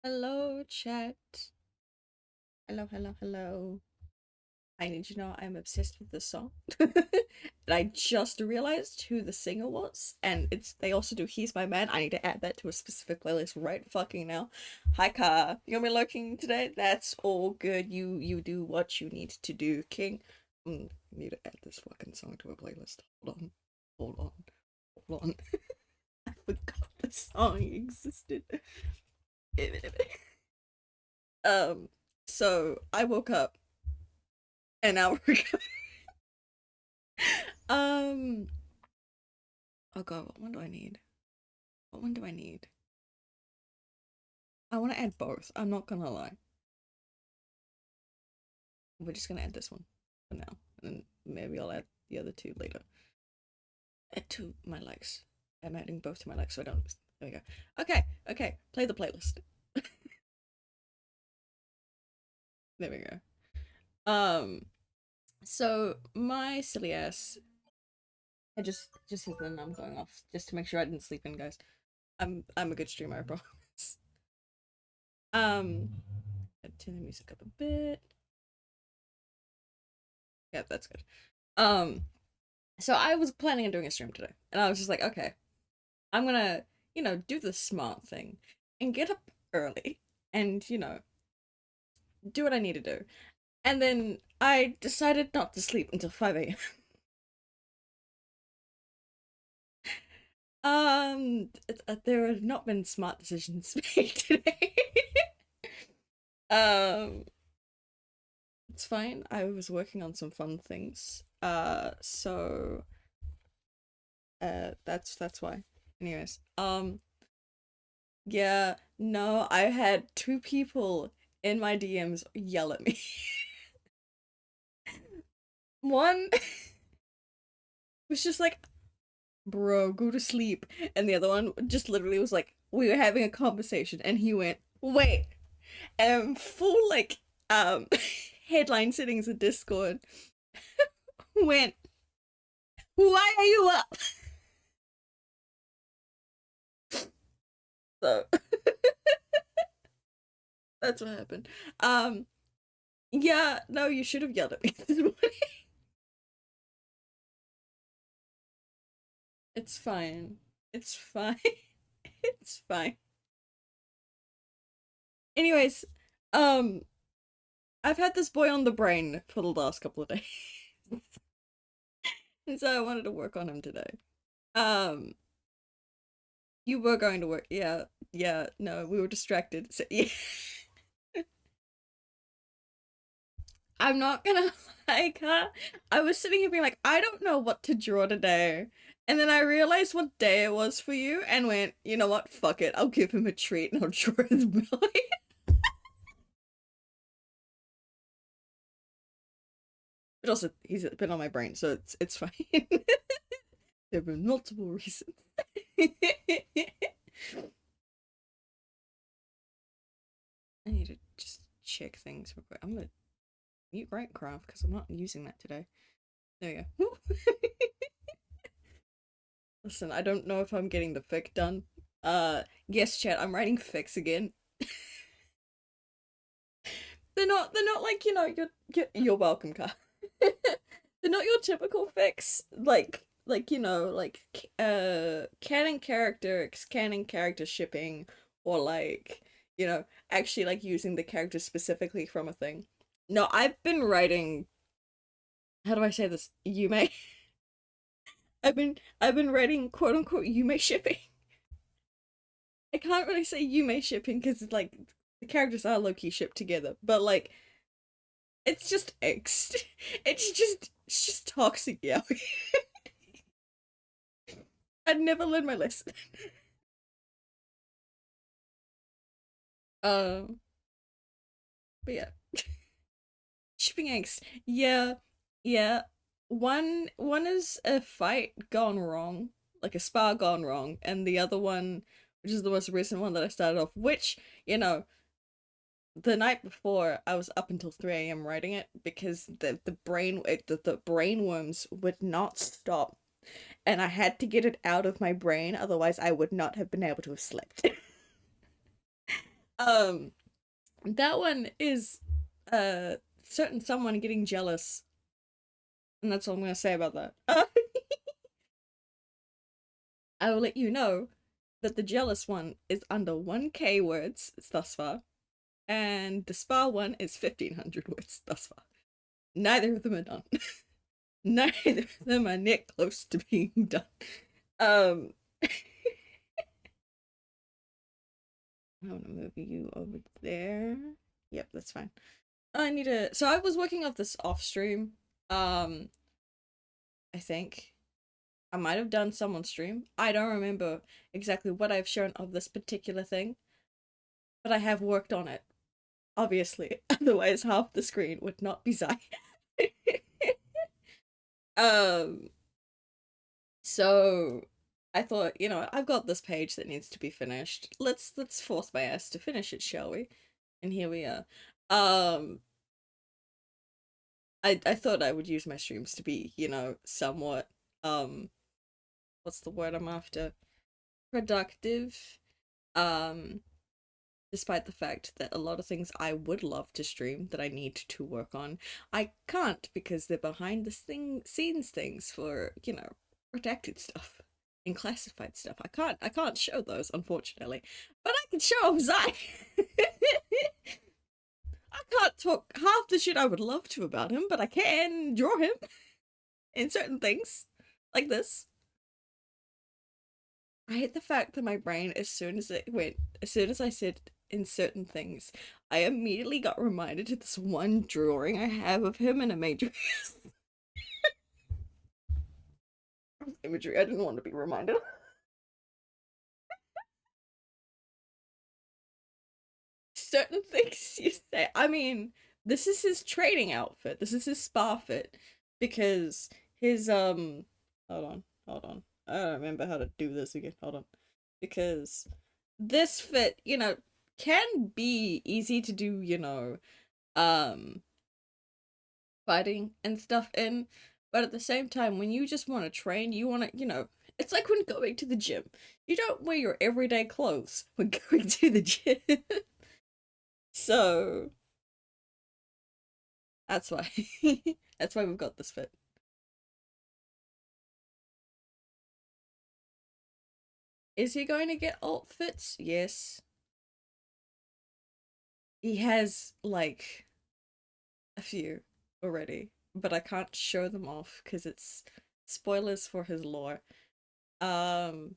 Hello, chat. Hello, hello, hello. I need you to know I'm obsessed with this song. And I just realized who the singer was, and they also do He's My Man. I need to add that to a specific playlist right fucking now. Hi Ka. You gonna be lurking today? That's all good. You do what you need to do, King. Need to add this fucking song to a playlist. Hold on. Hold on. Hold on. I forgot the song existed. Um, so I woke up an hour ago. um, oh god, what one do I need? What one do I need? I want to add both. I'm not gonna lie. We're just gonna add this one for now, and maybe I'll add the other two later. Add to my likes. I'm adding both to my likes so I don't. There we go. Okay, okay. Play the playlist. There we go. So my silly ass. I just hit the I'm going off just to make sure I didn't sleep in, guys. I'm a good streamer, I promise. Um, turn the music up a bit. Yeah, that's good. Um, so I was planning on doing a stream today, and I was just like, okay, I'm gonna, do the smart thing and get up early and, do what I need to do. And then I decided not to sleep until 5 a.m. There have not been smart decisions made today. um, it's fine. I was working on some fun things. That's why. Anyways, yeah, no, I had two people in my DMs yell at me. One was just like, bro, go to sleep. And the other one just literally was like, we were having a conversation, and he went, wait. And full, like, um, headline settings in Discord went, why are you up? So, that's what happened. Yeah, no, you should have yelled at me this morning. It's fine. It's fine. It's fine. Anyways, um, I've had this boy on the brain for the last couple of days. And so I wanted to work on him today. Um, you were going to work. Yeah, yeah, no, we were distracted. So yeah. I'm not gonna like her. I was sitting here being like, I don't know what to draw today. And then I realized what day it was for you and went, you know what, fuck it. I'll give him a treat and I'll draw his belly. But also, he's been on my brain, so it's fine. There have been multiple reasons. I need to just check things real quick. I'm gonna mute Minecraft because I'm not using that today. There we go. Listen, I don't know if I'm getting the fic done. Yes, chat, I'm writing fics again. They're not like, you're welcome, Car. They're not your typical fics, like canon character shipping, or like, actually like using the character specifically from a thing. No, I've been writing, how do I say this? Yume. I've been writing quote unquote Yume shipping. I can't really say Yume shipping because it's like the characters are low-key shipped together, but like it's just angst. It's just toxic yaoi. I'd never learned my lesson. Um, but yeah, shipping angst. Yeah, yeah. One is a fight gone wrong, like a spar gone wrong, and the other one, which is the most recent one that I started off, which the night before I was up until 3 a.m. writing it because the brain worms would not stop, and I had to get it out of my brain, otherwise I would not have been able to have slept. Um, that one is certain someone getting jealous, and that's all I'm gonna say about that. I will let you know that the jealous one is under 1K words thus far, and the spa one is 1,500 words thus far. Neither of them are done. Neither of them are near close to being done. Um, I want to move you over there. Yep, that's fine. I need to. So I was working off this off stream. Um, I think I might have done some on stream. I don't remember exactly what I've shown of this particular thing, but I have worked on it. Obviously, otherwise half the screen would not be Zai. um, so I thought, I've got this page that needs to be finished. Let's force my ass to finish it, shall we? And here we are. Um, I thought I would use my streams to be, somewhat what's the word I'm after? Productive. Um, Despite the fact that a lot of things I would love to stream that I need to work on, I can't because they're behind the scenes things for, protected stuff and classified stuff. I can't show those, unfortunately. But I can show them Zai. I can't talk half the shit I would love to about him, but I can draw him in certain things. Like this. I hate the fact that my brain, as soon as I said in certain things, I immediately got reminded of this one drawing I have of him in a major imagery I didn't want to be reminded of. Certain things you say. I mean, this is his training outfit. This is his spa fit. Because his hold on. I don't remember how to do this again. Hold on. Because this fit, can be easy to do, um fighting and stuff in, but at the same time, when you just want to train, you want to, it's like when going to the gym. You don't wear your everyday clothes when going to the gym. So that's why. That's why we've got this fit. Is he going to get alt fits? Yes. He has like a few already, but I can't show them off because it's spoilers for his lore. Um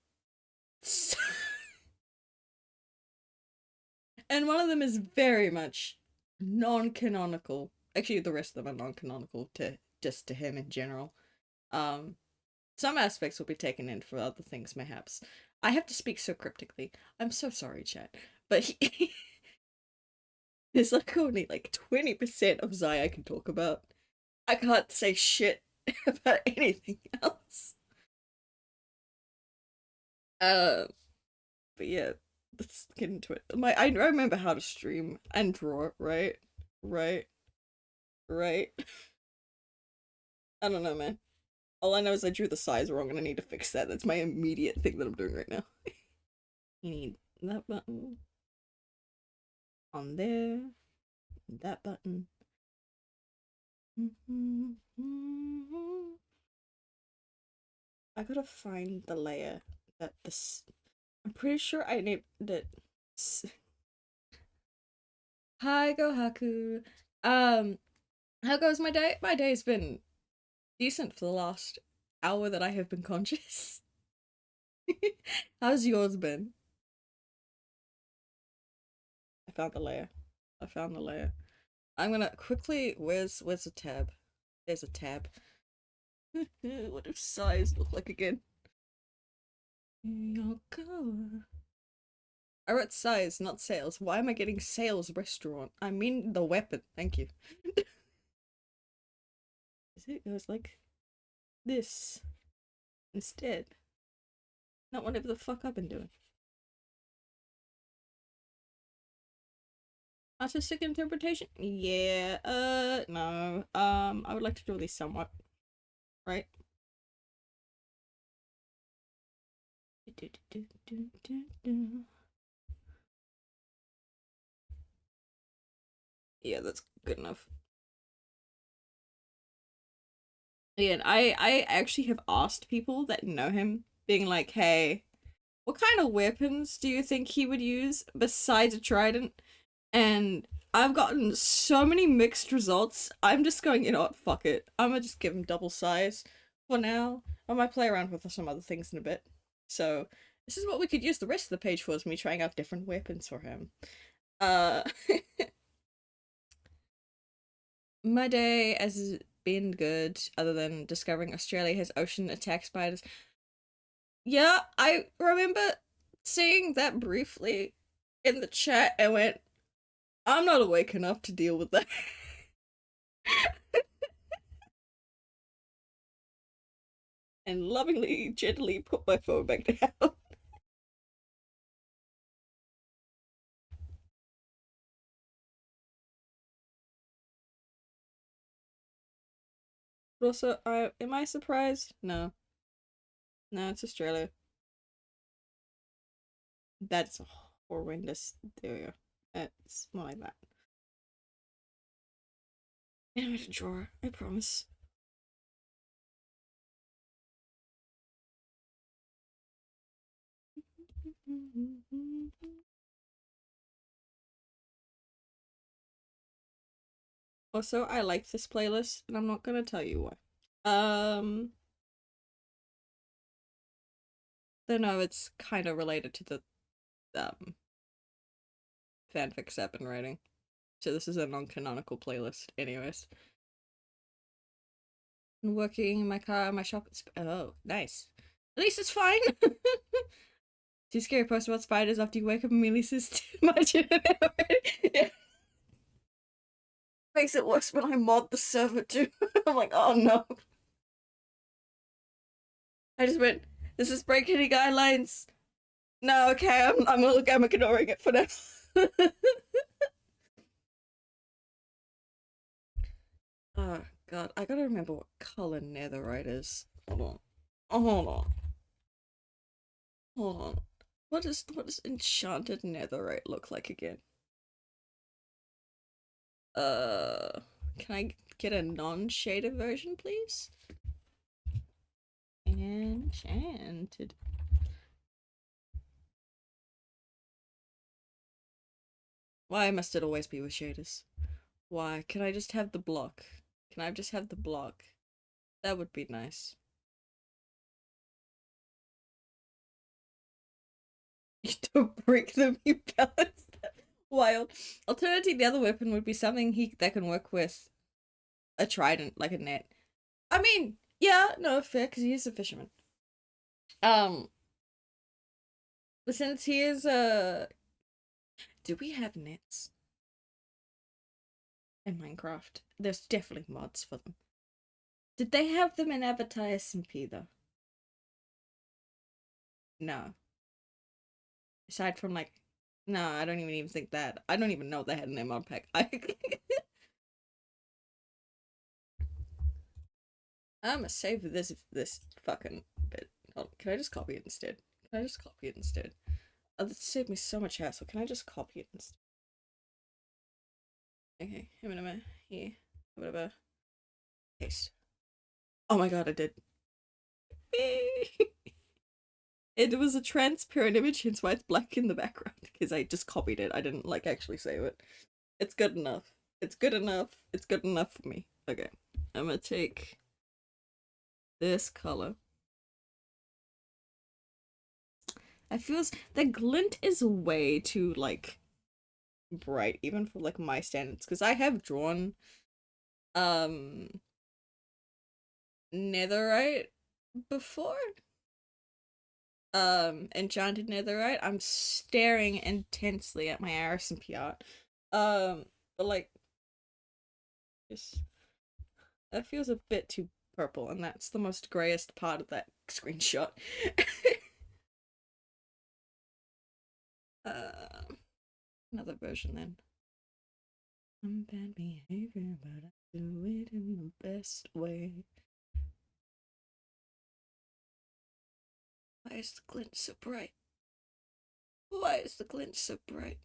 and one of them is very much non-canonical. Actually, the rest of them are non-canonical to just to him in general. Um, some aspects will be taken in for other things, mayhaps. I have to speak so cryptically. I'm so sorry, chat. But there's like only like 20% of Zai I can talk about. I can't say shit about anything else. Uh, but yeah, let's get into it. I remember how to stream and draw, right? Right. Right. I don't know, man. All I know is I drew the size wrong and I need to fix that. That's my immediate thing that I'm doing right now. You need that button on there, that button. I gotta find the layer that this. I'm pretty sure I need that. Hi, Gohaku. How goes my day? My day's been decent for the last hour that I have been conscious. How's yours been? I found the layer. I found the layer. I'm gonna quickly. Where's the tab? There's a tab. What does size look like again? I wrote size, not sales. Why am I getting sales restaurant? I mean the weapon. Thank you. Is it? It was like this instead. Not whatever the fuck I've been doing. Artistic interpretation? Yeah. No. I would like to draw these somewhat. Right? Yeah, that's good enough. Yeah, and I actually have asked people that know him, being like, hey, what kind of weapons do you think he would use besides a trident? And I've gotten so many mixed results. I'm just going, you know what, fuck it. I'm gonna just give him double size for now. I might play around with some other things in a bit. So this is what we could use the rest of the page for, is me trying out different weapons for him. Uh my day has been good, other than discovering Australia has ocean attack spiders. Yeah, I remember seeing that briefly in the chat and went, I'm not awake enough to deal with that. And lovingly, gently put my phone back down. But also, am I surprised? No. No, it's Australia. That's horrendous. There we go. It's more like that. Animated drawer, I promise. Also, I like this playlist, and I'm not gonna tell you why. Then no, it's kind of related to the um fanfics I've been writing. So this is a non-canonical playlist, anyways. And working in my car, my shop. Oh, nice. At least it's fine. Too scary post about spiders after you wake up and immediately says too much. Yeah. Makes it worse when I mod the server too. I'm like, oh no. I just went, this is breaking any guidelines. No, okay, I'm ignoring it for now. Oh god, I gotta remember what color netherite is. Hold on. Oh, hold on. Hold on. What does enchanted netherite look like again? Uh, can I get a non-shaded version, please? Enchanted. Why must it always be with shaders? Why? Can I just have the block? Can I just have the block? That would be nice. You don't break them, you balance them. Wild. Alternatively, the other weapon would be something that can work with a trident, like a net. I mean, yeah, no, fair, because he is a fisherman. Um, but since he is a, do we have nets in Minecraft? There's definitely mods for them. Did they have them in Avatar SMP though? No. Aside from like, no, I don't even think that. I don't even know if they had an mod pack. I'm gonna save this fucking bit. Oh, can I just copy it instead? Can I just copy it instead? Oh, that saved me so much hassle. Can I just copy it instead? Okay, here, whatever. Paste. Oh my god, I did. It was a transparent image, hence why it's black in the background. Because I just copied it. I didn't like actually save it. It's good enough. It's good enough. It's good enough for me. Okay, I'm gonna take this color. I feels the glint is way too like bright, even for like my standards. Because I have drawn um netherite before. Enchanted netherite. I'm staring intensely at my RSMP art. But like just that feels a bit too purple, and that's the most grayest part of that screenshot. uh, Another version then. I'm bad behavior, but I do it in the best way. Why is the glint so bright? Why is the glint so bright?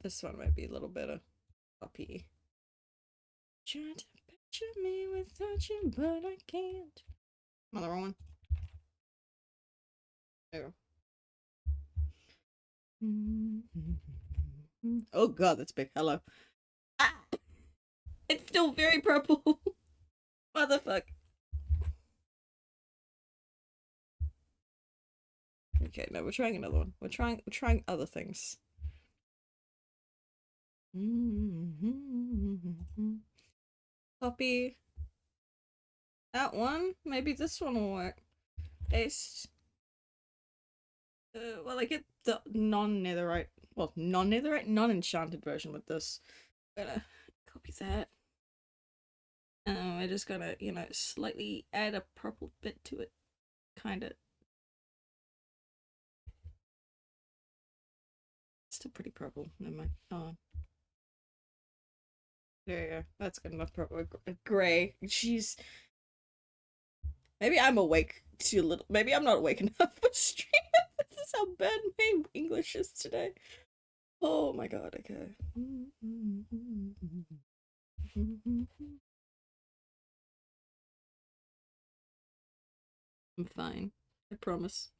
This one might be a little better. Puppy. Trying to picture me with touching, but I can't. Another one. Oh. Oh god, that's big. Hello. Ah! It's still very purple. Motherfuck. Okay, no, we're trying another one. We're trying other things. Copy that one. Maybe this one will work. Paste. Well, I get the non-netherite, well, non-netherite, non-enchanted version with this. Gonna copy that. I just gotta, slightly add a purple bit to it. Kinda. Still pretty purple. Never mind. Oh. There you go. That's good enough purple. Gray. Jeez. Maybe I'm awake too little. Maybe I'm not awake enough for stream. This is how bad my English is today. Oh my god, okay. I'm fine. I promise.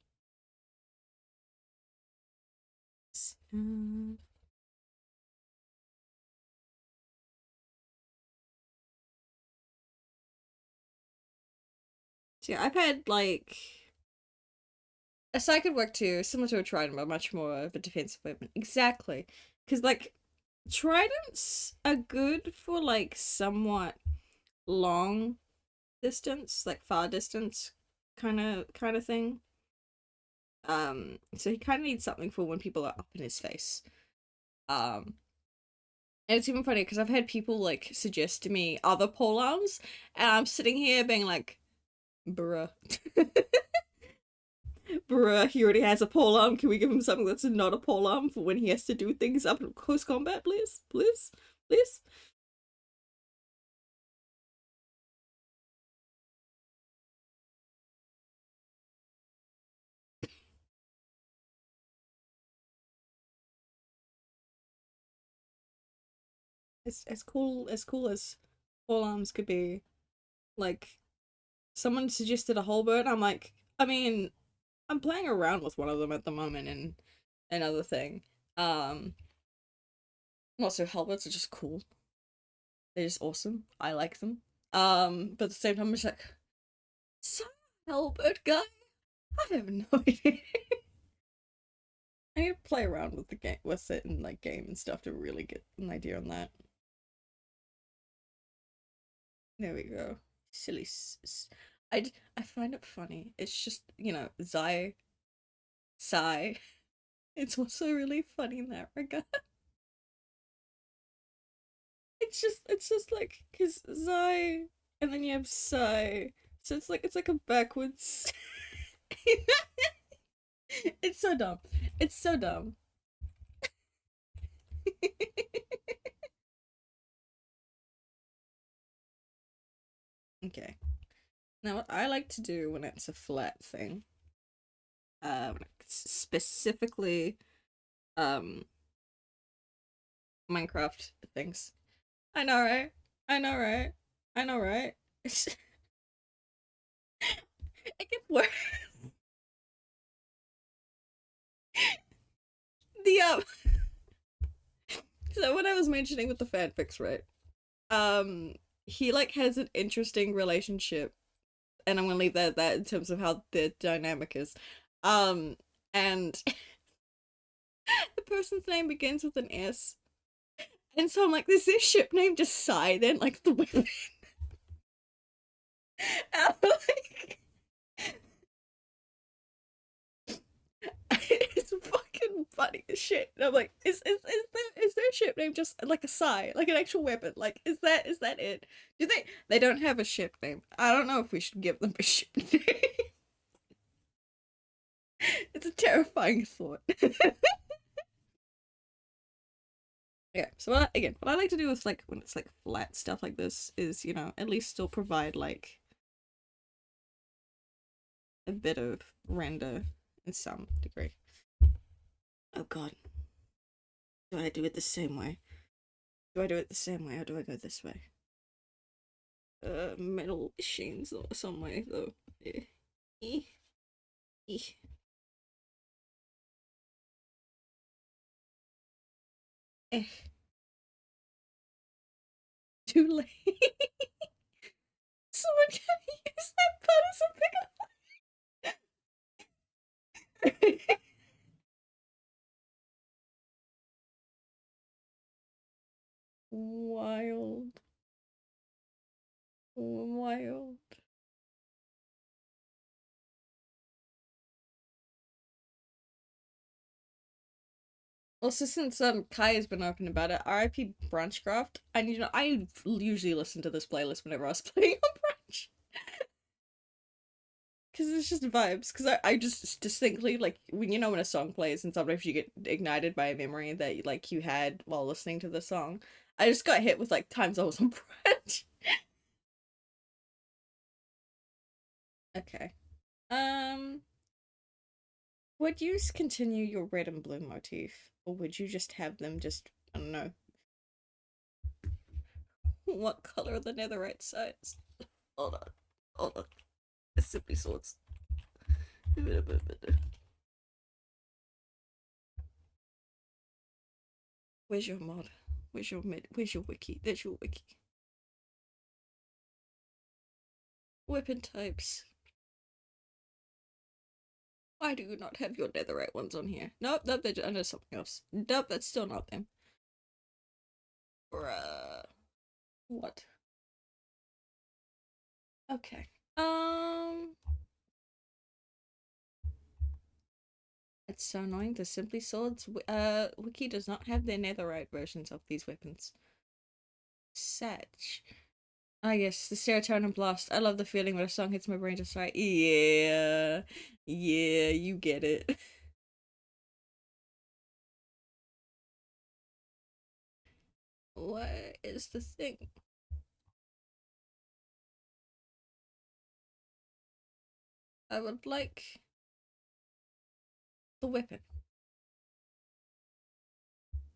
So yeah, I've had like a psychic work too, similar to a trident, but much more of a defensive weapon. Exactly. Because like tridents are good for like somewhat long distance, like far distance kind of thing. So he kind of needs something for when people are up in his face. Um, and it's even funny because I've had people like suggest to me other pole arms, and I'm sitting here being like, bruh. Bruh, he already has a pole arm. Can we give him something that's not a pole arm for when he has to do things up in close combat, please? Please? Please? As cool as pole arms could be, like someone suggested a halberd. I'm like, I mean, I'm playing around with one of them at the moment and another thing. Um Also halberds are just cool. They're just awesome. I like them. But at the same time I'm just like, some halberd guy? I have no idea. I need to play around with the game with it and like game and stuff to really get an idea on that. There we go. Silly. I find it funny. It's just Psy. It's also really funny in that regard. It's just like because Zai and then you have Psy, so it's like a backwards. It's so dumb. It's so dumb. Okay. Now what I like to do when it's a flat thing, specifically um Minecraft things. I know, right? I know, right? I know, right? It gets worse. The So what I was mentioning with the fanfics, right? Um, he like has an interesting relationship, and I'm gonna leave that at that in terms of how the dynamic is. Um, and the person's name begins with an S, and so I'm like, is this ship name just Psy then, like the weapon? And I'm like, it's fucking funny as shit. And I'm like, is their ship name just like a Psy, like an actual weapon? Like, is that it? Do they don't have a ship name? I don't know if we should give them a ship name. It's a terrifying thought. Yeah. So what I like to do is like when it's like flat stuff like this is at least still provide like a bit of render in some degree. Oh god. Do I do it the same way? Do I do it the same way or do I go this way? Metal machines or some way though. Eh. Eh. Eh. Eh. Too late. Someone can use that pen as a pickup. Wild. Wild. Also, since Kai has been open about it, RIP Branchcraft. And you know, I usually listen to this playlist whenever I was playing on Branch. Because it's just vibes. Because I just distinctly, like, when you know when a song plays and sometimes you get ignited by a memory that, like, you had while listening to the song. I just got hit with, like, times I was on Branch. Okay. Would you continue your red and blue motif? Or would you just have them just, I don't know. What color are the netherite sides? Hold on. Hold on. It's simply swords. Where's your mod? Where's your wiki? There's your wiki. Weapon types. Why do you not have your netherite ones on here? Nope, nope, they're under something else. Nope, that's still not them. Bruh. What? Okay. It's so annoying. The Simply Swords wiki does not have their netherite versions of these weapons. Satch. Ah yes, the serotonin blast. I love the feeling when a song hits my brain just right. Yeah. Yeah, you get it. What is the thing? I would like the weapon.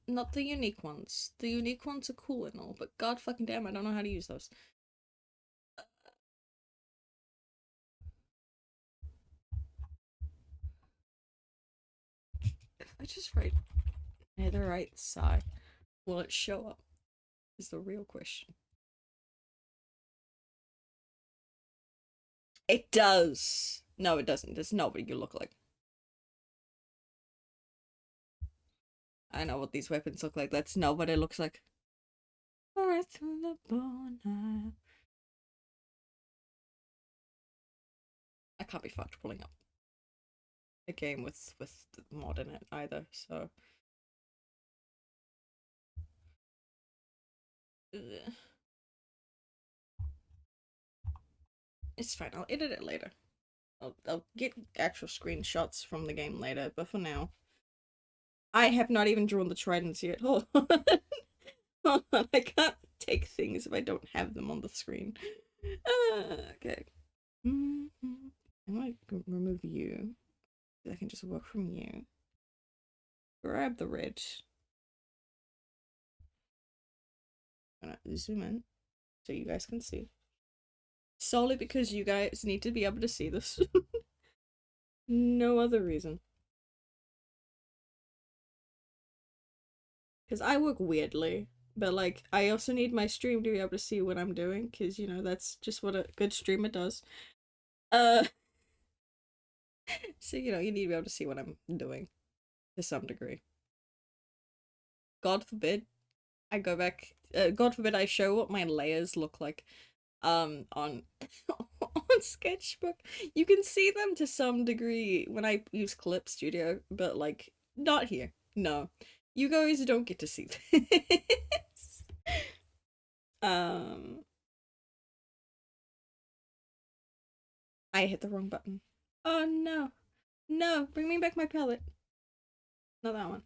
Not the unique ones. The unique ones are cool and all, but god fucking damn, I don't know how to use those. If I just write netherite psi, will it show up? Is the real question. It does. No, it doesn't. There's nobody you look like. I know what these weapons look like. That's not what it looks like. Right through the bone. I can't be fucked pulling up a game with the mod in it either, so ugh. It's fine. I'll edit it later. I'll get actual screenshots from the game later, but for now, I have not even drawn the tridents yet. Hold on. Hold on. I can't take things if I don't have them on the screen. Okay. I might remove you. I can just work from you. Grab the red. I'm gonna zoom in so you guys can see. Solely because you guys need to be able to see this. No other reason. Because I work weirdly, but like I also need my stream to be able to see what I'm doing, because you know that's just what a good streamer does. Uh, so you know you need to be able to see what I'm doing to some degree. God forbid I go back. God forbid I show what my layers look like. On on Sketchbook, you can see them to some degree when I use Clip Studio, but like not here. No, you guys don't get to see this. um, I hit the wrong button. Oh no, no! Bring me back my palette. Not that one.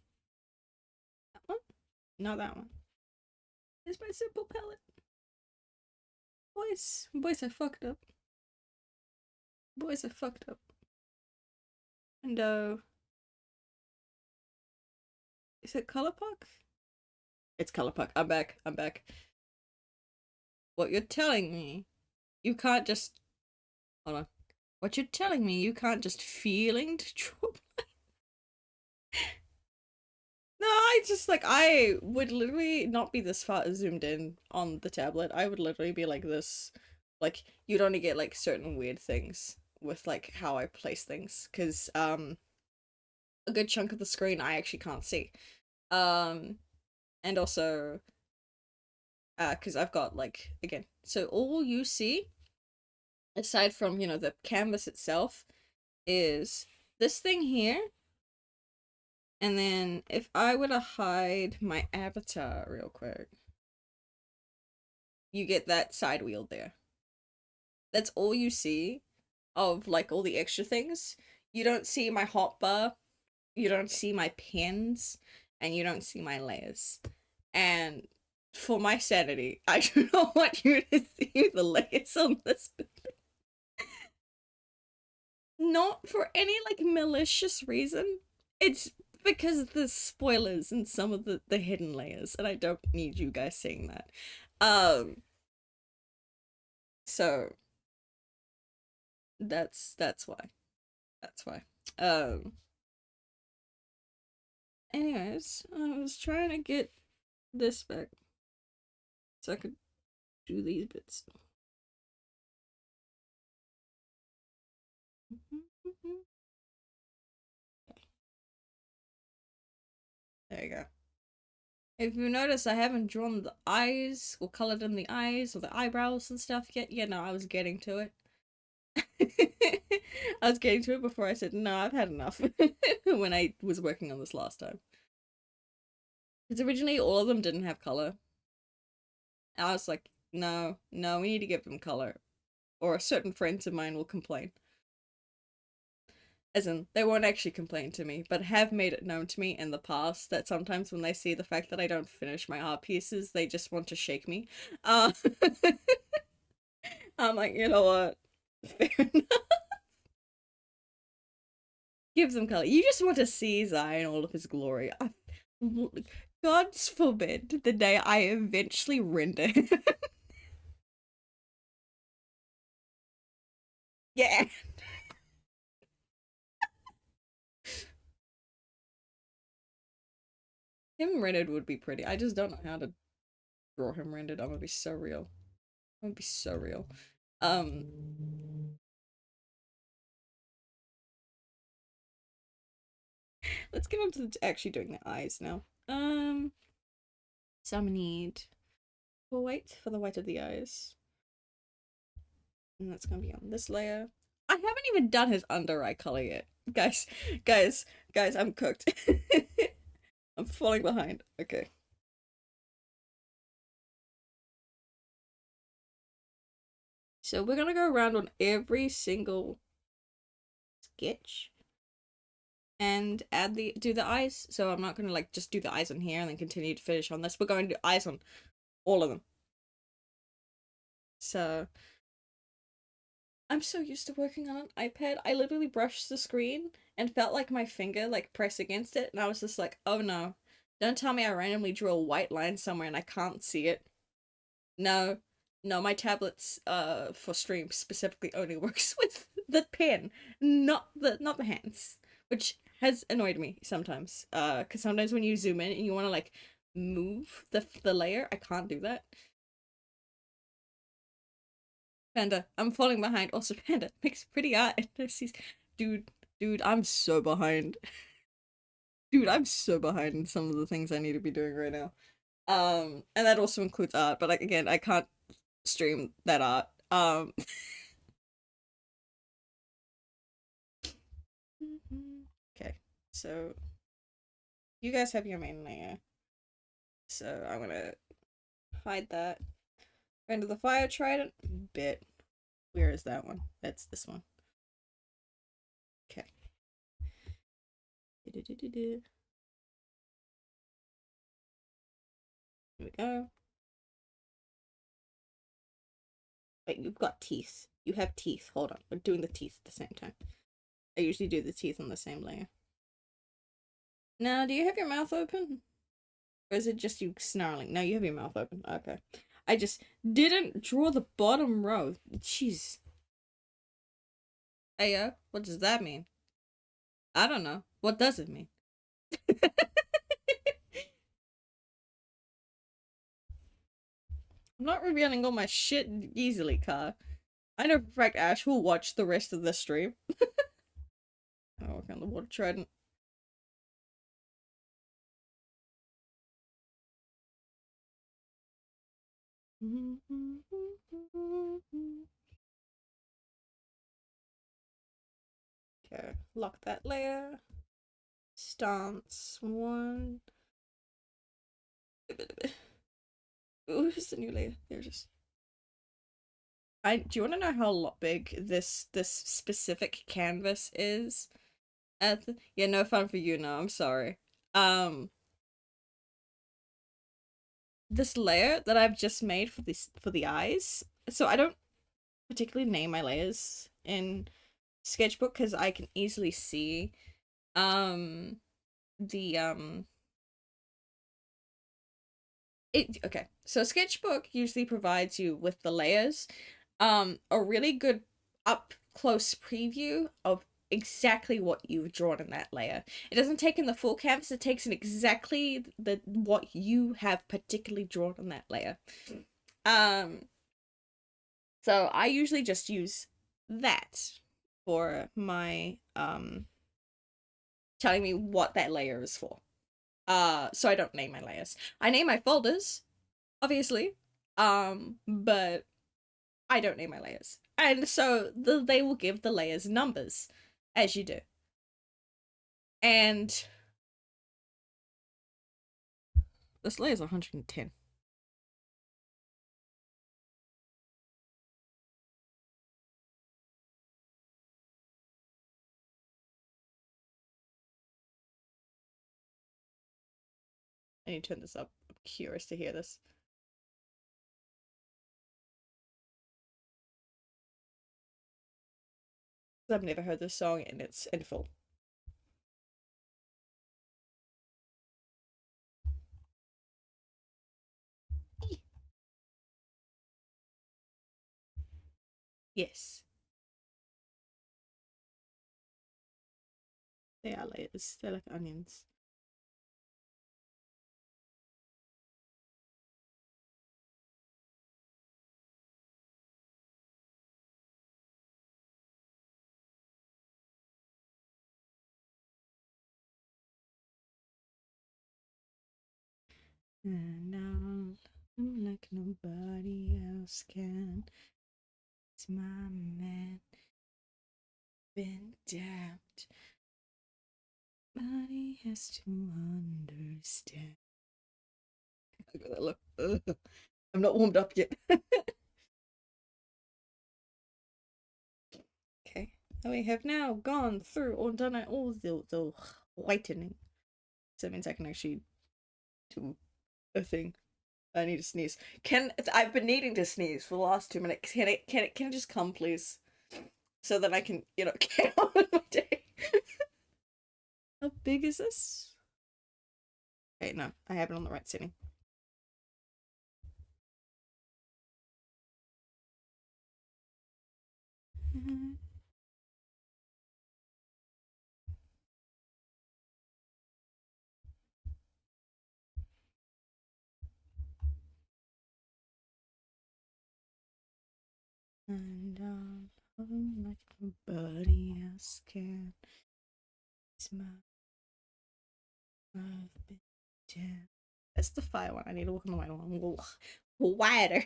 That one? Not that one. It's my simple palette. Boys, I fucked up. Boys, I fucked up. And is it Colourpop? It's Colourpop. I'm back. I'm back. What you're telling me, you can't just hold on. What you're telling me, you can't just feeling to draw. No, I just like I would literally not be this far zoomed in on the tablet. I would literally be like this. Like you'd only get like certain weird things with like how I place things because a good chunk of the screen I actually can't see. Um and also because I've got like again, so all you see aside from, you know, the canvas itself is this thing here. And then if I were to hide my avatar real quick, you get that side wheel there. That's all you see of like all the extra things. You don't see my hotbar, you don't see my pins, and you don't see my layers. And for my sanity, I do not want you to see the layers on this. Not for any like malicious reason. It's because there's spoilers in some of the hidden layers, and I don't need you guys seeing that. Um, so that's why. That's why. Um, anyways, I was trying to get this back so I could do these bits. There you go. If you notice, I haven't drawn the eyes or colored in the eyes or the eyebrows and stuff yet. Yeah, no, I was getting to it. I was getting to it before I said, no, I've had enough when I was working on this last time. Because originally all of them didn't have color. And I was like, no, no, we need to give them color. Or certain friends of mine will complain. As in, they won't actually complain to me, but have made it known to me in the past that sometimes when they see the fact that I don't finish my art pieces, they just want to shake me. Uh, I'm like, you know what? Fair enough. Give them color. You just want to see Zai in all of his glory. God's forbid the day I eventually render him. Yeah. Him rendered would be pretty. I just don't know how to draw him rendered. I'm gonna be so real. I'm gonna be so real. Let's get on to actually doing the eyes now. So I'm gonna need white for the white of the eyes. And that's gonna be on this layer. I haven't even done his under eye color yet. Guys, guys, I'm cooked. I'm falling behind. Okay. So we're gonna go around on every single sketch and add do the eyes. So I'm not gonna like just do the eyes on here and then continue to finish on this. We're going to do eyes on all of them. So I'm so used to working on an iPad. I literally brushed the screen and felt like my finger like press against it, and I was just like, oh no. Don't tell me I randomly drew a white line somewhere and I can't see it. No. No, my tablet's for stream specifically only works with the pen, not the hands. Which has annoyed me sometimes. Because sometimes when you zoom in and you want to like move the layer, I can't do that. Panda, I'm falling behind. Also, Panda makes pretty art. Dude, I'm so behind. Dude, I'm so behind in some of the things I need to be doing right now. And that also includes art, but like again, I can't stream that art. Okay, so you guys have your main layer. So I'm gonna hide that. Into the fire trident bit. Where is that one? That's this one. Okay. Here we go. Wait, you've got teeth. You have teeth. Hold on. We're doing the teeth at the same time. I usually do the teeth on the same layer. Now, do you have your mouth open? Or is it just you snarling? No, you have your mouth open. Okay. I just didn't draw the bottom row. Jeez. Hey, what does that mean? I don't know. What does it mean? I'm not revealing all my shit easily, Car. I know for a fact Ash will watch the rest of the stream. Oh, work on the water trident. Okay, lock that layer. Stance one. Ooh, where's the new layer? There it is. Do you want to know how big this specific canvas is? Yeah, no fun for you. No, I'm sorry. Um, this layer that I've just made for the eyes. So I don't particularly name my layers in Sketchbook because I can easily see um the okay, so Sketchbook usually provides you with the layers, a really good up close preview of exactly what you've drawn in that layer. It doesn't take in the full canvas, it takes in exactly the what you have particularly drawn on that layer. Um, so I usually just use that for my telling me what that layer is for. So I don't name my layers. I name my folders, obviously, but I don't name my layers. And so they will give the layers numbers, as you do. And this layer is 110. I need to turn this up. I'm curious to hear this. I've never heard this song and it's in full. Yes, they are layers. They're like onions. And I'll like nobody else can. It's my man. Been damned. Body has to understand. Look at that look. Ugh. I'm not warmed up yet. Okay. We have now gone through or done all the whitening. So that means I can actually do a thing. I need to sneeze. I've been needing to sneeze for the last 2 minutes. Can it just come, please? So that I can, get on with my day. How big is this? Okay, no, I have it on the right setting. And home like nobody else can. It's my I've been jammed. That's the fire one. I need to work on the white one. A little wider.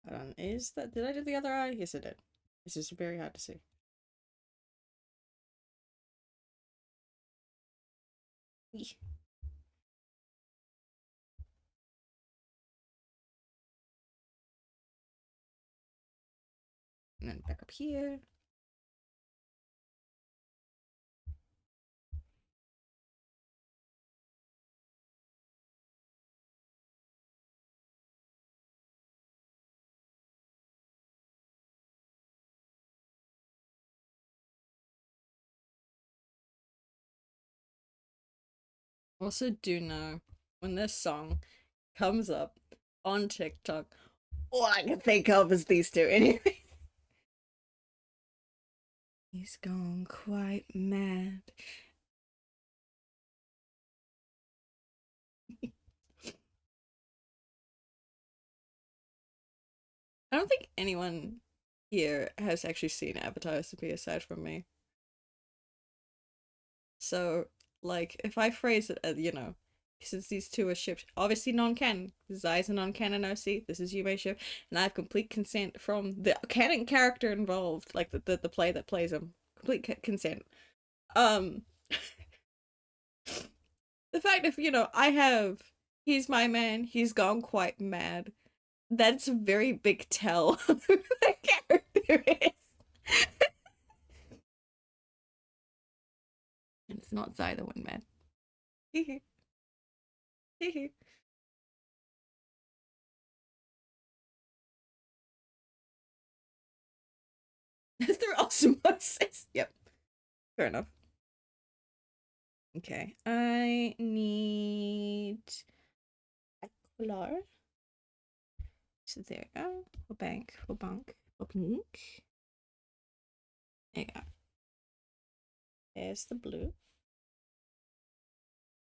Hold on. Is that did I do the other eye? Yes, I did. This is very hard to see. Eeh. And then back up here. Also, do know when this song comes up on TikTok, all I can think of is these two anyway. He's gone quite mad. I don't think anyone here has actually seen Avatar SMP aside from me. So, like, if I phrase it as, since these two are shipped, obviously non-canon. Zai's a non-canon OC. This is Yume's ship, and I have complete consent from the canon character involved, like the play that plays him. Complete consent. Um, the fact if I have he's my man. He's gone quite mad. That's a very big tell who that character is. And it's not Zai the Windman. Hee hee. Through osmosis. Yep. Fair enough. Okay. I need a color. So there we go. For bank. For bank. For bank. There you go. There's the blue.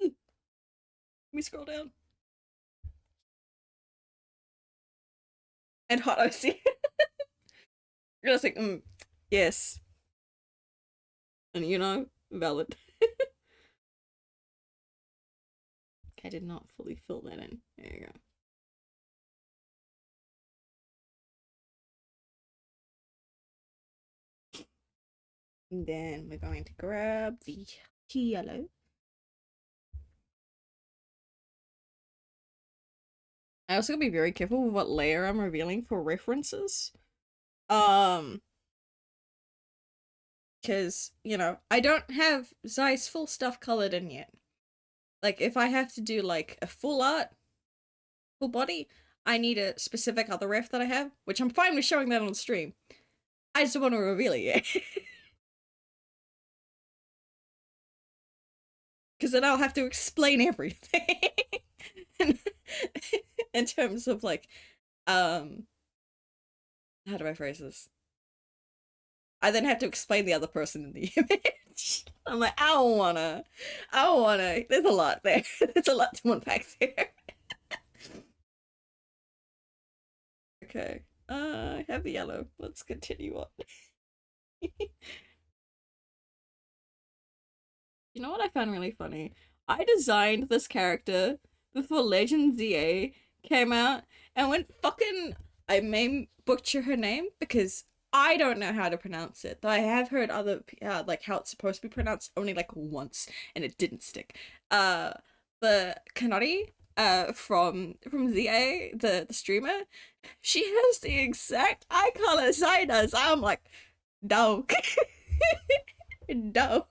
Let me scroll down. And hot OC. You're just like, yes. And valid. I did not fully fill that in. There you go. And then we're going to grab the yellow. I also gotta be very careful with what layer I'm revealing for references. Because, I don't have Zai's full stuff colored in yet. Like, if I have to do, like, a full art, full body, I need a specific other ref that I have, which I'm fine with showing that on stream. I just don't want to reveal it yet. Because then I'll have to explain everything. In terms of, like, how do I phrase this? I then have to explain the other person in the image. I'm like, I don't wanna. There's a lot there. There's a lot to unpack there. Okay. I have the yellow. Let's continue on. You know what I found really funny? I designed this character before Legend ZA came out, and when fucking I may butcher her name because I don't know how to pronounce it. Though I have heard other like how it's supposed to be pronounced only like once, and it didn't stick. But Kanari from ZA the streamer, she has the exact eye color Zai does. I'm like, dog. Dog.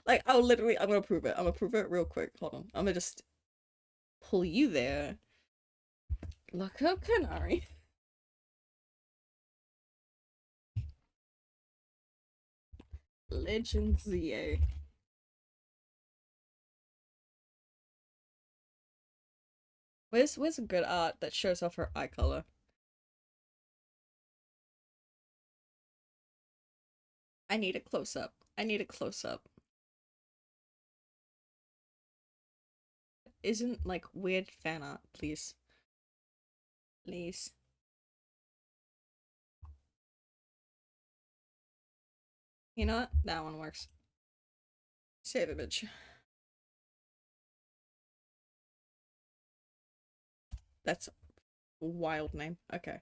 Like, I'm gonna prove it. I'm gonna prove it real quick. Hold on. I'm gonna just pull you there. Look up Kanari. Legend ZA. Where's a good art that shows off her eye color? I need a close up. I need a close up. Isn't like weird fan art, please. Please. You know what? That one works. Save image. That's a wild name. Okay.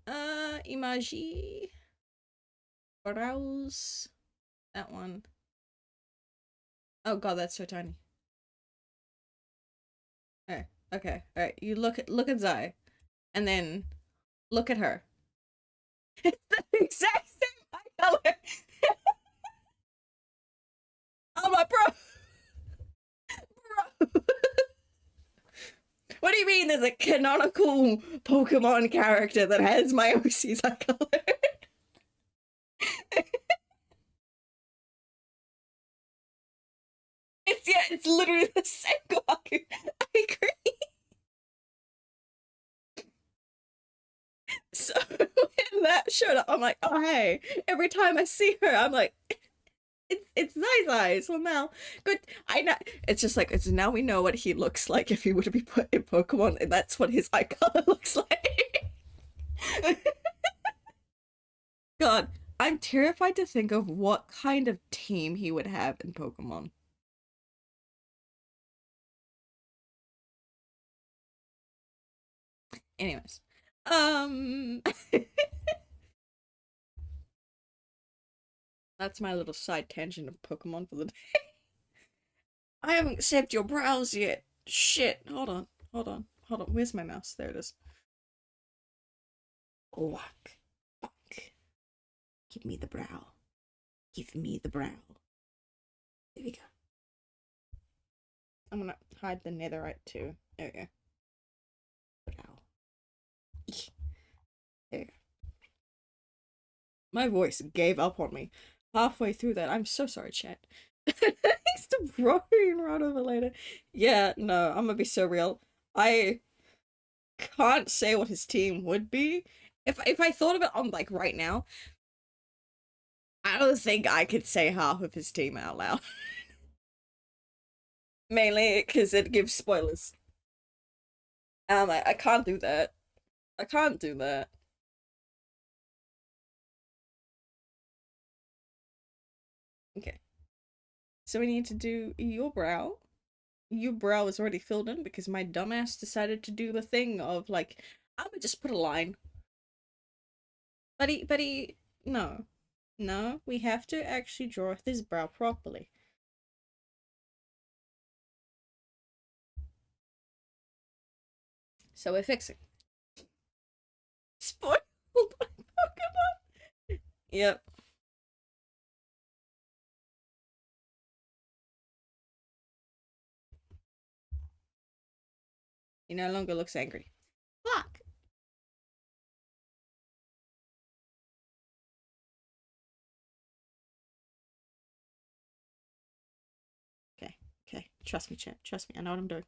Imaji. Browse. That one. Oh god, that's so tiny. Okay. Okay. Alright. You look at Zai. And then look at her. It's the exact same eye color. I'm like, bro. Bro. What do you mean there's a canonical Pokemon character that has my OC's eye color? It's literally the same guy. showed up. I'm like, oh hey. Every time I see her, I'm like, it's Zai. So now, good. I know it's just like it's now we know what he looks like if he were to be put in Pokemon, and that's what his eye color looks like. God, I'm terrified to think of what kind of team he would have in Pokemon. Anyways, um, that's my little side tangent of Pokemon for the day. I haven't saved your brows yet. Shit. Hold on. Hold on. Hold on. Where's my mouse? There it is. Whack. Fuck. Give me the brow. Give me the brow. There we go. I'm gonna hide the netherite too. There we go. Brow. There we go. My voice gave up on me halfway through that. I'm so sorry, chat. Thanks to Brian right over later. Yeah, no, I'm gonna be so real. I can't say what his team would be. If I thought of it on like right now, I don't think I could say half of his team out loud. Mainly because it gives spoilers. I can't do that. I can't do that. Okay. So we need to do your brow. Your brow is already filled in because my dumbass decided to do the thing of like, I'm gonna just put a line. But he, no. No, we have to actually draw his brow properly. So we're fixing. Spoiled Pokemon. Yep. He no longer looks angry. Fuck. Okay. Okay. Trust me, chat. Trust me. I know what I'm doing.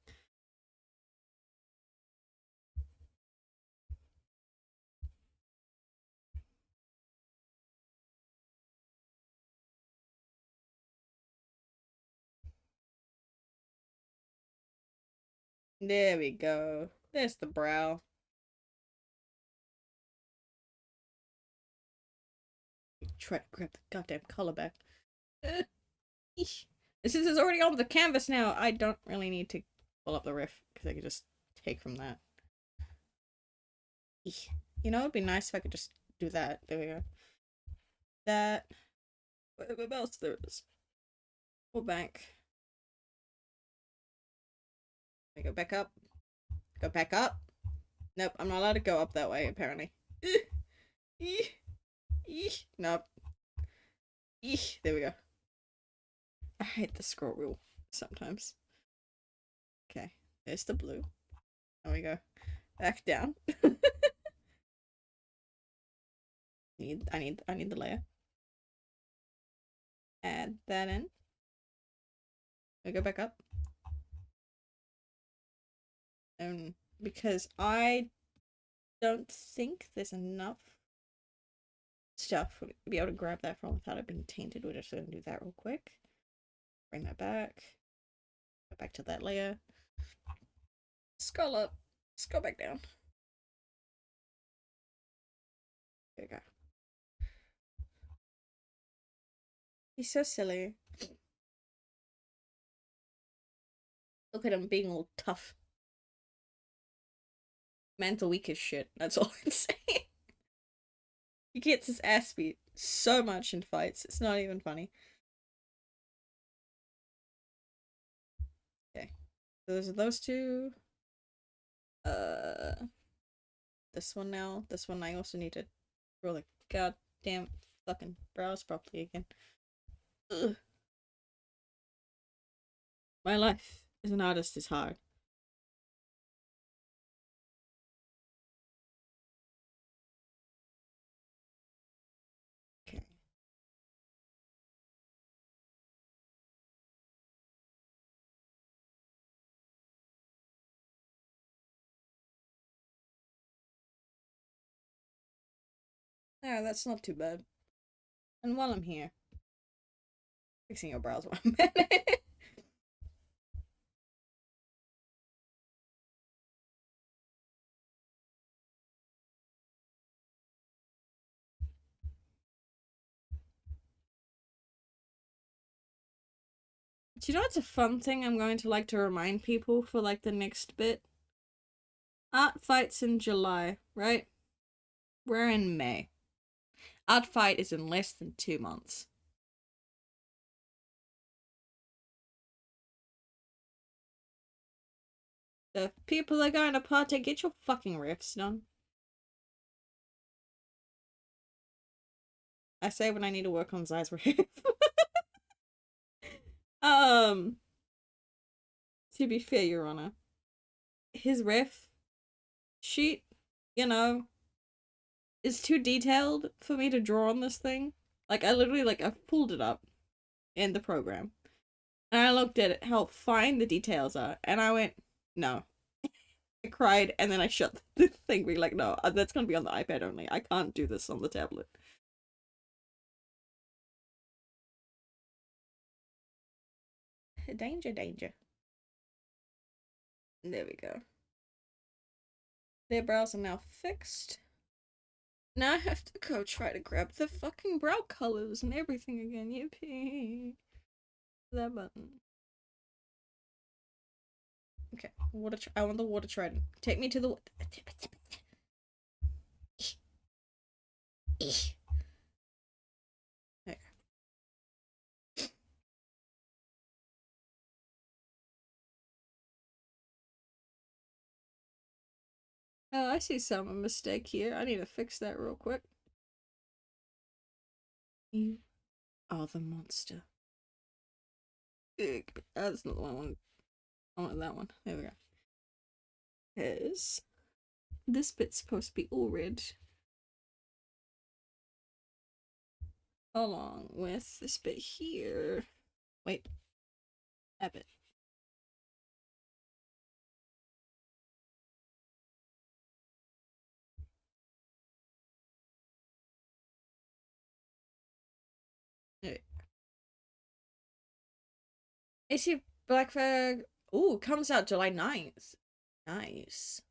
There we go. There's the brow. Try to grab the goddamn color back. Since it's already on the canvas now, I don't really need to pull up the riff because I could just take from that. You know, it'd be nice if I could just do that. There we go. That. What else? There it is. Full bank. I go back up. Go back up. Nope, I'm not allowed to go up that way, apparently. Nope. There we go. I hate the scroll wheel sometimes. Okay, there's the blue. There we go. Back down. I need the layer. Add that in. I go back up. Because I don't think there's enough stuff to be able to grab that from without it being tainted. We're just gonna do that real quick. Bring that back. Go back to that layer. Scroll up. Scroll back down. There we go. He's so silly. Look at him being all tough. Mental weak as shit. That's all I'm saying. He gets his ass beat so much in fights. It's not even funny. Okay. So those are those two. This one now. This one I also need to draw the goddamn fucking brows properly again. Ugh. My life as an artist is hard. Okay. Yeah, that's not too bad. And while I'm here, fixing your brows while I'm at it. Do you know what's a fun thing I'm going to like to remind people for like the next bit? Art Fight's in July, right? We're in May. Art Fight is in less than 2 months. The people are going to party, get your fucking riffs done. I say when I need to work on Zai's riff. um, to be fair, Your Honor, his riff sheet, you know, is too detailed for me to draw on this thing. Like, I literally, like, I pulled it up in the program, and I looked at it, how fine the details are, and I went, no. I cried, and then I shut the thing, being like, no, that's gonna be on the iPad only. I can't do this on the tablet. Danger, danger. There we go. Their brows are now fixed. Now I have to go try to grab the fucking brow colors and everything again. Yippee. That button. Okay, water. I want the water trident. Take me to the. There. Oh, I see some mistake here. I need to fix that real quick. You are the monster. Ugh, that's not the one. I want that one. There we go. Because this bit's supposed to be all red. Along with this bit here. Wait. That bit. There. AC Black Flag. Ooh, comes out July 9th. Nice.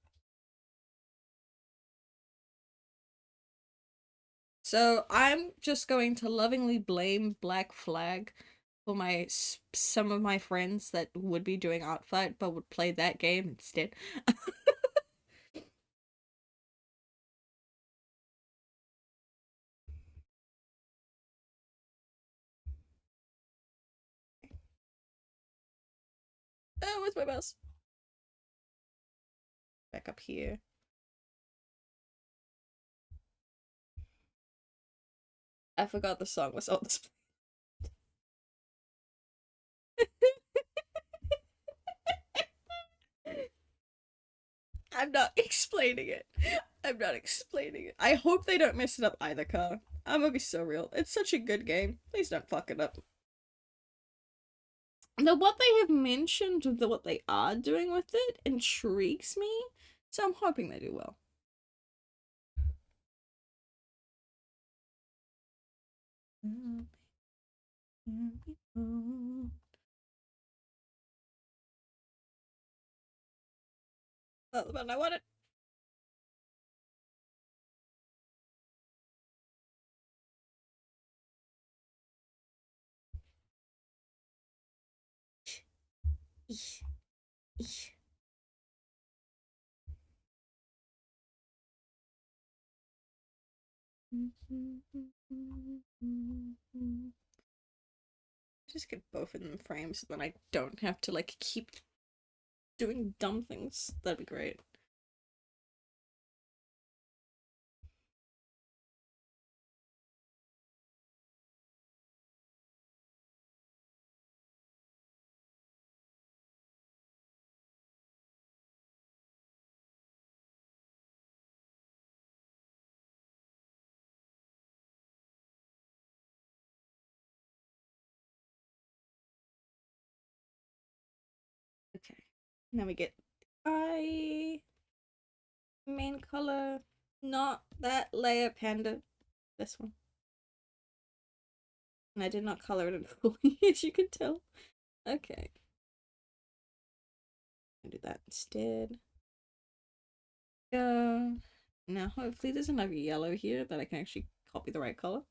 So I'm just going to lovingly blame Black Flag for some of my friends that would be doing Art Fight but would play that game instead. Oh, where's my mouse? Back up here. I forgot the song was on display. I'm not explaining it. I'm not explaining it. I hope they don't mess it up either, Car. I'm gonna be so real. It's such a good game. Please don't fuck it up. Now, what they have mentioned, what they are doing with it, intrigues me. So I'm hoping they do well. That's the button I wanted. Just get both of them frames so then I don't have to like keep doing dumb things. That'd be great. Okay. Now we get eye main color, not that layer panda. this one. And I did not color it in fully, as you can tell. Okay. I'll do that instead. Go. Now, hopefully there's enough yellow here that I can actually copy the right color.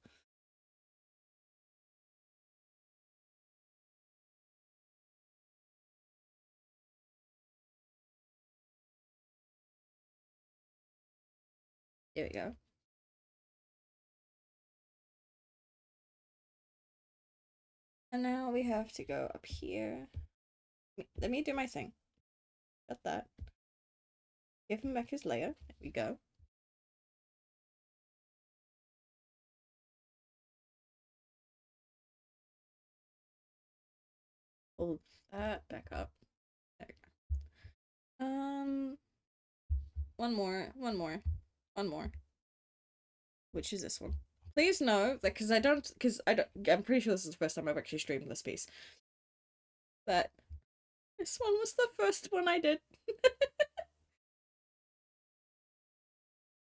There we go. And now we have to go up here. Let me do my thing. Got that. Give him back his layer. There we go. Pull that back up. There we go. One more. Which is this one? Please know that I'm pretty sure this is the first time I've actually streamed this piece. But this one was the first one I did.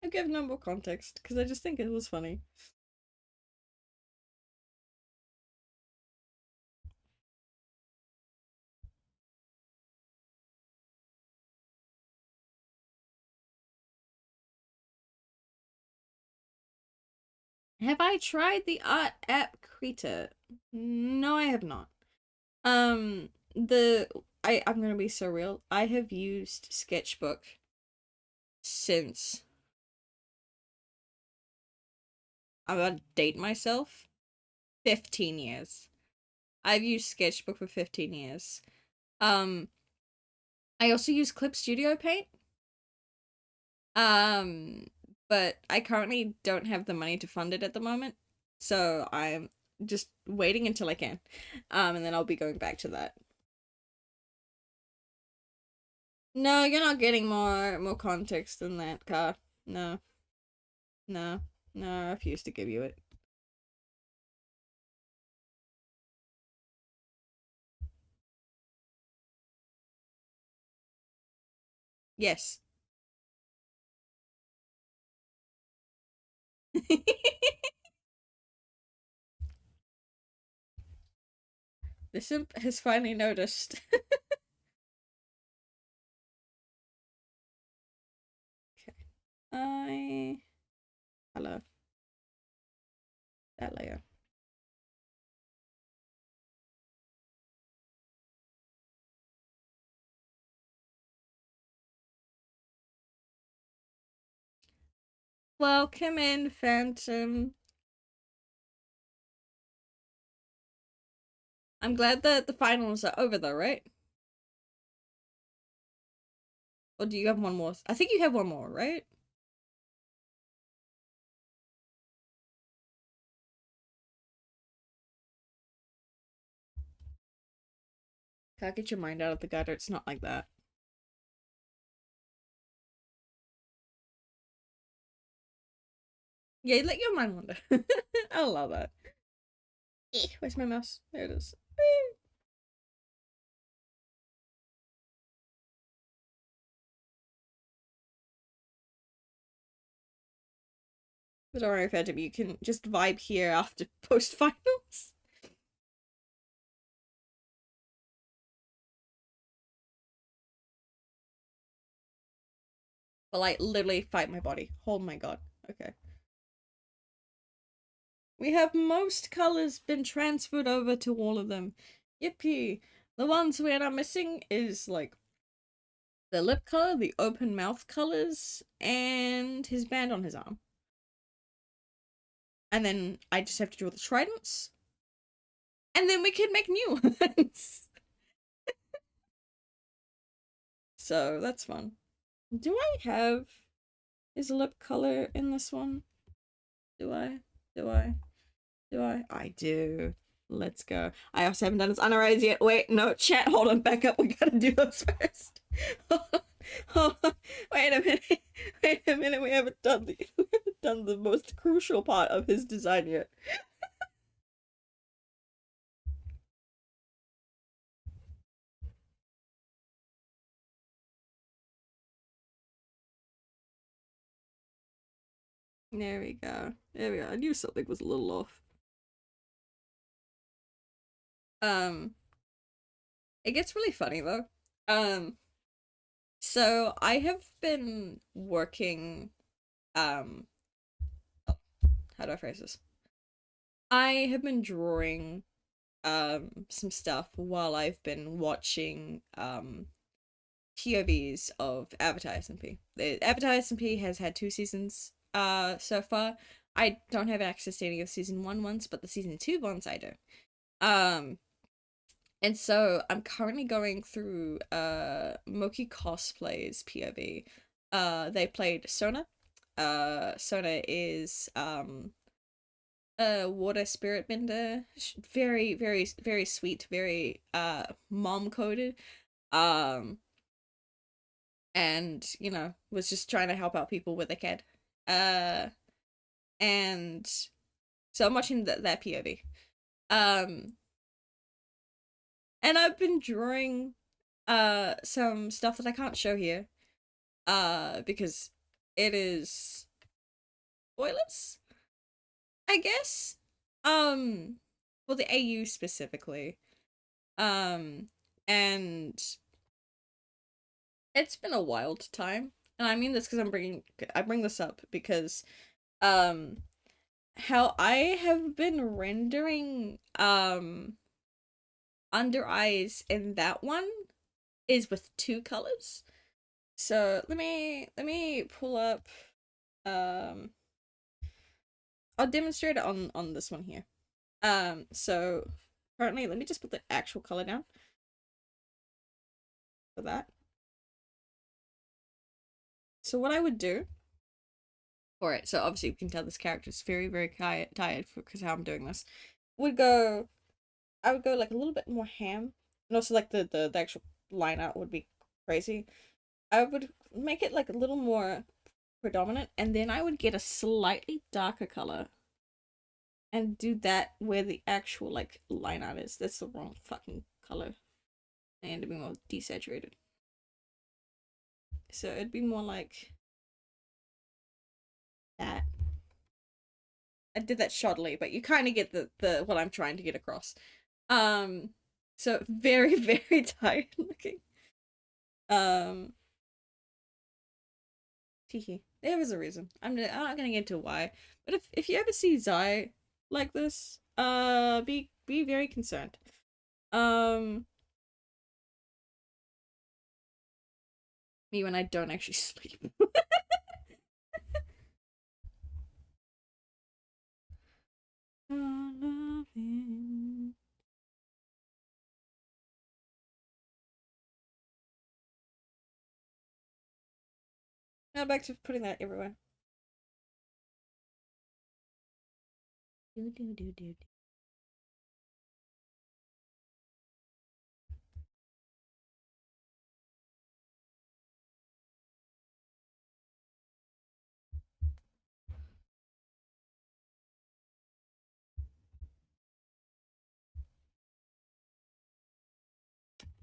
I'll give no more context because I just think it was funny. Have I tried the art app Krita? No, I have not. I'm gonna be so real. I have used Sketchbook since I'm about to date myself. 15 years. I've used Sketchbook for 15 years. I also use Clip Studio Paint. But I currently don't have the money to fund it at the moment. So I'm just waiting until I can. And then I'll be going back to that. No, you're not getting more context than that, Car. No. No. No, I refuse to give you it. Yes. The simp has finally noticed. Okay. Hello. That layer. Welcome in, Phantom. I'm glad that the finals are over though, right? Or do you have one more? I think you have one more, right? Can't get your mind out of the gutter. It's not like that. Yeah, let your mind wander. I love that. Where's my mouse? There it is. But don't worry, Phantom, you can just vibe here after post-finals. But like, literally fight my body. Oh my god. Okay. We have most colors been transferred over to all of them. Yippee. The ones we're not missing is like the lip color, the open mouth colors, and his band on his arm. And then I just have to draw the tridents. And then we can make new ones. So that's fun. Do I have his lip color in this one? Do I? Do I? Do I? I do. Let's go. I also haven't done his undereyes yet. Wait, no, chat, hold on, back up. We gotta do those first. Hold on. Wait a minute. Wait a minute. We haven't done the most crucial part of his design yet. There we go. There we go. I knew something was a little off. Um, it gets really funny though. Um, so I have been working, um, how do I phrase this? I have been drawing some stuff while I've been watching POVs of Avatar SMP. The Avatar SMP has had 2 seasons so far. I don't have access to any of season 1 ones, but the season 2 ones I do. Um and so I'm currently going through Moki Cosplay's POV. They played Sona. Sona is a water spirit bender. Very, very, very sweet, very mom coded. Um and was just trying to help out people with a kid. And so I'm watching that POV. Um and I've been drawing some stuff that I can't show here because it is spoilers, I guess. For the AU specifically. Um and it's been a wild time. And I mean this because I bring this up because um how I have been rendering under eyes in that one is with 2 colors. So let me pull up um I'll demonstrate it on this one here. So currently let me just put the actual color down for that. So what I would do for it, so obviously you can tell this character is very, very tired because how I'm doing this. Would go I would go like a little bit more ham. And also like the actual line art would be crazy. I would make it like a little more predominant, and then I would get a slightly darker color and do that where the actual like line art is. That's the wrong fucking color. And to be more desaturated. So it'd be more like that. I did that shoddily, but you kind of get the what I'm trying to get across. Um, so very very tired looking. Um, Teehee. There was a reason. I'm not gonna get into why. But if you ever see Zai like this, be very concerned. Um Me when I don't actually sleep. Now back to putting that everywhere. Do do do do.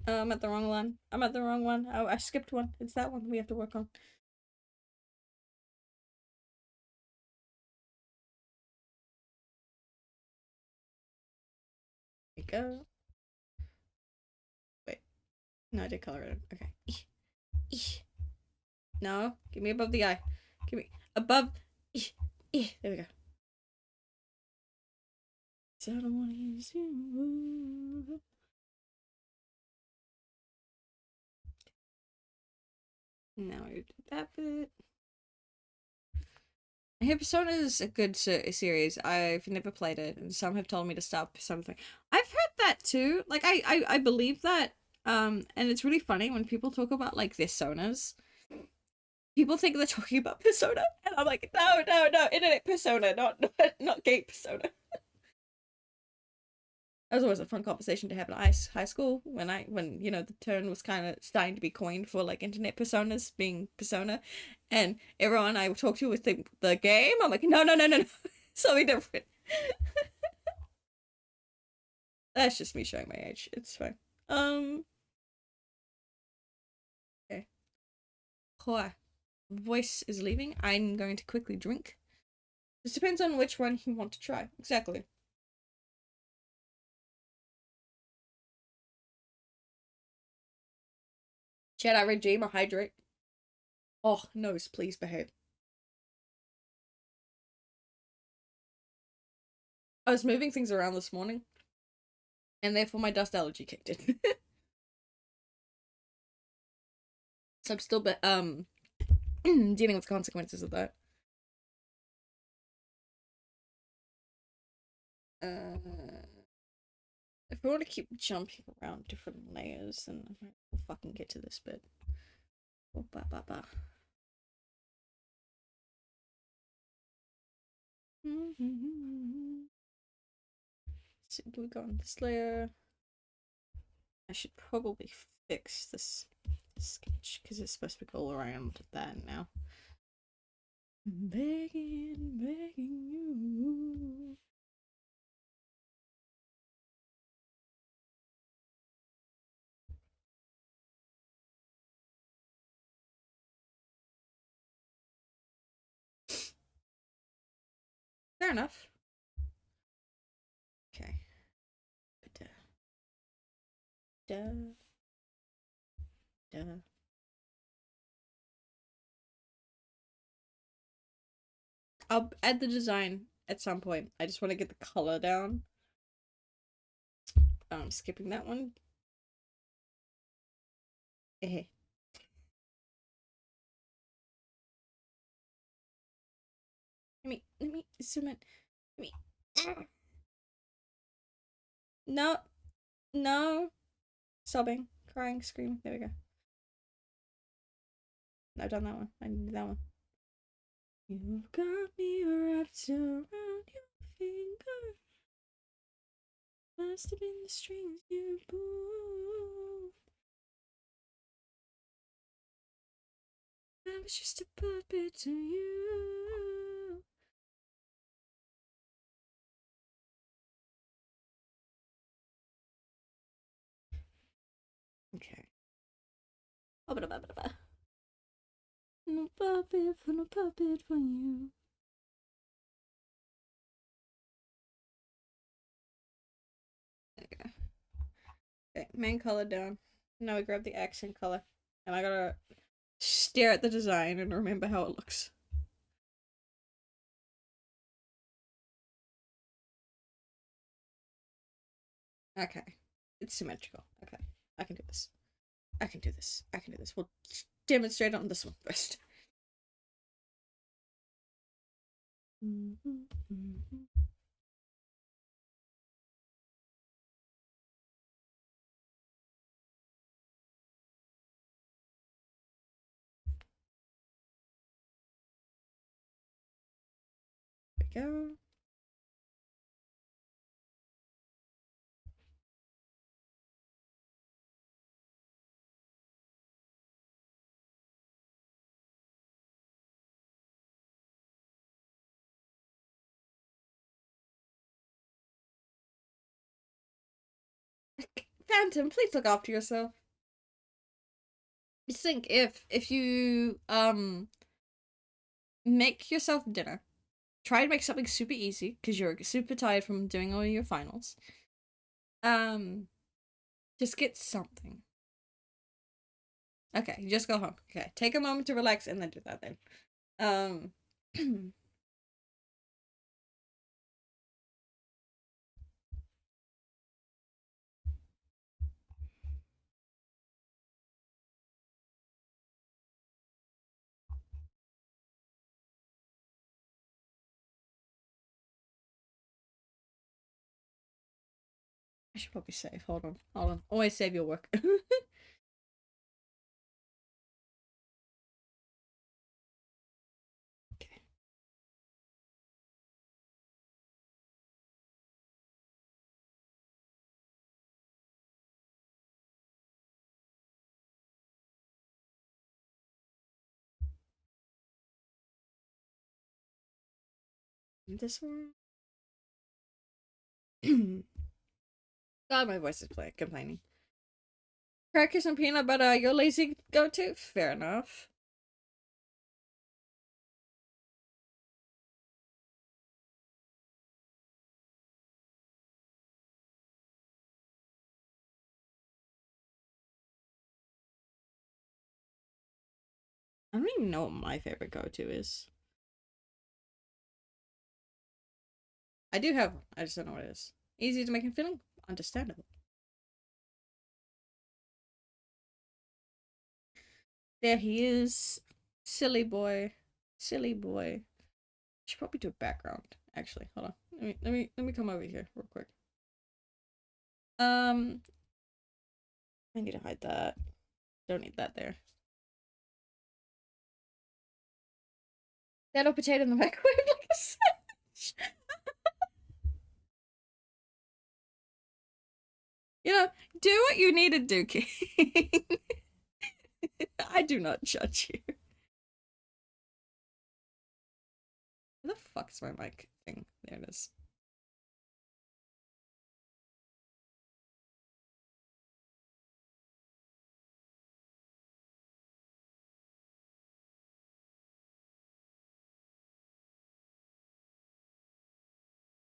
I'm at the wrong one. I'm at the wrong one. Oh, I skipped one. It's that one we have to work on. There we go. Wait. No, I did color it. Okay. No, give me above the eye. Give me above. There we go. So I don't want to use you. Now I did that bit. I hear Persona is a good series. I've never played it, and some have told me to stop something. I've heard that too. Like I believe that. And it's really funny when people talk about like their sonas. People think they're talking about Persona, and I'm like, no, no, no, internet Persona, not gay Persona. That was always a fun conversation to have in high school when the term was kind of starting to be coined for like internet personas being persona, and everyone I talk to with the game, I'm like, no, no, no, no, no, something different. That's just me showing my age. It's fine. Okay. Voice is leaving. I'm going to quickly drink. It depends on which one you want to try. Exactly. Jedi Redeemer Hydrate. Oh, nose, please behave. I was moving things around this morning, and therefore my dust allergy kicked in. So I'm still dealing with the consequences of that. If we want to keep jumping around different layers, then we'll fucking get to this bit. Oh, ba ba ba. So do we go on this layer? I should probably fix this sketch because it's supposed to go around that now. Begging, begging you. Fair enough. Okay. Da, da, da. I'll add the design at some point. I just want to get the color down. I'm skipping that one. Eh. Let me zoom in. Let me. No, no. Sobbing, crying, screaming. There we go. No, I've done that one. I need that one. You've got me wrapped around your finger. Must have been the strings you pulled. I was just a puppet to you. Okay. Oh, ba. No puppet for you. There we go. Okay, main color down. Now we grab the accent color. And I gotta stare at the design and remember how it looks. Okay. It's symmetrical. Okay. I can do this. I can do this. I can do this. We'll demonstrate on this one first. There we go. Phantom, please look after yourself. Just think if you make yourself dinner, try to make something super easy because you're super tired from doing all your finals. Just get something. Okay, just go home. Okay, take a moment to relax and then do that then. I should probably save. Hold on. Hold on. Always save your work. Okay. This one. God, my voice is complaining. Crackers and peanut butter, your lazy go-to? Fair enough. I don't even know what my favorite go-to is. I do have one. I just don't know what it is. Easy to make and feeling? Understandable. There he is. Silly boy. Silly boy. Should probably do a background. Actually, hold on. Let me come over here real quick. I need to hide that. Don't need that there. That potato in the microwave like a sandwich. You know, do what you need to do, King. I do not judge you. Where the fuck is my mic thing? There it is.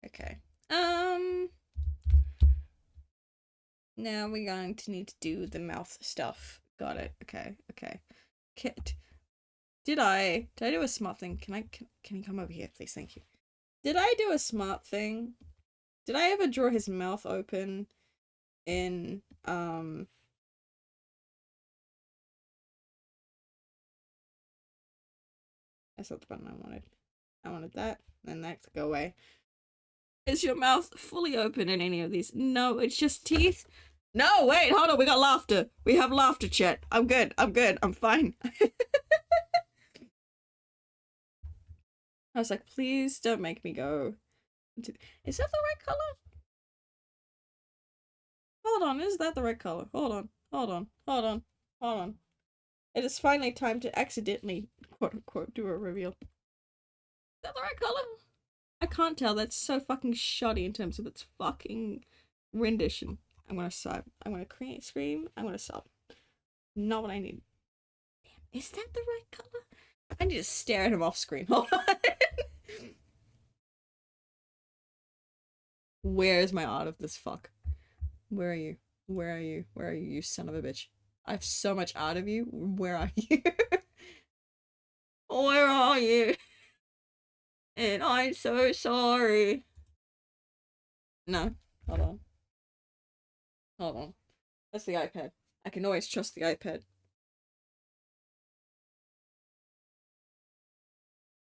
Okay. Now we're going to need to do the mouth stuff. Got it. Okay. Okay. Did I do a smart thing? Can you come over here, please? Thank you. Did I do a smart thing? Did I ever draw his mouth open in that's not the button I wanted. I wanted that, and that to go away. Is your mouth fully open in any of these? No, it's just teeth. No, wait, hold on. We got laughter. We have laughter, chat. I'm good. I'm good. I'm fine. I was like, please don't make me go. Is that the right color? Hold on. Is that the right color? Hold on. Hold on. Hold on. Hold on. It is finally time to accidentally, quote unquote, do a reveal. Is that the right color? I can't tell. That's so fucking shoddy in terms of its fucking rendition. I'm gonna sub. I'm gonna scream. I'm gonna sub. Not what I need. Damn, is that the right color? I need to stare at him off screen. Hold on. Where is my art of this fuck? Where are you? Where are you? Where are you, you son of a bitch? I have so much art of you. Where are you? Where are you? And I'm so sorry. No. Hold on. Hold on. That's the iPad. I can always trust the iPad.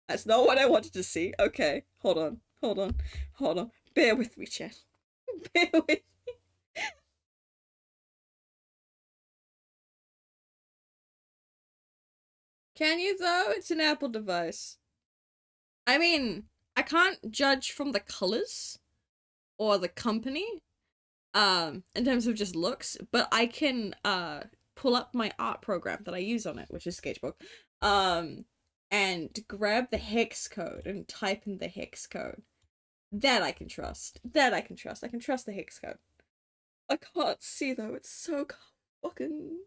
That's not what I wanted to see. Okay. Hold on. Hold on. Hold on. Bear with me, chat. Bear with me. Can you though? It's an Apple device. I mean, I can't judge from the colors or the company, in terms of just looks, but I can pull up my art program that I use on it, which is Sketchbook, and grab the hex code and type in the hex code. That I can trust. That I can trust. I can trust the hex code. I can't see though. It's so fucking.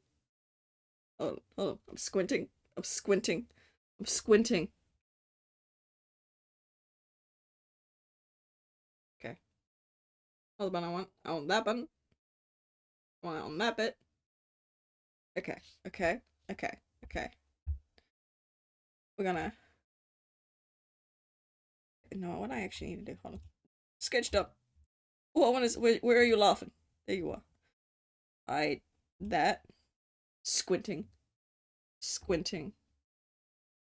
Oh, oh! I'm squinting. I'm squinting. I'm squinting. Okay. Oh, the button I want. I want that button. I want it on that bit. Okay. Okay. Okay. Okay. We're gonna. No, what I actually need to do. Hold on. Sketched up. What one is? Where are you laughing? There you are. I. That. Squinting. Squinting.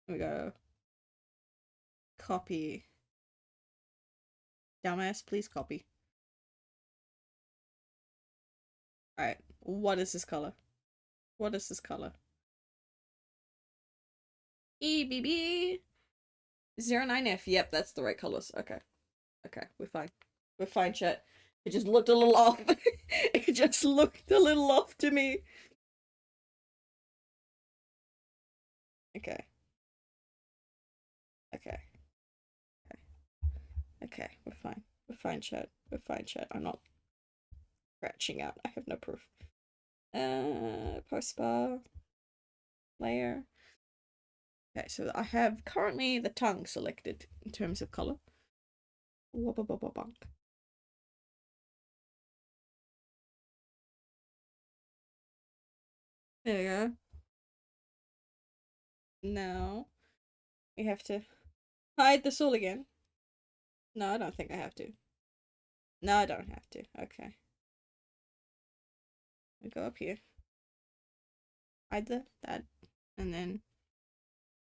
We go. Copy. Dumbass, please copy. Alright. What is this color? What is this color? EBB 09F. Yep, that's the right colors. Okay. Okay, we're fine. We're fine, chat. It just looked a little off. It just looked a little off to me. Okay. Okay. Okay. Okay, we're fine. We're fine, chat. We're fine, chat. I'm not scratching out. I have no proof. Post bar. Layer. Okay, so I have currently the tongue selected in terms of color. Wobba-bobba-bunk. There you go. No. We have to hide this all again. No, I don't think I have to. No, I don't have to. Okay. We go up here. Hide that. And then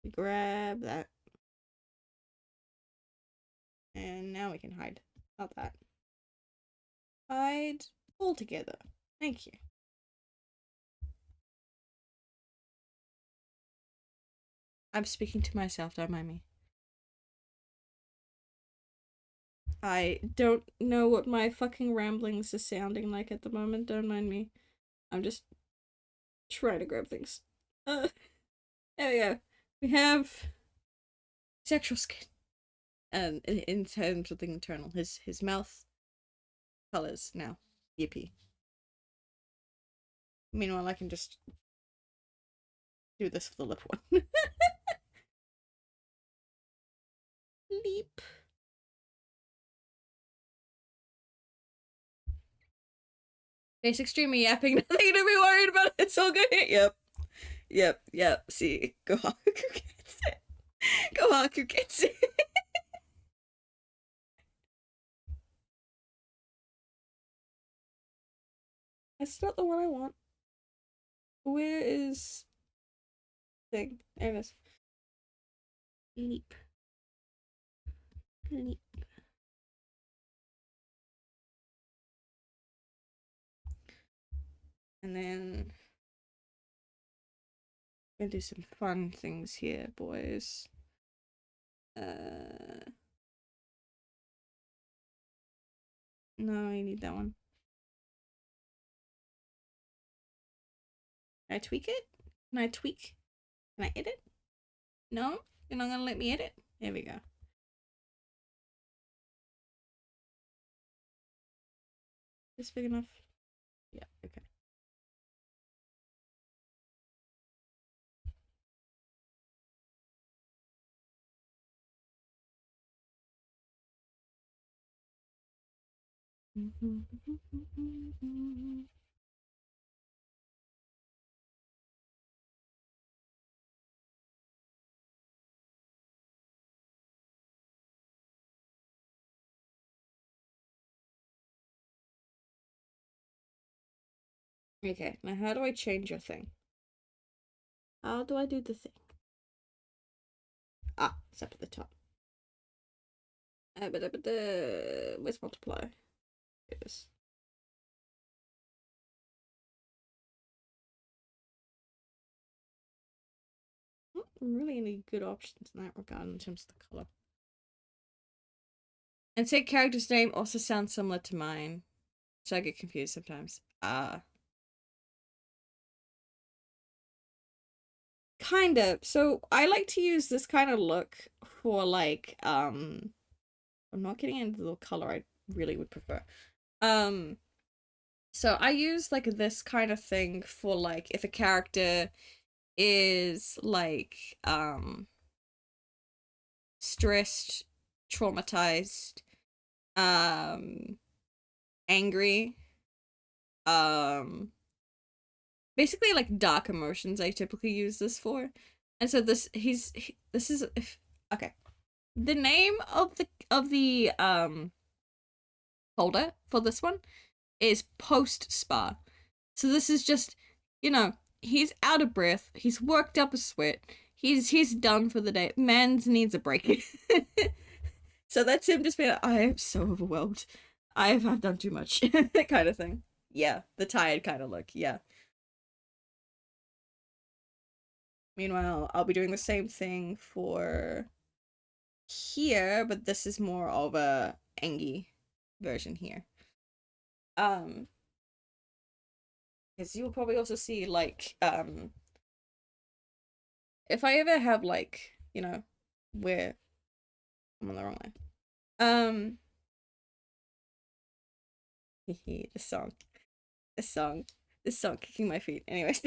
we grab that. And now we can hide. Not that. Hide all together. Thank you. I'm speaking to myself, don't mind me. I don't know what my fucking ramblings are sounding like at the moment, don't mind me. I'm just trying to grab things. There we go. We have sexual skin. And in terms of the internal, his mouth colors now. Yippee. Meanwhile, I can just do this for the lip one. Leap. Basic streamer yapping, nothing to be worried about. It's all good. Yep. See, go Haku gets it. Go Haku gets it. That's not the one I want. Where is thing? There it is. Leap. Leap. And then gonna do some fun things here, boys. No, I need that one. Can I tweak it? Can I tweak? Can I edit? No? You're not gonna let me edit? There we go. Is this big enough? Yeah, okay. Okay, now how do I change your thing? How do I do the thing? Ah, it's up at the top. Where's multiply? It is. Not really any good options in that regard in terms of the color. And say character's name also sounds similar to mine, so I get confused sometimes. Kind of. So I like to use this kind of look for like I'm not getting into the color I really would prefer. So I use like this kind of thing for like if a character is like stressed, traumatized, angry, basically like dark emotions I typically use this for. And so this this is okay. The name of the folder for this one is post spa. So this is just, you know, he's out of breath, he's worked up a sweat, he's done for the day. Man's needs a break. So that's him just being like, I am so overwhelmed. I've done too much. That kind of thing. Yeah, the tired kind of look, yeah. Meanwhile, I'll be doing the same thing for here, but this is more of a Angie version here. Because you'll probably also see like if I ever have like, you know, where I'm on the wrong line. This song. This song kicking my feet. Anyways.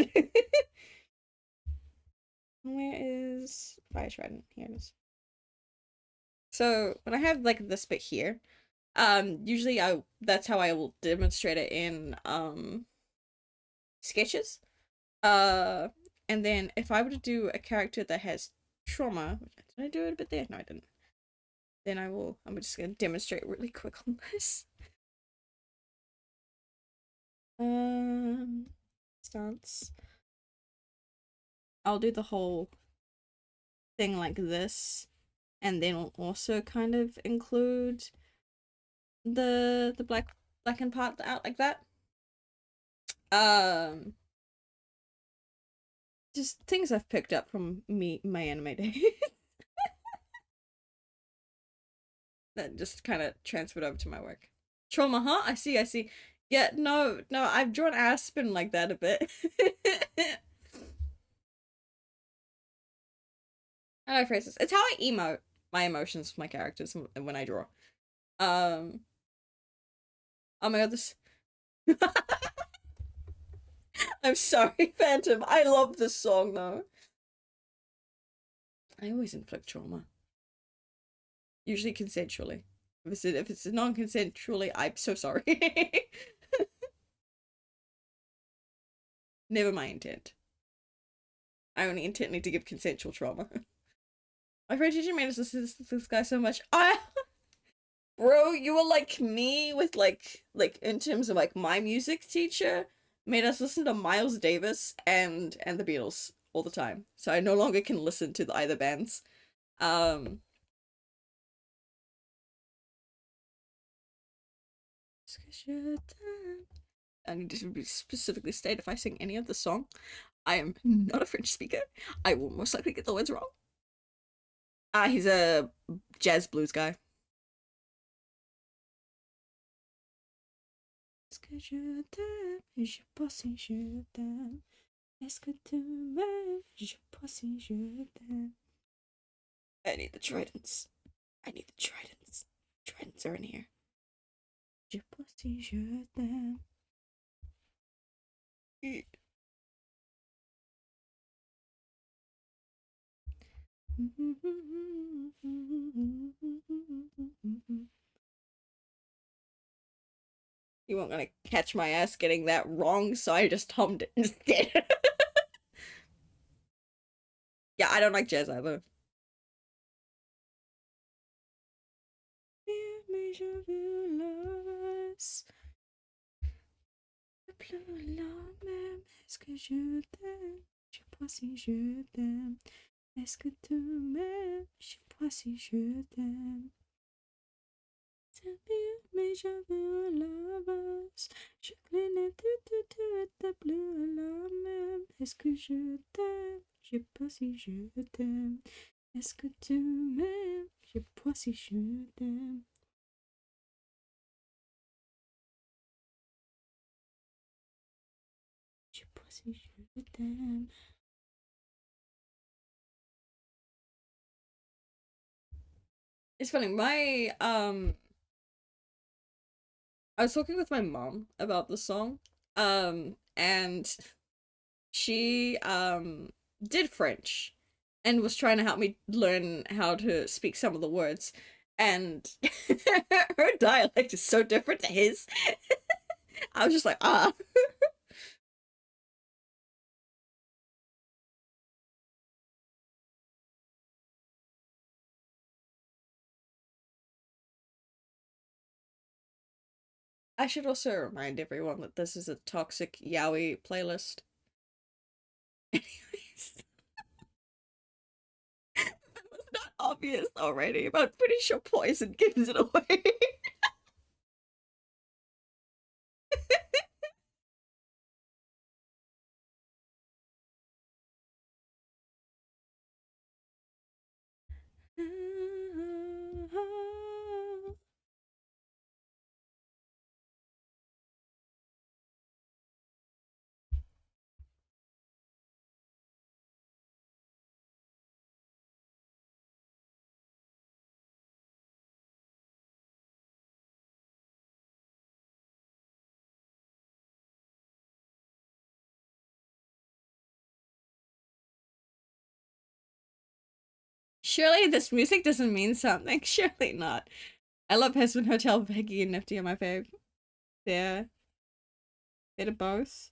Where is Fire Trident? Here it is. So when I have like this bit here, usually that's how I will demonstrate it in sketches. And then if I were to do a character that has trauma, did I do it a bit there? No, I didn't. Then I'm just gonna demonstrate really quick on this. Um, stance. I'll do the whole thing like this, and then we'll also kind of include the blackened part out like that. Um, just things I've picked up from my anime days that just kind of transferred over to my work. Trauma, huh? I see, I see. Yeah, no, no, I've drawn Aspen like that a bit. How do I phrase this? It's how I emote my emotions for my characters when I draw. Um, oh my god, this. I'm sorry, Phantom. I love this song though. I always inflict trauma. Usually consensually. If it's non-consensually, I'm so sorry. Never my intent. I only intend to give consensual trauma. My friend teacher made us listen to this guy so much. Bro, you were like me with like in terms of like my music teacher made us listen to Miles Davis and the Beatles all the time. So I no longer can listen to either bands. Um I need to be specifically state if I sing any of the song, I am not a French speaker. I will most likely get the words wrong. He's a jazz blues guy. Est-ce que je t'aime? Je pense si je t'aime. Est-ce que tu m'aimes? Je pense si je t'aime. I need the tridents. I need the tridents. Tridents are in here. Je pense si je t'aime. You weren't gonna catch my ass getting that wrong, so I just hummed it instead. Yeah, I don't like jazz either. Mais je veux l'os. Plus la même. Est-ce que je t'aime? Je sais pas si je t'aime. Est-ce que tu m'aimes? Je sais pas si je t'aime. C'est bien, mais je veux l'avance. Je connais tout est plus la même. Est-ce que je t'aime? Je sais pas si je t'aime. Est-ce que tu m'aimes? Je sais pas si je t'aime. Je sais pas si je t'aime. It's funny, I was talking with my mom about the song. And she did French and was trying to help me learn how to speak some of the words. And her dialect is so different to his. I was just like, ah. I should also remind everyone that this is a toxic yaoi playlist. Anyways, that was not obvious already, but I'm pretty sure Poison gives it away. Surely this music doesn't mean something. Surely not. I love Husband Hotel, Peggy and Nifty are my fave. They're bit of both.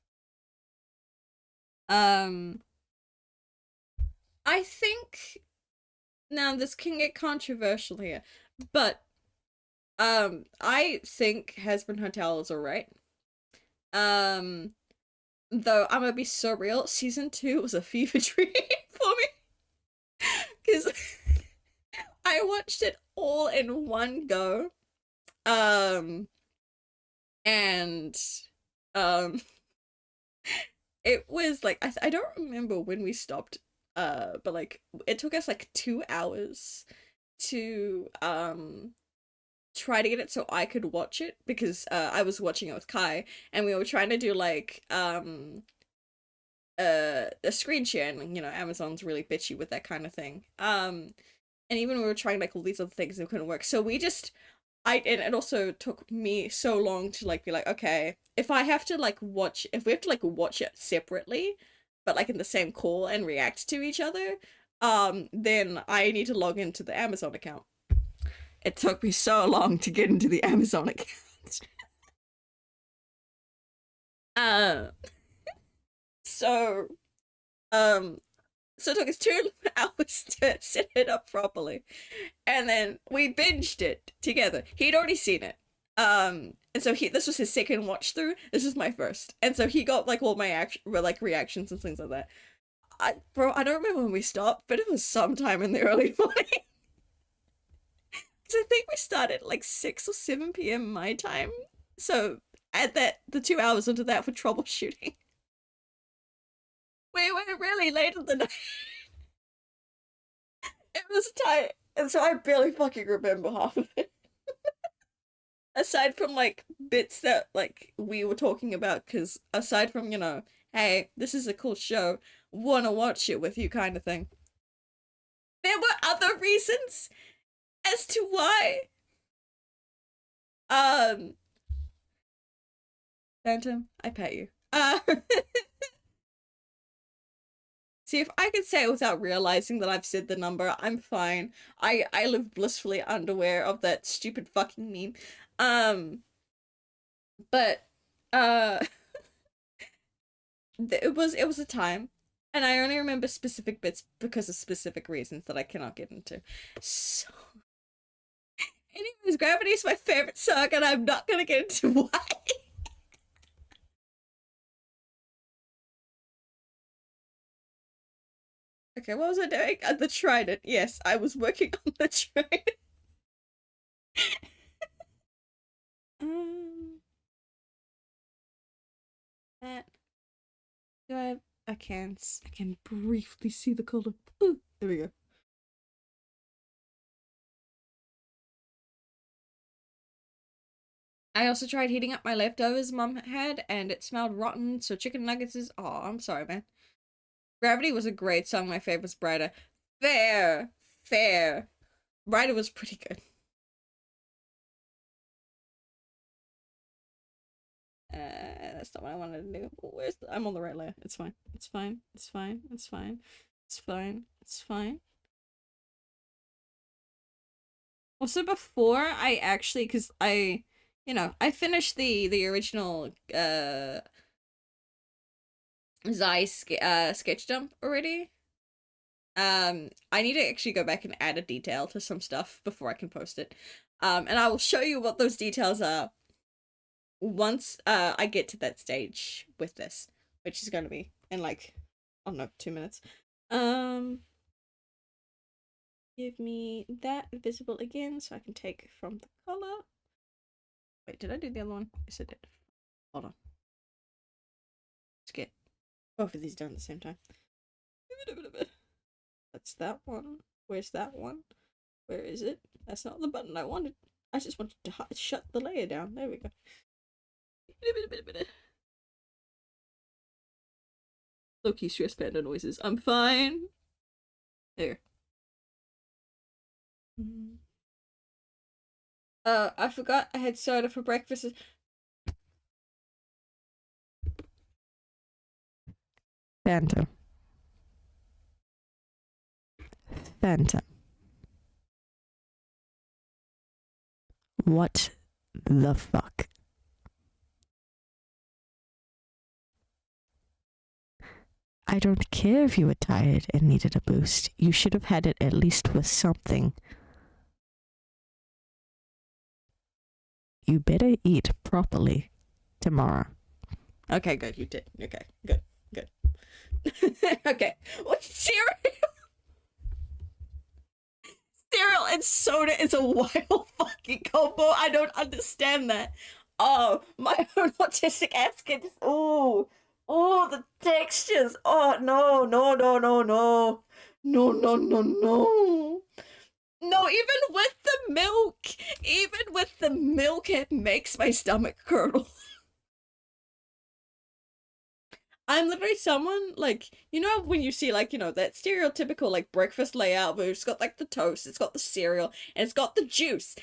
Um I think now this can get controversial here, but I think Husband Hotel is alright. Um, though I'm gonna be so real, season two was a fever dream for me because I watched it all in one go. Um, and um, it was like I don't remember when we stopped. But like it took us like 2 hours to try to get it so I could watch it because I was watching it with Kai and we were trying to do like a screen share and you know Amazon's really bitchy with that kind of thing. And even we were trying like all these other things and it couldn't work. So we just and it also took me so long to like be like, okay, if I have to like watch if we have to like watch it separately, but like in the same call and react to each other, then I need to log into the Amazon account. It took me so long to get into the Amazon account. uh so um so it took us 2 hours to set it up properly. And then we binged it together. He'd already seen it. And so this was his second watch through. This was my first. And so he got like all my reactions and things like that. Bro, I don't remember when we stopped, but it was sometime in the early morning. Because I think we started like 6 or 7 p.m. my time. So add that the 2 hours onto that for troubleshooting. We went really late in the night. It was tight. And so I barely fucking remember half of it. Aside from like bits that like we were talking about, because aside from, you know, hey, this is a cool show, wanna watch it with you kind of thing. There were other reasons as to why. Um Phantom, I pet you. See if I can say it without realizing that I've said the number, I'm fine. I live blissfully unaware of that stupid fucking meme. Um but uh it was a time, and I only remember specific bits because of specific reasons that I cannot get into. So, anyways, Gravity is my favorite song, and I'm not gonna get into why. Okay, what was I doing? The Trident. Yes, I was working on the Trident. um, that do I can briefly see the color. Ooh, there we go. I also tried heating up my leftovers mum had, and it smelled rotten. So chicken nuggets is. Oh, I'm sorry, man. Gravity was a great song. My favorite was Brighter. Fair. Fair. Brighter was pretty good. That's not what I wanted to do. I'm on the right layer. It's fine. It's fine. It's fine. It's fine. It's fine. It's fine. Also, before I actually, because I finished the original Zai sketch dump already. I need to actually go back and add a detail to some stuff before I can post it. And I will show you what those details are once I get to that stage with this, which is gonna be in like, I don't know, 2 minutes. Um, give me that visible again so I can take from the color. Wait, did I do the other one? Yes, I did. Hold on. Let's get both of these done at the same time. That's that one. Where's that one? Where is it? That's not the button I wanted. I just wanted to shut the layer down. There we go. Low-key stress panda noises. I'm fine. There. I forgot I had soda for breakfast. Phantom. Phantom. What the fuck? I don't care if you were tired and needed a boost. You should have had it at least with something. You better eat properly tomorrow. Okay, good. You did. Okay, good, good. Okay. What cereal? Cereal and soda is a wild fucking combo. I don't understand that. Oh, my own autistic ass can just. Oh, oh, the textures. Oh no, no, no, no, no, no, no, no, no. No, even with the milk, it makes my stomach curdle. I'm literally someone like when you see like that stereotypical like breakfast layout where it's got like the toast, it's got the cereal, and it's got the juice.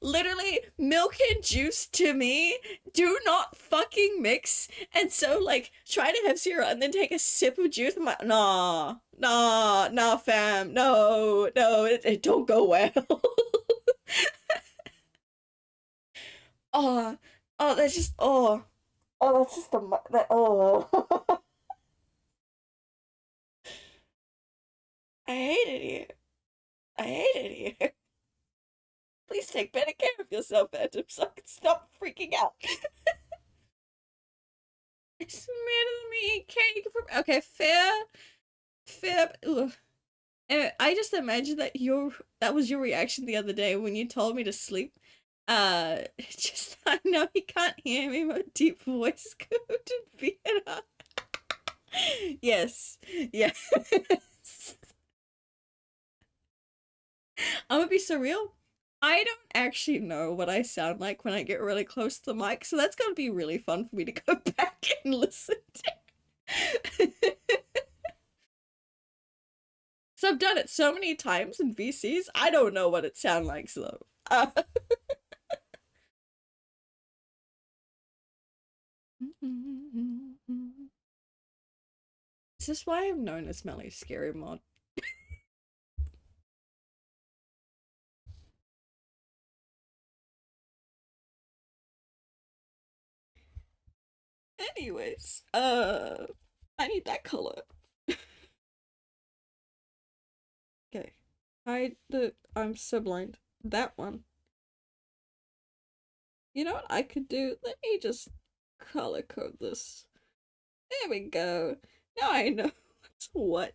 Literally, milk and juice to me do not fucking mix. And so like try to have cereal and then take a sip of juice. I'm like, nah, nah, nah, fam, no, no, it don't go well. Oh, oh, that's just oh, that's just that oh. I hate it here. I hate it here. Please take better care of yourself, Adam, so I can stop freaking out. It's made me cake from. Okay, fair, fair. Ugh. And I just imagine that was your reaction the other day when you told me to sleep. Just I know he can't hear me. My deep voice could be enough. Yes, yes. I'm gonna be surreal. I don't actually know what I sound like when I get really close to the mic, so that's gonna be really fun for me to go back and listen to. So I've done it so many times in VCs, I don't know what it sounds like, so. Is this why I'm known as Smelly Scary Mod? Anyways, I need that color. Okay. Hide the. I'm so blind. That one. You know what I could do? Let me just color code this. There we go. Now I know what's what.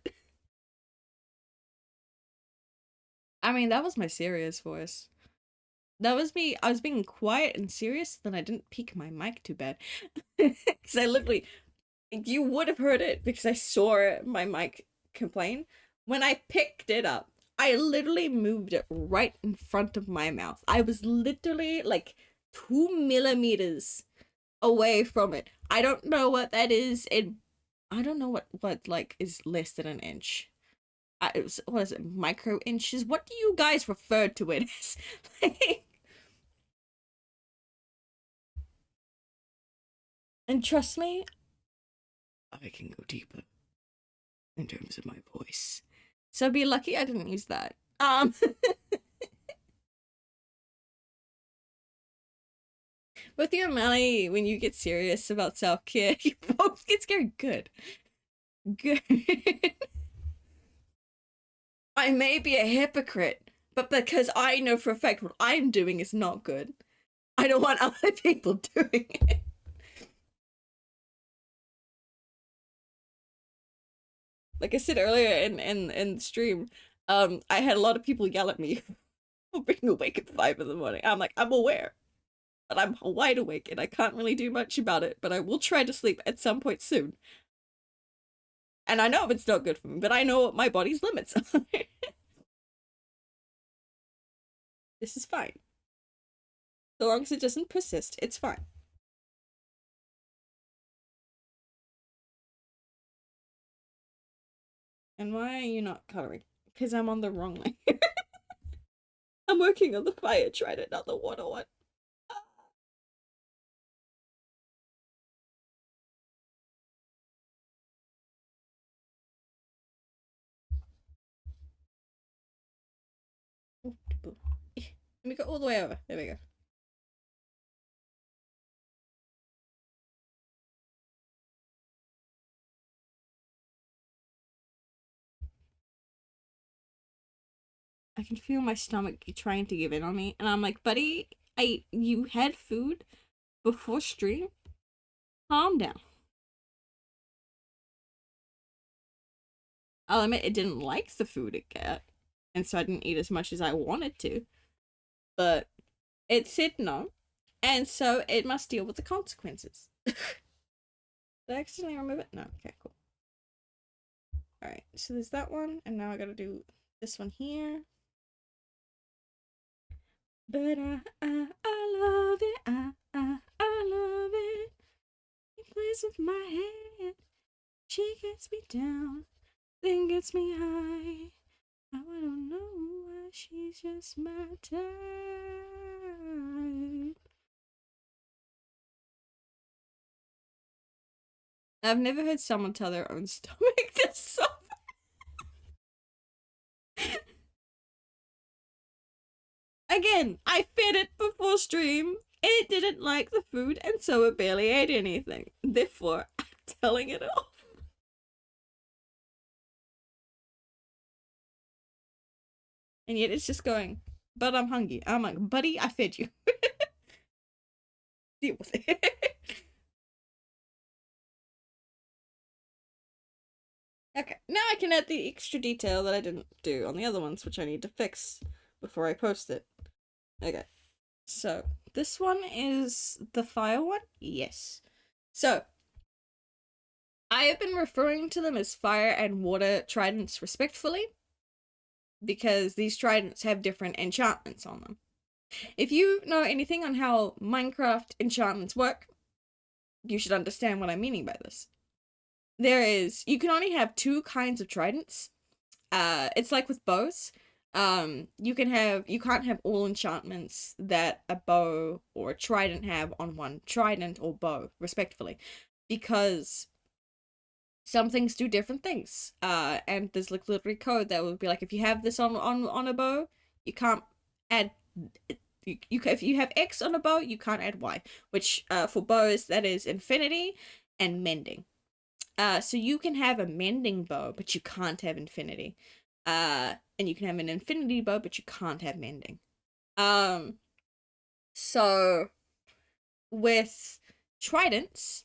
I mean, that was my serious voice. That was me. I was being quiet and serious, then I didn't peak my mic too bad. Because I literally. You would have heard it because I saw my mic complain. When I picked it up, I literally moved it right in front of my mouth. I was literally like 2 millimeters away from it. I don't know what that is. I don't know what like is less than an inch. What is it? Micro inches? What do you guys refer to it as? Like, and trust me, I can go deeper in terms of my voice. So be lucky I didn't use that. With you and Melly, when you get serious about self care, you both get scared. Good. Good. I may be a hypocrite, but because I know for a fact what I'm doing is not good, I don't want other people doing it. Like I said earlier in the stream, I had a lot of people yell at me for being awake at 5 in the morning. I'm like, I'm aware, but I'm wide awake and I can't really do much about it. But I will try to sleep at some point soon. And I know it's not good for me, but I know what my body's limits are. This is fine. So long as it doesn't persist, it's fine. And why are you not coloring? Because I'm on the wrong line. I'm working on the fire trident, not the water one. Let me go all the way over. There we go. I can feel my stomach trying to give in on me, and I'm like, buddy, you had food before stream? Calm down. I'll admit it didn't like the food it got, and so I didn't eat as much as I wanted to, but it said no, and so it must deal with the consequences. Did I accidentally remove it? No, okay, cool. Alright, so there's that one, and now I gotta do this one here. But I love it, I love it. It plays with my head. She gets me down, then gets me high. I don't know why she's just my type. I've never heard someone tell their own stomach this song. Again, I fed it before stream. It didn't like the food, and so it barely ate anything. Therefore, I'm telling it off. And yet it's just going, but I'm hungry. I'm like, buddy, I fed you. Deal with it. Okay, now I can add the extra detail that I didn't do on the other ones, which I need to fix before I post it. Okay, so this one is the fire one? Yes. So, I have been referring to them as fire and water tridents respectfully, because these tridents have different enchantments on them. If you know anything on how Minecraft enchantments work, you should understand what I'm meaning by this. You can only have two kinds of tridents. It's like with bows. You can't have all enchantments that a bow or a trident have on one trident or bow, respectively, because some things do different things. And there's like literally code that would be like, if you have this on a bow, you can't add. If you have X on a bow, you can't add Y, which for bows that is infinity and mending. So you can have a mending bow, but you can't have infinity. And you can have an infinity bow, but you can't have mending. So with tridents,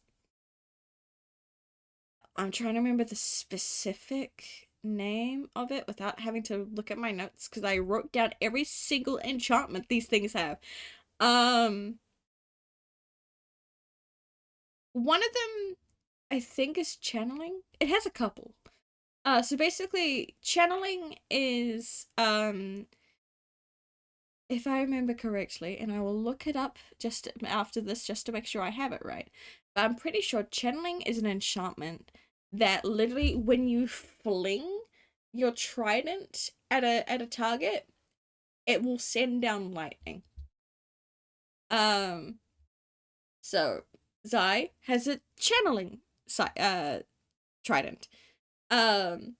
I'm trying to remember the specific name of it without having to look at my notes, because I wrote down every single enchantment these things have. One of them I think is channeling. It has a couple. So basically channeling is if I remember correctly, and I will look it up just after this just to make sure I have it right. But I'm pretty sure channeling is an enchantment that literally when you fling your trident at a target, it will send down lightning. So Zai has a channeling trident. And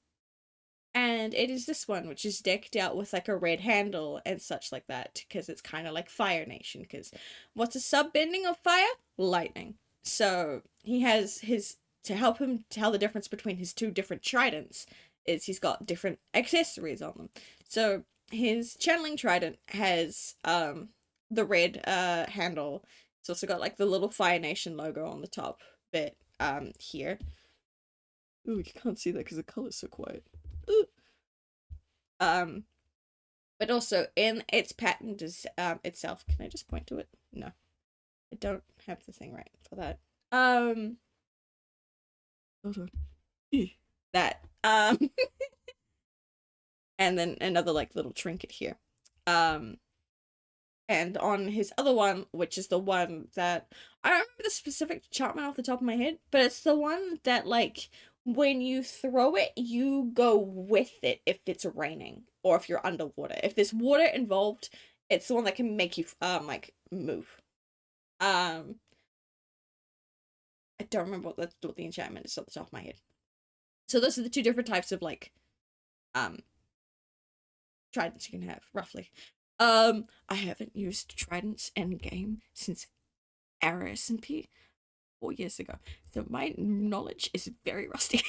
it is this one, which is decked out with like a red handle and such like that, because it's kind of like Fire Nation. Because what's a sub-bending of fire? Lightning. So he has to help him tell the difference between his two different tridents is he's got different accessories on them. So his channeling trident has the red handle. It's also got like the little Fire Nation logo on the top bit here. Ooh, you can't see that because the color's so quiet. But also in its patent is itself. Can I just point to it? No, I don't have the thing right for that. Hold on. That and then another like little trinket here. And on his other one, which is the one that I don't remember the specific enchantment off the top of my head, but it's the one that like when you throw it, you go with it if it's raining or if you're underwater. If there's water involved, it's the one that can make you like move. I don't remember what the enchantment is off the top of my head. So those are the two different types of like tridents you can have, roughly. I haven't used tridents in game since Era SMP 4 years ago, so my knowledge is very rusty.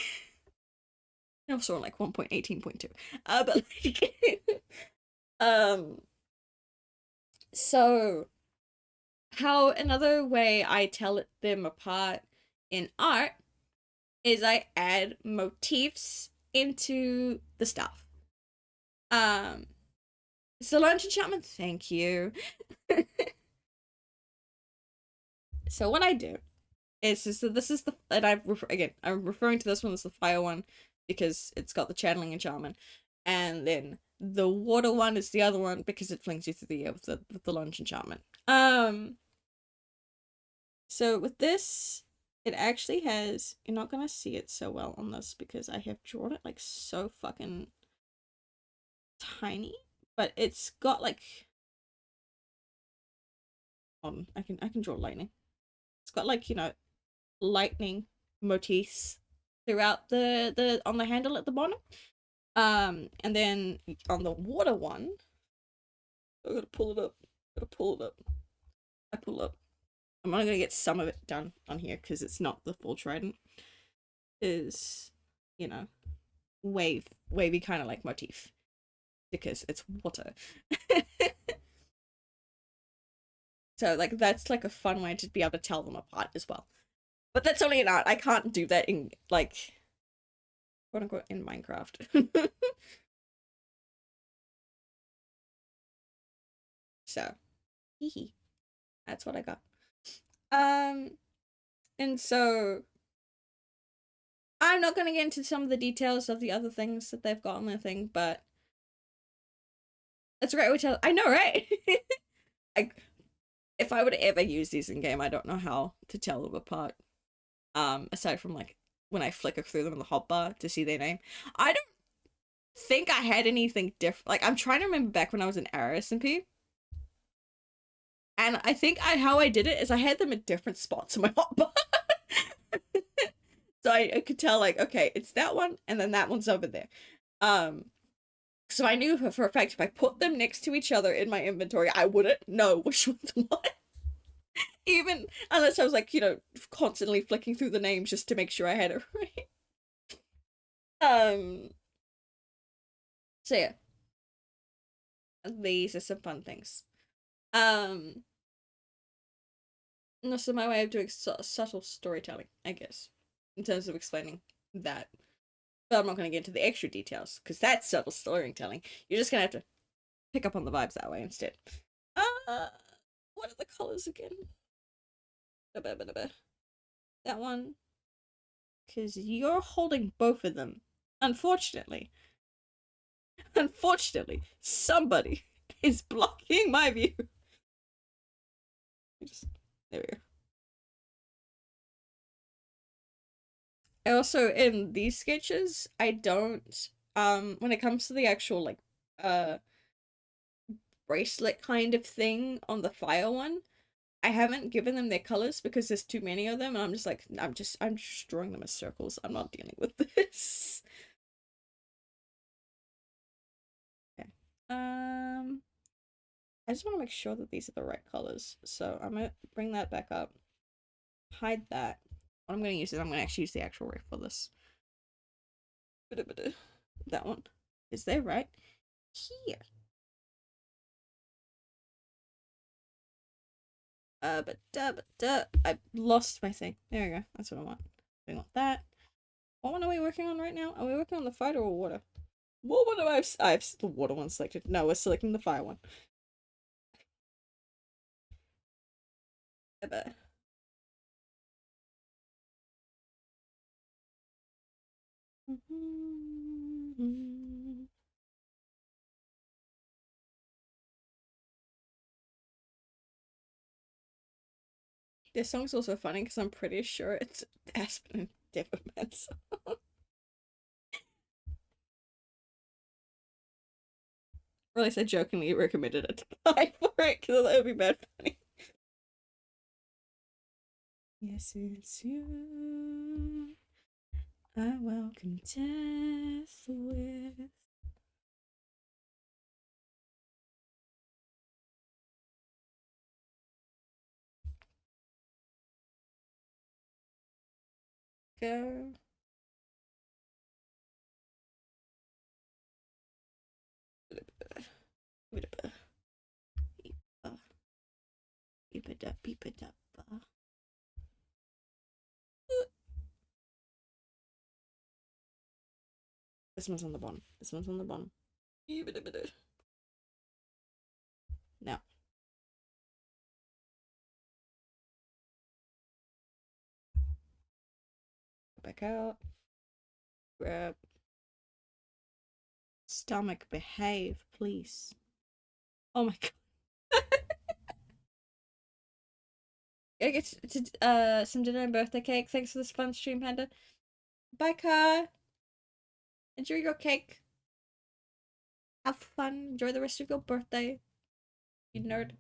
Also on like 1.18.2. But like Um, so how another way I tell them apart in art is I add motifs into the stuff. Um, Solange Enchantment, thank you. So what I do is that this is the and again I'm referring to this one as the fire one because it's got the channeling enchantment, and then the water one is the other one because it flings you through the air with the launch enchantment. So with this, it actually has. You're not gonna see it so well on this because I have drawn it like so fucking tiny, but it's got like. I can draw lightning. It's got like lightning motifs throughout the on the handle at the bottom. And then on the water one, I gotta pull it up. Gotta pull it up. I pull up. I'm only gonna get some of it done on here because it's not the full trident. Is you know wavy kind of like motif because it's water. So like that's like a fun way to be able to tell them apart as well. But that's only an art. I can't do that in like quote unquote in Minecraft. So, hee that's what I got. Um, and so I'm not gonna get into some of the details of the other things that they've got on their thing, but it's a great way to. I know, right? I, if I would ever use these in game, I don't know how to tell them apart. Aside from like when I flicker through them in the hotbar to see their name, I don't think I had anything different. Like I'm trying to remember back when I was in RSMP, and I think how I did it is I had them at different spots in my hotbar. So I could tell like, okay, it's that one, and then that one's over there. Um, so I knew for a fact if I put them next to each other in my inventory, I wouldn't know which one's what. Even unless I was like, constantly flicking through the names just to make sure I had it right. Um, so yeah, these are some fun things. Um, and also my way of doing subtle storytelling, I guess, in terms of explaining that. But I'm not going to get into the extra details because that's subtle storytelling. You're just going to have to pick up on the vibes that way instead. Uh, what are the colors again? That one, because you're holding both of them. Unfortunately, somebody is blocking my view. Just, there we go. Also, in these sketches, I don't. When it comes to the actual like, uh, bracelet kind of thing on the fire one, I haven't given them their colors because there's too many of them, and I'm just like, I'm just drawing them as circles. I'm not dealing with this. Okay. I just want to make sure that these are the right colors, so I'm gonna bring that back up. Hide that. What I'm gonna use is I'm gonna actually use the actual ray for this. That one is there right here. I lost my thing. There we go. That's what I want. We want that. What one are we working on right now? Are we working on the fire or water? What one have I have the water one selected. No, we're selecting the fire one. This song's also funny because I'm pretty sure it's Aspen and Devilman. Or at least I jokingly recommended it to buy for it because that would be bad funny. Yes, it's you. I welcome death with. Go. da beep da ba. This one's on the bottom. This one's on the bottom. Now. Back out. Grab. Stomach, behave, please. Oh my god. I get some dinner and birthday cake. Thanks for this fun stream, Panda. Bye, Car. Enjoy your cake. Have fun. Enjoy the rest of your birthday. You nerd.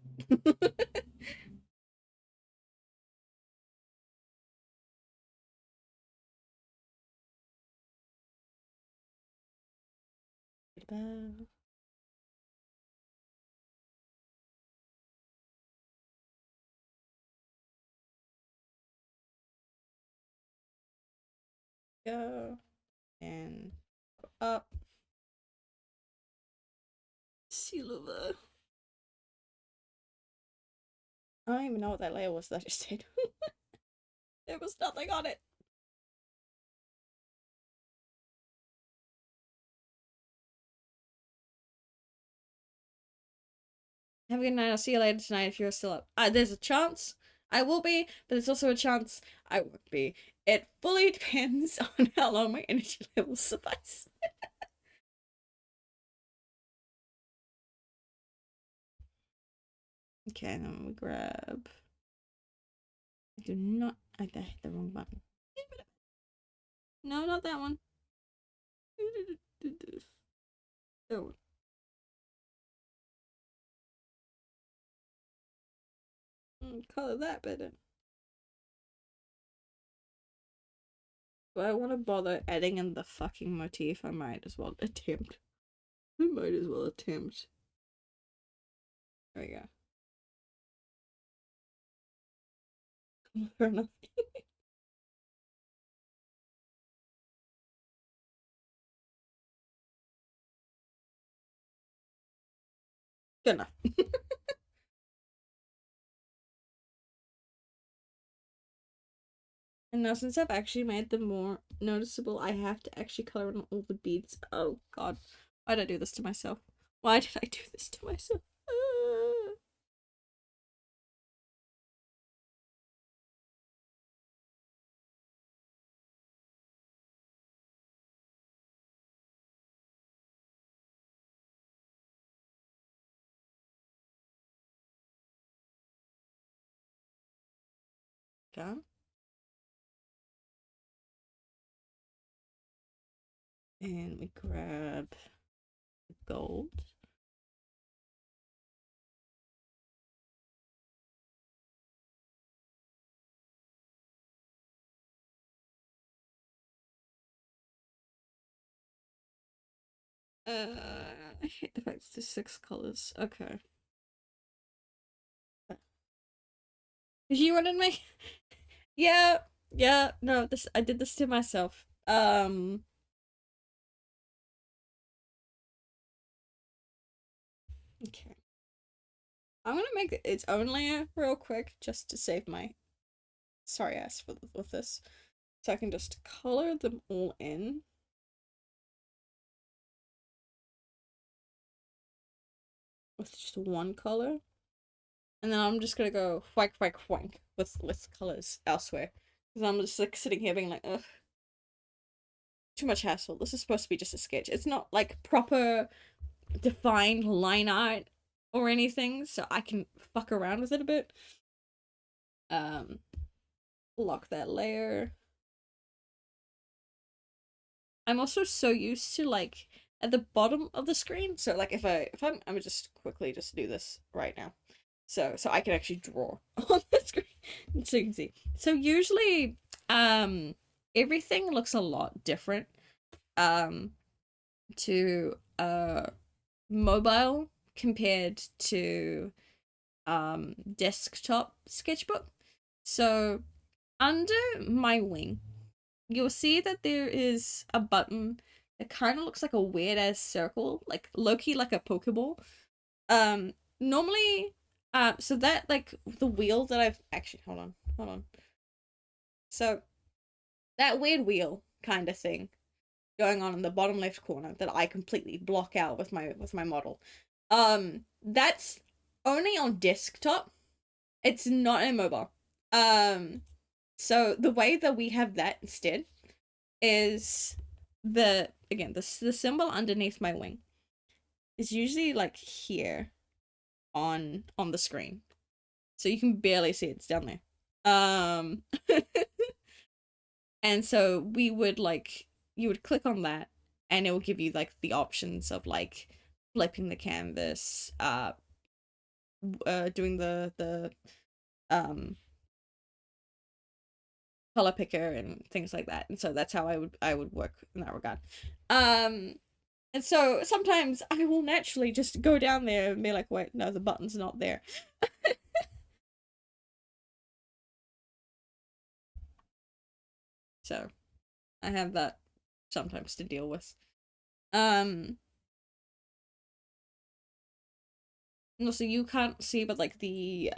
Go. And up. Silver. I don't even know what that layer was that I just did. There was nothing on it. Have a good night. I'll see you later tonight if you're still up. There's a chance I will be, but there's also a chance I won't be. It fully depends on how long my energy levels suffice. Okay, then we grab. I do not. I hit the wrong button. No, not that one. That one. Color that better. Do I want to bother adding in the fucking motif? I might as well attempt. I might as well attempt. There we go. Fair enough. Good enough. And now since I've actually made them more noticeable, I have to actually color in all the beads. Oh god. Why did I do this to myself? Why did I do this to myself? Okay. And we grab the gold. I hate the fact it's just 6 colors. Okay. Did you wanted me? Yeah, yeah, no, this I did this to myself. Okay. I'm gonna make its own layer real quick just to save my sorry ass with this. So I can just color them all in. With just one color. And then I'm just gonna go whack whack whack with colors elsewhere. Because I'm just like sitting here being like, ugh. Too much hassle. This is supposed to be just a sketch. It's not like proper defined line art or anything, so I can fuck around with it a bit. Lock that layer. I'm also so used to like at the bottom of the screen, so like if I'm just quickly just do this right now. So I can actually draw on the screen so you can see. So usually everything looks a lot different to mobile compared to desktop sketchbook. So under my wing, you'll see that there is a button that kind of looks like a weird ass circle, like low-key like a Pokeball. Normally So that like the wheel that I've actually hold on. So that weird wheel kind of thing going on in the bottom left corner that I completely block out with my model. That's only on desktop. It's not in mobile. Um, so the way that we have that instead is the symbol underneath my wing is usually like here on the screen, so you can barely see it's down there. Um, and so we would like you would click on that, and it will give you like the options of like flipping the canvas, doing the um color picker and things like that. And so that's how I would work in that regard. Um, and so sometimes I will naturally just go down there and be like, wait, no, the button's not there. So I have that sometimes to deal with. Um, and also you can't see, but like the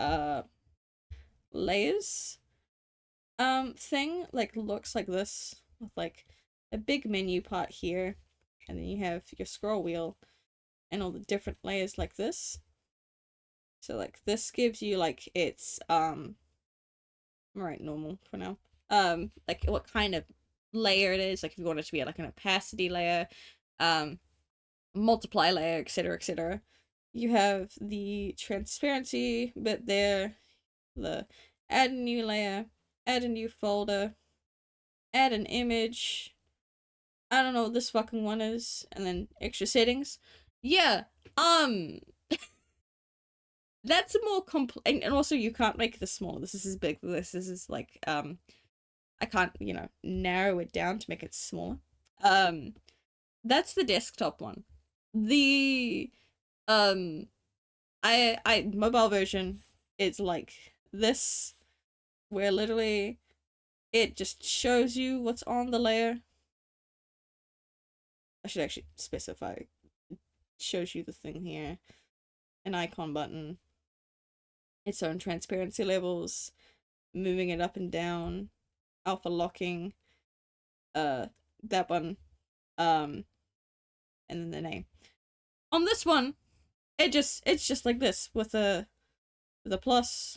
layers thing like looks like this with like a big menu part here, and then you have your scroll wheel and all the different layers like this. So like this gives you like it's right normal for now. Like what kind of layer it is, like if you want it to be like an opacity layer, um multiply layer, etc, etc. You have the transparency bit there, the add a new layer, add a new folder, add an image. I don't know what this fucking one is, and then extra settings. Yeah, um, that's a more complex, and also you can't make this smaller. This is big. This is like I can't narrow it down to make it smaller. Um, that's the desktop one. The um I mobile version is like this, where literally it just shows you what's on the layer. I should actually specify. It shows you the thing here, an icon button, its own transparency levels, moving it up and down, alpha locking, uh, that one, um, and then the name. On this one, it's just like this with a plus.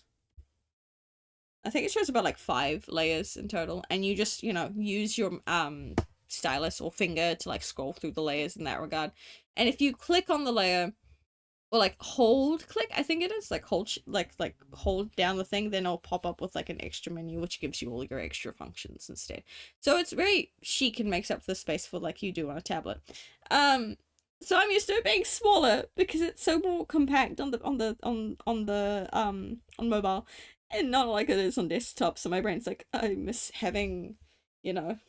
I think it shows about like 5 layers in total, and you just use your stylus or finger to like scroll through the layers in that regard. And if you click on the layer, or like hold click, I think it is like hold like hold down the thing, then it'll pop up with like an extra menu which gives you all your extra functions instead. So it's very chic and makes up the space for like you do on a tablet. um so I'm used to it being smaller because it's so more compact on mobile, and not like it is on desktop. So my brain's like, I miss having you know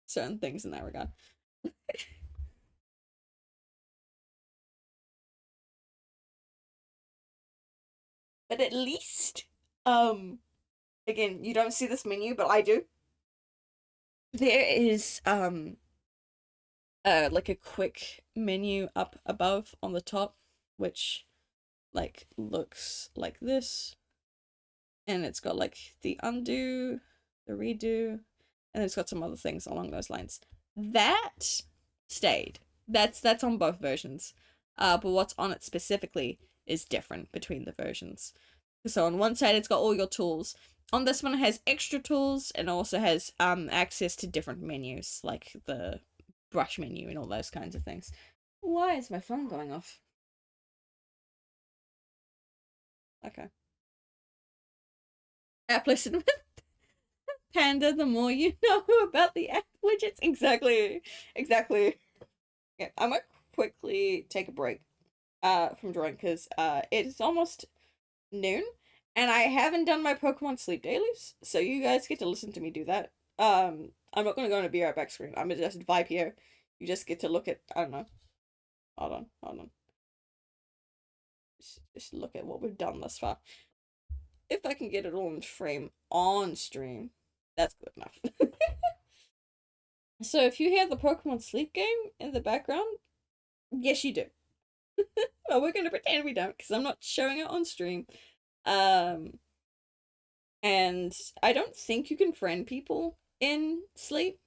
certain things in that regard. But at least, um again, you don't see this menu, but I do. There is like a quick menu up above on the top, which like looks like this, and it's got like the undo, the redo, and it's got some other things along those lines. That stayed. That's on both versions. But what's on it specifically is different between the versions. So on one side it's got all your tools. On this one it has extra tools, and also has access to different menus like the brush menu and all those kinds of things. Why is my phone going off? Okay. App listen with Panda, the more you know about the app widgets. Exactly. Exactly. Yeah, I might quickly take a break from drawing because it's almost noon, and I haven't done my Pokemon sleep dailies, so you guys get to listen to me do that. I'm not gonna go on a be right back screen. I'm gonna just vibe here. You just get to look at, I don't know. Hold on. Just look at what we've done thus far. If I can get it all in frame on stream, that's good enough. So if you hear the Pokemon sleep game in the background, yes you do. Well, we're gonna pretend we don't, because I'm not showing it on stream. Um, and I don't think you can friend people in sleep.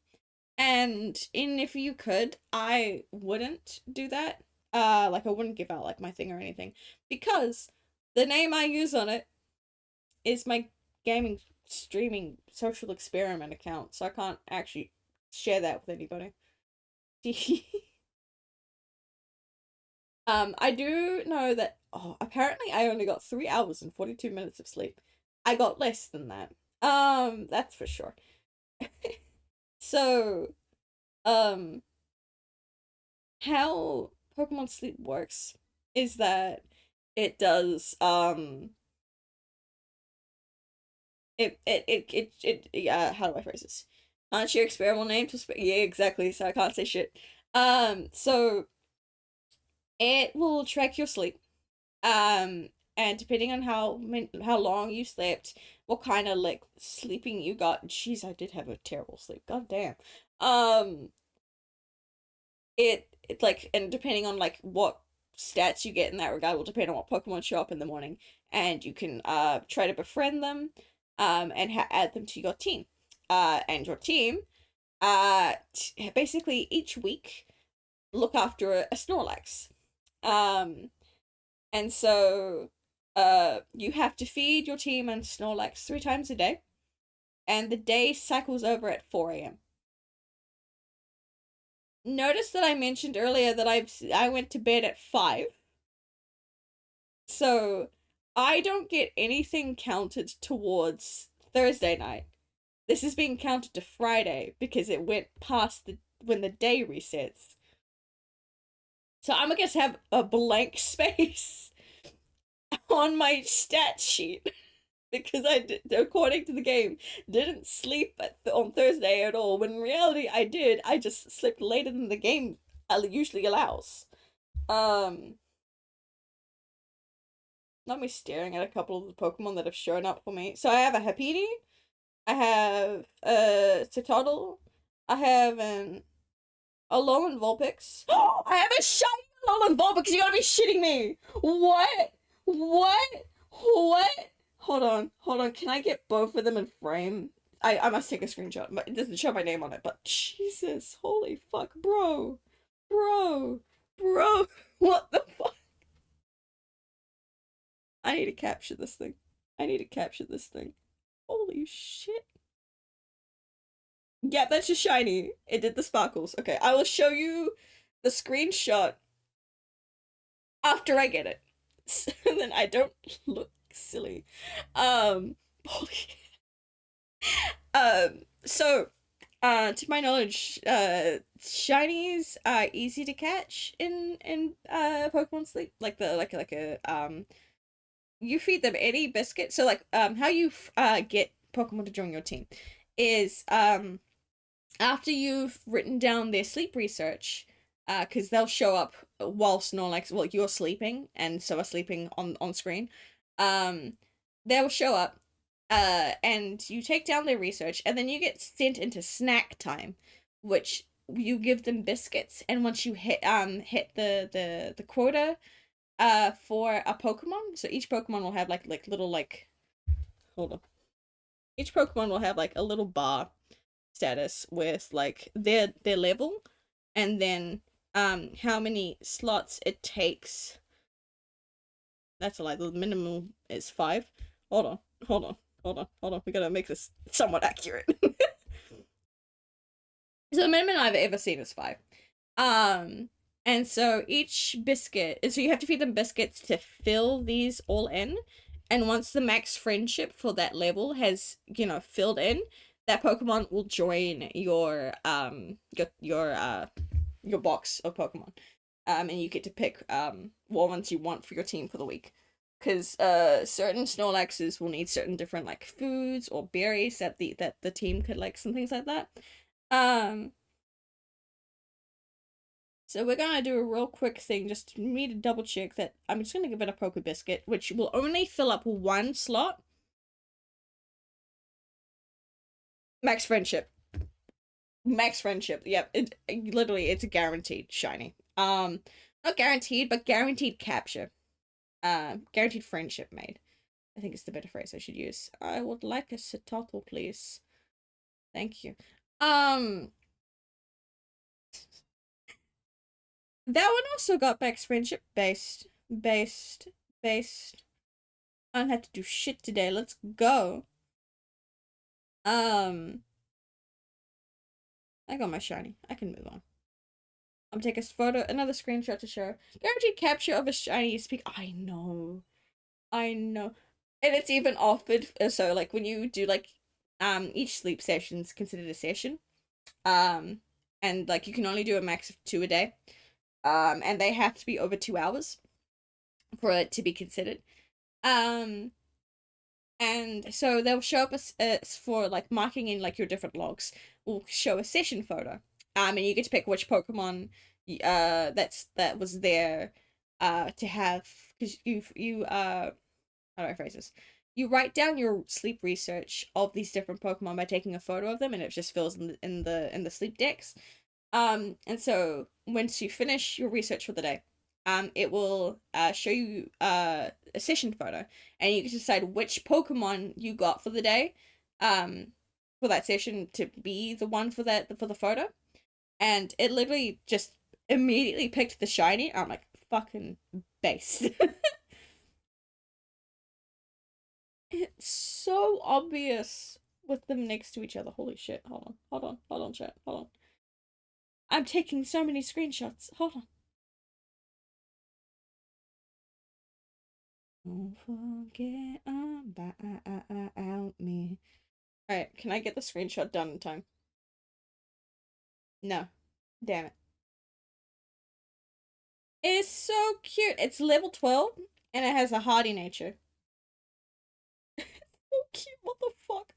And in if you could, I wouldn't do that. Like I wouldn't give out like my thing or anything, because the name I use on it is my gaming streaming social experiment account, so I can't actually share that with anybody. I do know that apparently I only got 3 hours and 42 minutes of sleep. I got less than that. That's for sure. So, um, how Pokemon Sleep works is that it does how do I phrase this? Aren't your experimental name to yeah, exactly, so I can't say shit. So it will track your sleep. And depending on how long you slept, what kind of like sleeping you got. Jeez, I did have a terrible sleep. God damn. Um, it like, and depending on like what stats you get in that regard will depend on what Pokemon show up in the morning, and you can try to befriend them, and add them to your team, and your team basically each week look after a Snorlax, and so you have to feed your team and Snorlax 3 times a day, and the day cycles over at 4 a.m. Notice that I mentioned earlier that I went to bed at 5. So I don't get anything counted towards Thursday night. This is being counted to Friday because it went past the when the day resets. So I'm gonna have a blank space on my stat sheet because according to the game, didn't sleep on Thursday at all. When in reality, I did. I just slept later than the game usually allows. Um, Not me staring at a couple of the Pokemon that have shown up for me. So I have a Happiny, I have a Citadel, I have an Alolan Vulpix. I have a shiny Alolan Vulpix. You gotta be shitting me! What? What? What? Hold on. Can I get both of them in frame? I must take a screenshot. It doesn't show my name on it, but Jesus, holy fuck, bro, bro. What the fuck? I need to capture this thing. I need to capture this thing. Holy shit. Yep, that's just shiny. It did the sparkles. Okay, I will show you the screenshot after I get it. So then I don't look silly. Holy. So, to my knowledge, shinies are easy to catch in Pokemon Sleep. Like you feed them any biscuit. So like how you get Pokemon to join your team is after you've written down their sleep research, because they'll show up while Snorlax, well, you're sleeping, and so are sleeping on screen. Um, they'll show up, and you take down their research, and then you get sent into snack time, which you give them biscuits, and once you hit the quota, for a Pokemon, so each Pokemon will have like little like hold on. Each Pokemon will have like a little bar status with like their level, and then how many slots it takes. That's a lie. The minimum is 5. Hold on, hold on. We gotta make this somewhat accurate. So the minimum I've ever seen is 5. Um, and so each biscuit, so you have to feed them biscuits to fill these all in. And once the max friendship for that level has, filled in, that Pokemon will join your box of Pokemon. And you get to pick what ones you want for your team for the week. Because certain Snorlaxes will need certain different like foods or berries that the team could like, some things like that. So we're gonna do a real quick thing, just me to double check that I'm just gonna give it a Poke Biscuit, which will only fill up 1 slot. Max friendship. Max friendship. Yep. Literally it's a guaranteed shiny. Not guaranteed, but guaranteed capture. Guaranteed friendship made. I think it's the better phrase I should use. I would like a satotal, please. Thank you. Um, that one also got Beck's friendship based. I don't have to do shit today. Let's go. Um, I got my shiny. I can move on. I'm gonna take a photo, another screenshot to show. Guaranteed capture of a shiny speak. I know. I know. And it's even offered so like when you do like each sleep session's considered a session. Um and like you can only do a max of 2 a day. And they have to be over 2 hours for it to be considered. Um and so they'll show up as for like marking in like your different logs. Will show a session photo. And you get to pick which Pokemon that was there to have because you how do I phrase this? You write down your sleep research of these different Pokemon by taking a photo of them, and it just fills in the sleep decks. And so once you finish your research for the day, it will show you a session photo, and you can decide which Pokemon you got for the day, for that session to be the one for the photo, and it literally just immediately picked the shiny. I'm like fucking based. It's so obvious with them next to each other. Holy shit. Hold on, chat. Hold on. I'm taking so many screenshots. Hold on. Don't forget about me. Alright, can I get the screenshot done in time? No. Damn it. It's so cute. It's level 12 and it has a hardy nature. So cute. What the fuck?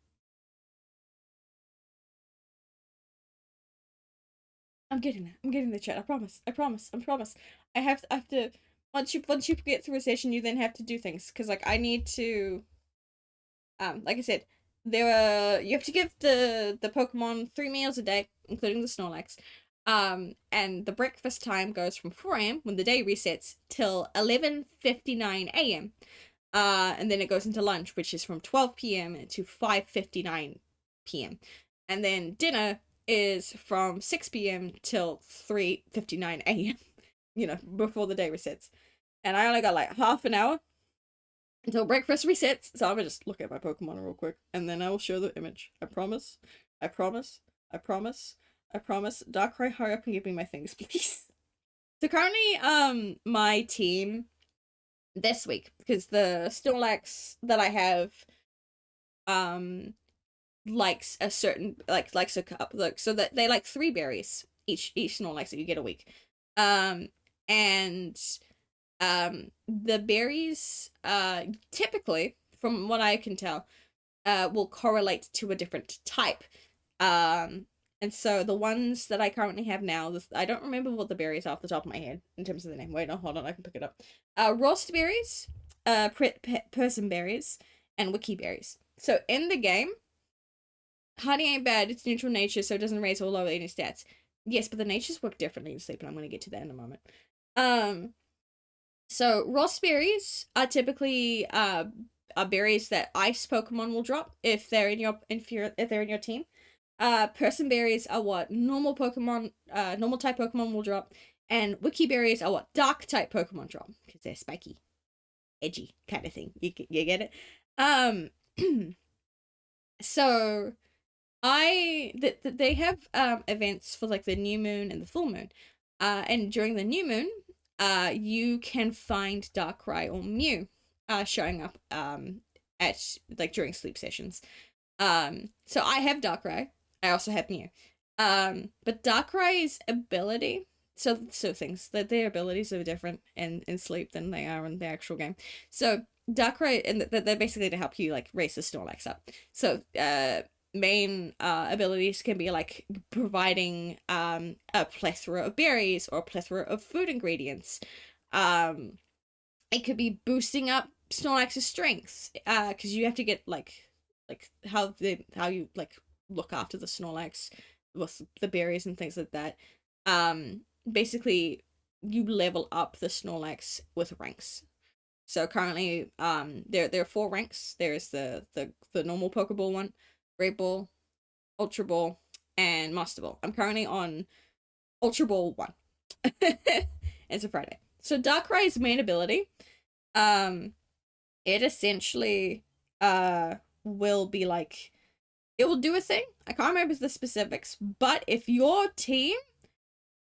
I'm getting there. I'm getting the chat. I promise. I promise. I promise. I have to once you get through a session, you then have to do things because like I need to like I said, there are you have to give the Pokemon 3 meals a day, including the Snorlax. And the breakfast time goes from 4 a.m. when the day resets till 11:59 a.m. And then it goes into lunch, which is from 12 p.m. to 5:59 p.m. And then dinner is from 6 p.m. till 3:59 a.m. You know, before the day resets. And I only got like half an hour until breakfast resets, so I'm gonna just look at my Pokemon real quick, and then I will show the image. I promise. I promise. I promise. I promise. Darkrai, hurry up and give me my things, please. So currently, my team this week, because the Snorlax that I have, um, likes a certain likes a cup look, so that they like 3 berries each Snorlax that you get a week, um, and the berries typically from what I can tell will correlate to a different type. um and so the ones that I currently have now, I don't remember what the berries are off the top of my head in terms of the name. Wait, no, hold on, I can pick it up. Rost berries, person berries, and wiki berries. So in the game, honey ain't bad, it's neutral nature, so it doesn't raise or lower any stats. Yes, but the natures work differently in sleep, and I'm going to get to that in a moment. So raspberries are typically are berries that ice Pokemon will drop if they're in your if they're in your team. Person berries are what normal Pokemon normal type Pokemon will drop, and wiki berries are what dark type Pokemon drop because they're spiky, edgy kind of thing. You get it? Um, so they have events for like the new moon and the full moon. And during the new moon, you can find Darkrai or Mew showing up at like during sleep sessions. So I have Darkrai. I also have Mew. But Darkrai's ability, so things that their abilities are different in sleep than they are in the actual game. So Darkrai, and they're basically to help you like raise the Snorlax up. So main abilities can be like providing a plethora of berries or a plethora of food ingredients. It could be boosting up Snorlax's strength because you have to get like how you like look after the Snorlax with the berries and things like that. Basically you level up the Snorlax with ranks. So currently, there are 4 ranks. There's the normal Pokeball one, Great Ball, Ultra Ball, and Master Ball. I'm currently on Ultra Ball 1. It's a Friday. So Darkrai's main ability, um, it essentially will be like, it will do a thing. I can't remember the specifics, but if your team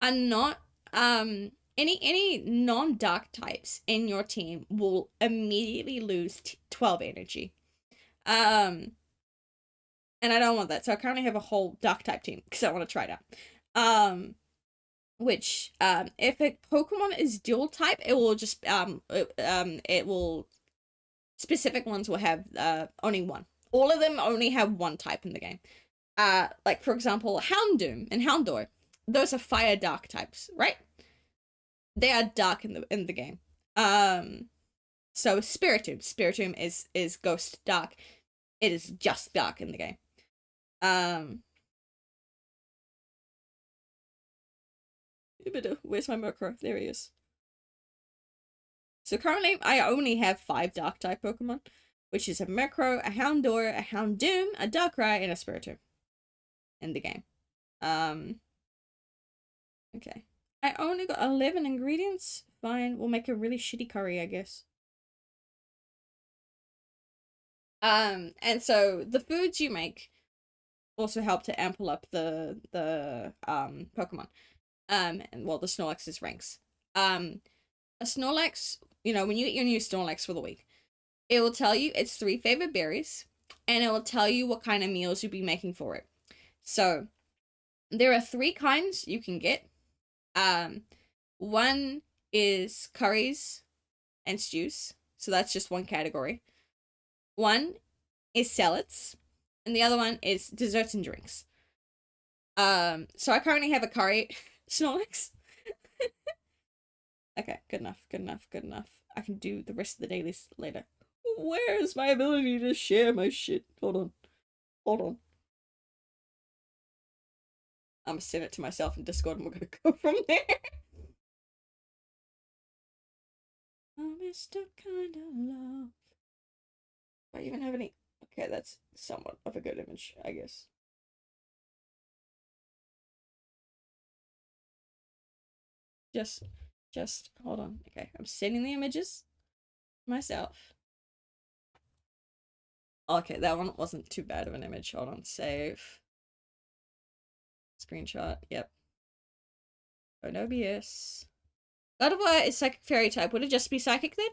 are not any non-dark types in your team will immediately lose 12 energy. And I don't want that. So I currently have a whole dark type team because I want to try it out. Which if a Pokemon is dual type, it will just it will, specific ones will have only one. All of them only have one type in the game. Like for example, Houndoom and Houndour. Those are fire dark types, right? They are dark in the game. So Spiritomb is ghost dark. It is just dark in the game. Where's my Murkrow? There he is. So currently, I only have 5 dark type Pokemon, which is a Murkrow, a Houndour, a Houndoom, a Darkrai, and a Spiritomb in the game. Okay. I only got 11 ingredients. Fine, we'll make a really shitty curry, I guess. And so the foods you make also help to ample up the Pokemon. And well, the Snorlax's ranks. A Snorlax, when you get your new Snorlax for the week, it will tell you its 3 favorite berries, and it will tell you what kind of meals you'll be making for it. So there are 3 kinds you can get. One is curries and stews, so that's just one category. One is salads, and the other one is desserts and drinks. So I currently have a curry Snorlax. Okay, good enough. I can do the rest of the dailies later. Where's my ability to share my shit? Hold on. I'm gonna send it to myself in Discord and we're gonna go from there. I missed a kind of love. Do I even have any? Okay, that's somewhat of a good image, I guess. Just hold on. Okay, I'm sending the images myself. Okay, that one wasn't too bad of an image. Hold on, save. Screenshot, yep. Oh, no BS. Gardevoir is Psychic Fairy type. Would it just be Psychic then?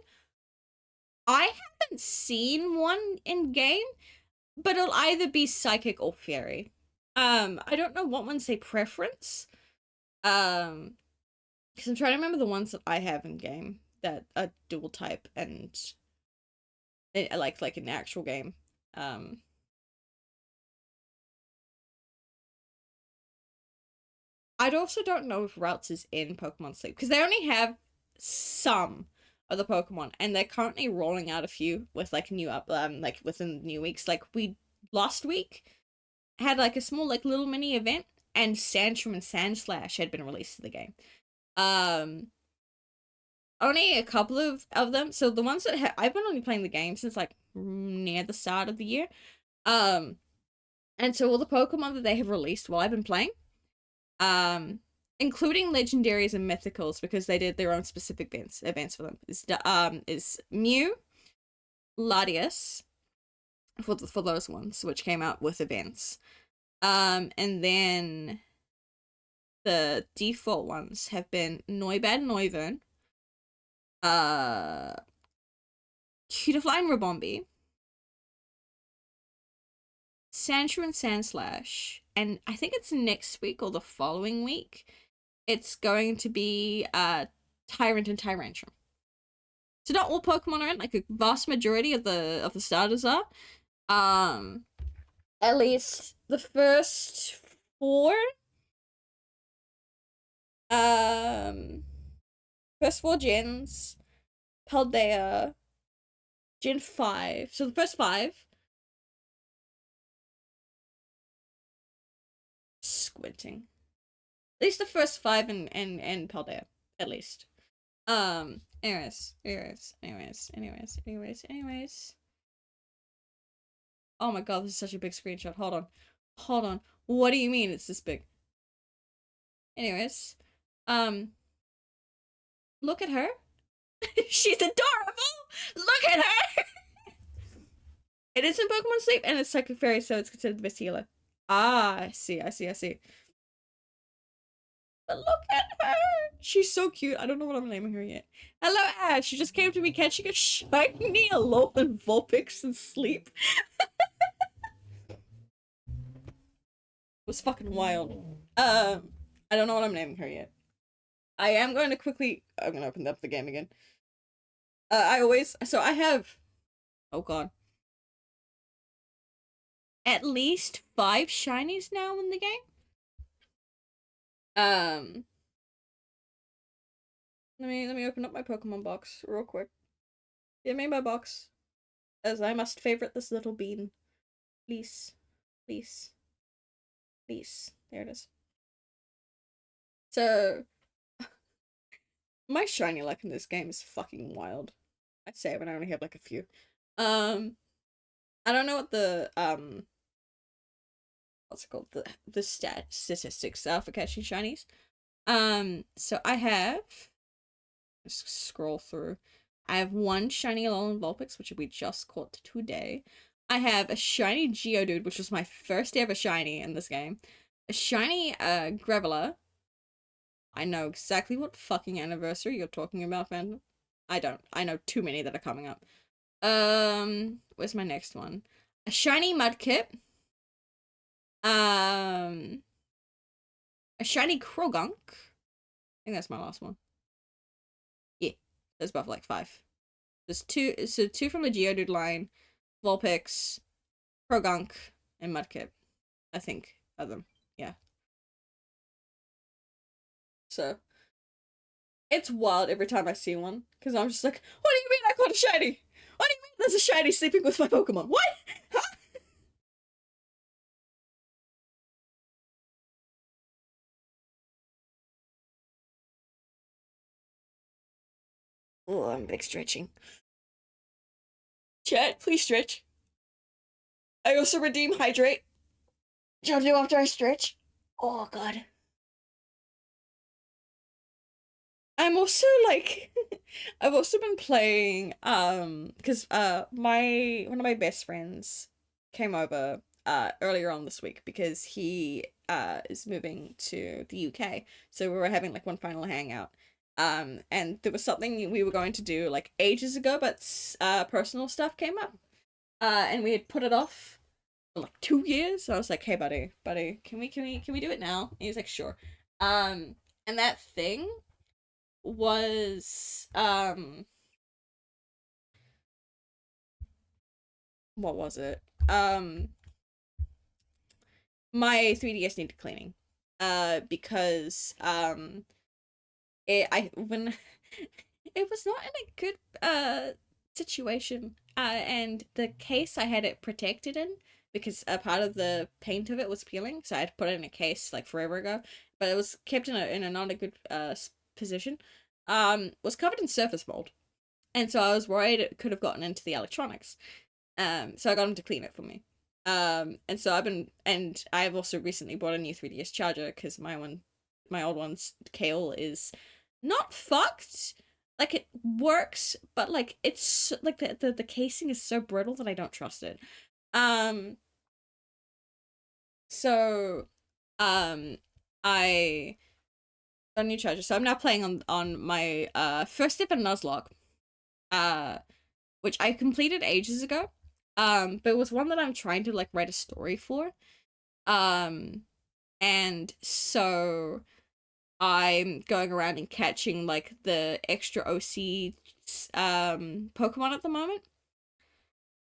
I haven't seen one in game, but it'll either be Psychic or Fairy. I don't know what ones they preference. Because I'm trying to remember the ones that I have in game that are dual type and like in the actual game. I also don't know if Routes is in Pokemon Sleep because they only have some of the Pokemon, and they're currently rolling out a few with like new like within the new weeks. Like we last week had like a small like little mini event, and Sandshrew and Sandslash had been released to the game. Only a couple of them. So the ones that I've been only playing the game since like near the start of the year. And so all the Pokemon that they have released while I've been playing, including legendaries and mythicals, because they did their own specific events for them, is Mew, Latias, for those ones, which came out with events. And then the default ones have been Noibat and Noivern, Cutiefly and Ribombee, Sandshrew and Sandslash, and I think it's next week or the following week. It's going to be Tyrant and Tyrantrum. So not all Pokemon are in, like a vast majority of the starters are. At least the first 4. First 4 gens. Paldea. Gen 5. So the first 5. Squinting. At least the first 5 and Paldea. at least. Anyways. Oh my god, this is such a big screenshot. Hold on. What do you mean it's this big? Anyways, um, look at her. She's adorable. Look at her. It is in Pokemon Sleep, and it's Psychic Fairy, so it's considered the best healer. Ah, I see. But look at her! She's so cute. I don't know what I'm naming her yet. Hello, Ash. She just came to me catching a shiny Alolan Vulpix in Sleep. It was fucking wild. I don't know what I'm naming her yet. I am going to quickly... I'm going to open up the game again. So I have... Oh god. At least 5 shinies now in the game. Let me open up my Pokemon box real quick. Give me my box, as I must favorite this little bean. Please. There it is. So, my shiny luck in this game is fucking wild. I'd say when I only have like a few. I don't know what the what's it called, the statistics are for catching shinies. So I have, let's scroll through. I have 1 shiny Alolan Vulpix, which we just caught today. I have a shiny Geodude, which was my first ever shiny in this game. A shiny Graveler. I know exactly what fucking anniversary you're talking about, Phantom. I don't. I know too many that are coming up. Where's my next one? A shiny Mudkip. A shiny Krogunk. I think that's my last one. Yeah, there's both like 5. There's 2, so 2 from the Geodude line, Vulpix, Krogunk, and Mudkip. I think of them. Yeah. So it's wild every time I see one, because I'm just like, what do you mean I caught a shiny? What do you mean there's a shiny sleeping with my Pokemon? What? Huh? Oh, I'm big stretching. Chat, please stretch. I also redeem hydrate. Shall I do after I stretch? Oh god. I'm also like I've also been playing because my one of my best friends came over earlier on this week because he is moving to the UK. So we were having like one final hangout. And there was something we were going to do like ages ago, but personal stuff came up. And we had put it off for like 2 years. So I was like, "Hey buddy, can we do it now?" And he was like, "Sure." And that thing was what was it? My 3DS needed cleaning. Because it I when it was not in a good situation. And the case I had it protected in, because a part of the paint of it was peeling, so I had to put it in a case like forever ago. But it was kept in a not a good position. Was covered in surface mold, and so I was worried it could have gotten into the electronics. So I got him to clean it for me. And so I've also recently bought a new 3DS charger because my old one's cable is not fucked. Like it works, but like it's like the casing is so brittle that I don't trust it. Um, so I got a new charger. So I'm now playing on my first step in Nuzlocke. Uh which I completed ages ago. But it was one that I'm trying to like write a story for. Um, and so I'm going around and catching like the extra OC Pokemon at the moment.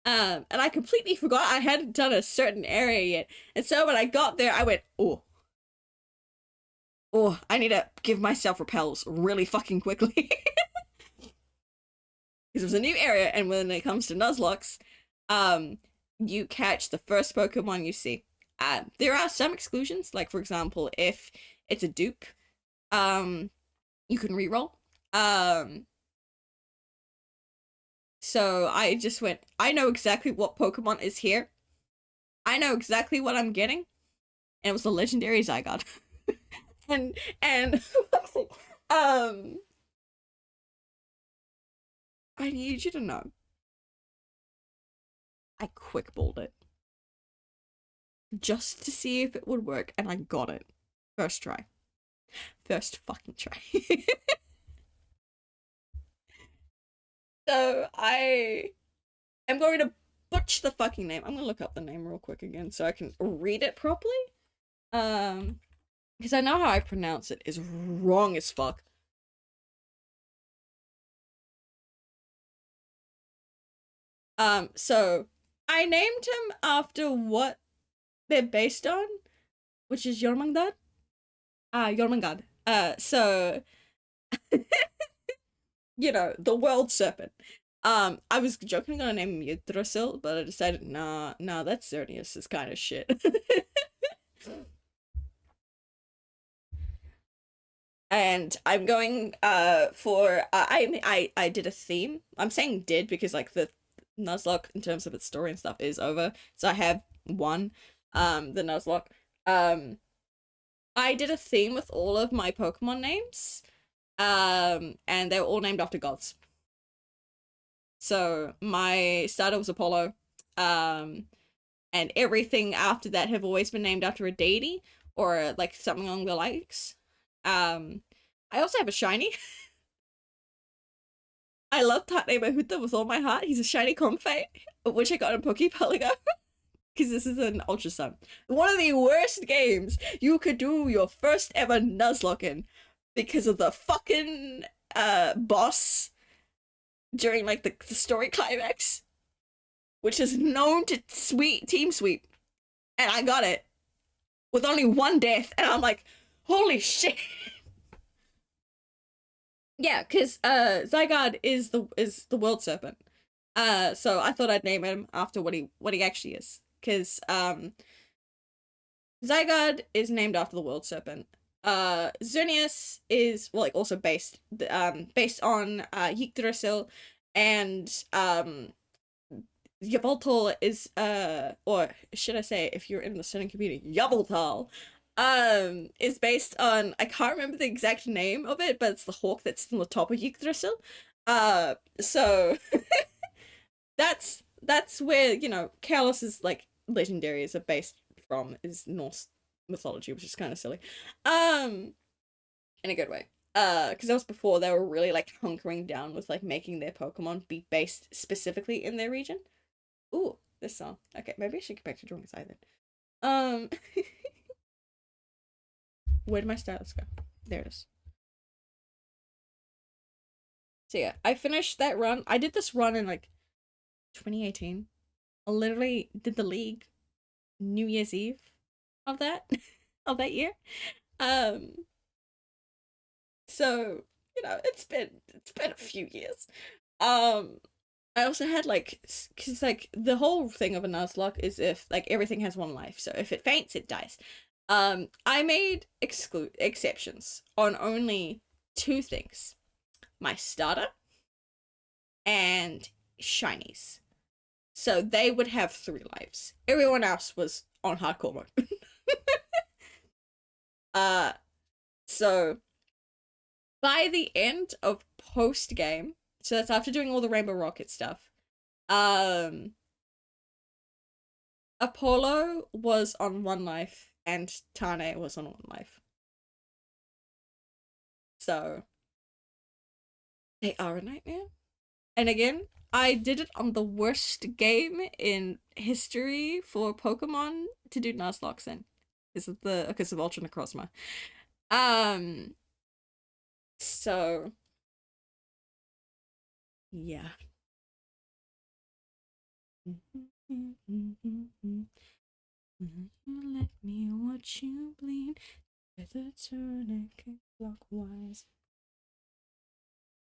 And I completely forgot I hadn't done a certain area yet. And so when I got there, I went, oh, I need to give myself repels really fucking quickly. Because it was a new area, and when it comes to Nuzlocks, you catch the first Pokemon you see. There are some exclusions, like for example, if it's a dupe, um, You can reroll. Um, so I just went, I know exactly what Pokemon is here. I know exactly what I'm getting. And it was a legendary Zygarde. and um I need you to know. I quick balled it. Just to see if it would work, and I got it. First try. First fucking try. So I am going to butch the fucking name. I'm gonna look up the name real quick again so I can read it properly. Um, because I know how I pronounce it is wrong as fuck. So I named him after what they're based on, which is Jormungandr. Jormungandr. So you know, the world serpent. I was joking gonna name him Yggdrasil, but I decided, nah, that's Xerneas' kind of shit. And I'm going for I did a theme. I'm saying did because like the Nuzlocke in terms of its story and stuff is over. So I have one the Nuzlocke. Um I did a theme with all of my Pokemon names. And they were all named after gods. So my starter was Apollo. Um and everything after that have always been named after a deity or like something along the likes. I also have a shiny. I love Tatne Mahuta with all my heart. He's a shiny Comfey, which I got in Pokeball ago because this is an Ultra Sun. One of the worst games you could do your first ever Nuzlocke in because of the fucking boss during like the story climax, which is known to team sweep, and I got it with only one death, and I'm like, holy shit. Yeah, because Zygarde is the world serpent. So I thought I'd name him after what he actually is. Because Zygarde is named after the world serpent. Xerneas is well like also based on Yggdrasil, and Yveltal is or should I say if you're in the Sinnoh community, Yveltal is based on I can't remember the exact name of it, but it's the hawk that's on the top of Yggdrasil. So that's where, you know, Kalos' like legendaries are based from is Norse mythology, which is kind of silly. Um in a good way. Because that was before they were really like hunkering down with like making their Pokemon be based specifically in their region. Ooh, this song. Okay, maybe I should get back to drawing side then. Um, where did my stylus go? There it is. So yeah, I finished that run. I did this run in like 2018. I literally did the league New Year's Eve of that of that year. Um, so you know it's been a few years. Um, I also had like because like the whole thing of a Nuzlocke is if like everything has one life, so if it faints, it dies. I made exceptions on only two things: my starter and shinies. So they would have three lives. Everyone else was on hardcore mode. uh, so by the end of post game, so that's after doing all the Rainbow Rocket stuff. Um, Apollo was on one life and Tane was on one life. So they are a nightmare. And again, I did it on the worst game in history for Pokemon to do Nuzlocke in. Because of Ultra Necrozma. Um so yeah. Let me watch you bleed. Better turn and clockwise.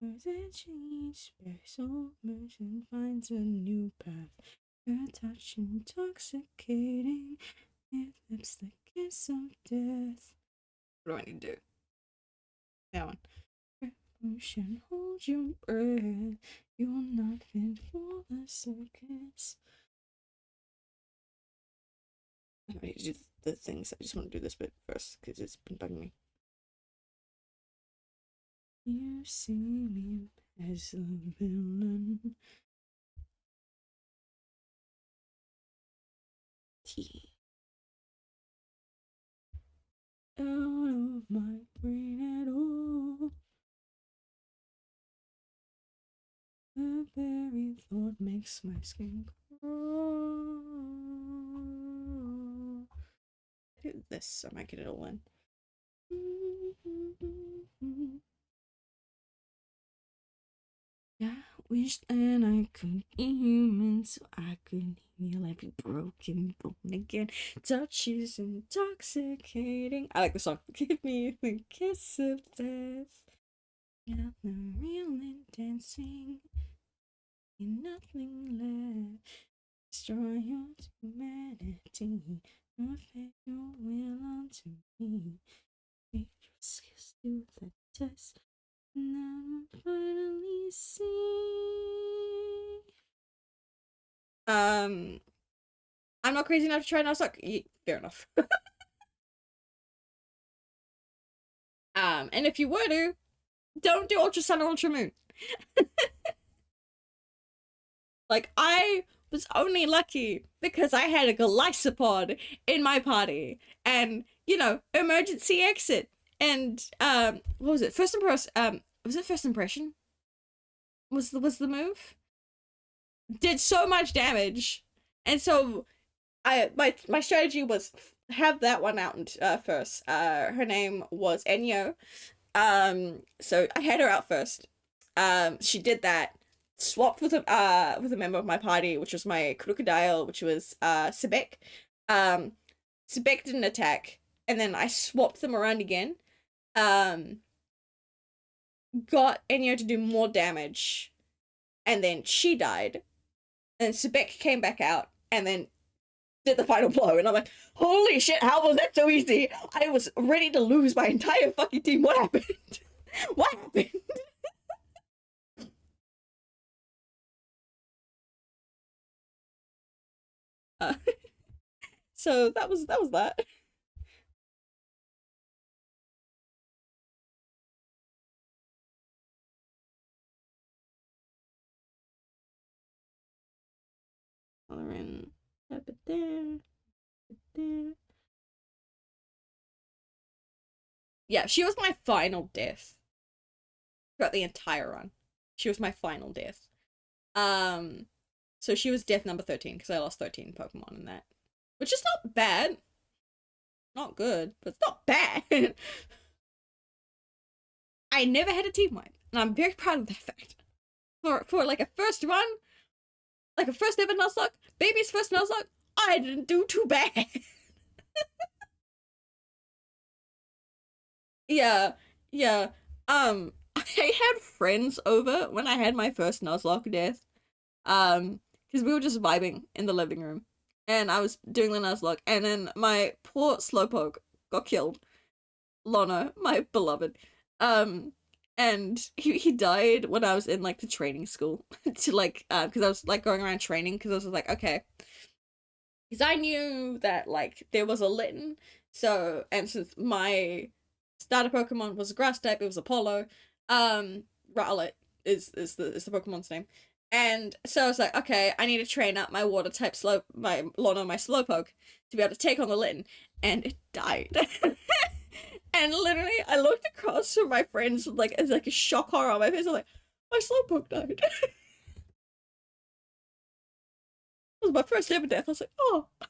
The change special mission finds a new path. Her touch intoxicating. It lips the kiss of death. What do I need to do? That one. You should hold your breath. You're not fit for the circus. I need to do the things. I just want to do this bit first because it's been bugging me. You see me as a villain. T. Out of my brain at all. The very thought makes my skin crawl. Do this, I might get it all in. I wish that I could be human so I could heal every broken bone again. Touch is intoxicating. I like the song. Give me the kiss of death. Got the reeling dancing. Ain't nothing left. Destroy your humanity. Perfect your will unto me. Take your skills to the test. And I'll finally see. I'm not crazy enough to try now, suck. Fair enough. And if you were to, don't do Ultra Sun or Ultra Moon. Like, I was only lucky because I had a Glycopod in my party. And, you know, emergency exit. And, what was it? First impression, was it first impression? Was the move? Did so much damage. And so, my strategy was have that one out first. Her name was Enyo. So I had her out first. She did that. Swapped with a member of my party, which was my crocodile, which was Sebek. Sebek didn't attack, and then I swapped them around again. Got Enyo to do more damage, and then she died. And Sebek came back out, and then did the final blow, and I'm like, holy shit, how was that so easy? I was ready to lose my entire fucking team. What happened? What happened? Uh, so that was that. Coloring up it there, there. Yeah, she was my final death throughout the entire run. She was my final death. Um, so she was death number 13 because I lost 13 Pokemon in that, which is not bad. Not good, but it's not bad. I never had a team wipe, and I'm very proud of that fact. For like a first run, like a first ever Nuzlocke, baby's first Nuzlocke, I didn't do too bad. Yeah, yeah. I had friends over when I had my first Nuzlocke death. Because we were just vibing in the living room, and I was doing the Nuzlocke, and then my poor Slowpoke got killed. Lono, my beloved. Um, and he died when I was in like the training school to like because I was like going around training because I was like okay, because I knew that like there was a Litten, so and since my starter Pokemon was a grass type, it was Apollo. Rowlet is the Pokemon's name. And so I was like, okay, I need to train up my water type my Lono, my Slowpoke, to be able to take on the Litten. And it died. And literally, I looked across from my friends with like, it's like a shock horror on my face. I'm like, my Slowpoke died. It was my first ever death. I was like, oh, no,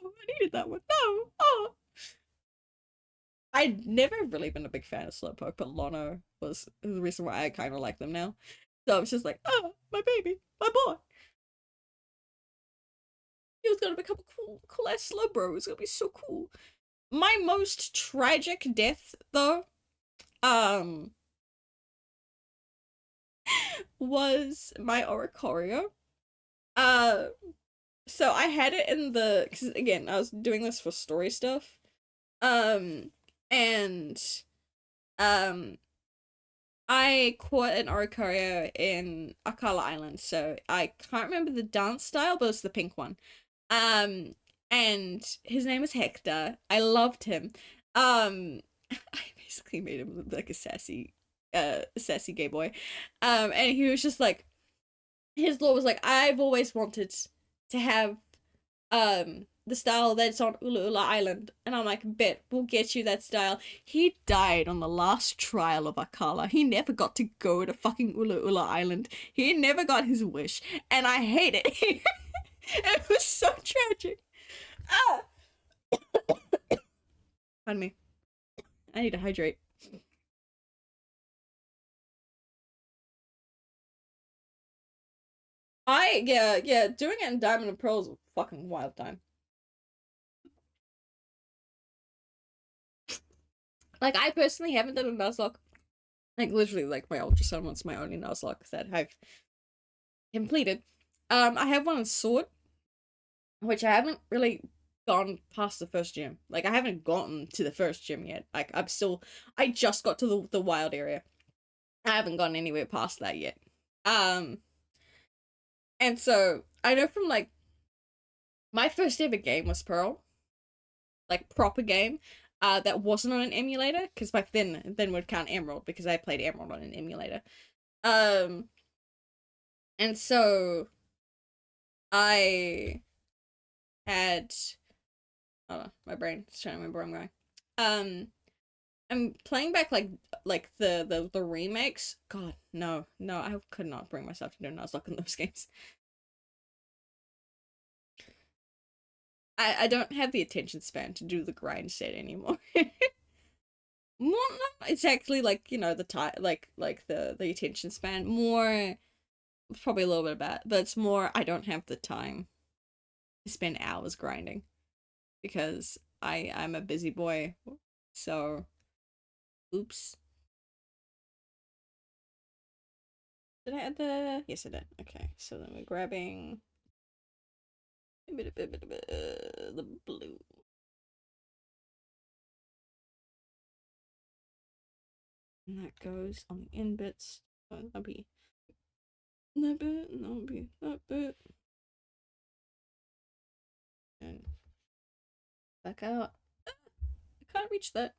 I needed that one. No, oh. I'd never really been a big fan of Slowpoke, but Lono was the reason why I kind of like them now. So I was just like, oh, my baby, my boy. He was gonna become a cool ass Slowbro. It was gonna be so cool. My most tragic death, though, um, was my Oricorio. Uh, so I had it in the, because again, I was doing this for story stuff. Um, and, um, I caught an Oricorio in Akala Island, so I can't remember the dance style, but it's the pink one. Um, and his name is Hector. I loved him. I basically made him look like a sassy gay boy. And he was just like, his law was like, I've always wanted to have the style that's on Ula Ula Island. And I'm like, bet we'll get you that style. He died on the last trial of Akala. He never got to go to fucking Ula Ula Island. He never got his wish. And I hate it. It was so tragic. Ah! Pardon me. I need to hydrate. Yeah, doing it in Diamond and Pearl is a fucking wild time. Like, I personally haven't done a Nuzlocke. Like, literally, like, my ultrasound one's my only Nuzlocke that I've completed. I have one in Sword, which I haven't really gone past the first gym. Like, I haven't gotten to the first gym yet. Like, I just got to the wild area. I haven't gone anywhere past that yet. Um, and so, I know from, like, my first ever game was Pearl. Like, proper game. That wasn't on an emulator, because back then would count Emerald, because I played Emerald on an emulator. Um, and so I had, oh, my brain is trying to remember where I'm going. I'm playing back like the remakes. God, no, I could not bring myself to do Nuzlocke in those games. I don't have the attention span to do the grind set anymore. More, not exactly like, you know, the time, like the attention span. More, probably a little bit of that, but it's more I don't have the time to spend hours grinding because I'm a busy boy. So, oops. Did I add the? Yes, I did. Okay, so then we're grabbing the blue. And that goes on the in bits. That'll be that bit, and that'll be that bit. And back out. Ah, I can't reach that.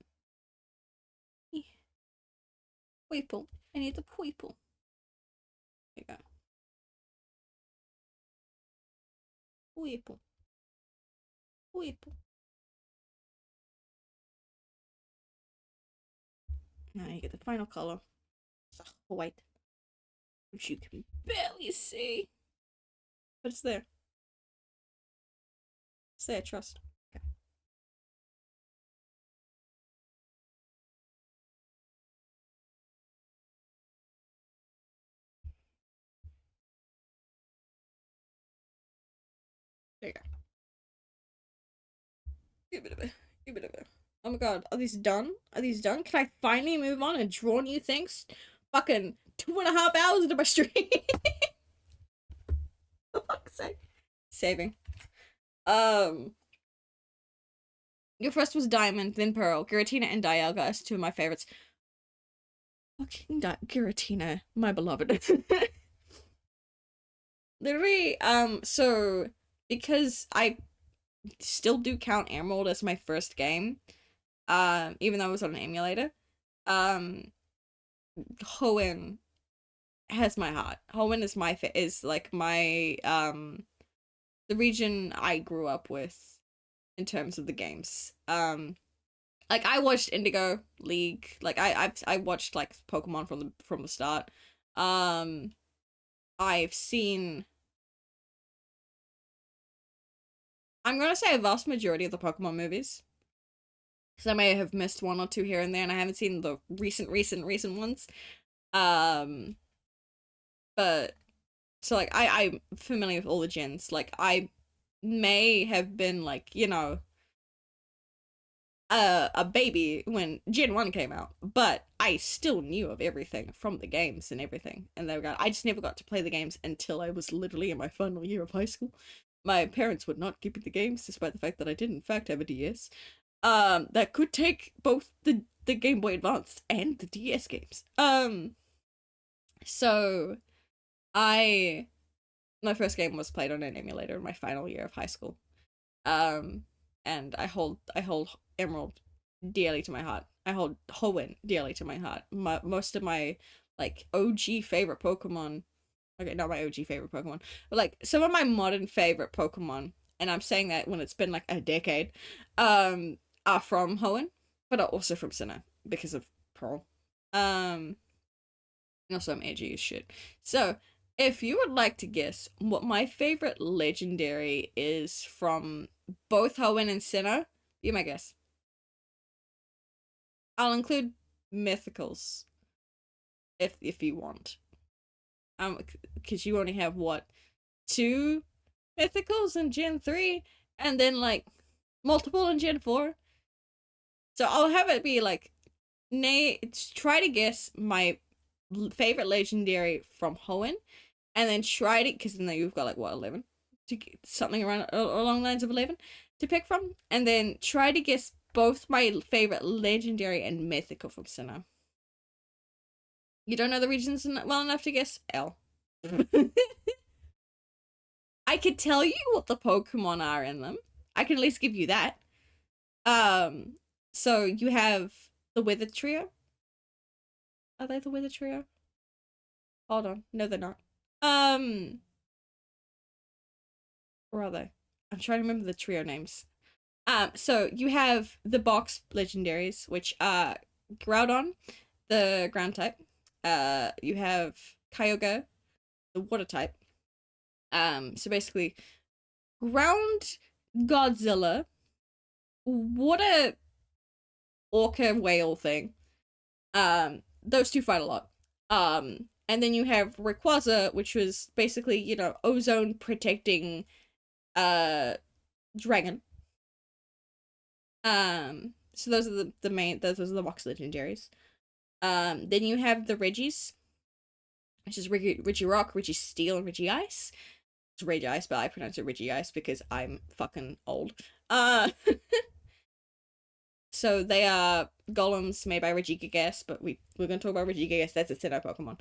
Weeple. I need the Weeple. There you go. Weeple. Weeple. Now you get the final color. It's white. Which you can barely see. But it's there. It's there, trust. Okay. There you go. Give it a bit. Give it a bit. Oh my god, are these done? Are these done? Can I finally move on and draw new things? Fucking 2.5 hours into my stream. For fuck's sake. Saving. Um, your first was Diamond, then Pearl. Giratina and Dialga as two of my favorites. Fucking Giratina, my beloved. Literally, so because I still do count Emerald as my first game, even though it was on an emulator, um, Hoenn has my heart. Hoenn is is like my the region I grew up with in terms of the games. Like I watched Indigo League, like I watched like Pokemon from the start. Um, I've seen, I'm gonna say a vast majority of the Pokemon movies. Because I may have missed one or two here and there, and I haven't seen the recent ones. Um, but so like I'm familiar with all the gens. Like I may have been like, you know, a baby when Gen 1 came out, but I still knew of everything from the games and everything. And I just never got to play the games until I was literally in my final year of high school. My parents would not give me the games, despite the fact that I did in fact have a DS. That could take both the Game Boy Advance and the DS games. So I my first game was played on an emulator in my final year of high school. Um, and I hold Emerald dearly to my heart. I hold Hoenn dearly to my heart. Most of my like OG favorite Pokemon. Okay, not my OG favorite Pokemon, but like some of my modern favorite Pokemon, and I'm saying that when it's been like a decade, um, are from Hoenn, but are also from Sinnoh because of Pearl. Um, and also I'm edgy as shit. So, if you would like to guess what my favorite legendary is from both Hoenn and Sinnoh, be my guess. I'll include mythicals if you want. Because you only have what, two mythicals in Gen 3, and then like multiple in Gen 4. So I'll have it be like, try to guess my favorite legendary from Hoenn, and then try to, because then you've got like what, 11 to get something around along the lines of 11 to pick from, and then try to guess both my favorite legendary and mythical from Sinnoh. You don't know the regions well enough to guess L. I could tell you what the Pokemon are in them. I can at least give you that. Um, so you have the Wither Trio. Are they the Wither Trio? Hold on, no, they're not. Or are they? I'm trying to remember the trio names. So you have the box legendaries, which are Groudon, the ground type. You have Kyogre, the water type. So basically, ground Godzilla, water orca whale thing. Those two fight a lot. And then you have Rayquaza, which was basically, ozone protecting dragon. So those are the main, those are the box legendaries. Then you have the Regis, which is Regirock, Registeel, and Regice. It's Regice, but I pronounce it Regice because I'm fucking old. So they are golems made by Regigigas, but we're gonna talk about Regigigas. That's a Sinnoh Pokemon.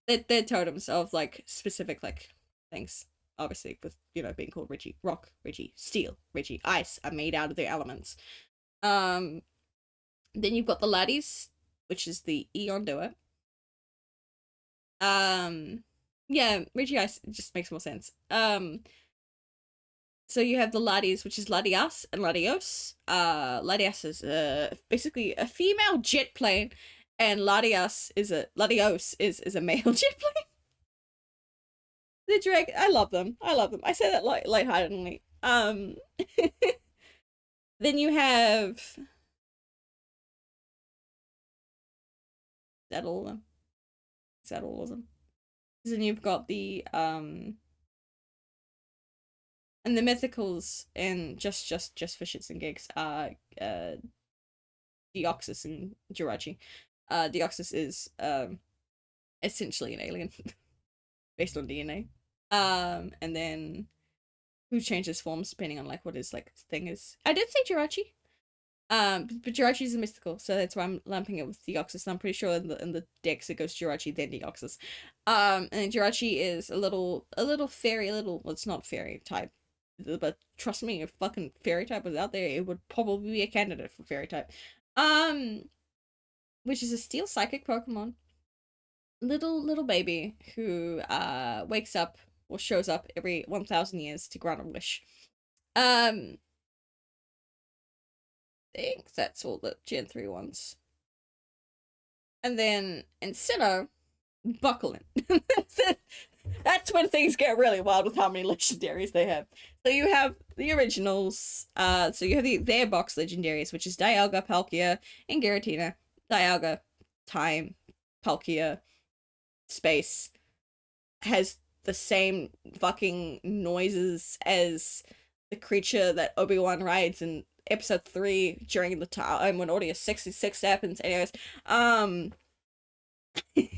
They're totems of like specific like things. Obviously, with being called Regirock, Registeel, Regice are made out of the elements. Um, then you've got the Laddies, which is the Eon Duo. Yeah, Regice just makes more sense. So you have the Ladies, which is Latias and Latios. Latias is basically a female jet plane, and Latios is a male jet plane. The drag, I love them. I love them. I say that lightheartedly. Then you have, is that all of them? Is that all of them? Then you've got the and the mythicals, and just for shits and gigs are Deoxys and Jirachi. Deoxys is essentially an alien based on DNA. And then who changes forms depending on like what his like thing is. I did say Jirachi. But Jirachi is a mystical, so that's why I'm lumping it with Deoxys. And I'm pretty sure in the decks it goes Jirachi then Deoxys. And Jirachi is a little fairy, well, it's not fairy type, but trust me, if fucking fairy type was out there, it would probably be a candidate for fairy type. Which is a steel psychic Pokemon. Little baby who wakes up or shows up every 1,000 years to grant a wish. I think that's all the Gen 3 ones. And then in Sinnoh, buckle in. That's when things get really wild with how many legendaries they have. So you have the originals. So you have their box legendaries, which is Dialga, Palkia, and Giratina. Dialga, time, Palkia, space, has the same fucking noises as the creature that Obi-Wan rides in episode 3 during the time when Order 66 happens. Anyways, literally,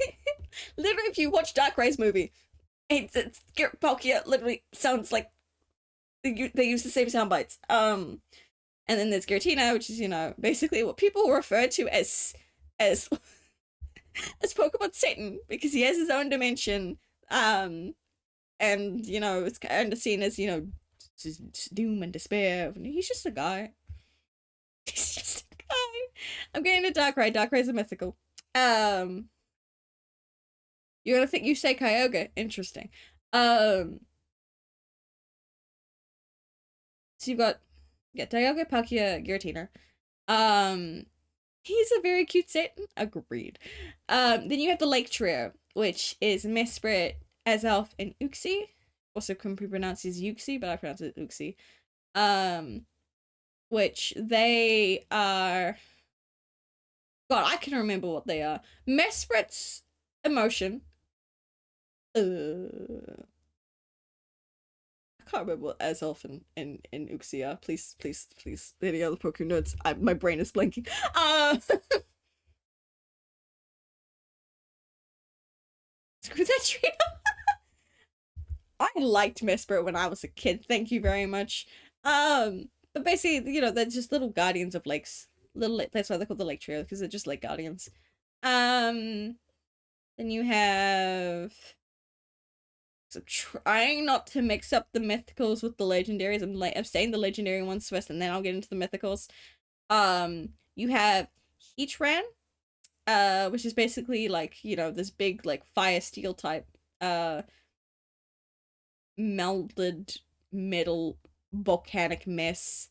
if you watch Dark Ray's movie, it's Palkia literally sounds like they use the same sound bites. And then there's Giratina, which is basically what people refer to as as Pokemon Satan because he has his own dimension. Um, and it's kind of seen as doom and despair. He's just a guy. He's just a guy. I'm getting to Darkrai. Darkrai's a mythical. Um, you're gonna think you say Kyogre. Interesting. Um, so you've got Kyogre, Palkia, Giratina. Um, he's a very cute Satan. Agreed. Then you have the Lake Trio, which is Mesprit, Azelf, and Uxie. Also can be pronounced as Uxie, but I pronounce it Uxie. Which they are. God, I can remember what they are. Mesprit's emotion. I can't remember what Azelf and Uxie are. Please, please, please. Any other Pokemon nerds? My brain is blinking. Screw that trio. I liked Mesprit when I was a kid. Thank you very much. But basically, they're just little guardians of lakes. That's why they're called the Lake Trio, because they're just lake guardians. Then you have. So trying not to mix up the mythicals with the legendaries. I'm saying the legendary ones first, and then I'll get into the mythicals. You have Heatran, which is basically like this big like fire steel type, melded metal volcanic mess.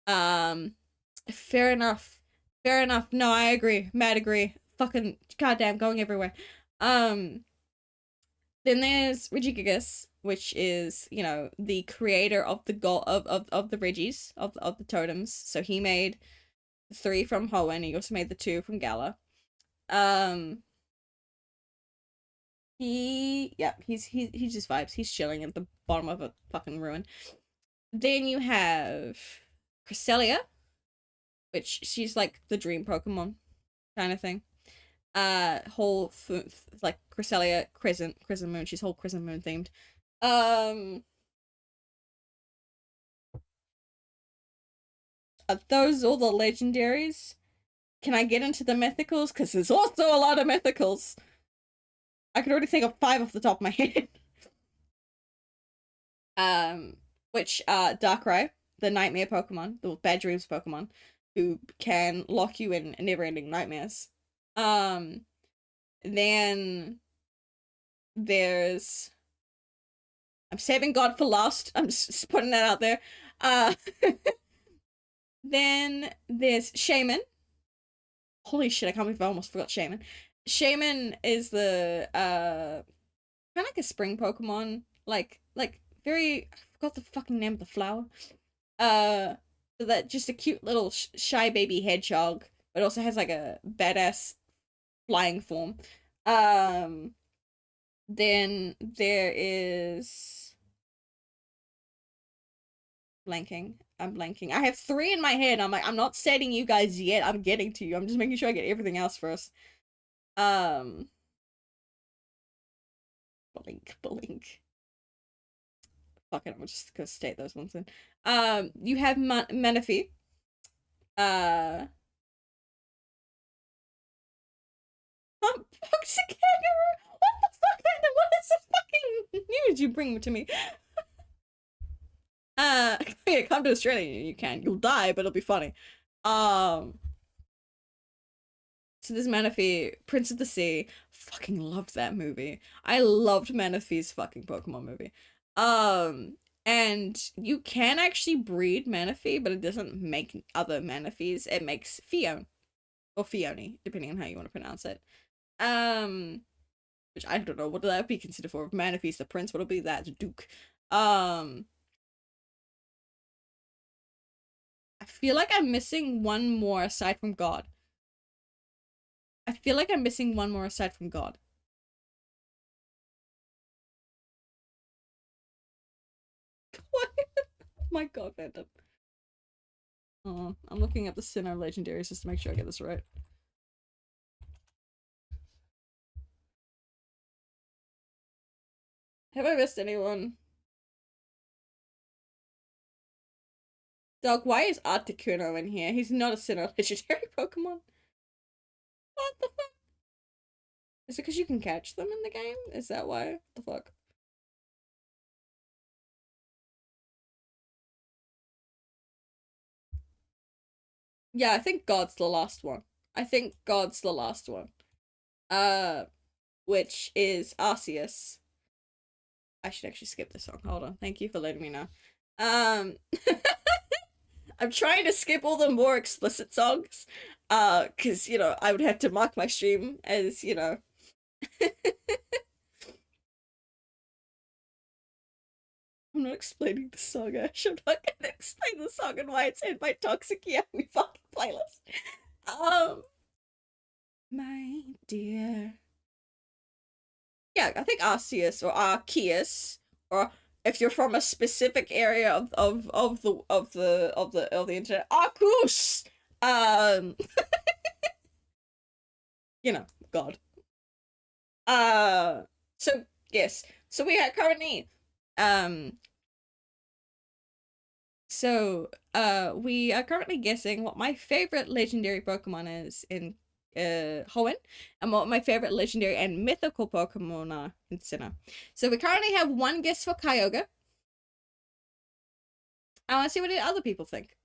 Fair enough. Fair enough. No, I agree. Mad agree. Fucking goddamn going everywhere. Then there's Regigigas, which is, the creator of the of the Regis, of the totems. So he made the 3 from Hoenn, he also made the 2 from Gala. He just vibes. He's chilling at the bottom of a fucking ruin. Then you have Cresselia, which she's like the dream Pokemon kind of thing. Whole like Cresselia Crescent Moon. She's whole Crescent Moon themed. Are those all the legendaries? Can I get into the mythicals? Because there's also a lot of mythicals. I could already think of 5 off the top of my head. Which Darkrai, the nightmare Pokemon, the bad dreams Pokemon, who can lock you in never-ending nightmares. Then there's I'm saving God for last. I'm just putting that out there. Then there's Shaman. Holy shit, I can't believe I almost forgot Shaman. Shaman is the kind of like a spring Pokemon, like very I forgot the fucking name of the flower. So that just a cute little shy baby hedgehog, but also has like a badass flying form. Then there is blanking. I'm blanking. I have 3 in my head. I'm like, I'm not setting you guys yet. I'm getting to you. I'm just making sure I get everything else first. Blink. Fuck it, I'm just gonna state those ones in. You have Manaphy. Toxic Kangaroo. What the fuck? What is this fucking news you bring to me? Yeah, come to Australia. You can. You'll die, but it'll be funny. So this Manaphy, Prince of the Sea. Fucking loved that movie. I loved Manaphy's fucking Pokemon movie. And you can actually breed Manaphy, but it doesn't make other Manaphy's. It makes Fion. Or Fione, depending on how you want to pronounce it. Which I don't know, what would that be considered for? If Manaphy's the prince, what'll be that? The Duke. I feel like I'm missing one more aside from God. I feel like I'm missing one more aside from God. What? Oh my god, fandom. Oh, I'm looking up the Sinnoh legendaries just to make sure I get this right. Have I missed anyone? Dog, why is Articuno in here? He's not a Sinnoh legendary Pokemon. What the fuck? Is it because you can catch them in the game? Is that why? What the fuck? Yeah, I think God's the last one. I think God's the last one. Uh, which is Arceus. I should actually skip this song. Hold on. Thank you for letting me know. Um, I'm trying to skip all the more explicit songs. Cause I would have to mark my stream as I'm not explaining the song, Ash. I'm not gonna explain the song and why it's in my Toxic Yami fucking playlist. My dear. Yeah, I think Arceus or Arceus, or if you're from a specific area of the internet, Arcus. Um, God. Uh, so yes, so we are currently, um, we are currently guessing what my favorite legendary Pokemon is in Hoenn, and what my favorite legendary and mythical Pokemon are in Sinnoh. So we currently have one guess for Kyogre. I want to see what the other people think.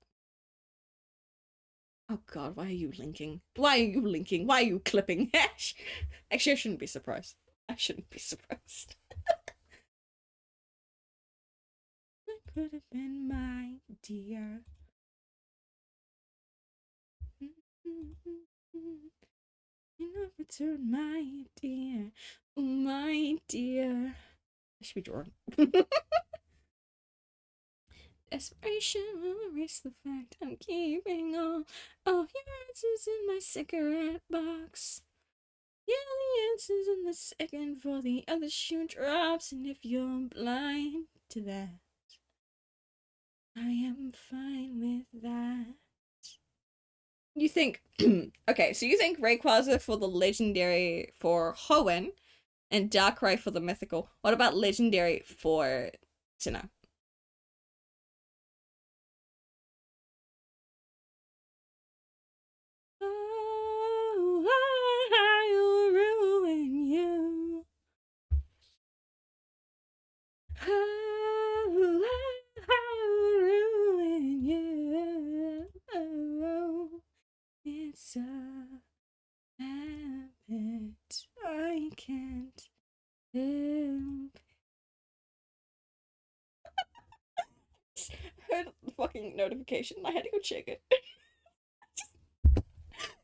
Oh god, why are you linking? Why are you linking? Why are you clipping? Ash? Actually, I shouldn't be surprised. I shouldn't be surprised. I could have been my dear. In return, my dear. My dear. I should be drawn. Desperation will erase the fact I'm keeping all of your answers in my cigarette box. Yeah, the answer's in the second for the other shoe drops, and if you're blind to that, I am fine with that. You think, okay, so you think Rayquaza for the legendary for Hoenn and Darkrai for the mythical. What about legendary for Sinnoh? Oh, I'll ruin you. Oh, I'll ruin you. Oh, it's a habit I can't help. Heard the fucking notification. I had to go check it.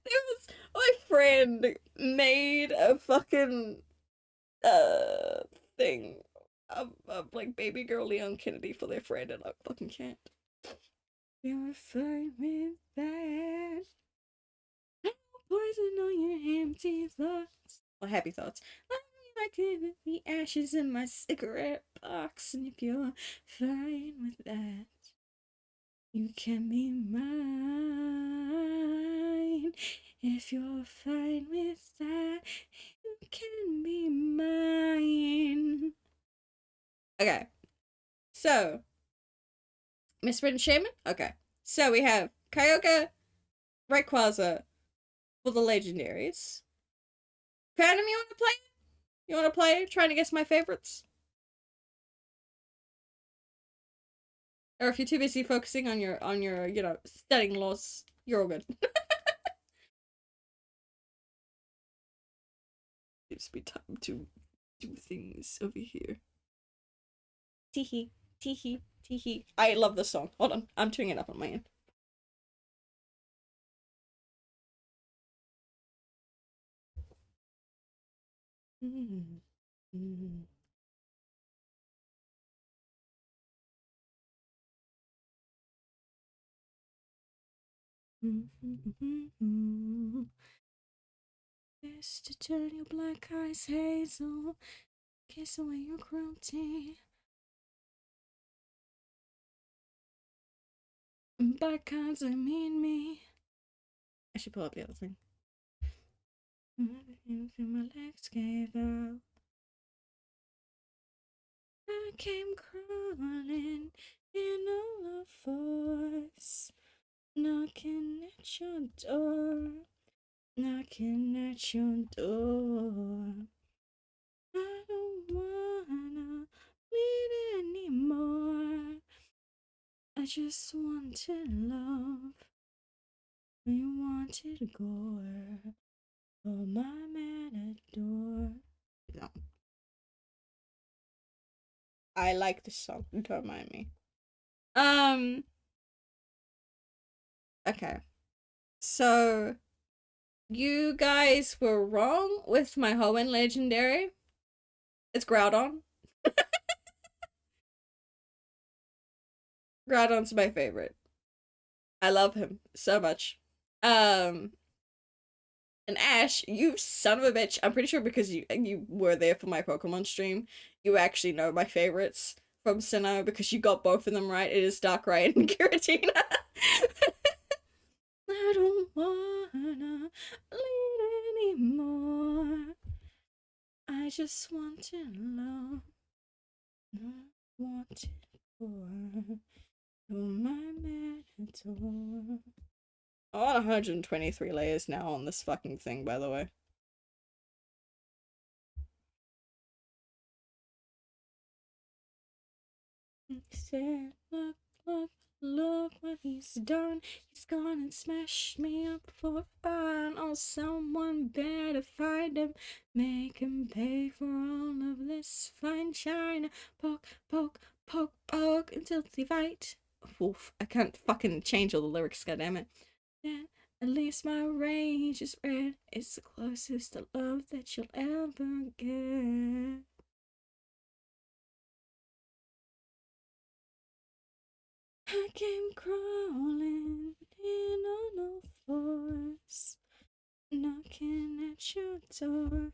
It was my friend made a fucking uh thing of like baby girl Leon Kennedy for their friend, and I fucking can't. You're fine with that. Poison on your empty thoughts. Well, happy thoughts. I could the ashes in my cigarette box, and if you're fine with that, you can be mine. If you're fine with that, you can be mine. Okay, so Miswritten Shaman? Okay. So we have Kyogre, Rayquaza for the legendaries. Phantom, you want to play? You want to play? Trying to guess my favorites? Or if you're too busy focusing on your studying laws, you're all good. Gives me time to do things over here. Teehee, teehee, teehee. I love this song. Hold on, I'm tuning it up on my end. Best to turn your black eyes hazel, kiss away your cruelty. By kinds I mean me. I should pull up the other thing. My legs gave out. I came crawling in all of force, knocking at your door. knocking at your door. I don't wanna bleed anymore. I just wanted love. We wanted gore. Oh, my matador. No. I like this song. Don't mind me. Um. Okay. So you guys were wrong with my Hoenn legendary. It's Groudon. Groudon's my favorite. I love him so much. Um, and Ash, you son of a bitch. I'm pretty sure because you were there for my Pokemon stream, you actually know my favorites from Sinnoh because you got both of them right. It is Darkrai and Giratina. I don't wanna bleed anymore. I just wanted love. Not wanted for. You're my matador. I'm on 123 layers now on this fucking thing, by the way. He said, look, look, look what he's done. He's gone and smashed me up for fun. Oh, someone better find him. Make him pay for all of this fine china. Poke, poke, poke, poke until they fight. Oof, I can't fucking change all the lyrics, goddammit. Yeah, at least my rage is red. It's the closest to love that you'll ever get. I came crawling in on all fours, knocking at your door,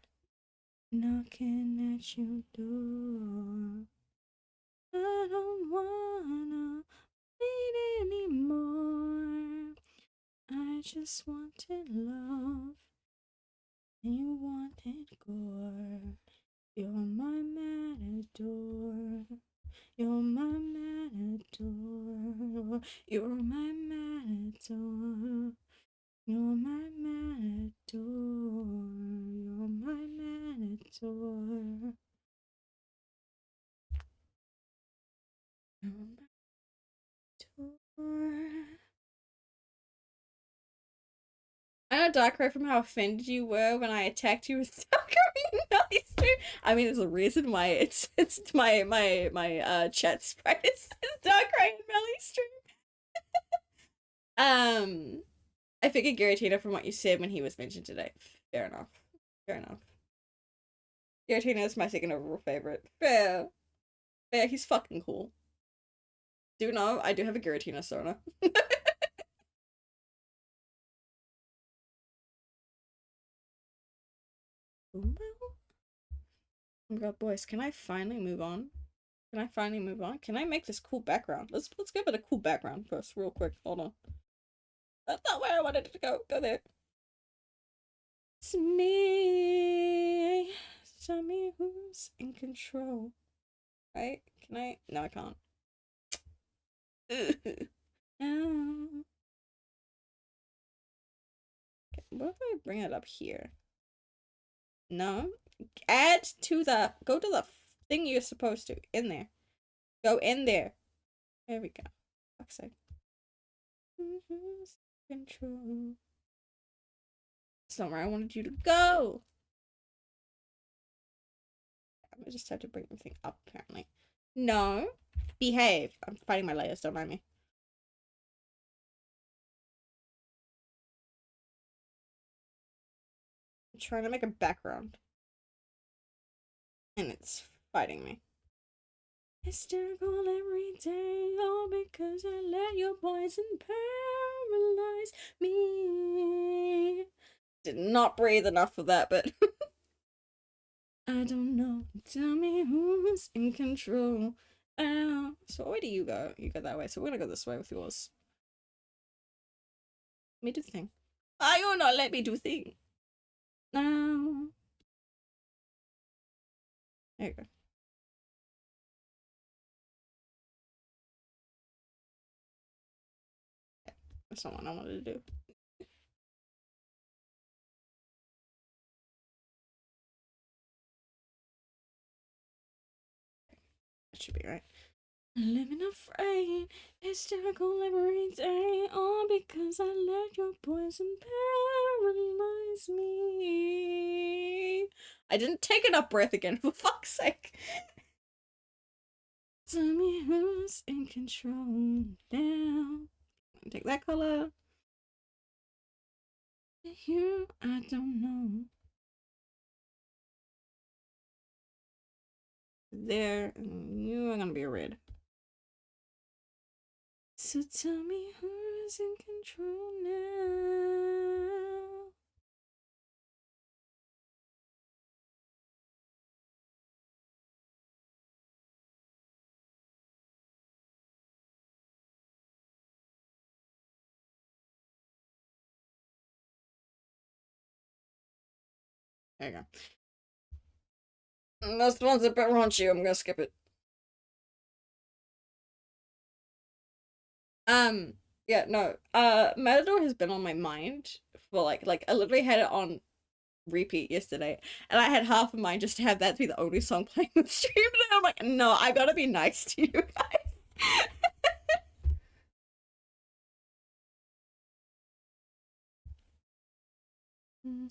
knocking at your door. I don't wanna wait anymore. I just wanted love, and you wanted gore. You're my matador. You're my matador. You're my matador. You're my matador. You're my matador. You're my matador. I know, Darkrai, from how offended you were when I attacked you with Darkrai Melly Stream. I mean, there's a reason why it's my chat sprite is Darkrai Melly Stream. I figured Giratina from what you said when he was mentioned today. Fair enough. Fair enough. Giratina is my second overall favorite. Fair. Fair, he's fucking cool. Do know, I do have a Giratina Sona. Oh my god, boys, can I finally move on? Can I finally move on? Can I make this cool background? Let's give it a cool background first, real quick. Hold on. That's not where I wanted it to go. Go there. It's me. Tell me who's in control. Right? Can I? No, I can't. Oh. What if I bring it up here? No. Add to the. Go to the thing you're supposed to. In there. Go in there. There we go. Fuck's sake. Control. Somewhere I wanted you to go. I just have to bring everything up, apparently. No. Behave. I'm fighting my layers, don't mind me. I'm trying to make a background. And it's fighting me. Hysterical every day, all because I let your poison paralyze me. Did not breathe enough for that, but I don't know. Tell me who's in control. Ow. So where do you go? You go that way, so we're gonna go this way with yours. Let me do the thing. Ah, you not let me do thing. No. There you go. That's not what I wanted to do. That should be right. Living afraid, hysterical every day, all because I let your poison paralyze me. I didn't take enough breath again, for fuck's sake. Tell me who's in control now. Take that color. You, I don't know. There, you are gonna be a red. So tell me who's in control now. There you go. This one's a bit raunchy. I'm gonna skip it. Um, yeah, no. Matador has been on my mind for like I literally had it on repeat yesterday, and I had half of mine just to have that be the only song playing on the stream. And I'm like, no, I gotta be nice to you guys.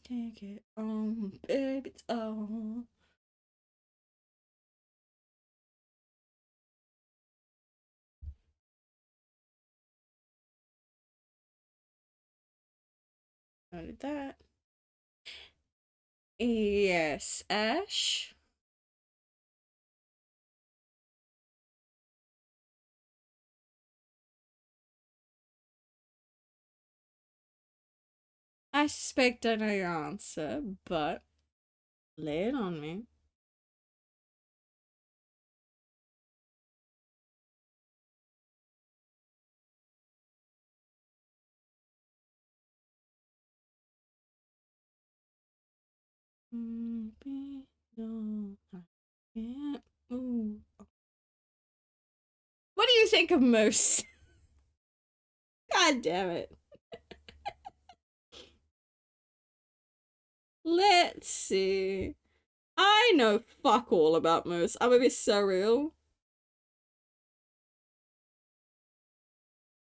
Take it on, baby, it's on. I did that. Yes, Ash. I suspect I know your answer, but lay it on me. No, I can't move. What do you think of Moose? God damn it. Let's see. I know fuck all about Moose. I'm gonna be so real.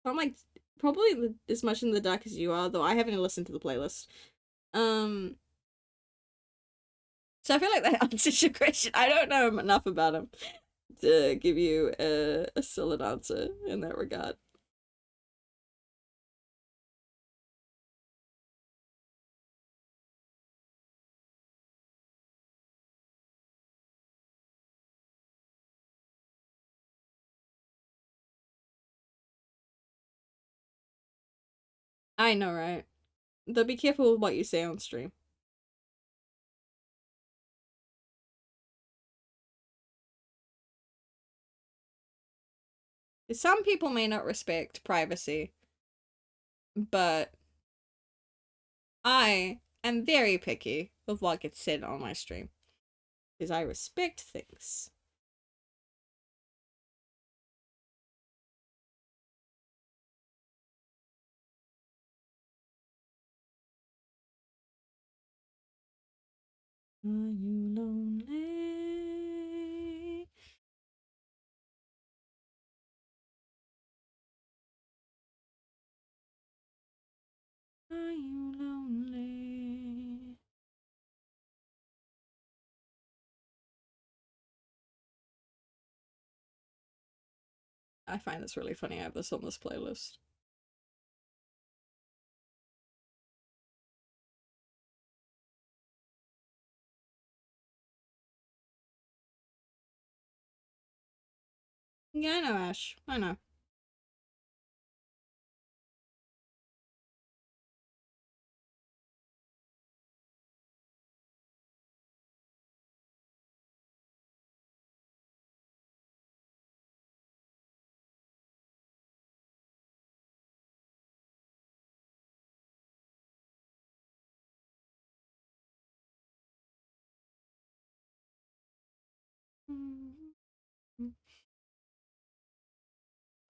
I'm like probably as much in the dark as you are, though I haven't listened to the playlist. Um, so I feel like that answers your question. I don't know enough about him to give you a solid answer in that regard. I know, right? Though be careful with what you say on stream. Some people may not respect privacy, but I am very picky with what gets said on my stream because I respect things. Are you lonely? Are you lonely? I find this really funny. I have this on this playlist. Yeah, I know, Ash. I know.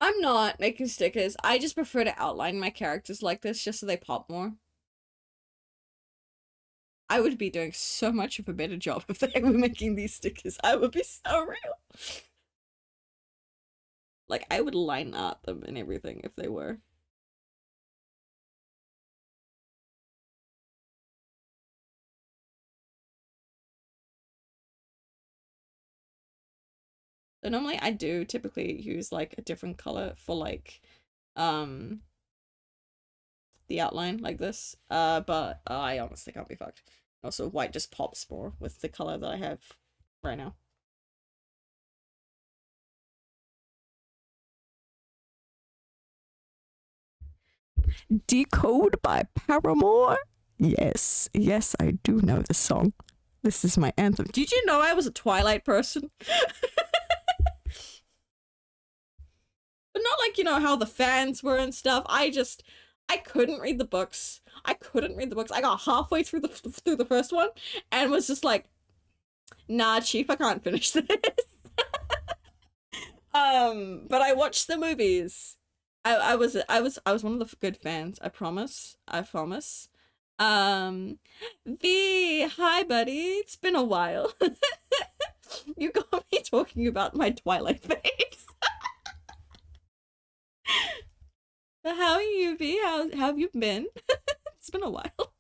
I'm not making stickers. I just prefer to outline my characters like this just so they pop more. I would be doing so much of a better job if they were making these stickers. I would be so real. Like I would line art them and everything if they were. So normally I do typically use like a different color for like um the outline like this. But I honestly can't be fucked. Also, white just pops more with the color that I have right now. Decode by Paramore? Yes, yes, I do know the song. This is my anthem. Did you know I was a Twilight person? But not like, you know, how the fans were and stuff. I couldn't read the books. I couldn't read the books. I got halfway through the first one and was just like, nah, chief, I can't finish this. But I watched the movies. I was one of the good fans. I promise. I promise. V, hi buddy. It's been a while. You got me talking about my Twilight phase. How are you, V? How have you been? It's been a while.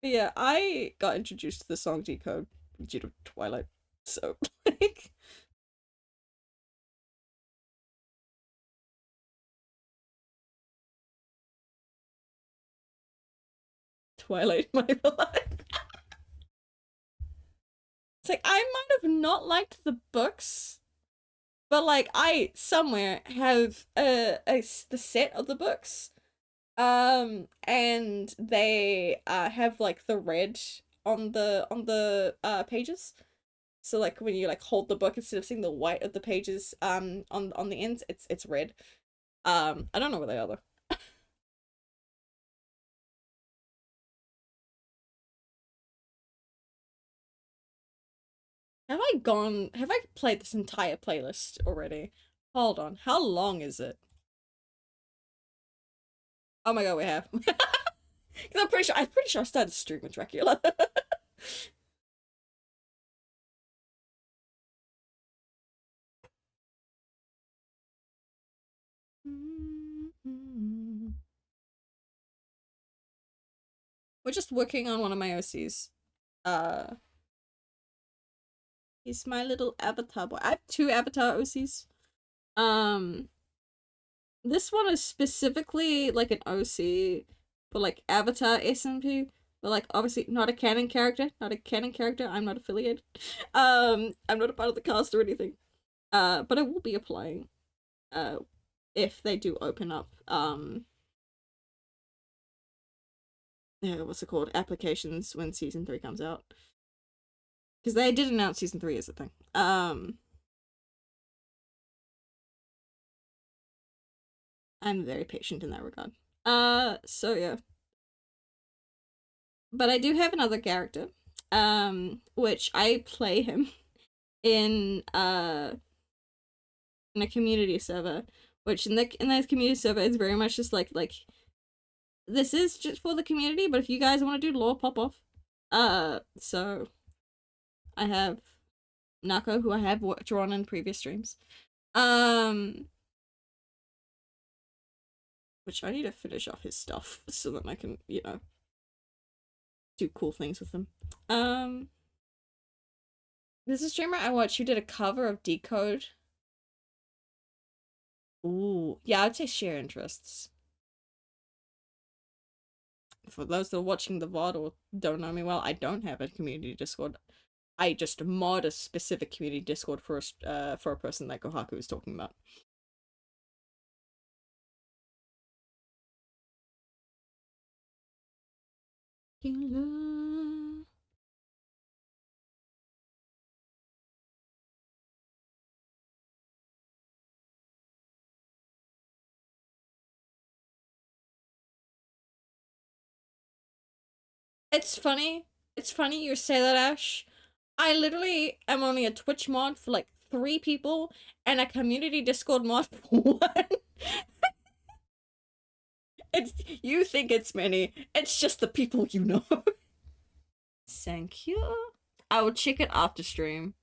But yeah, I got introduced to the song Decode due to Twilight. So like Twilight my life. It's like I might have not liked the books, but like I somewhere have the set of the books. And they have like the red on the pages. So like when you like hold the book instead of seeing the white of the pages on the ends, it's red. I don't know what they are though. Have I played this entire playlist already? Hold on. How long is it? Oh my god, we have. Because I'm pretty sure I started streaming with Dracula. We're just working on one of my OCs. Uh he's my little avatar boy. I have two avatar OCs. Um this one is specifically like an OC for like Avatar SMP, but like obviously not a canon character, not a canon character. I'm not affiliated. I'm not a part of the cast or anything. But I will be applying. Uh, if they do open up what's it called, applications when season 3 comes out, because they did announce season 3 is a thing. I'm very patient in that regard. So yeah. But I do have another character, which I play him in in a community server, which in that community server is very much just like this is just for the community, but if you guys want to do lore, pop off. So I have Nako, who I have drawn in previous streams. Which I need to finish off his stuff so that I can, you know, do cool things with them. There's a streamer I watched who did a cover of Decode. Ooh, yeah, I'd say share interests. For those that are watching the VOD or don't know me well, I don't have a community Discord. I just mod a specific community Discord for a person that Kohaku is talking about. It's funny. It's funny you say that, Ash. I literally am only a Twitch mod for like 3 people and a community Discord mod for 1. It's you think it's many. It's just the people you know. Thank you. I will check it after stream.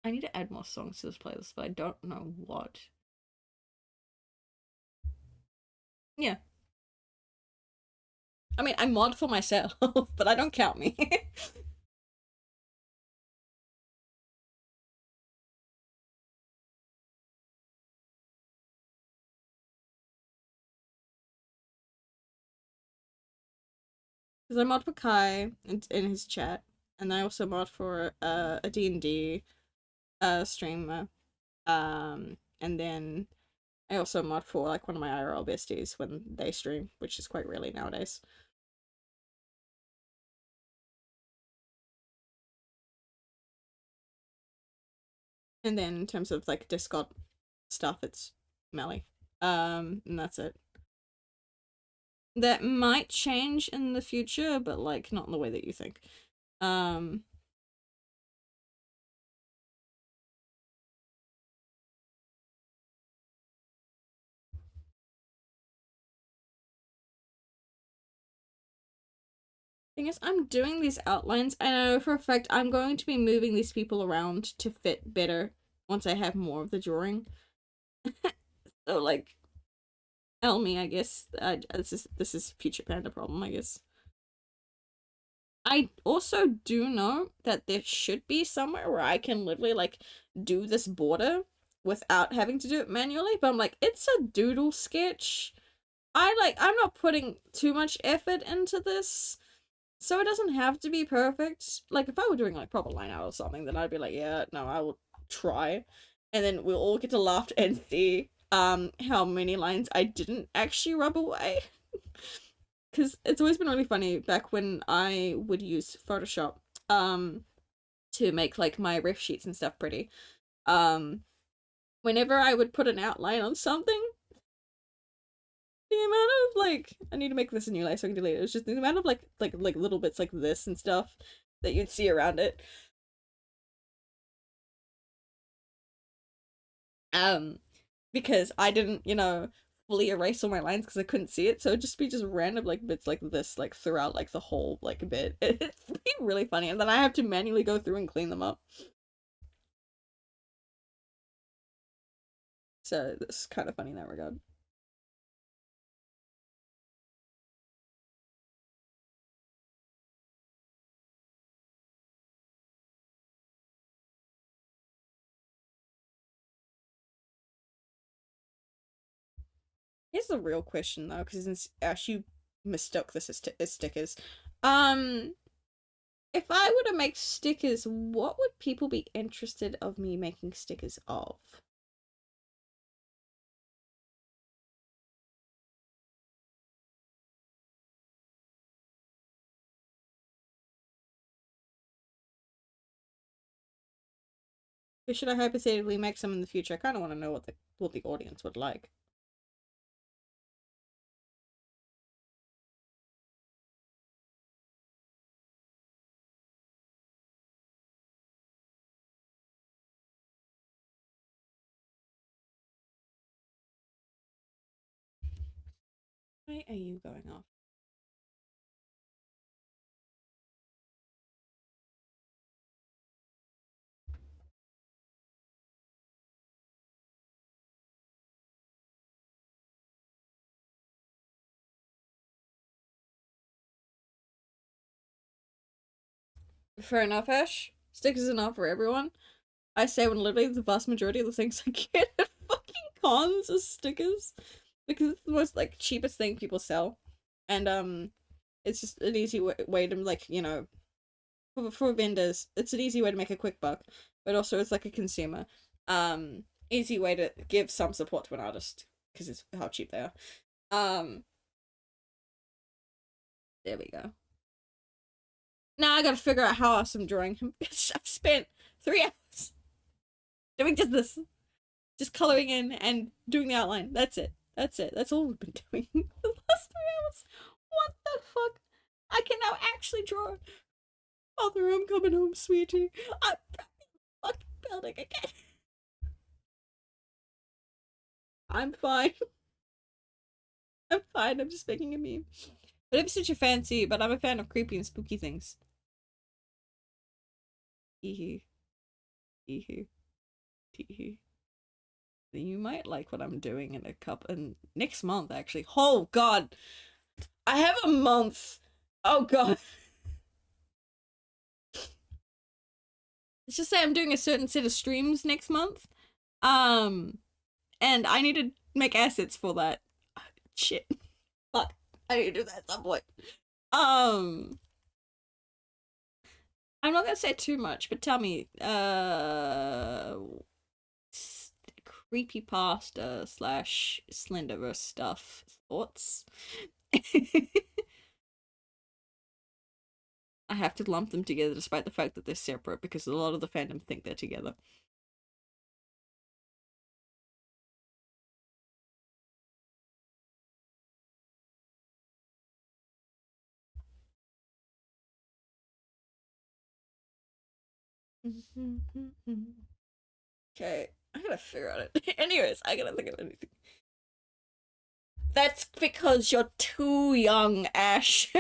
I need to add more songs to this playlist, but I don't know what. Yeah. I mean, I mod for myself, but I don't count me. Because I mod for Kai in his chat, and I also mod for a D&D streamer. And then I also mod for like one of my IRL besties when they stream, which is quite rarely nowadays. And then in terms of like Discord stuff, it's Melly. And that's it. That might change in the future, but like not in the way that you think. Um, Thing is, I'm doing these outlines. I know for a fact I'm going to be moving these people around to fit better once I have more of the drawing. So like, tell me, I guess. This is future panda problem, I guess. I also do know that there should be somewhere where I can literally like do this border without having to do it manually, but I'm like, it's a doodle sketch. I'm not putting too much effort into this. So it doesn't have to be perfect. Like if I were doing like proper line art or something, then I'd be like, yeah, no, I will try. And then we'll all get to laugh and see how many lines I didn't actually rub away. Cause it's always been really funny back when I would use Photoshop um to make like my riff sheets and stuff pretty. Um Whenever I would put an outline on something, the amount of like I need to make this a new layer so I can delete it. It's just the amount of like little bits like this and stuff that you'd see around it. Um, because I didn't, fully erase all my lines because I couldn't see it, so it'd just be just random like bits like this like throughout like the whole like bit. It's really funny, and then I have to manually go through and clean them up. So it's kind of funny in that regard. Here's the real question though, because Ash, you mistook this as stickers. Um, if I were to make stickers, what would people be interested of me making stickers of? Or should I hypothetically make some in the future? I kind of want to know what the audience would like. Why are you going off? Fair enough, Ash. Stickers are not for everyone. I say when literally the vast majority of the things I get at fucking cons are stickers. Because it's the most like cheapest thing people sell. And it's just an easy way to like, for vendors, it's an easy way to make a quick buck. But also it's like a consumer. Easy way to give some support to an artist. Because it's how cheap they are. There we go. Now I gotta figure out how else I'm drawing him. I've spent 3 hours doing just this. Just coloring in and doing the outline. That's it. That's it. That's all we've been doing the last 3 hours. What the fuck? I can now actually draw. Mother, I'm coming home, sweetie. I'm fucking building again. I'm fine. I'm fine. I'm just making a meme. But if such a fancy, but I'm a fan of creepy and spooky things. Hee Teehoo. Teehoo. You might like what I'm doing in a couple in next month actually. Oh god. I have a month. Oh god. Let's just say I'm doing a certain set of streams next month. Um and I need to make assets for that. Shit. Fuck. I need to do that at some point. Um I'm not gonna say too much, but tell me, creepy pasta slash Slenderverse stuff thoughts. I have to lump them together despite the fact that they're separate because a lot of the fandom think they're together. Okay, I gotta figure out it. Anyways, I gotta think of anything. That's because you're too young, Ash.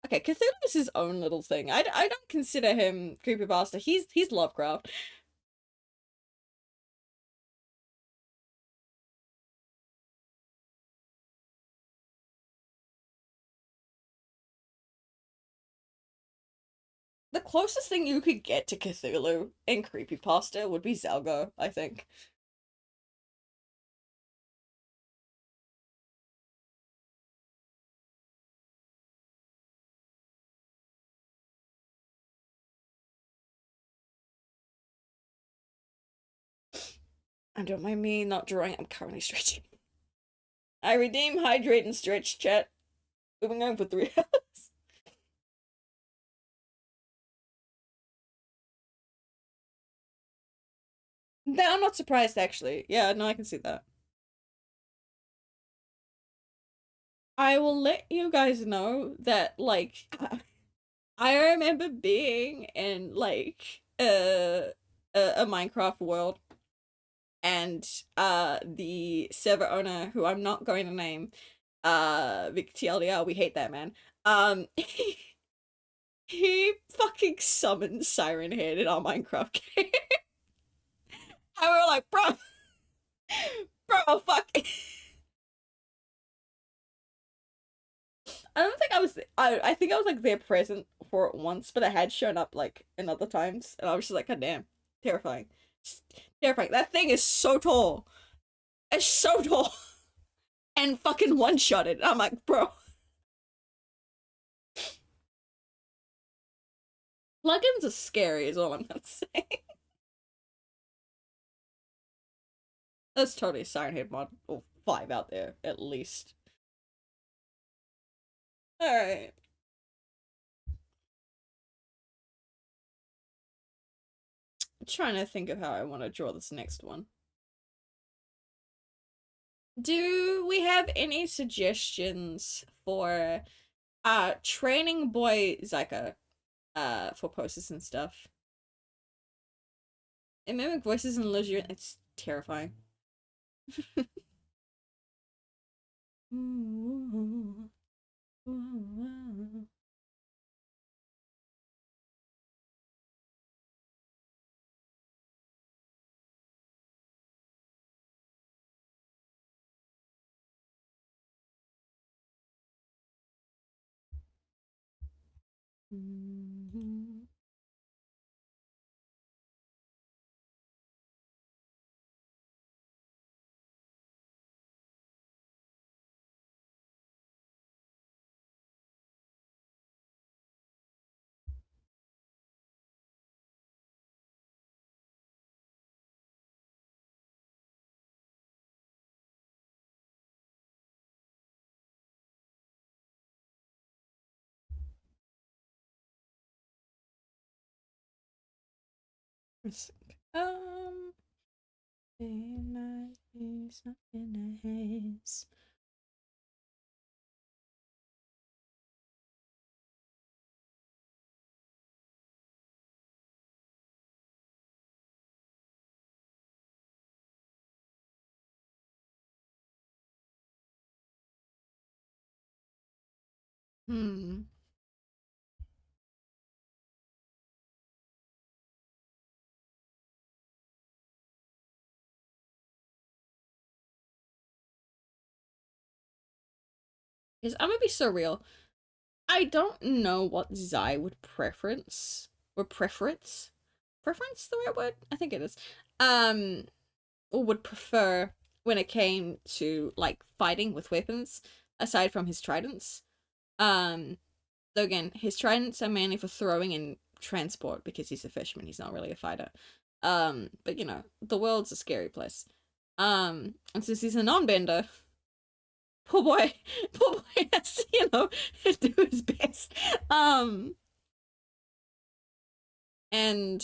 Okay, Cthulhu is his own little thing. I don't consider him creepypasta. He's Lovecraft. The closest thing you could get to Cthulhu in creepypasta would be Zelgo, I think. And don't mind me not drawing, I'm currently stretching. I redeem, hydrate, and stretch, chat. We've been going for 3 hours. No, I'm not surprised, actually. Yeah, no, I can see that. I will let you guys know that, like, I remember being in, like, a Minecraft world, and the server owner, who I'm not going to name, Vic TLDR, we hate that man. He fucking summoned Siren Head in our Minecraft game. And we were like, bro, fuck. I don't think I was. I think I was like there present for it once, but it had shown up like in other times, and I was just like, God damn, terrifying, just terrifying. That thing is so tall. It's so tall, and fucking one shot it. I'm like, bro. Plugins are scary, is all I'm gonna say. There's totally a Siren Head mod or 5 out there at least. All right. I'm trying to think of how I want to draw this next one. Do we have any suggestions for training boy Zyka for poses and stuff? And mimic voices and illusion, it's terrifying. Um, in my face, not in a haze. Hmm. Because I'm gonna be so real. I don't know what Zai would preference the right word? I think it is. Um, or would prefer when it came to like fighting with weapons, aside from his tridents. Um, though again, his tridents are mainly for throwing and transport because he's a fisherman. He's not really a fighter. But you know, the world's a scary place. And since he's a non-bender, poor boy, poor boy has to, do his best. Um, and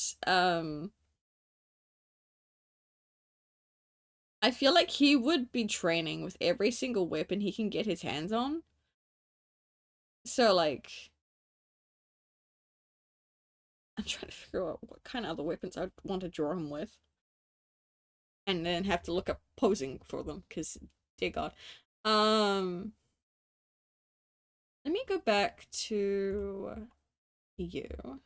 I feel like he would be training with every single weapon he can get his hands on. So like, I'm trying to figure out what kind of other weapons I'd want to draw him with, and then have to look up posing for them because, dear God. Um, Let me go back to you.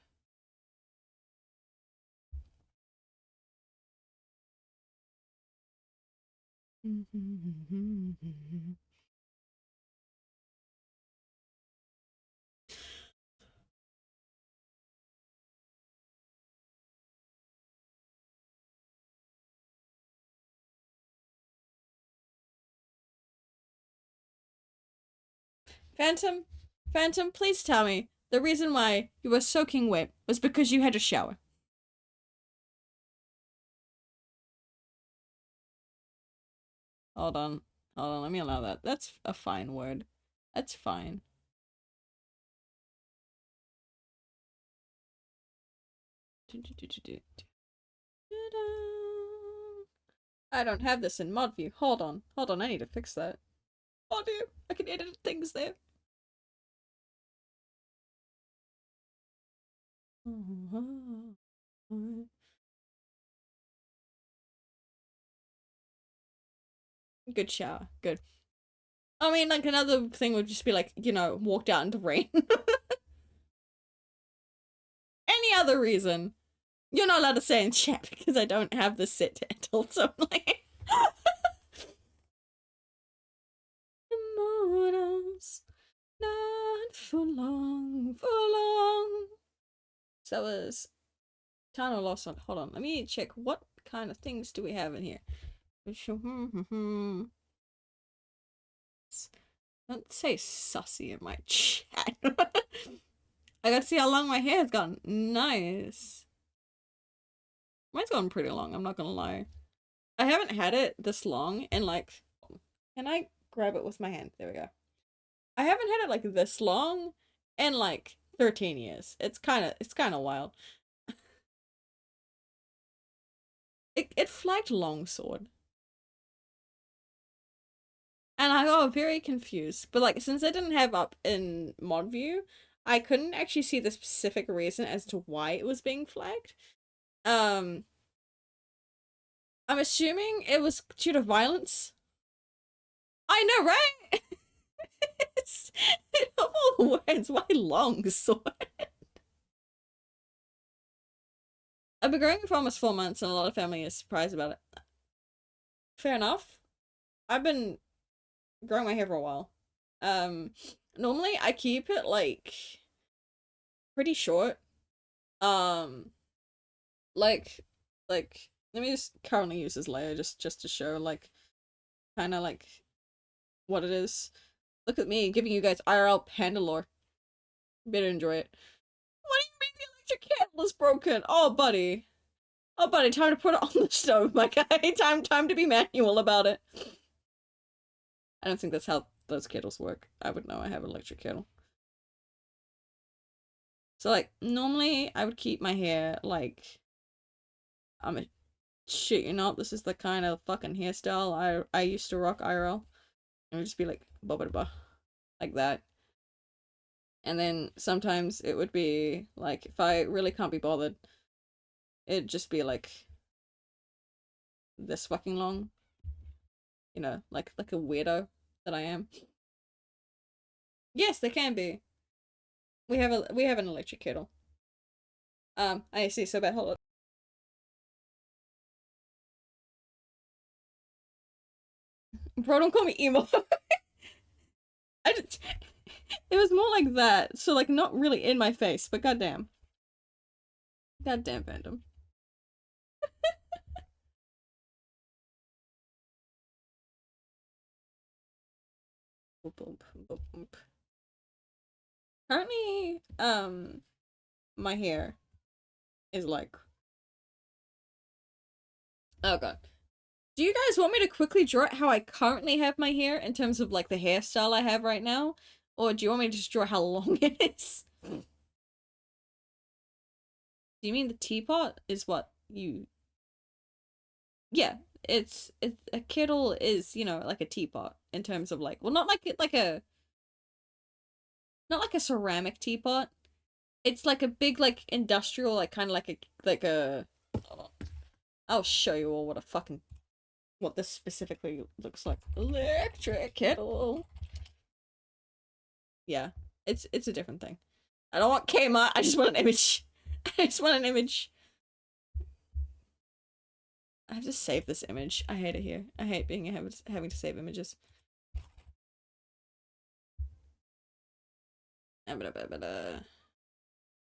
Phantom, Phantom, please tell me the reason why you were soaking wet was because you had a shower. Hold on, hold on. Let me allow that. That's a fine word. That's fine. I don't have this in mod view. Hold on. I need to fix that. Oh dear, I can edit things there. Good shower. Good. I mean, like another thing would just be like, walked out in the rain. Any other reason, you're not allowed to say in chat because I don't have this set to adult only. Immortals, not for long, for long. So that was Tano lost on. Hold on, let me check what kind of things do we have in here. Don't say sussy in my chat. I gotta see how long my hair has gone. Nice. Mine's gone pretty long, I'm not gonna lie. I haven't had it this long and like, can I grab it with my hand? There we go. I haven't had it like this long in like 13 years. It's kind of wild. It flagged longsword. And I got very confused. But like since I didn't have up in mod view, I couldn't actually see the specific reason as to why it was being flagged. Um I'm assuming it was due to violence. I know, right? It's, of all the words, why longsword? I've been growing for almost 4 months and a lot of family is surprised about it. Fair enough. I've been growing my hair for a while. Um, Normally I keep it like pretty short. Um, like let me just currently use this layer just to show like kind of like what it is. Look at me giving you guys IRL panda lore. Better enjoy it. What do you mean the electric kettle is broken? Oh, buddy. Oh, buddy, time to put it on the stove, my guy. Time to be manual about it. I don't think that's how those kettles work. I would know I have an electric kettle. So like normally I would keep my hair like I'm a shit you not. This is the kind of fucking hairstyle I used to rock IRL. It would just be like blah like that. And then sometimes it would be like if I really can't be bothered, it'd just be like this fucking long. Like a weirdo that I am. Yes, they can be. We have an electric kettle. I see. So bad. Hold on. Bro, don't call me emo. I just, it was more like that. So like not really in my face, but goddamn, goddamn fandom. Boop, boop, boop, boop. Currently, my hair is like, oh god. Do you guys want me to quickly draw how I currently have my hair in terms of like the hairstyle I have right now? Or do you want me to just draw how long it is? Do you mean the teapot is what you... Yeah, it's a kettle is, you know, like a teapot in terms of like, well, not like it like a, not like a ceramic teapot. It's like a big like industrial like kind of like a hold on. I'll show you all what a fucking what this specifically looks like. Electric kettle. Yeah, it's a different thing. I don't want Kmart. I just want an image. I just want an image. I have to save this image. I hate it here. I hate being having to save images.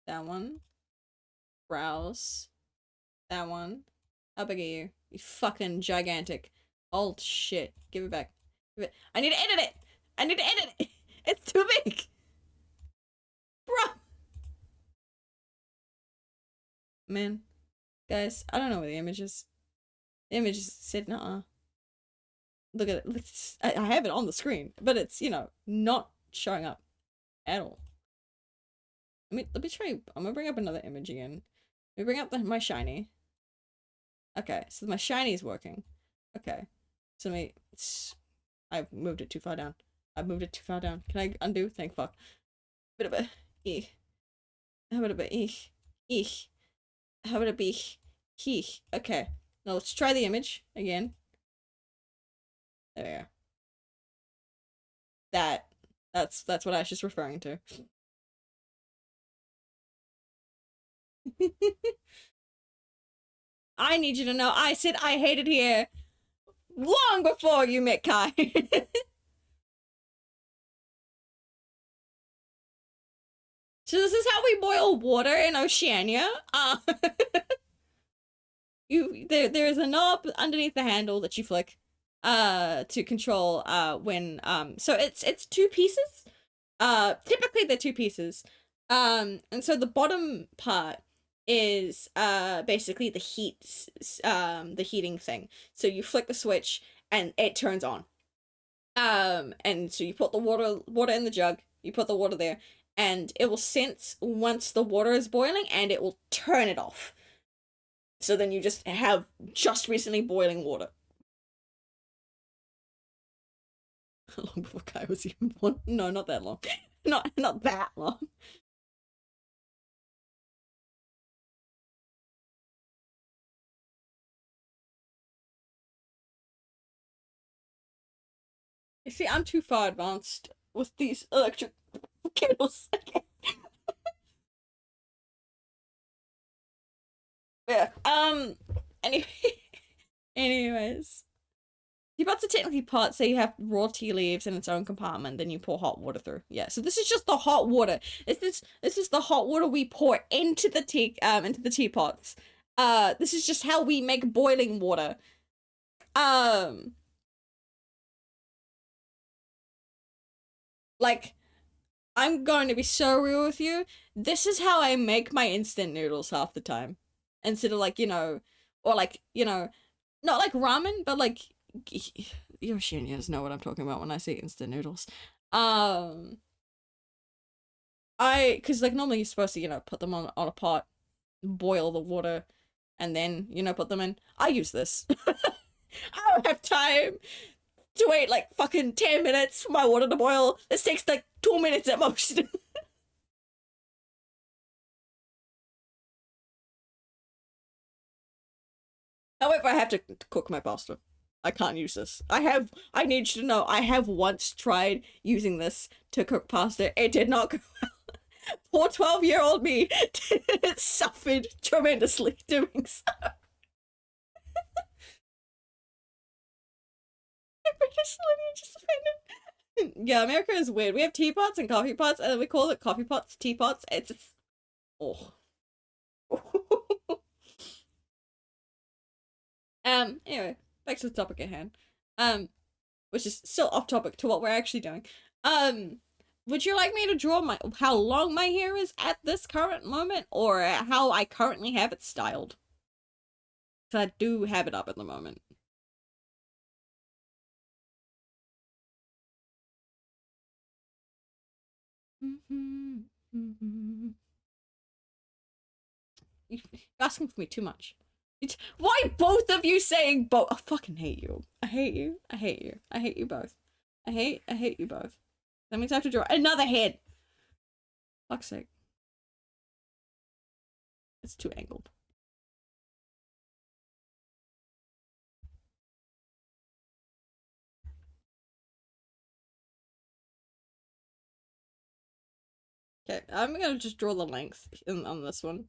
That one. Browse. That one. How big are you? You fucking gigantic. Old shit. Give it back. Give it. I need to edit it. I need to edit it. It's too big. Bro. Man. Guys, I don't know where the image is. The image is said nah. Look at it. I have it on the screen, but it's, you know, not showing up at all. Let me try. I'm gonna bring up another image again. Let me bring up my shiny. Okay, so my shiny is working. Okay, so I've moved it too far down. I've moved it too far down. Can I undo? Thank fuck. Bit of a eek. How about a bit eek? Eek. How about a be he? Okay. Now let's try the image again. There we go. That's what I was just referring to. I need you to know I said I hated here long before you met Kai. So this is how we boil water in Oceania. There is a knob underneath the handle that you flick to control when so it's two pieces. Typically they're two pieces. And so the bottom part is basically the heating thing. So you flick the switch and it turns on. And so you put the water in the jug, you put the water there, and it will sense once the water is boiling and it will turn it off. So then you just have just recently boiling water. Long before Kai was even born. No, not that long. Not that long. You see, I'm too far advanced with these electric kettles. Yeah. Anyway, anyways, teapots are technically pots, so you have raw tea leaves in its own compartment, then you pour hot water through. Yeah, so this is just the hot water. This is the hot water we pour into the teapots. This is just how we make boiling water. Um, like, I'm going to be so real with you. This is how I make my instant noodles half the time. Instead of like, you know, or like, you know, not like ramen, but like Yoshinians know what I'm talking about when I say instant noodles. Um cause like normally you're supposed to, you know, put them on a pot, boil the water, and then, you know, put them in. I use this. I don't have time to wait like fucking 10 minutes for my water to boil. This takes like 2 minutes at most. However, I have to cook my pasta. I can't use this. I need you to know, I have once tried using this to cook pasta. It did not go well. Poor 12-year-old me suffered tremendously doing so. British lineage is offended. Yeah, America is weird. We have teapots and coffee pots, and we call it coffee pots, teapots. It's oh. Anyway, back to the topic at hand. Which is still off topic to what we're actually doing. Um, would you like me to draw my how long my hair is at this current moment, or how I currently have it styled? Because I do have it up at the moment. You're asking for me too much. Why both of you saying both? I fucking hate you. I hate you. I hate you. I hate you both. I hate you both. That means I have to draw another head. Fuck's sake. It's too angled. Okay, I'm gonna just draw the length on this one.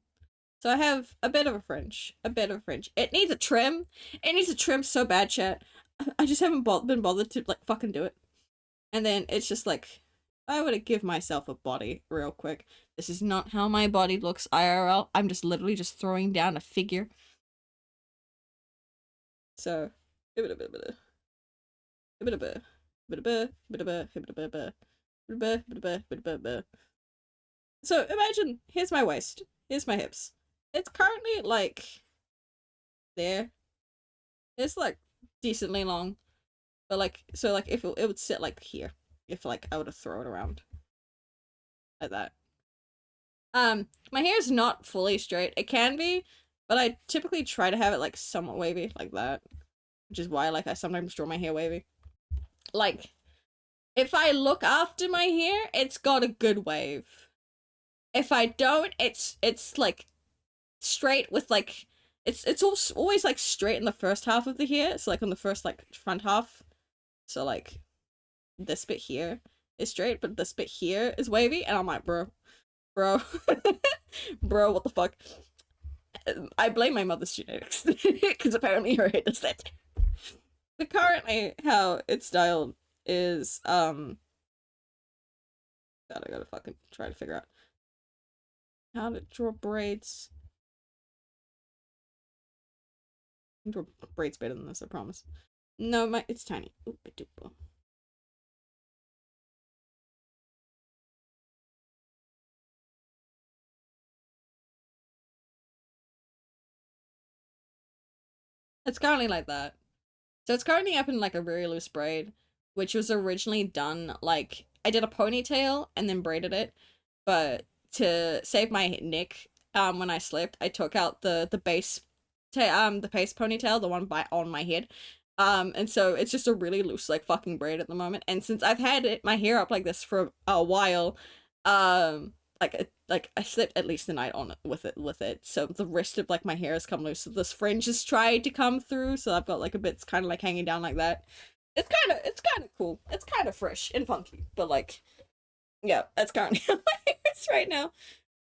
So I have a bit of a fringe. A bit of a fringe. It needs a trim. It needs a trim so bad, chat. I just haven't been bothered to, like, fucking do it. And then it's just like, I would give myself a body real quick. This is not how my body looks IRL. I'm just literally just throwing down a figure. So, so imagine, here's my waist. Here's my hips. It's currently like there. It's like decently long. But like, so like if it would sit like here. If like I were to throw it around. Like that. My hair's not fully straight. It can be, but I typically try to have it like somewhat wavy, like that. Which is why like I sometimes draw my hair wavy. Like, if I look after my hair, it's got a good wave. If I don't, it's like straight with like it's always like straight in the first half of the hair. So like on the first like front half. So like this bit here is straight, but this bit here is wavy, and I'm like, bro, bro, what the fuck? I blame my mother's genetics because apparently her hair does that. But currently, how it's styled is God, I gotta fucking try to figure out how to draw braids. I can draw braids better than this, I promise. No, it's tiny. Oop-a-doop-a. It's currently like that. So it's currently up in like a very loose braid, which was originally done like I did a ponytail and then braided it, but to save my neck, when I slept, I took out the base, the base ponytail, the one on my head, and so it's just a really loose like fucking braid at the moment. And since I've had my hair up like this for a while, like I slept at least the night on it with it, so the rest of like my hair has come loose. So this fringe has tried to come through, so I've got like a bit kind of like hanging down like that. It's kind of cool. It's kind of fresh and funky, but like, yeah, that's currently how my hair is right now.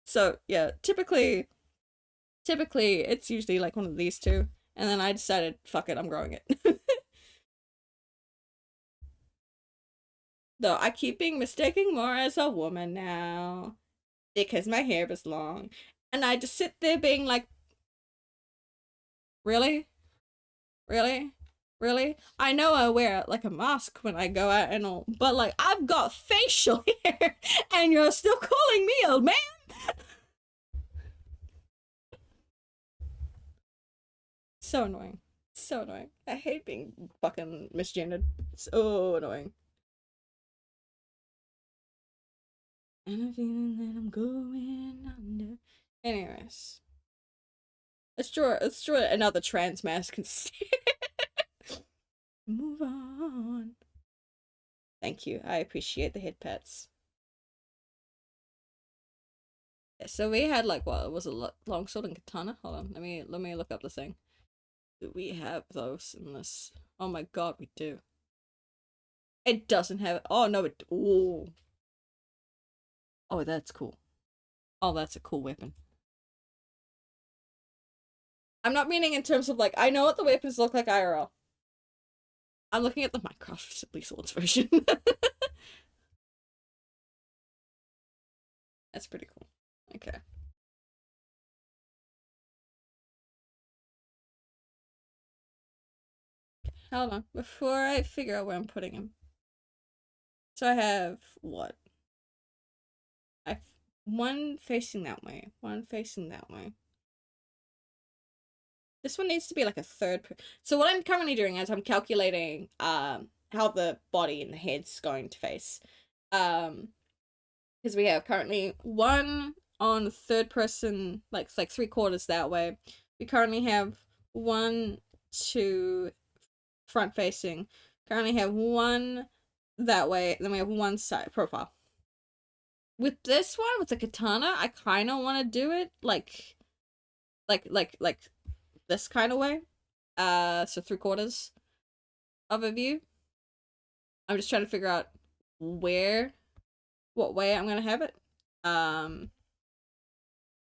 So yeah, typically it's usually like one of these two, and then I decided, fuck it, I'm growing it. Though I keep being mistaken more as a woman now because my hair is long, and I just sit there being like, really, really, really. I know I wear like a mask when I go out and all, but like I've got facial hair, and you're still calling me old man. So annoying. So annoying. I hate being fucking misgendered. So annoying. And I'm feeling that I'm going under. Anyways. Let's draw another trans mask instead. Move on. Thank you. I appreciate the head pats. Yeah, so we had like what was it, longsword and katana? Hold on, let me look up the thing. Do we have those in this? Oh my god, we do. It doesn't have. Oh no, it. Oh. Oh, that's cool. Oh, that's a cool weapon. I'm not meaning in terms of like, I know what the weapons look like IRL. I'm looking at the Minecraft Simply Swords version. That's pretty cool. Okay. Hold on. Before I figure out where I'm putting him. So I have what? I've one facing that way, one facing that way. This one needs to be like a third. So what I'm currently doing is I'm calculating how the body and the head's going to face. Because we have currently one on third person, like 3/4 that way. We currently have one, two front facing. Currently have one that way. Then we have one side profile. With this one, with the katana, I kind of want to do it like this kind of way. So 3/4 of a view. I'm just trying to figure out what way I'm gonna have it.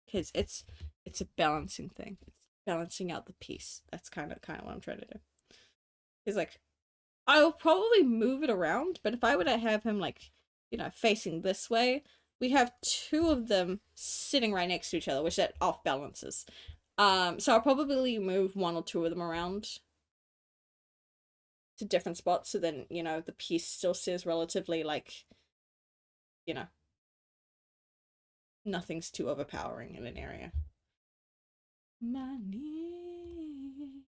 Because it's a balancing thing. It's balancing out the piece. That's kind of what I'm trying to do. He's like, I'll probably move it around, but if I were to have him like, facing this way, we have two of them sitting right next to each other, which that off balances. So I'll probably move one or two of them around to different spots, so then the piece still says relatively like, you know, nothing's too overpowering in an area. My knee.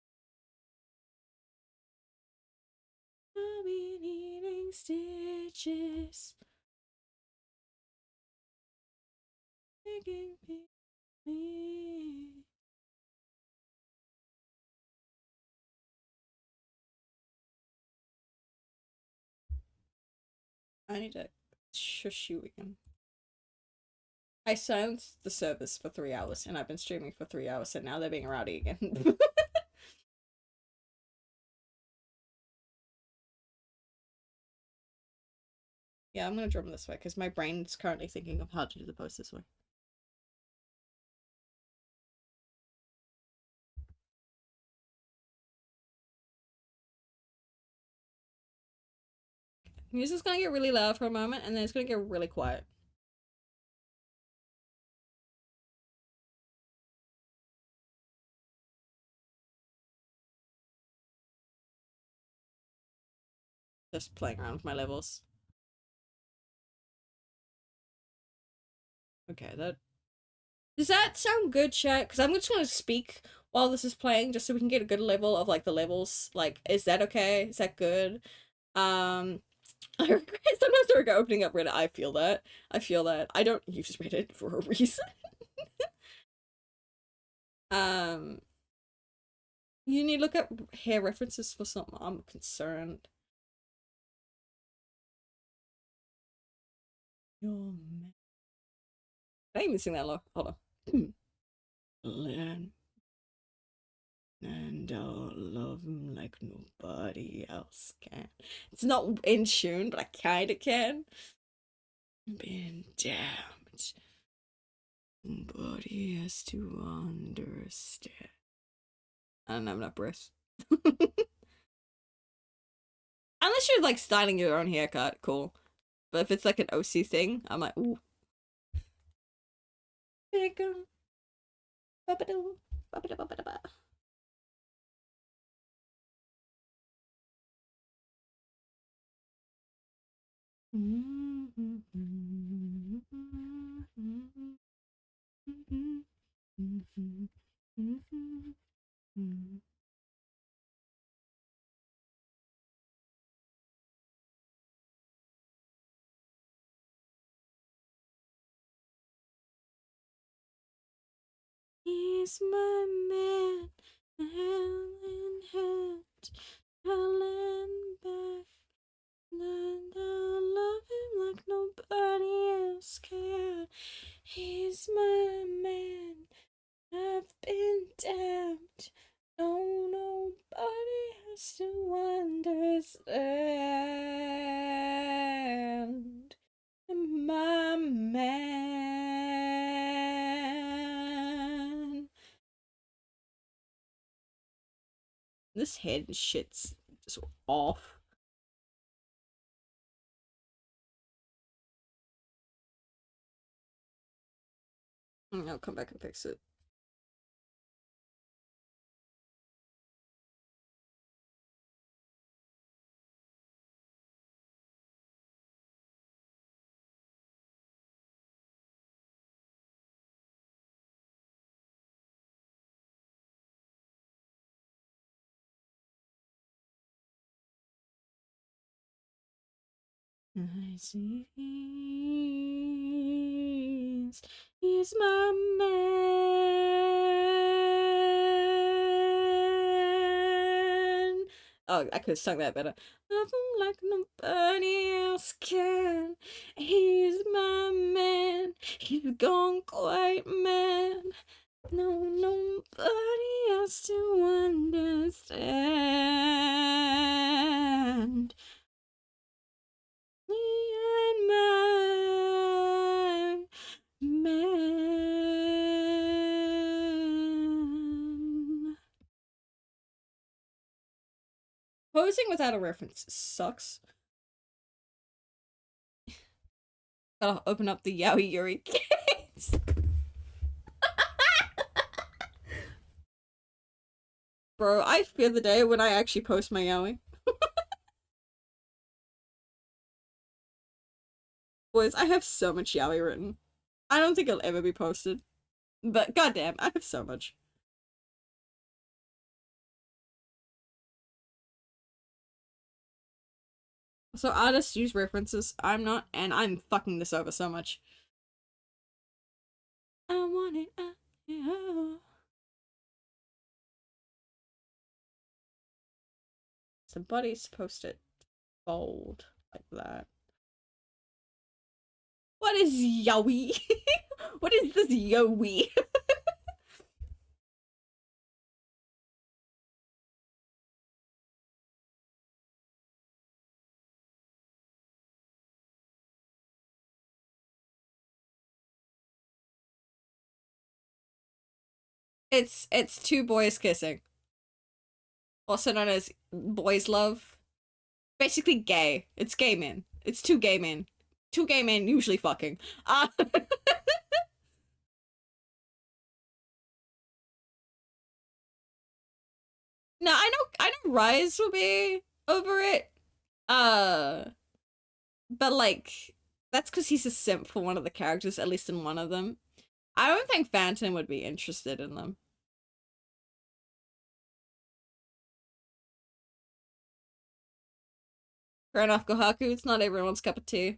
I'll be needing stitches. Making me. I need to shush you again. I silenced the service for 3 hours, and I've been streaming for 3 hours, and now they're being rowdy again. Yeah, I'm gonna drum this way because my brain's currently thinking of how to do the post this way. Music's gonna get really loud for a moment, and then it's gonna get really quiet. Just playing around with my levels. Okay, that does that sound good, chat? Because I'm just gonna speak while this is playing, just so we can get a good level of like the levels. Like, is that okay? Is that good? I regret sometimes I regret opening up Reddit. I feel that. I feel that. I don't use Reddit for a reason. um, you need to look up hair references for something. I'm concerned. Your man. I didn't even sing that low. Hold on. Learn and I'll love him like nobody else can. It's not in tune, but I kinda can. Been damned. But he has to understand. I don't have enough breath. Unless you're like styling your own haircut, cool. But if it's like an OC thing, I'm like, ooh. He's my man, hand in hand, Helen back, and I'll love him like nobody else can. He's my man, I've been damned, no nobody us to understand, my man. This head shit's just off. I'll come back and fix it. I see he's my man. Oh, I could have sung that better. Love him like nobody else can. He's my man. He's gone quite mad. No, nobody else to understand. Me and my man. Posing without a reference sucks. Gotta open up the Yaoi Yuri case. Bro, I fear the day when I actually post my Yaoi. Boys, I have so much Yaoi written. I don't think it'll ever be posted. But goddamn, I have so much. So artists use references. I'm not, and I'm fucking this over so much. I want it. Yeah. Somebody's supposed to fold like that. What is Yowie? What is this Yowie? It's two boys kissing, also known as boys love. Basically gay. It's gay men. It's two gay men. Two gay men usually fucking. No, I know Rise will be over it. Uh but like that's because he's a simp for one of the characters, at least in one of them. I don't think Phantom would be interested in them. Fair enough, Gohaku, it's not everyone's cup of tea.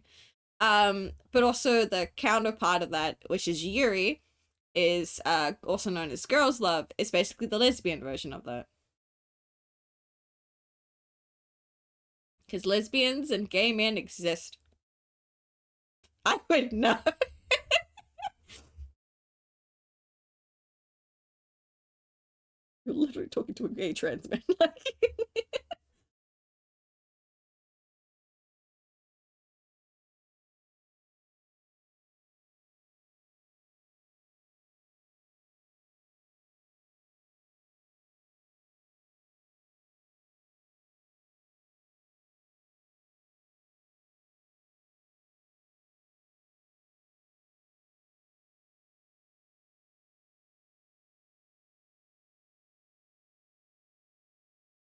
But also the counterpart of that, which is Yuri, is also known as Girls Love, is basically the lesbian version of that. Because lesbians and gay men exist. I would know. You're literally talking to a gay trans man. Like,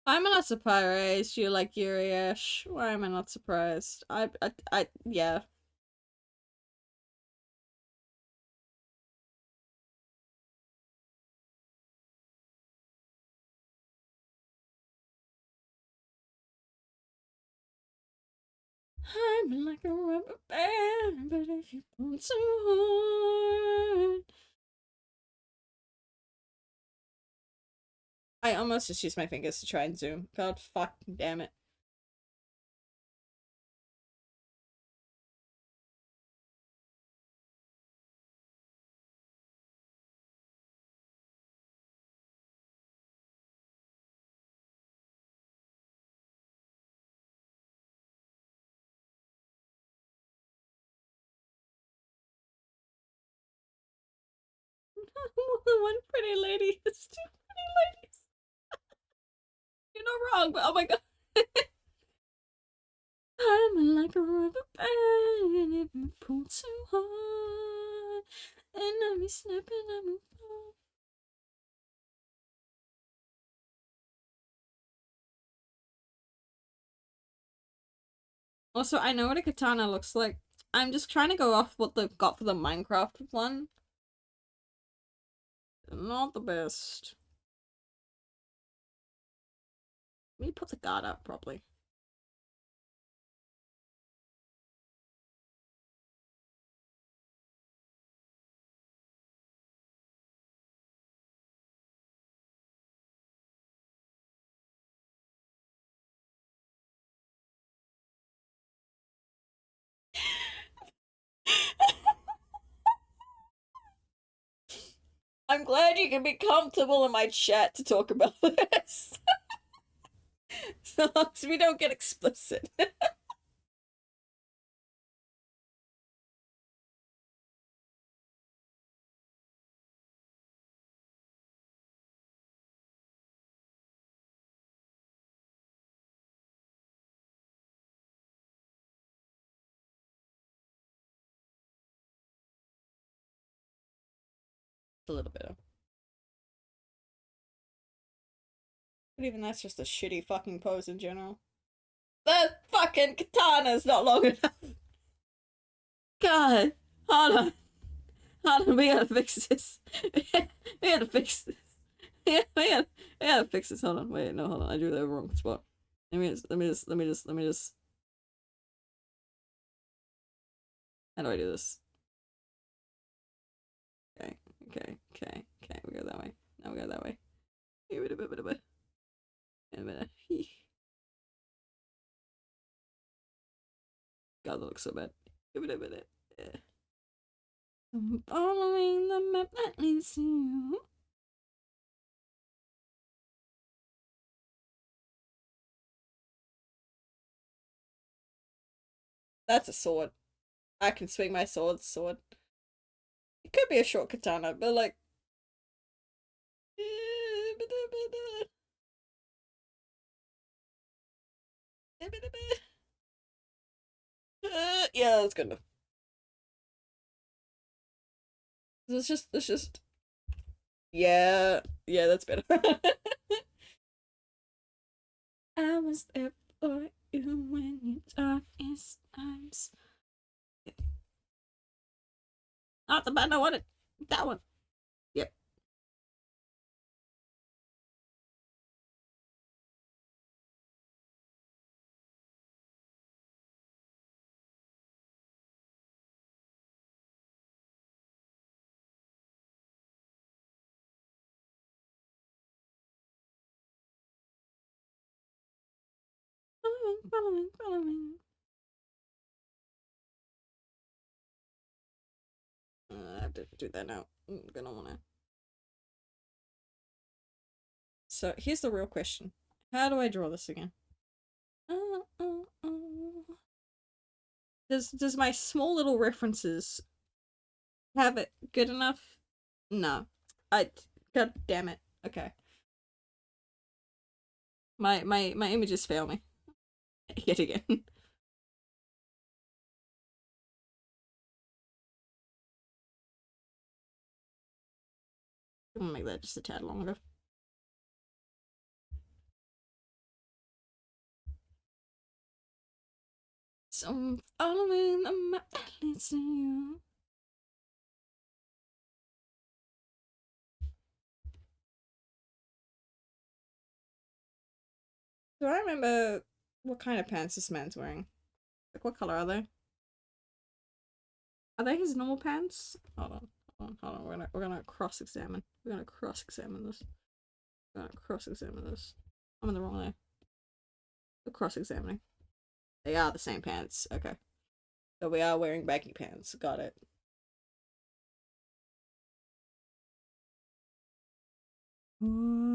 why am I not surprised you like Yuri Ash? Why am I not surprised? Yeah. I'm like a rubber band, but if you pull too hard. I almost just used my fingers to try and zoom. God fuck damn it. One pretty lady. It's two pretty ladies. You're not wrong, but oh my god. I'm like a rubber band, and if you pull too hard, and let me snap and I move on. Also, I know what a katana looks like. I'm just trying to go off what they've got for the Minecraft one. Not the best. Let me put the guard up properly. I'm glad you can be comfortable in my chat to talk about this. So long as we don't get explicit. A little bit of. But even that's just a shitty fucking pose in general. The fucking katana's not long enough. God, hold on. Hold on, we gotta fix this. We gotta fix this. We gotta fix this. Hold on, wait, no, hold on. I drew the wrong spot. Let me just. How do I do this? Okay, okay. We go that way. Now we go that way. Wait a minute. Wait a minute. God, that looks so bad. Wait a minute. I'm following the map that leads to you. That's a sword. I can swing my sword. It could be a short katana, but like. Yeah, that's good enough. Let's just. Yeah, that's better. I was there for you when you darkest times. Not the button I wanted. That one. Yep. Following. I have to do that now. I'm gonna wanna. So here's the real question: how do I draw this again? Does my small little references have it good enough? No. I. God damn it. Okay. My images fail me yet again. I'm gonna make that just a tad longer. So I'm following the map that leads to you. Do I remember what kind of pants this man's wearing? Like, what color are they? Are they his normal pants? Hold on. We're gonna cross-examine. We're gonna cross-examine this. We're gonna cross-examine this. I'm in the wrong way. We're cross-examining. They are the same pants. Okay. So we are wearing baggy pants. Got it. Formation.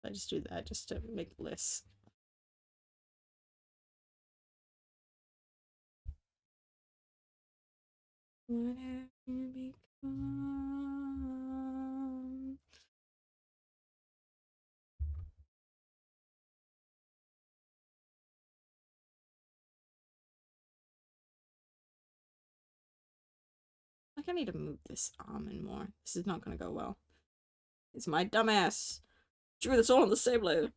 I just do that just to make it less. What have you become? Like, I need to move this almond more. This is not gonna go well. It's my dumbass. Drew this all on the same layer.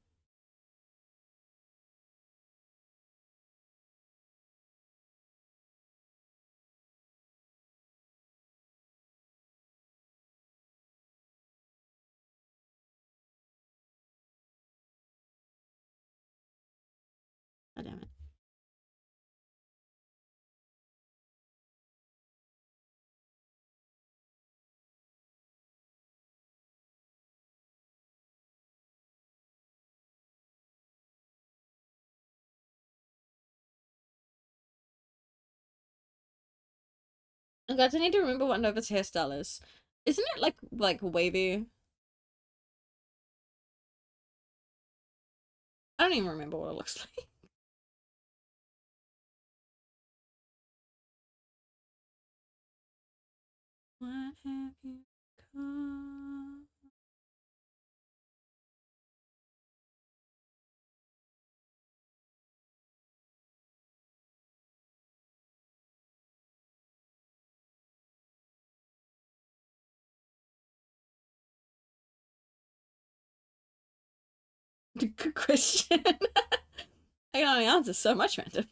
God damn it. Oh, guys, I need to remember what Nova's hairstyle is. Isn't it like wavy? I don't even remember what it looks like. What have you become? Good question. I can only answer so much random.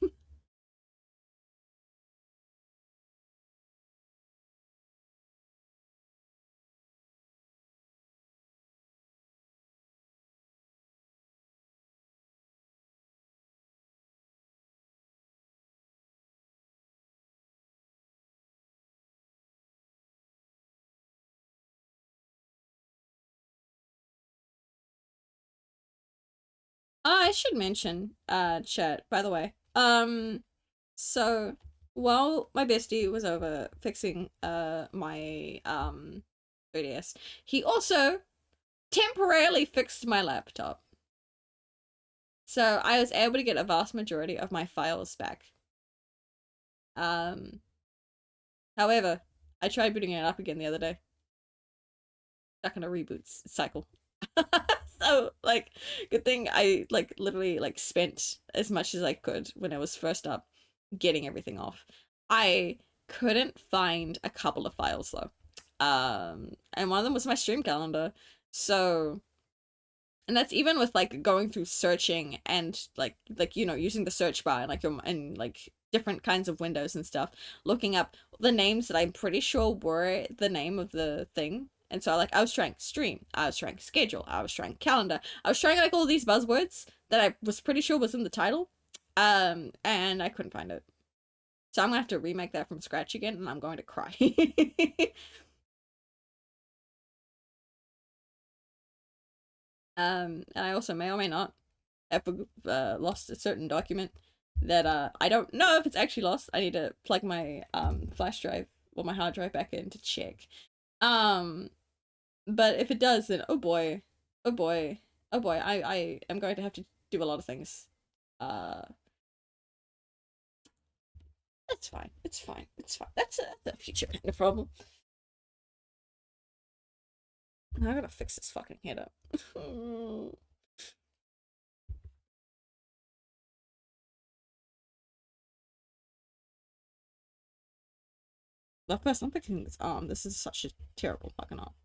I should mention, chat, by the way. So while my bestie was over fixing my 3DS, he also temporarily fixed my laptop. So I was able to get a vast majority of my files back. Um However, I tried booting it up again the other day. Stuck in a reboot cycle. So like, good thing I like literally like spent as much as I could when it was first up getting everything off. I couldn't find a couple of files though. And one of them was my stream calendar. So, and that's even with like going through searching and like you know, using the search bar and like your and like different kinds of windows and stuff, looking up the names that I'm pretty sure were the name of the thing. And so like I was trying stream, I was trying schedule, I was trying calendar, I was trying like all these buzzwords that I was pretty sure was in the title. And I couldn't find it. So I'm gonna have to remake that from scratch again and I'm going to cry. And I also may or may not have lost a certain document that I don't know if it's actually lost. I need to plug my flash drive or my hard drive back in to check. Um, but if it does, then oh boy, oh boy, oh boy, I am going to have to do a lot of things. Uh, that's fine. It's fine. It's fine. That's a future kind of problem. I gotta fix this fucking head up. But first, I'm fixing this arm. This is such a terrible fucking arm.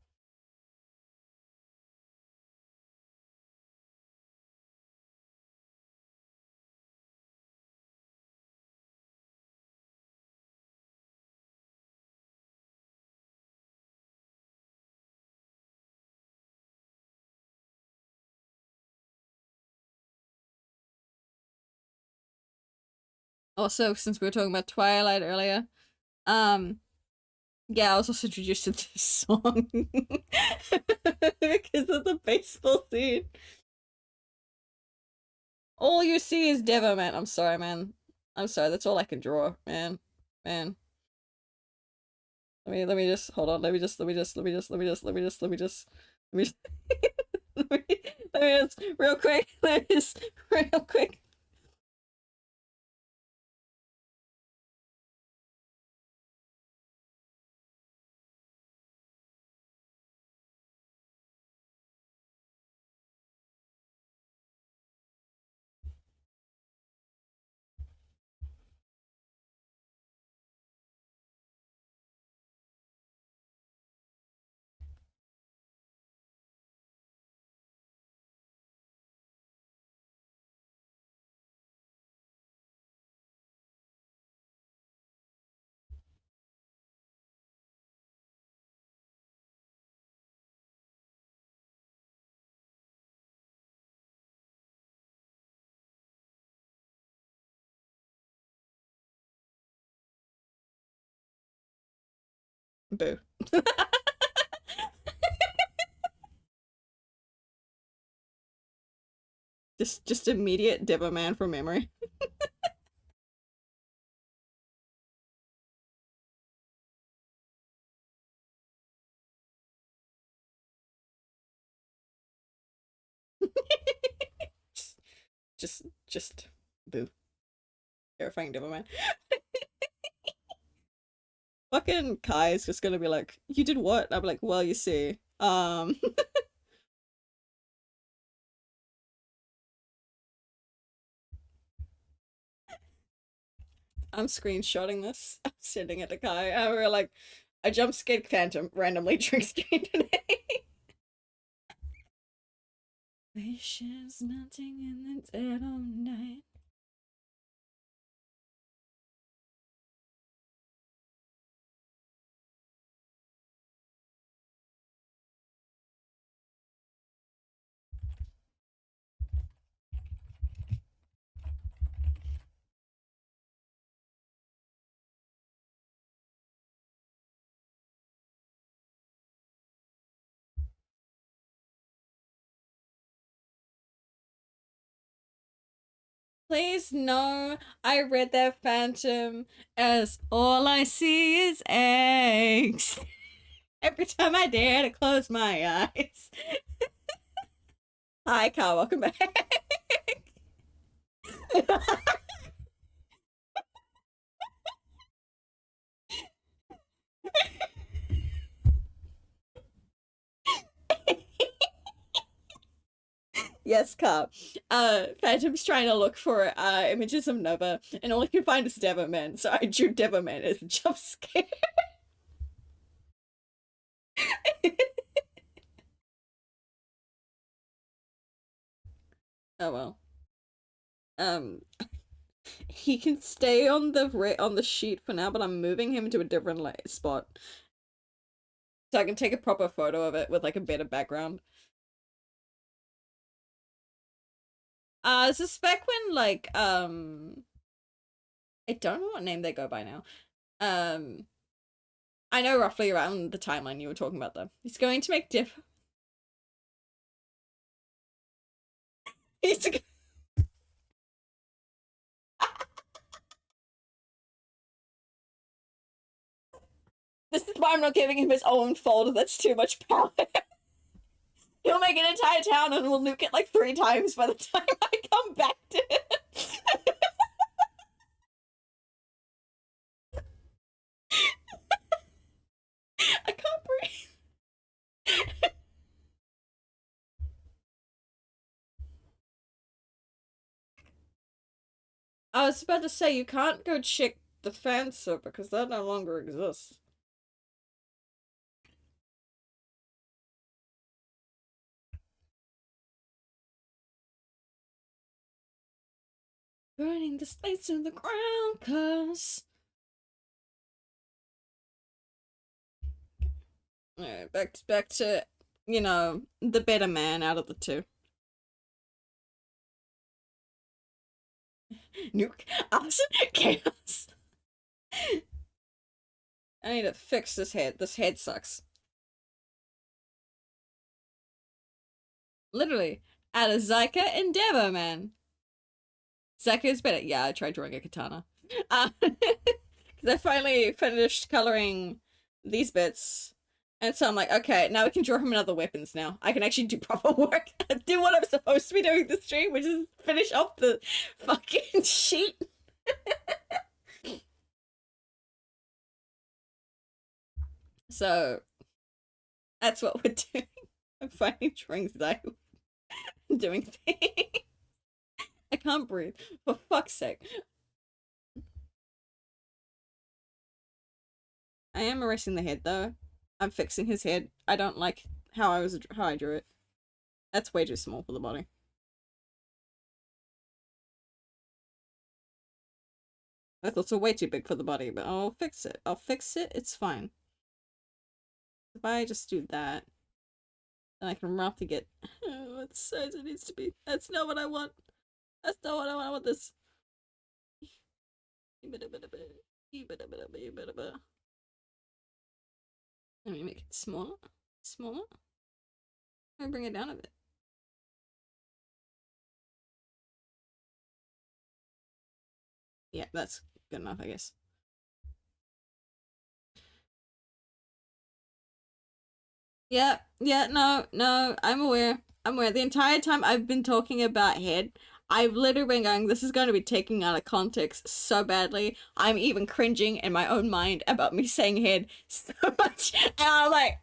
Also, since we were talking about Twilight earlier, um, yeah, I was also introduced to this song because of the baseball scene. All you see is Devo, man. I'm sorry, man. I'm sorry. That's all I can draw, man. Man. Let me just hold on. Let me just let me just let me just let me just let me just let me just let me Let me just, real quick. Let me just, real quick. Boo. Just immediate Devo Man from memory. just, just boo. Terrifying Devo Man. Fucking Kai is just gonna be like, "You did what?" I'm like, "Well, you see, I'm screenshotting this. I'm sending it to Kai. And we're like, I jump scared Phantom randomly drink screen today. Glaciers melting in the dead of night. Please no, I read that Phantom as all I see is eggs. Every time I dare to close my eyes. Hi, Kai, welcome back. Yes, Carl. Phantom's trying to look for images of Nova, and all he can find is Devilman. So I drew Devilman as a jump scare. Oh well. Um, he can stay on the sheet for now, but I'm moving him to a different spot so I can take a proper photo of it with like a better background. I suspect when like I don't know what name they go by now. Um, I know roughly around the timeline you were talking about though. He's going to make diff. He's This is why I'm not giving him his own folder. That's too much power. He'll make an entire town and we'll nuke it like 3 times by the time I come back to it. I can't breathe. I was about to say you can't go check the fan sub because that no longer exists. Burning the slates to the ground, cause alright, back to you know the better man out of the two. Nuke, arson, chaos. I need to fix this head. This head sucks. Literally, add a Zyka and Devo, man. Zyka is better. Yeah, I tried drawing a katana. Because I finally finished coloring these bits. And so I'm like, okay, now we can draw him another weapons now. I can actually do proper work. Do what I'm supposed to be doing this stream, which is finish off the fucking sheet. So that's what we're doing. I'm finding drawings that I'm doing things. I can't breathe. For fuck's sake. I am erasing the head though. I'm fixing his head. I don't like how I drew it. That's way too small for the body. That's also way too big for the body, but I'll fix it. I'll fix it. It's fine. If I just do that, then I can roughly get what size it needs to be. That's not what I want. That's not what I want. I want this. Let me make it smaller. Smaller. Let me bring it down a bit. Yeah, that's good enough, I guess. Yeah, no, I'm aware. I'm aware. The entire time I've been talking about head, I've literally been going, this is going to be taken out of context so badly. I'm even cringing in my own mind about me saying head so much. And I'm like,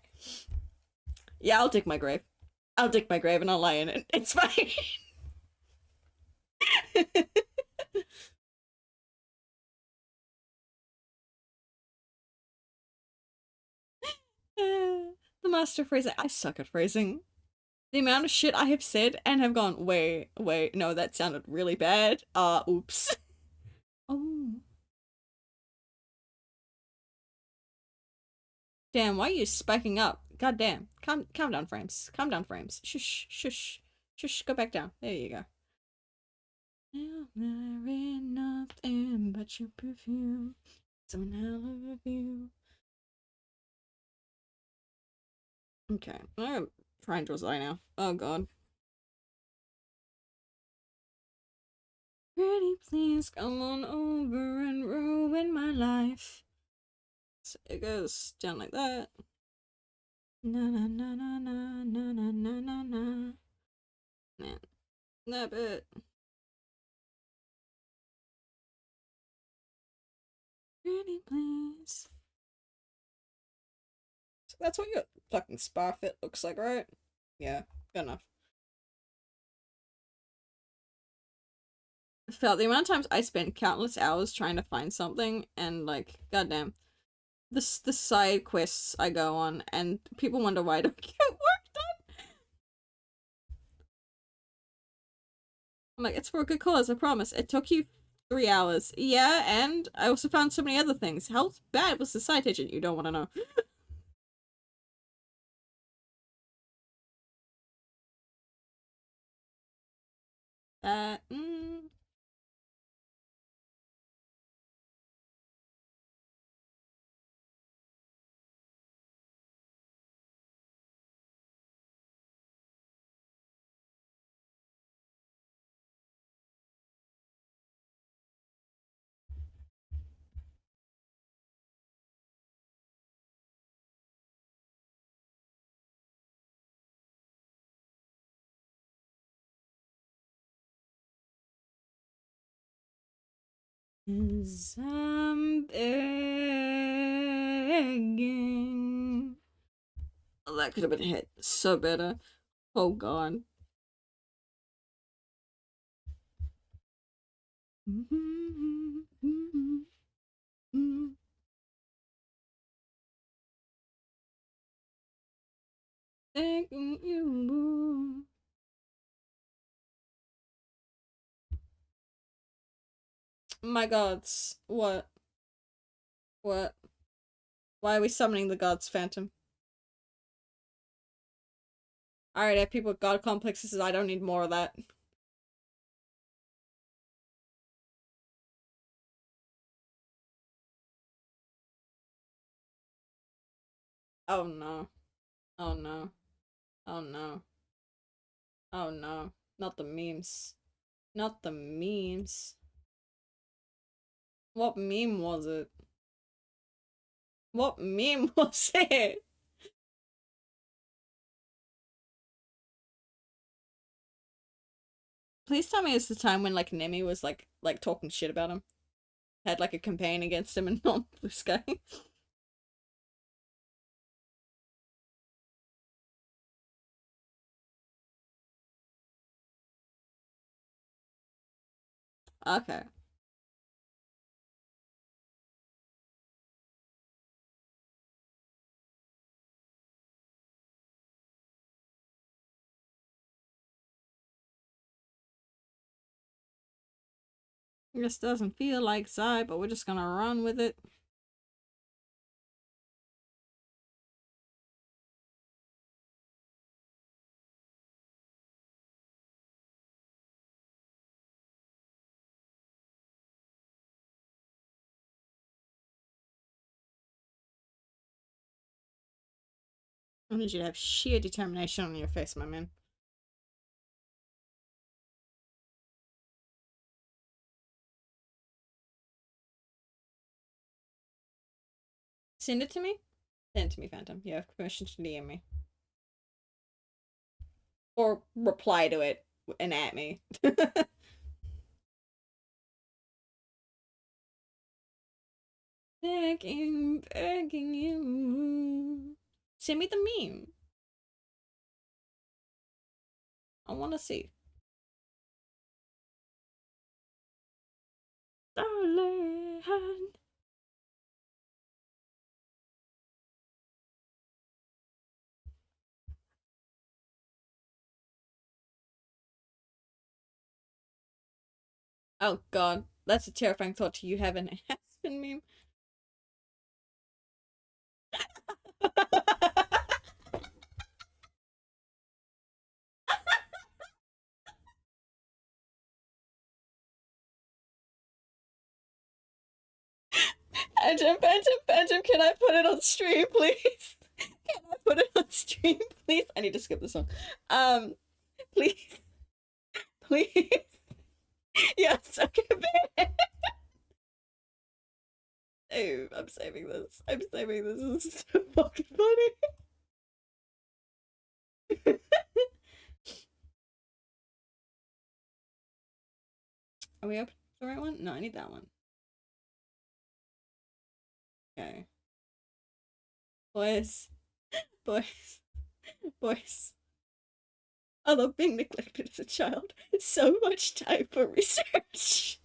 yeah, I'll dig my grave. I'll dig my grave and I'll lie in it. It's fine. The master phrasing. I suck at phrasing. The amount of shit I have said and have gone, wait, no, that sounded really bad. Oops. Oh. Damn, why are you spiking up? God damn. Calm down, frames. Calm down, frames. Shush, shush. Shush, go back down. There you go. There ain't nothing but your perfume. It's one hell of a view. Okay, I'm gonna try and draw his eye now. Oh god. Pretty please come on over and ruin my life. So it goes down like that. Na na na na na na na na na na. Man, that bit. Pretty please. So that's what your fucking spa fit looks like, right? Yeah, good enough. Felt the amount of times I spent countless hours trying to find something, and like, goddamn, the side quests I go on, and people wonder why I don't get work done. I'm like, it's for a good cause, I promise. It took you 3 hours. Yeah, and I also found so many other things. How bad was the side tangent? You don't want to know. That, I'm begging. Oh, that could have been hit so better. Oh god. Thanking you. My gods. What? What? Why are we summoning the gods, Phantom? Alright, I have people with god complexes. I don't need more of that. Oh no. Oh no. Oh no. Oh no. Not the memes. Not the memes. What meme was it? What meme was it? Please tell me it's the time when like Nemi was like talking shit about him. Had like a campaign against him and not this guy. Okay. This doesn't feel like Psy, but we're just gonna run with it. I need you to have sheer determination on your face, my man. Send it to me? Send it to me, Phantom. You have permission to DM me. Or reply to it and at me. Begging, begging you. Send me the meme. I wanna see. Darling. Oh god, that's a terrifying thought to you have an Aspen meme. Phantom, can I put it on stream, please? Can I put it on stream, please? I need to skip the song. Um, please, please. Yes, okay, man. Oh, I'm saving this. I'm saving this. This is so fucking funny. Are we up the right one? No, I need that one. Okay. Boys, boys, boys. I love being neglected as a child. So much time for research.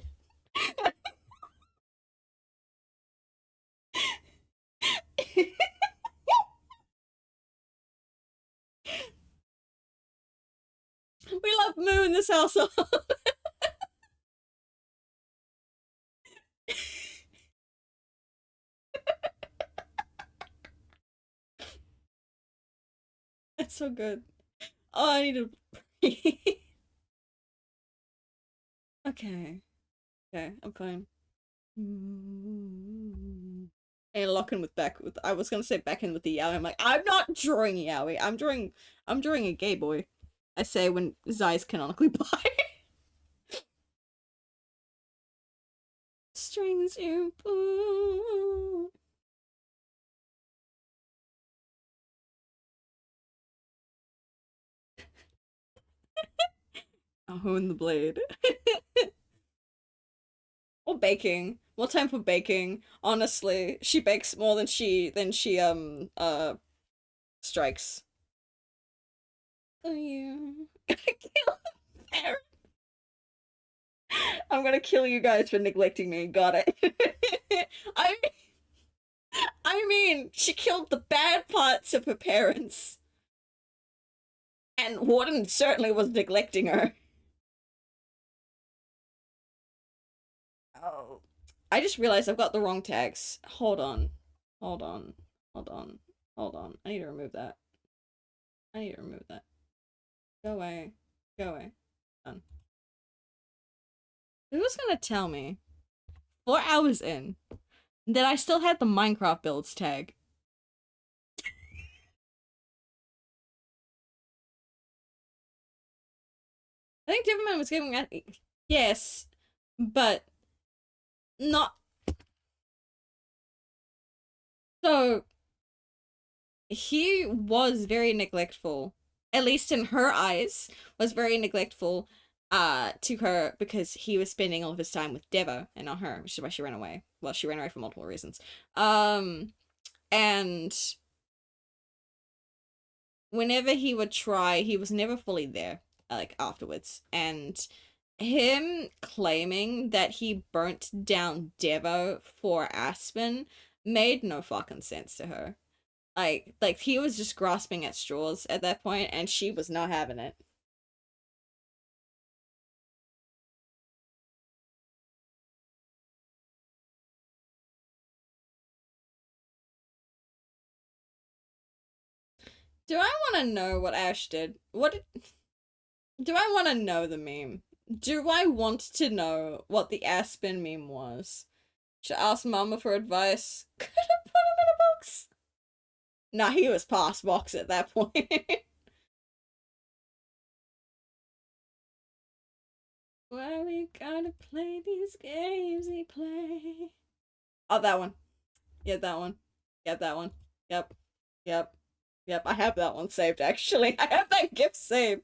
We love Moo in this household. That's so good. Oh, I need to breathe. Okay. Okay, I'm fine. And lock in with back with I was gonna say back in with the yaoi. I'm like, I'm not drawing yaoi. I'm drawing a gay boy. I say when Zai's canonically bi. Strings you pull. I'll hone the blade. Or baking. What time for baking? Honestly, she bakes more than she strikes. Oh you kill Aaron. I'm gonna kill you guys for neglecting me. Got it. I I mean, she killed the bad parts of her parents, and Warden certainly was neglecting her. Oh, I just realized I've got the wrong tags. Hold on, hold on, hold on, hold on. I need to remove that. I need to remove that. Go away. Go away. Done. Who was gonna tell me 4 hours in that I still had the Minecraft builds tag? I think Devilman was giving at yes, but not so. He was very neglectful, at least in her eyes, was very neglectful. to her because he was spending all of his time with Devo and not her, which is why she ran away. Well, she ran away for multiple reasons. And whenever he would try, he was never fully there, like afterwards. And him claiming that he burnt down Devo for Aspen made no fucking sense to her. Like he was just grasping at straws at that point, and she was not having it. Do I want to know what Ash did? Do I want to know the meme? Do I want to know what the Aspen meme was? Should I ask Mama for advice? Could I put him in a box? Nah, he was past box at that point. Why we gotta play these games we play? Oh, that one. Yeah, that one. Yep, that one. Yep. Yep. Yep, I have that one saved actually. I have that gift saved.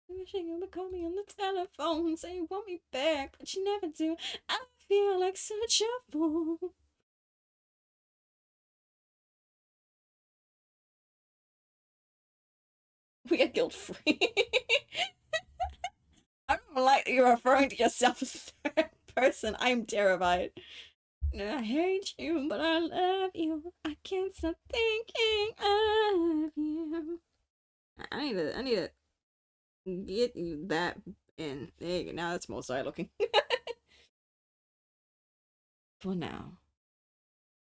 Wishing you would call me on the telephone, say you want me back, but you never do. I feel like such a fool. We are guilt free. I don't like that you're referring to yourself as a third person. I'm terrified. I hate you, but I love you. I can't stop thinking of you. I need to get you that in. There you go. Now that's more side looking. For now.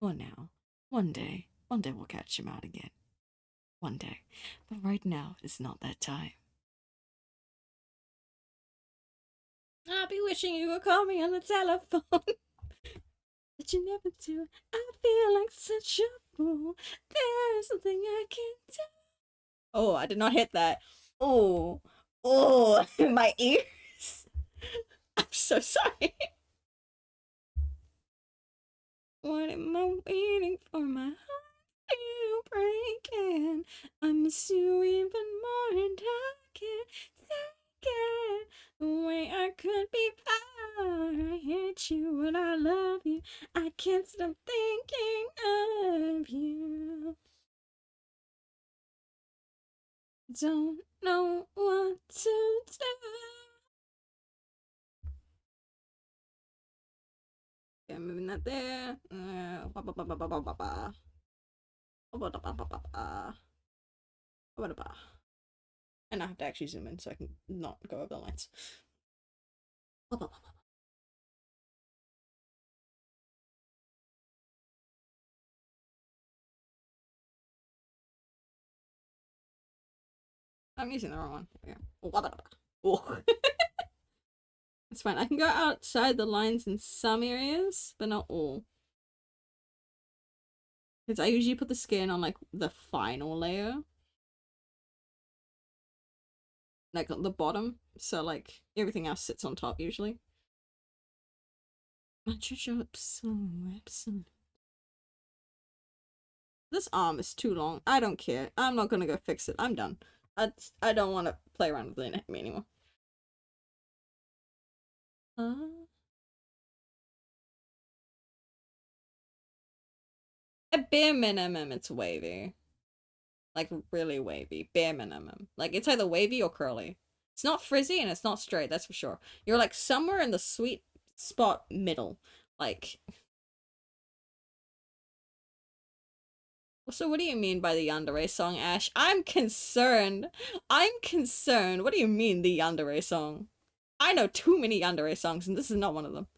For now. One day we'll catch him out again. One day. But right now is not that time. I'll be wishing you would call me on the telephone. But you never do. I feel like such a fool. There's something I can't do. Oh, I did not hit that. Oh, oh, my ears. I'm so sorry. What am I waiting for? My heart to break, and I miss you even more, and I can't take it. The way I could be far. I hate you, but I love you. I can't stop thinking of you. Don't know what to do. Okay, moving that there. And I have to actually zoom in so I can not go over the lines. I'm using the wrong one. Yeah. Oh. It's fine. I can go outside the lines in some areas, but not all. Because I usually put the skin on like the final layer. Like the bottom. So like everything else sits on top usually. Absolute. This arm is too long. I don't care. I'm not gonna go fix it. I'm done. I don't want to play around with it anymore. At bare minimum, it's wavy. Like really wavy. Bare minimum. Like it's either wavy or curly. It's not frizzy and it's not straight, that's for sure. You're like somewhere in the sweet spot middle. Like, so what do you mean by the Yandere song, Ash? I'm concerned. I'm concerned. What do you mean the Yandere song? I know too many Yandere songs and this is not one of them.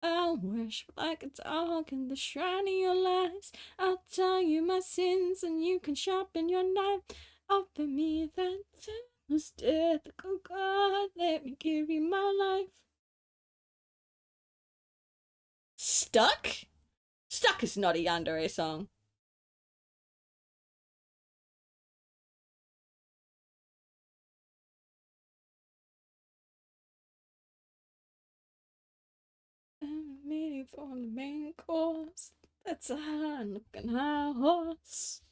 I'll worship like a dog in the shrine of your lies. I'll tell you my sins and you can sharpen your knife. Offer me that devil's death. Oh God, let me give you my life. Stuck? Stuck is not a Yandere song. I'm waiting for the main course. That's a high looking high horse.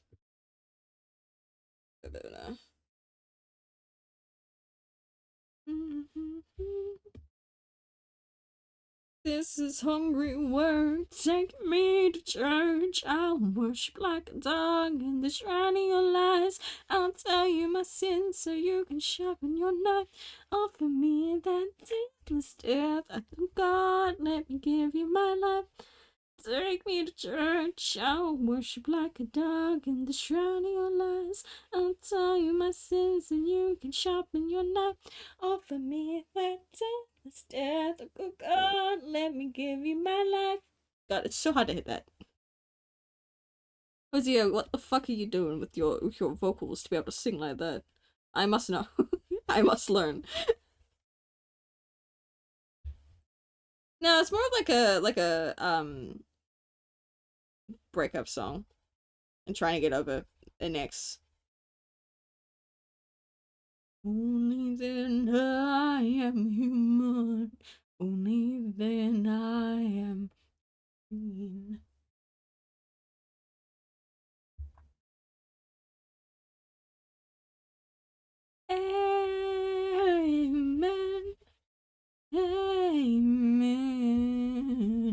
This is hungry word. Take me to church. I'll worship like a dog in the shrine of your lies. I'll tell you my sins so you can sharpen your knife. Offer me that deathless death. God, let me give you my life. Take me to church. I'll worship like a dog in the shrine of your lies. I'll tell you my sins and you can sharpen your knife. Offer me that deathless death. Oh God, let me give you my life. God, it's so hard to hit that. Ozio, what the fuck are you doing with your vocals to be able to sing like that? I must know. I must learn. No, it's more of like a breakup song and trying to get over an ex. Only then I am human. Only then I am human. Amen. Amen.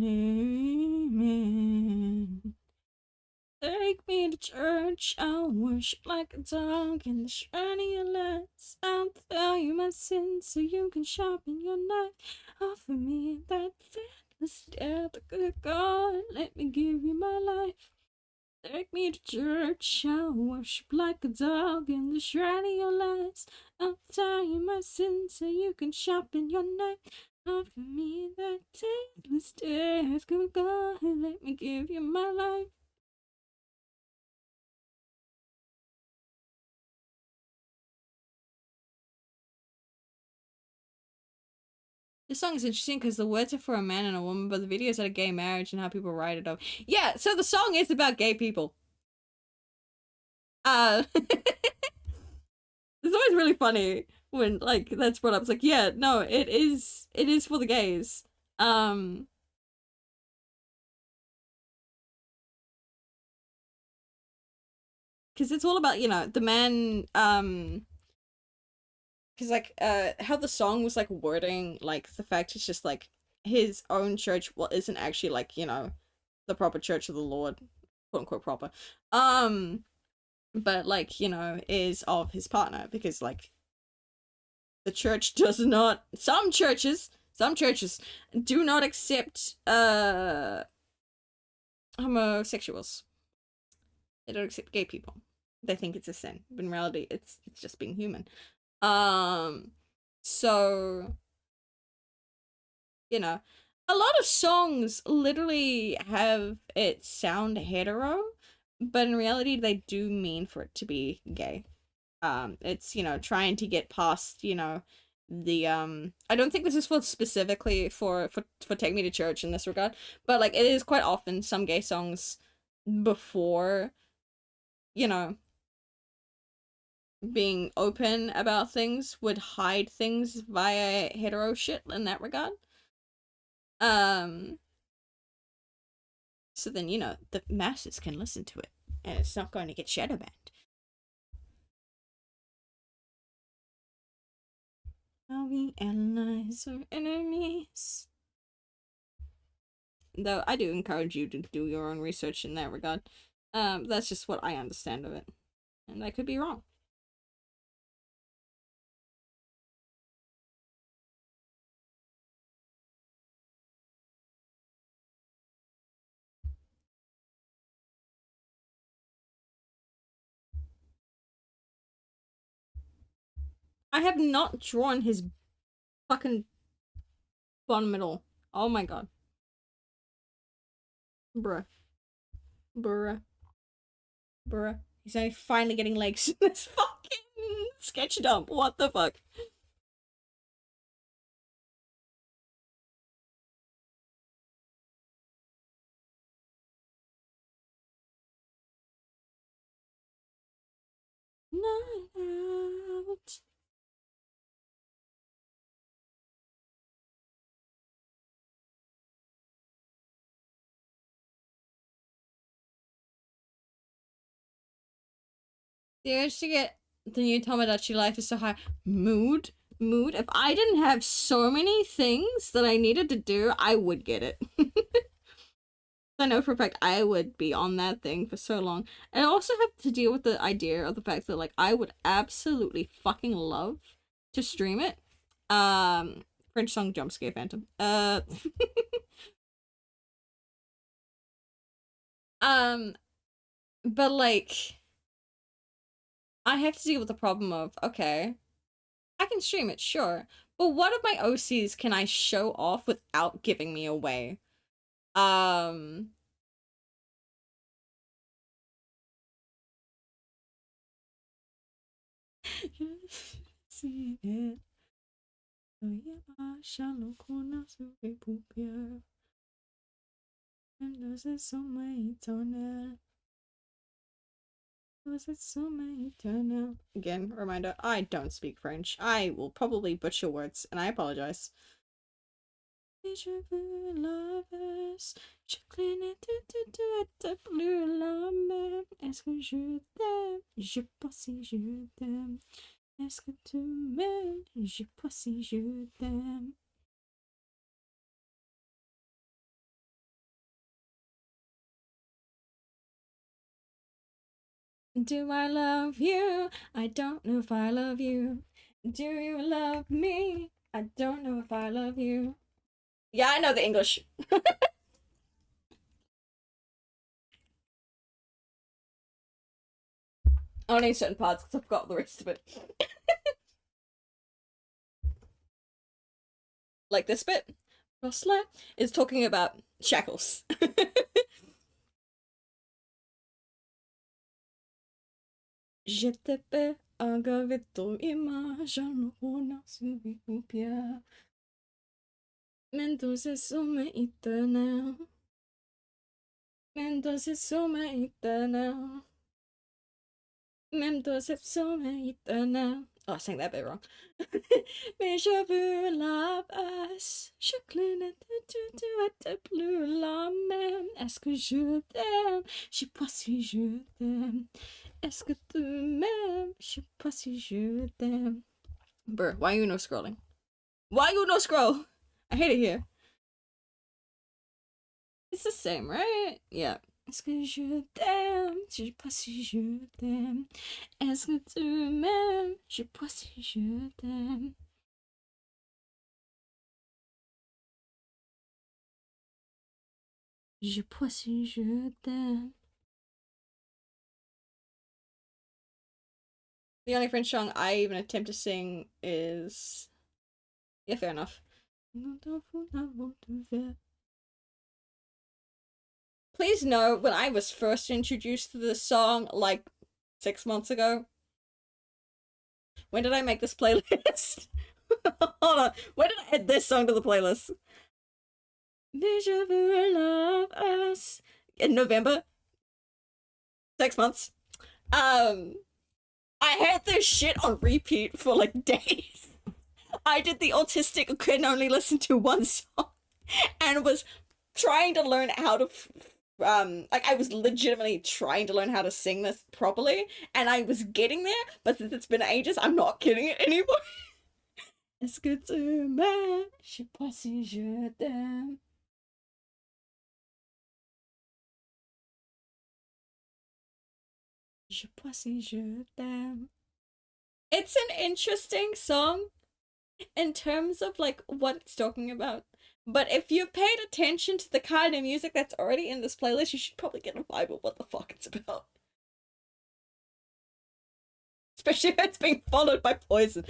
Amen. Take me to church. I'll worship like a dog in the shrine of your lights. I'll tell you my sins so you can sharpen your knife. Offer me that deathless death. Good God, let me give you my life. Take me to church. I'll worship like a dog in the shrine of your lights. I'll tell you my sins so you can sharpen your knife. Offer me that deathless death. Good God, let me give you my life. This song is interesting because the words are for a man and a woman, but the video is at a gay marriage and how people write it up. Yeah, so the song is about gay people. It's always really funny when like that's brought up. It's like, yeah, no, it is for the gays. Um, because it's all about the man. Because like how the song was like wording like the fact it's just like his own church isn't actually like the proper church of the Lord, quote unquote proper. Um but like is of his partner because like the church does not some churches do not accept homosexuals. They don't accept gay people. They think it's a sin, but in reality it's just being human. um so you know a lot of songs literally have it sound hetero, but in reality they do mean for it to be gay. It's trying to get past the I don't think this is for specifically for Take Me to Church in this regard, but like it is quite often some gay songs before you know being open about things would hide things via hetero shit in that regard. um so then the masses can listen to it and it's not going to get shadow banned. How we analyze our enemies. Though I do encourage you to do your own research in that regard. That's just what I understand of it, and I could be wrong. I have not drawn his fucking bottom at all. Oh my god, bruh, bruh, bruh. He's only finally getting legs. This fucking sketch dump. What the fuck? Night out. The urge to get the new Tomodachi life is so high. Mood? Mood? If I didn't have so many things that I needed to do, I would get it. I know for a fact I would be on that thing for so long. And I also have to deal with the idea of the fact that like I would absolutely fucking love to stream it. French song Jump Scare Phantom. Um but like I have to deal with the problem of okay, I can stream it, sure. But what of my OCs can I show off without giving me away? Um See it. Again, reminder, I don't speak French. I will probably butcher words, and I apologize. Je veux la veste, je cligne tout plus la même. Est-ce que je t'aime? Je pense si je t'aime. Est-ce que tu m'aimes? Je pense si je t'aime. Do I love you? I don't know if I love you. Do you love me? I don't know if I love you. Yeah, I know the English. Only certain parts because I've got the rest of it. Like this bit. Rosler is talking about shackles. Je te peux agaver ton image en rona subia. Mendoza sommet éternel. Mendoza sommet éternel. Mendoza sommet éternel. Oh, I sang that bit wrong. Mais je veux la basse. Je cligne tu es plus la même. Est-ce que je t'aime? Je sais pas si je t'aime. Est-ce que tu m'aimes? Je sais pas si je t'aime. Bruh, why you no scrolling? Why you no scroll? I hate it here. It's the same, right? Yeah. Est-ce que je t'aime? Je sais pas si je t'aime. Est-ce que tu m'aimes? Je sais pas si je t'aime. Je sais pas si je t'aime. The only French song I even attempt to sing is. Yeah, fair enough. Please know when I was first introduced to this song, like 6 months ago. When did I make this playlist? Hold on. When did I add this song to the playlist? Je veux love us. In November. 6 months. I had this shit on repeat for like days. I did the autistic can only listen to one song and was trying to learn how to like I was legitimately trying to learn how to sing this properly and I was getting there, but since it's been ages, I'm not getting it anymore. Est-ce que tu m'aimes? Je sais pas si je t'aime. Je sais pas si je t'aime. It's an interesting song in terms of like what it's talking about. But if you've paid attention to the kind of music that's already in this playlist, you should probably get a vibe of what the fuck it's about. Especially if it's being followed by Poison.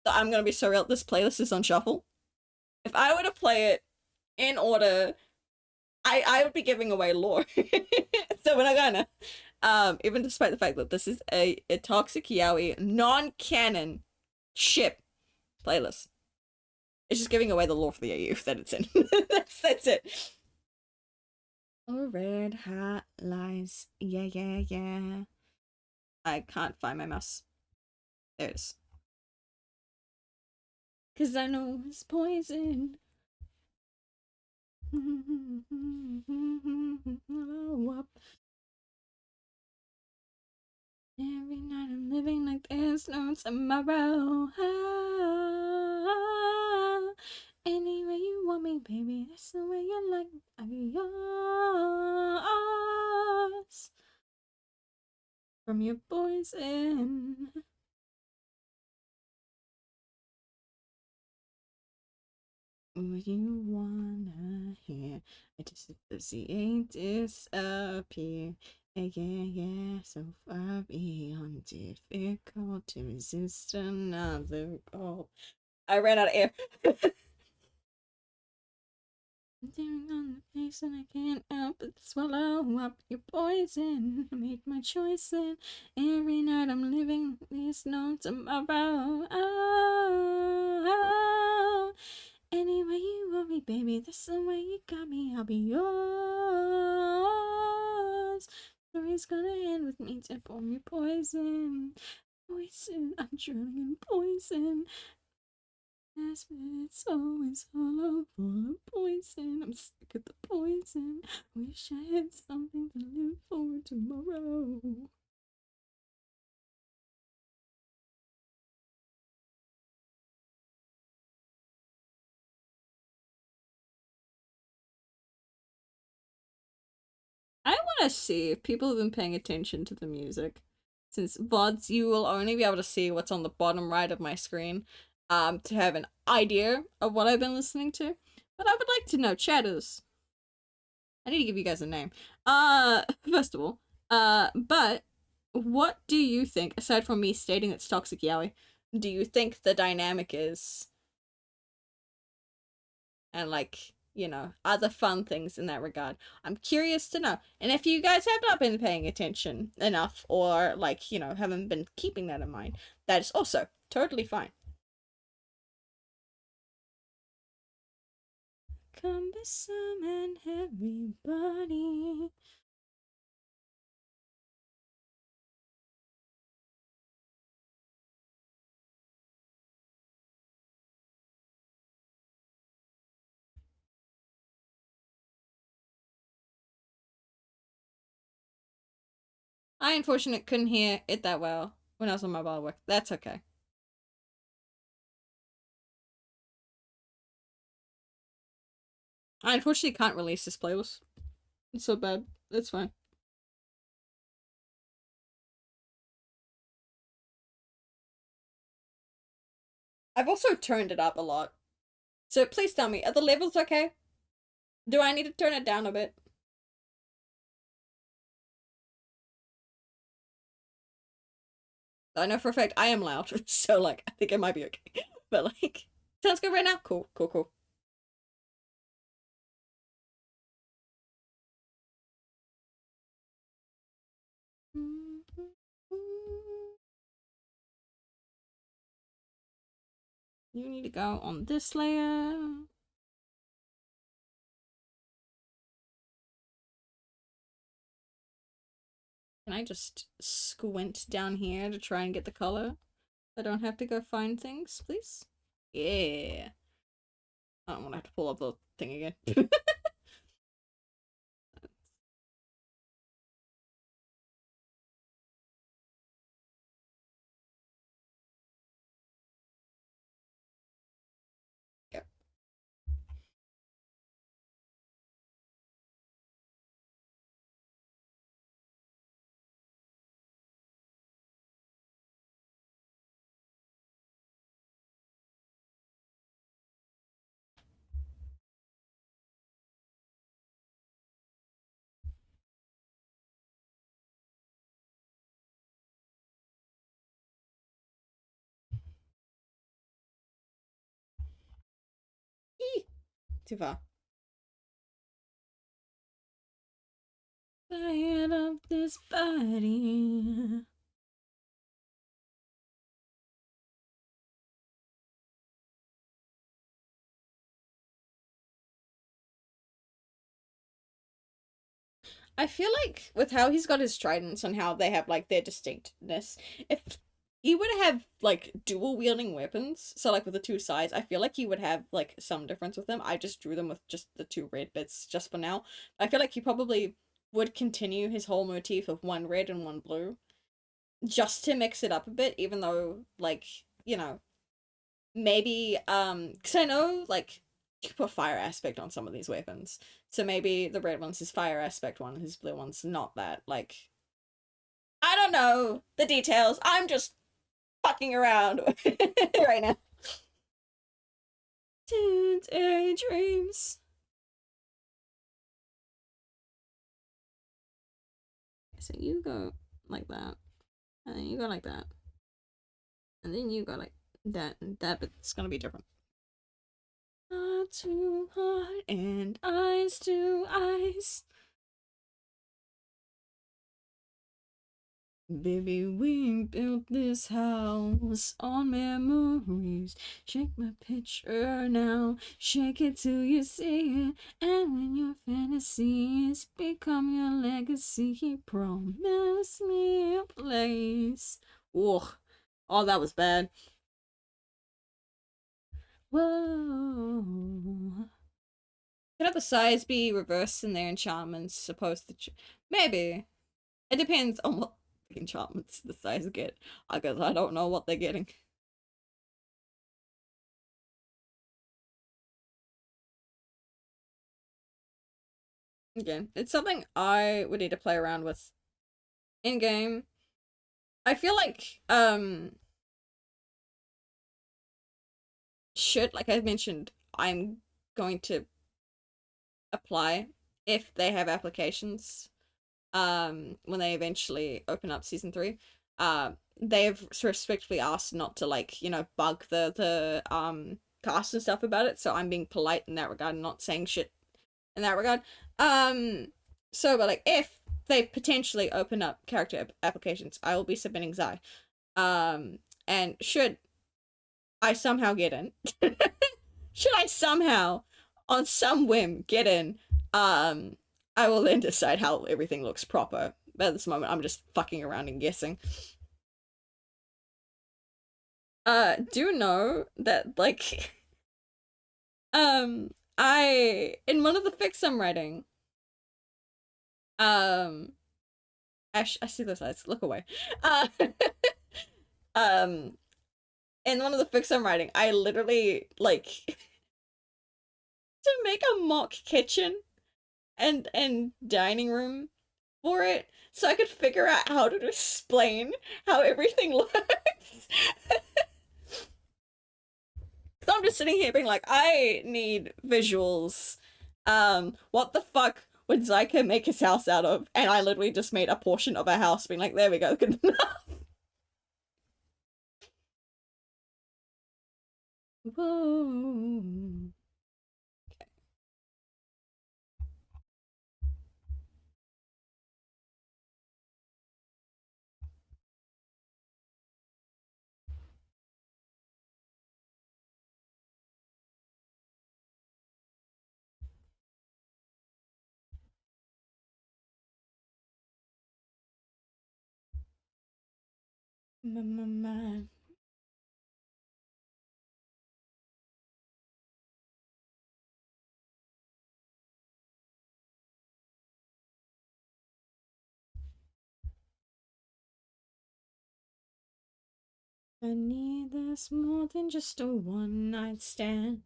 I'm gonna be so real. This playlist is on shuffle. If I were to play it in order, I would be giving away lore. So we're not gonna. Even despite the fact that this is a Toxic Yaoi non-canon ship playlist. It's just giving away the lore for the AU that it's in. That's it. Oh, red hot lies. Yeah, yeah, yeah. I can't find my mouse. There it is. Cause I know it's poison. there's no tomorrow. Ah, any way you want me, baby, that's the way you like me. I'll be yours from your poison. What you wanna hear? I just ain't disappear. Yeah, yeah, yeah, so far beyond difficult to resist another call. I ran out of air. I'm staring on the face and I can't help but swallow up your poison. I made my choice and every night I'm living there's no tomorrow. Oh, anyway you want me, baby, that's the way you got me. I'll be yours. Story's gonna end with me to pour me poison. Poison, I'm drowning in poison. Yes, but it's always hollow, full of poison. I'm sick of the poison. Wish I had something to live for tomorrow. I want to see if people have been paying attention to the music. Since VODs, you will only be able to see what's on the bottom right of my screen to have an idea of what I've been listening to. But I would like to know, chatters. I need to give you guys a name. First of all, but what do you think, aside from me stating it's toxic yaoi, do you think the dynamic is? And like, you know, other fun things in that regard. I'm curious to know. And if you guys have not been paying attention enough or like, you know, haven't been keeping that in mind, that is also totally fine. Cumbersome and heavy body. I unfortunately couldn't hear it that well when I was on mobile work. That's okay. I unfortunately can't release this playlist. It's so bad. That's fine. I've also turned it up a lot. So please tell me, are the levels okay? Do I need to turn it down a bit? I know for a fact I am loud, so like I think it might be okay. But like, sounds good right now. Cool, cool, cool. You need to go on this layer. Can I just squint down here to try and get the color? I don't have to go find things, please. Yeah. I don't want to have to pull up the thing again. Yep. Eee! Too far. Tired of this body. I feel like with how he's got his tridents and how they have like their distinctness, if he would have like dual wielding weapons, so like with the two sides, I feel like he would have like some difference with them. I just drew them with just the two red bits just for now. I feel like he probably would continue his whole motif of one red and one blue. just to mix it up a bit, even though, like, you know, maybe, because I know, like, you can put fire aspect on some of these weapons. So maybe the red one's his fire aspect one, his blue one's not that. Like, I don't know the details. I'm just fucking around right now. Tunes and dreams. So you go like that, and then you go like that, and then you go like that, and that, but it's gonna be different. Heart to heart and eyes to eyes. Baby, we built this house on memories. Shake my picture now, shake it till you see it. And when your fantasies become your legacy, promise me a place. Oh, oh, that was bad. Whoa. Could have the size be reversed in their enchantments, supposed to. Maybe. It depends on what enchantments the size get. I guess I don't know what they're getting. Again, it's something I would need to play around with in game. I feel like should, like I mentioned, I'm going to apply if they have applications when they eventually open up season 3. They've respectfully asked not to, like, bug the cast and stuff about it, so I'm being polite in that regard and not saying shit in that regard. Um, but like if they potentially open up character applications, I will be submitting Zai. Um, and should I somehow get in, should I somehow, on some whim, get in, um, I will then decide how everything looks proper. But at this moment, I'm just fucking around and guessing. Do know that, like, I in one of the fics I'm writing, um, I see those eyes. Look away. Uh, um, in one of the fics I'm writing, I literally like to make a mock kitchen and dining room for it, so I could figure out how to explain how everything looks. So I'm just sitting here being like, I need visuals. What the fuck would Zyka make his house out of? And I literally just made a portion of a house, being like, there we go, good enough. Whoa. My. I need this more than just a one night stand.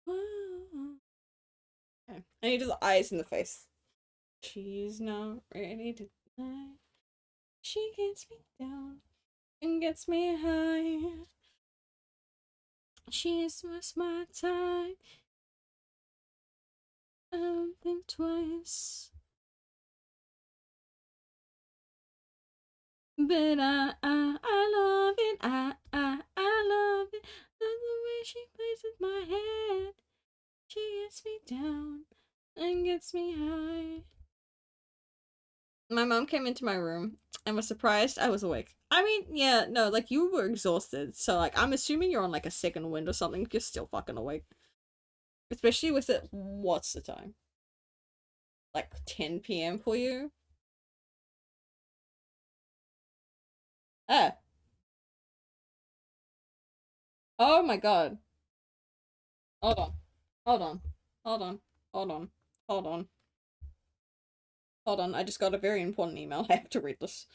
Whoa. Okay. I need to do the eyes and the face. She's not ready to die. She gets me down and gets me high. She's worth my time. I don't think twice. But I love it. I love it. The way she plays with my head. She gets me down and gets me high. My mom came into my room and was surprised I was awake. I mean, yeah, no, like you were exhausted, so like I'm assuming you're on like a second wind or something. You're still fucking awake, especially with it. What's the time? Like 10 p.m. for you? Ah, oh my god. Hold on, hold on, hold on, hold on, hold on, Hold on, I just got a very important email. I have to read this.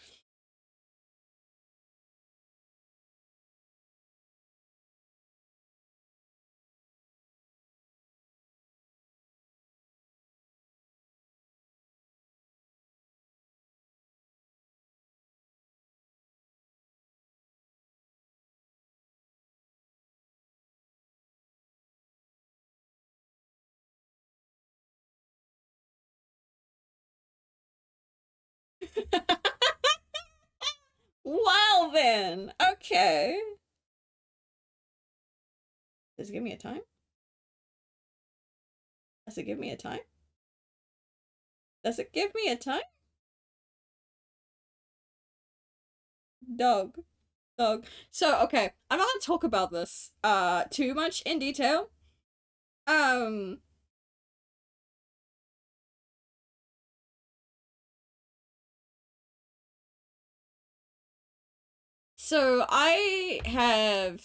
Well then, okay. Does it give me a time? Does it give me a time? Does it give me a time? Dog. Dog. So, okay, I'm not gonna talk about this too much in detail. Um so I have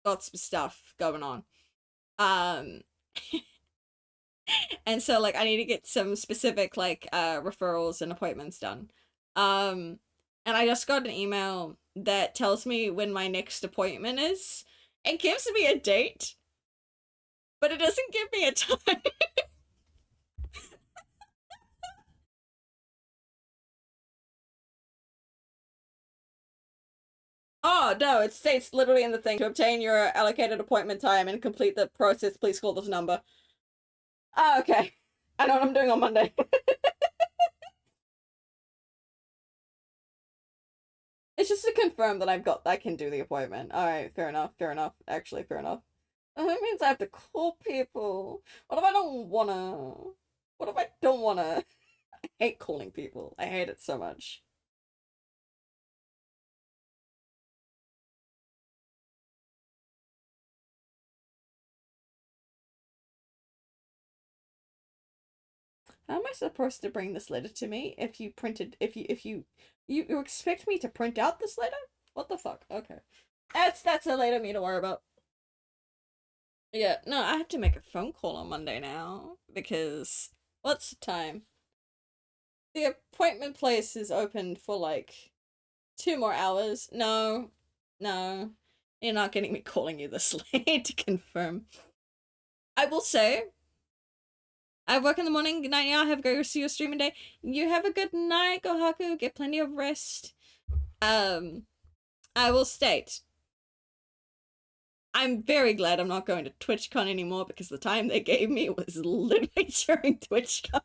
got some stuff going on. Um and so like I need to get some specific like referrals and appointments done. Um and I just got an email that tells me when my next appointment is. It gives me a date, but it doesn't give me a time. Oh no, it states literally in the thing, to obtain your allocated appointment time and complete the process, please call this number. Ah, okay. I know what I'm doing on Monday. It's just to confirm that I can do the appointment. Alright, fair enough, fair enough. Actually, fair enough. Oh, it means I have to call people. What if I don't wanna? What if I don't wanna? I hate calling people. I hate it so much. How am I supposed to bring this letter to me if you printed if you expect me to print out this letter? What the fuck? Okay. That's a later me to worry about. Yeah, no, I have to make a phone call on Monday now because what's the time? The appointment place is open for like 2 more hours. No, no, you're not getting me calling you this late to confirm. I will say, I work in the morning. Good night, now. Have a great rest of your streaming day. You have a good night, Gohaku. Get plenty of rest. Um, I will state, I'm very glad I'm not going to TwitchCon anymore because the time they gave me was literally during TwitchCon.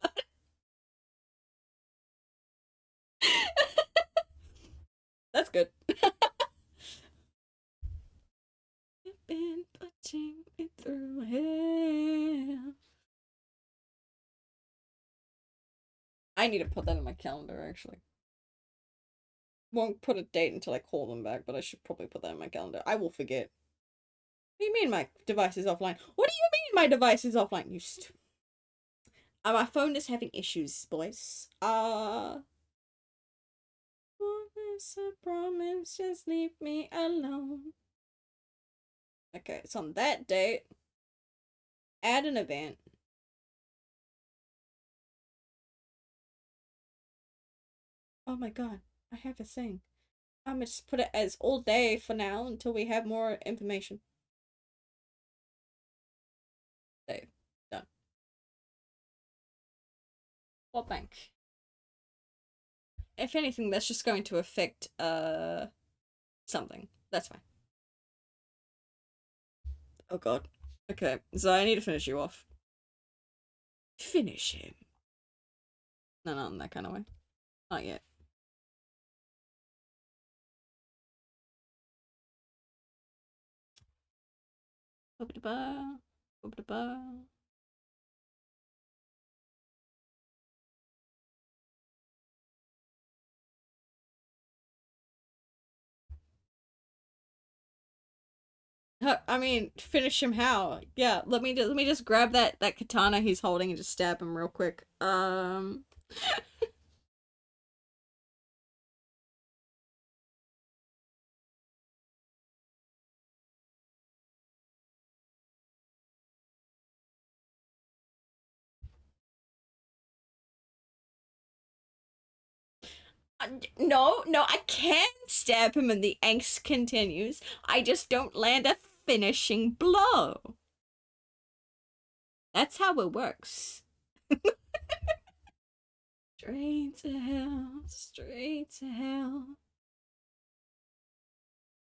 That's good. You've been putting me through hell. I need to put that in my calendar, actually. Won't put a date until I call them back, but I should probably put that in my calendar. I will forget. What do you mean my device is offline? What do you mean my device is offline? My phone is having issues, boys. Promise, I promise, just leave me alone. Okay, it's on that date. Add an event. Oh my god, I have a thing. I'm gonna just put it as all day for now until we have more information. Save. Done. Well, bank. If anything, that's just going to affect something. That's fine. Oh god. Okay, so I need to finish you off. Finish him. No, not in that kind of way. Not yet. Ba-ba-da-ba. Ba-ba-da-ba. I mean, finish him how? Yeah, let me just grab that katana he's holding and just stab him real quick. No, no, I can stab him and the angst continues. I just don't land a finishing blow. That's how it works. Straight to hell, straight to hell.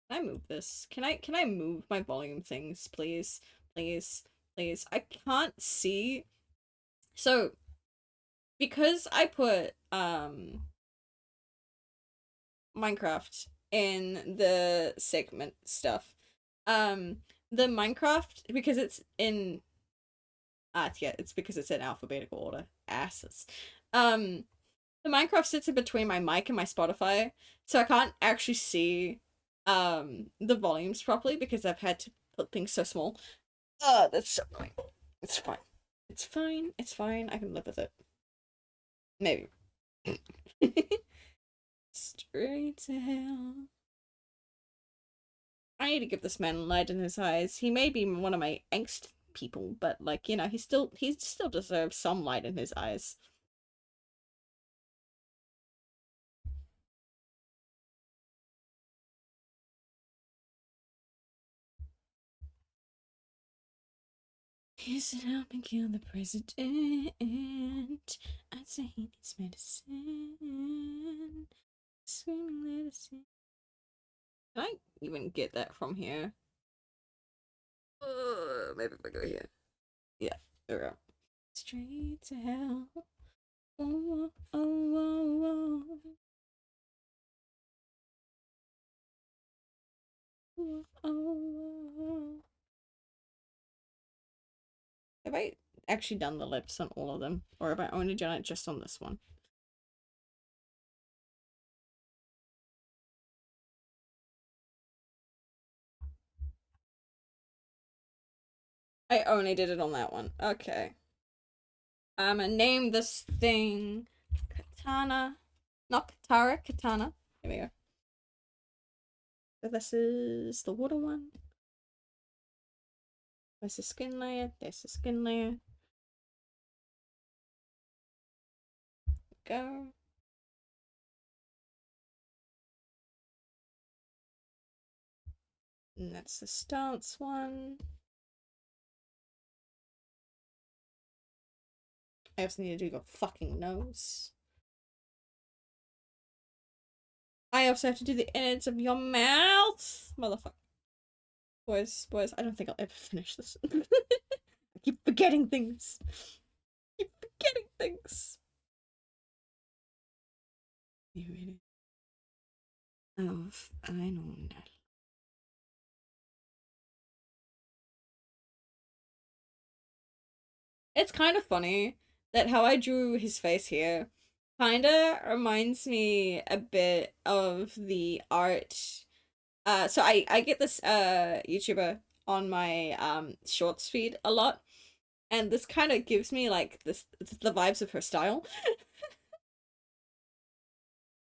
Can I move this? Can I move my volume things, please? Please, please. I can't see. So because I put Minecraft in the segment stuff, um the Minecraft, because it's in yeah, it's because it's in alphabetical order. Asses. Um the Minecraft sits in between my mic and my Spotify, so I can't actually see the volumes properly because I've had to put things so small. That's so annoying. It's fine. It's fine. It's fine. I can live with it. Maybe. Straight to hell. I need to give this man light in his eyes. He may be one of my angst people, but like, you know, he still deserves some light in his eyes. He said help me kill the president. I'd say he needs medicine. Screaming medicine. Can I even get that from here? Maybe if I go here. Yeah, there we go. Straight to hell. Oh, oh, oh, oh, oh, oh. Have I actually done the lips on all of them? Or have I only done it just on this one? I only did it on that one. Okay. I'm gonna name this thing Katana. Not Katara, Katana. Here we go. So this is the water one. There's the skin layer. There's the skin layer. Go. And that's the stance one. I also need to do your fucking nose. I also have to do the innards of your mouth. Motherfucker. Boys, I don't think I'll ever finish this. I keep forgetting things. I keep forgetting things. Oh, I know that. It's kind of funny that how I drew his face here kind of reminds me a bit of the art. So I get this YouTuber on my shorts feed a lot, and this kind of gives me like the vibes of her style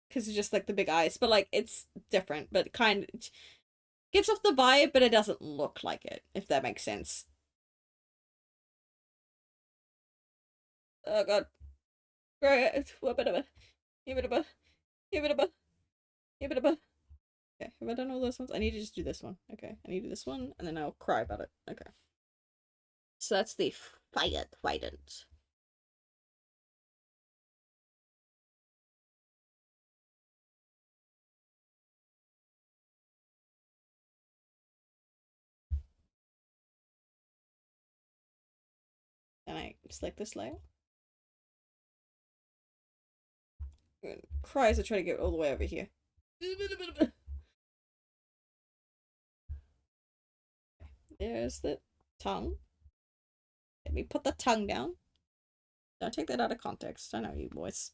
because it's just like the big eyes, but like it's different, but kind of gives off the vibe, but it doesn't look like it, if that makes sense. Oh god. Right. Okay, have I done all those ones? I need to just do this one. Okay, I need to do this one, and then I'll cry about it. Okay. So that's the fire trident. And I select this layer. Cry as I try to get all the way over here. There's the tongue. Let me put the tongue down. Don't take that out of context. I know you boys.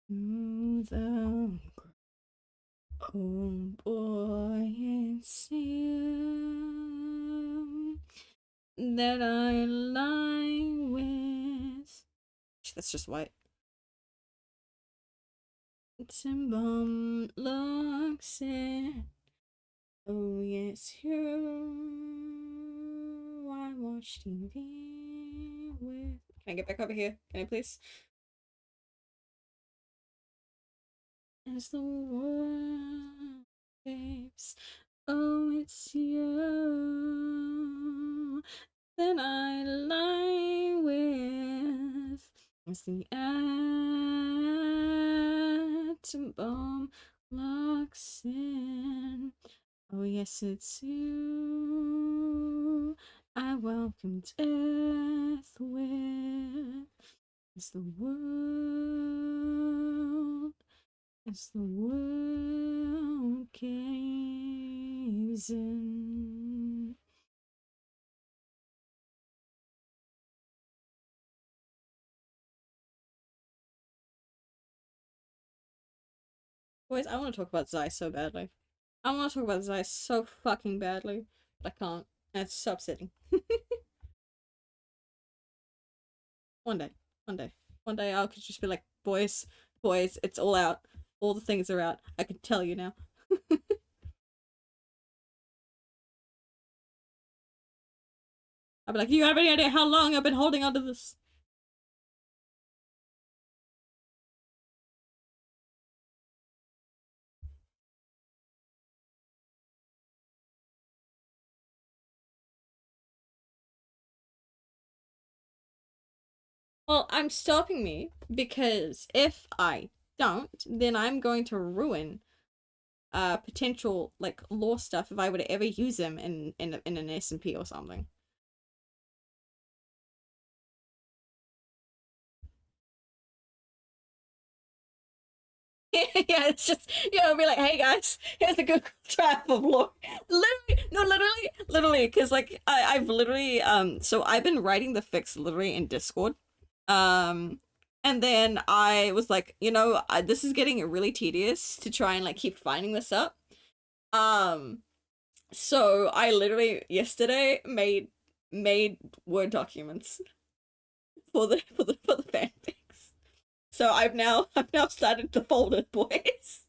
The oh boy, it's you that I lie with. That's just white. Timbum looks it. Oh yes, you. I watch TV with Can I get back over here? Can I please? As the world shapes, oh, it's you. Then I lie with as the atom bomb locks in. Oh, yes, it's you. I welcome death with as the world as the world caves in. Boys, I want to talk about Zai so badly. I want to talk about Zai so fucking badly, but I can't. And it's so upsetting. One day, one day, one day, I could just be like, boys, boys, it's all out. All the things are out. I can tell you now. I'll be like, you have any idea how long I've been holding onto this? Well, I'm stopping me because if I don't, then I'm going to ruin potential like lore stuff if I were to ever use them in an SMP or something. Yeah, it's just be like, hey guys, here's the Google Trap of lore. Literally, no, literally, because like I've literally so I've been writing the fix literally in Discord, um, and then I was like, this is getting really tedious to try and like keep finding this up, um, so I literally yesterday made Word documents for the fanfics. So I've now started to fold it, boys.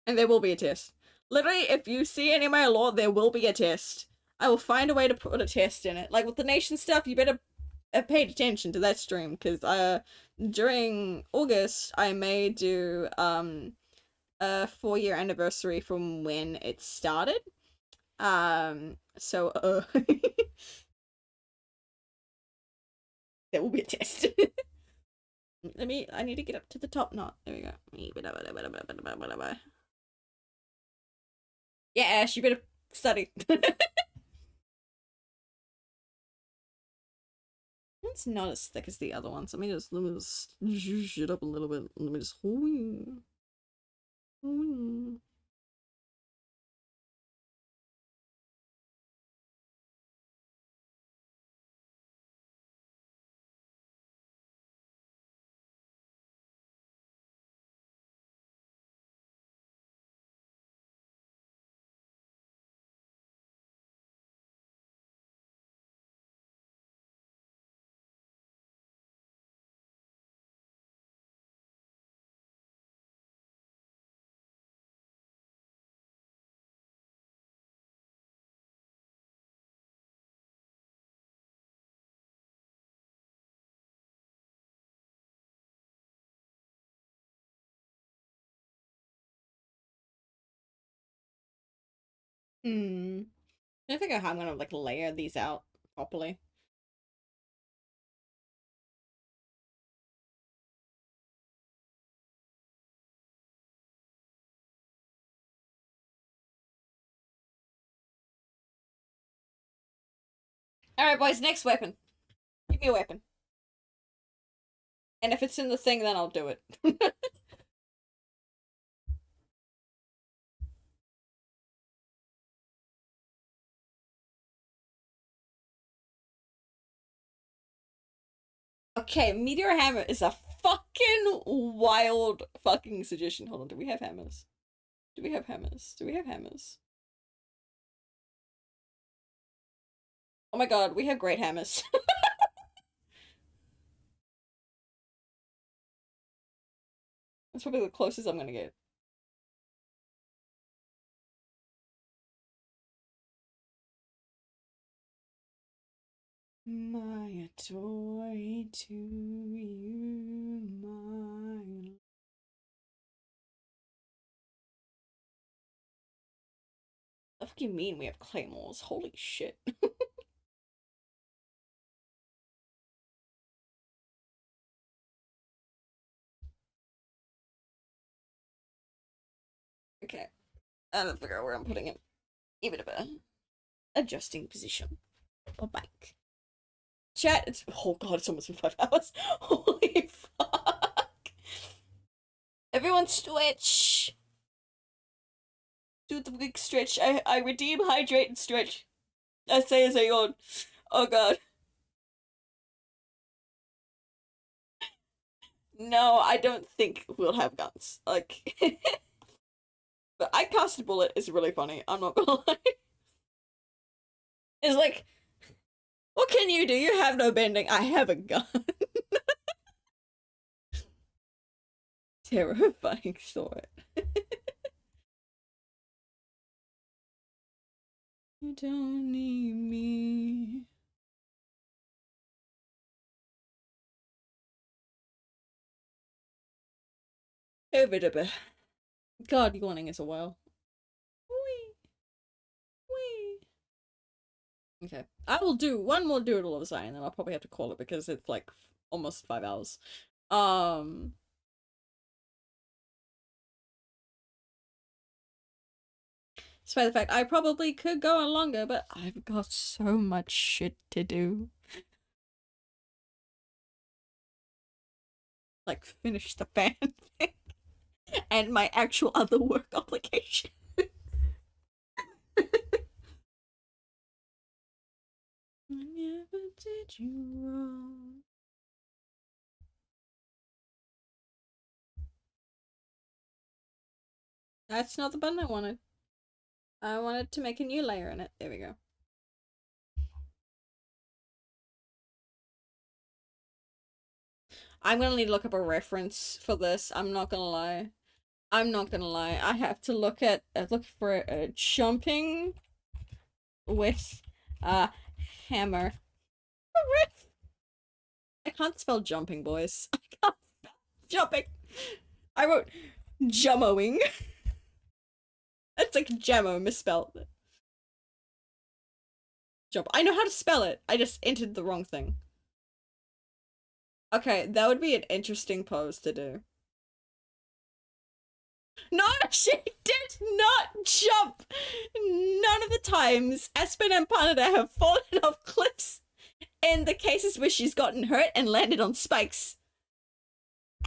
And there will be a test. Literally, if you see any of my lore, there will be a test. I will find a way to put a test in it. Like with the nation stuff, you better pay attention to that stream because during August I may do a 4-year anniversary from when it started. So there will be a test. I need to get up to the top knot. There we go. Yeah, Ash, you better study. It's not as thick as the other ones. Let me just zhuzh it up a little bit. Let me just Hmm. I think I'm gonna like layer these out properly. Alright, boys, next weapon. Give me a weapon. And if it's in the thing, then I'll do it. Okay, Meteor Hammer is a fucking wild fucking suggestion. Hold on, do we have hammers? Do we have hammers? Do we have hammers? Oh my god, we have great hammers. That's probably the closest I'm gonna get. My toy to you, my. What do you mean we have claymores? Holy shit. Okay. I don't figure out where I'm putting it. Even a bit. Adjusting position. Or back. Chat, it's oh god, it's almost been 5 hours. Holy fuck. Everyone stretch. Do the big stretch. I redeem, hydrate, and stretch. I say as I yawn. Oh god. No, I don't think we'll have guns. Like but I cast a bullet is really funny, I'm not gonna lie. It's like, what can you do? You have no bending. I have a gun. Terrifying thought. You don't need me. God, yawning is a while. Wee, wee. Okay, I will do one more doodle of Zion, and then I'll probably have to call it because it's like almost 5 hours. Um, despite the fact I probably could go on longer, but I've got so much shit to do. Like finish the fanfic and my actual other work obligation. Never did you wrong. That's not the button I wanted. I wanted to make a new layer in it. There we go. I'm gonna need to look up a reference for this. I'm not gonna lie. I'm not gonna lie. I have to look at look for jumping with a hammer. I can't spell jumping, boys. I can't spell jumping. I wrote jummoing. It's like jammo misspelled. Jump. I know how to spell it. I just entered the wrong thing. Okay, that would be an interesting pose to do. No, she did not jump! None of the times Aspen and Panada have fallen off cliffs in the cases where she's gotten hurt and landed on spikes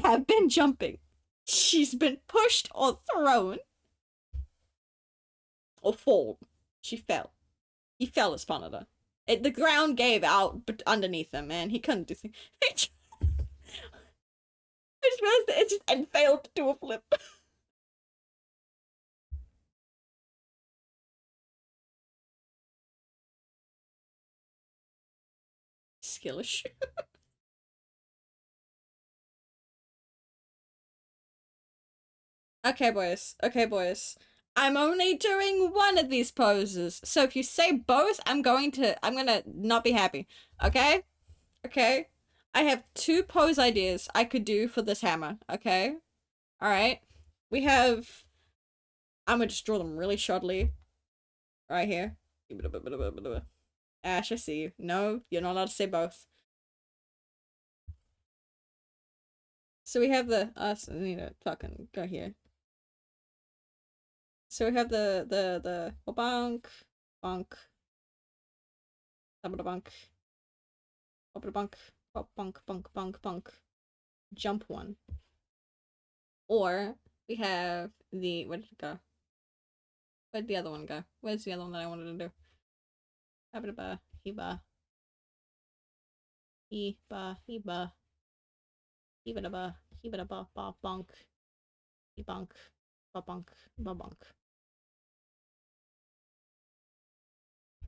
have been jumping. She's been pushed or thrown. Or fall. She fell. He fell as Panada. The ground gave out but underneath him, man. He couldn't do things. I just realized that it just and failed to do a flip. Skill issue. Okay, boys. Okay, boys. I'm only doing one of these poses. So if you say both, I'm gonna not be happy. Okay? Okay? I have two pose ideas I could do for this hammer. Okay? Alright? We have I'm gonna just draw them really shoddily. Right here. Ash, I see you. No, you're not allowed to say both. So we have the us I need to fucking go here. So we have the bonk, bonk, double bunk, double bunk, bunk, bunk, bunk, bunk, jump one. Or we have the where did it go? Where'd the other one go? Where's the other one that I wanted to do? Hiba, hiba, hiba, hiba, hiba, hiba, ba bunk, bunk, ba bunk, ba bunk.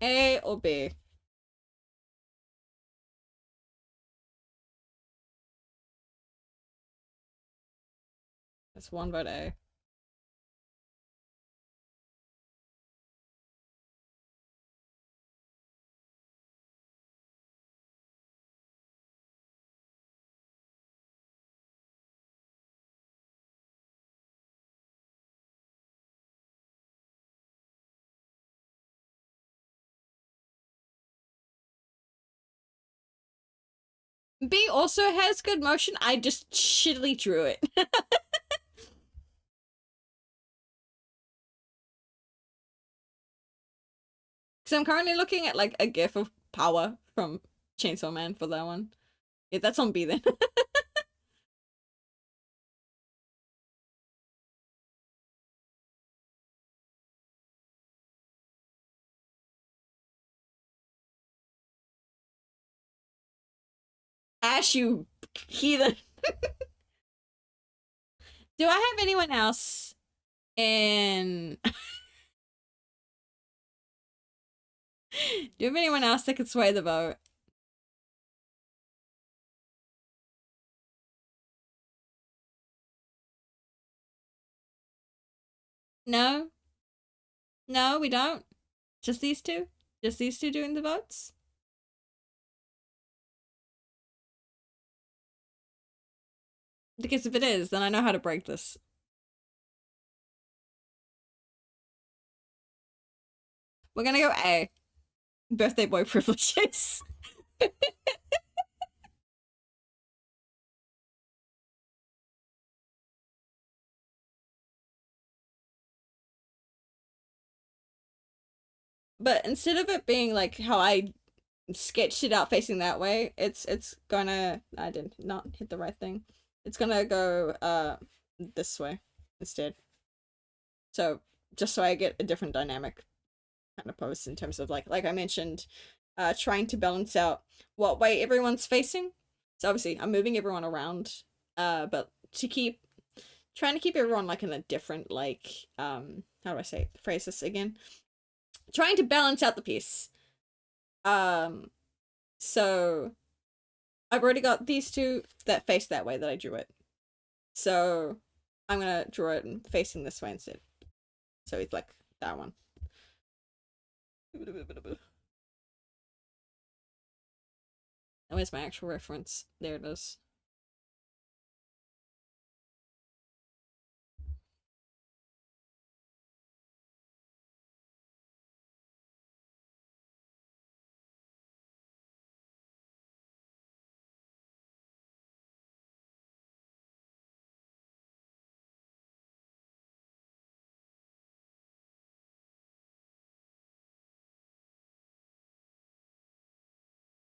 A or B? That's one vote A. B also has good motion. I just shittily drew it. Because I'm currently looking at like a gif of Power from Chainsaw Man for that one. Yeah, that's on B then. Ash, you heathen. Do I have anyone else in... Do you have anyone else that could sway the vote? No? No, we don't? Just these two? Just these two doing the votes? Because if it is, then I know how to break this. We're gonna go A. Birthday boy privileges. But instead of it being like how I sketched it out facing that way, it's gonna... I did not hit the right thing. It's gonna go this way instead. So just so I get a different dynamic kind of post in terms of like I mentioned, trying to balance out what way everyone's facing. So obviously I'm moving everyone around, but to keep trying to keep everyone like in a different like how do I say phrase this again? Trying to balance out the piece. Um so I've already got these two that face that way that I drew it. So I'm gonna draw it facing this way instead. So it's like that one. And where's my actual reference? There it is.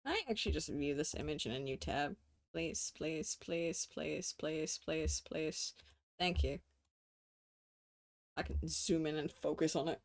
I actually just view this image in a new tab. Please, please, please, please, please, please, please. Thank you. I can zoom in and focus on it.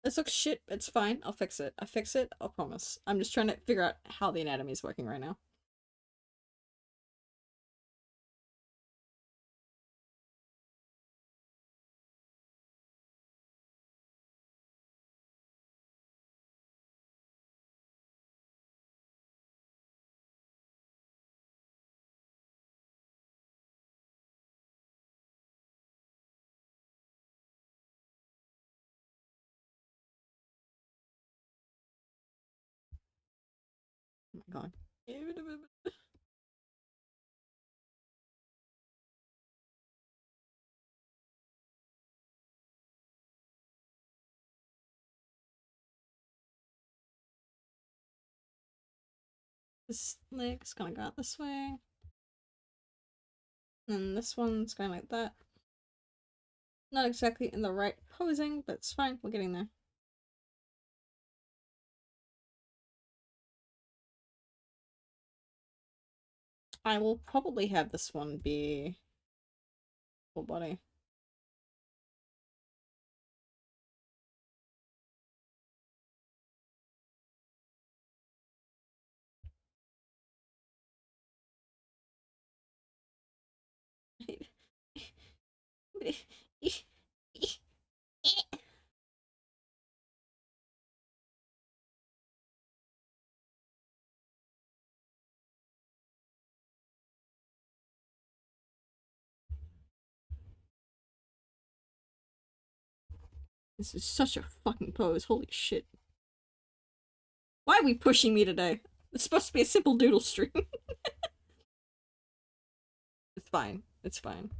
This looks shit. It's fine. I'll fix it. I fix it. I'll promise. I'm just trying to figure out how the anatomy is working right now. Oh my god. This leg's gonna go out this way. And this one's going like that. Not exactly in the right posing, but it's fine. We're getting there. I will probably have this one be full body. This is such a fucking pose. Holy shit. Why are we pushing me today? It's supposed to be a simple doodle stream. It's fine. It's fine.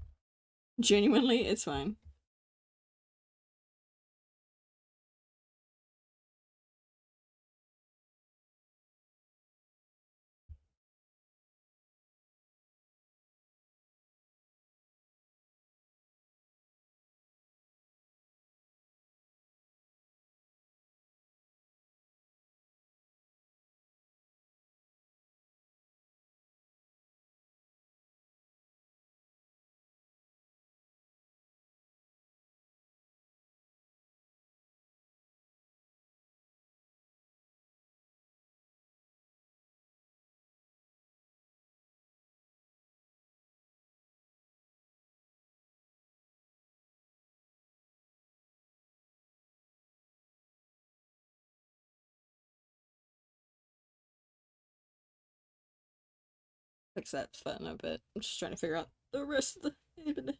Genuinely, it's fine. Fix that fun a bit. I'm just trying to figure out the rest of the.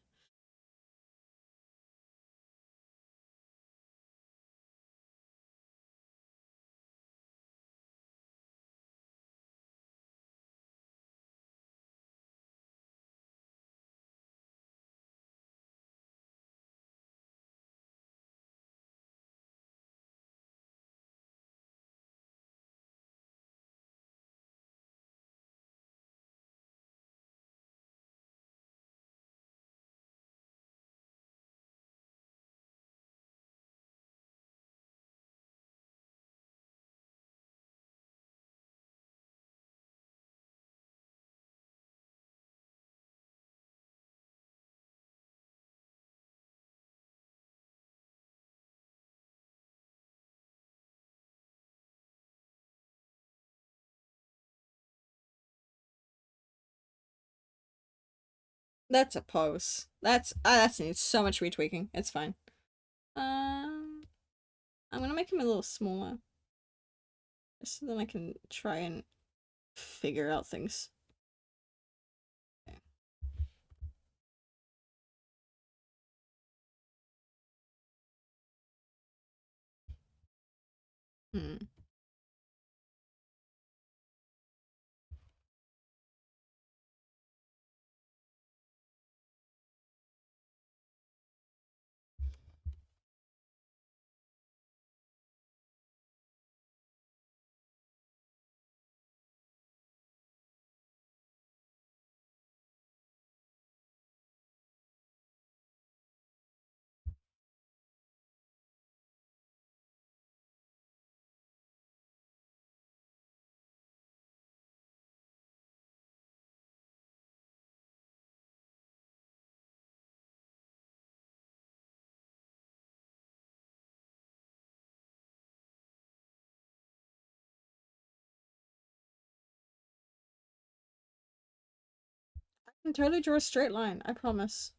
That's a pose. That needs so much retweaking. It's fine. I'm gonna make him a little smaller, so then I can try and figure out things. Okay. Hmm. I can totally draw a straight line. I promise.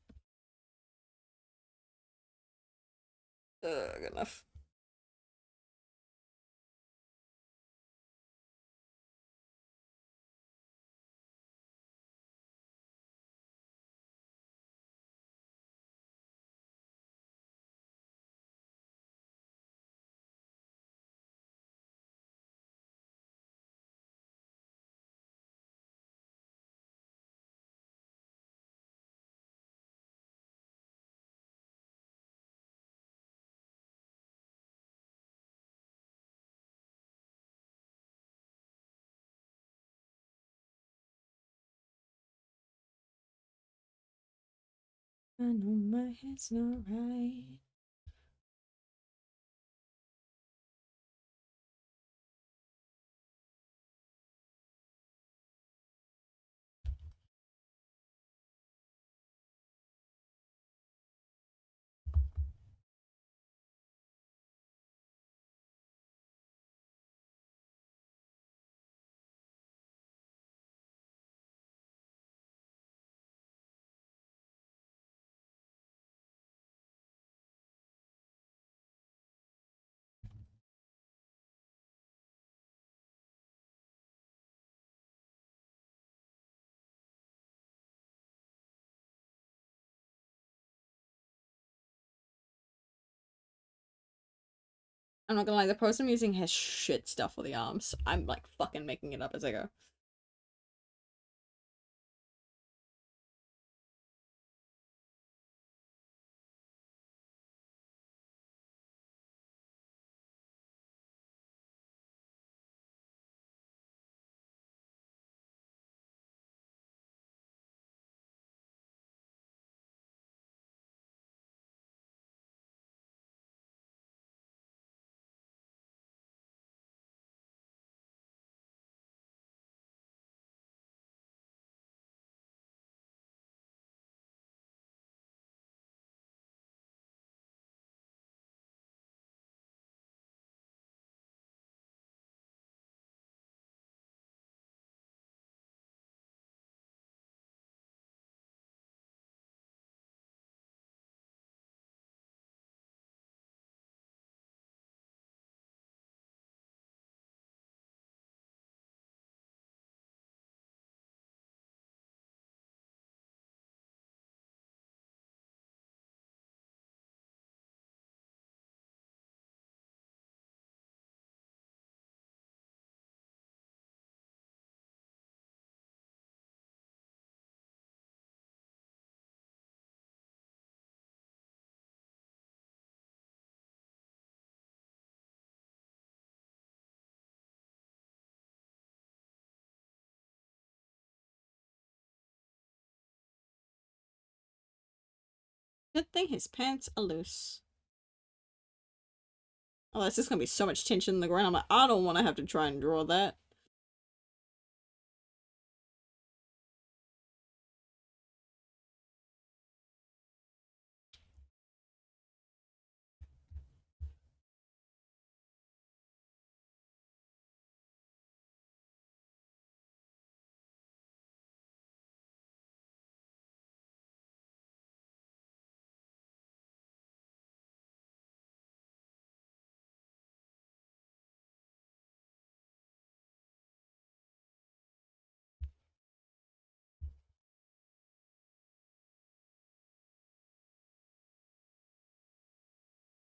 Good enough. I know my head's not right. I'm not gonna lie, the pose I'm using has shit stuff for the arms. I'm like fucking making it up as I go. Good thing his pants are loose. Oh, that's just gonna be so much tension in the ground. I'm like, I don't want to have to try and draw that.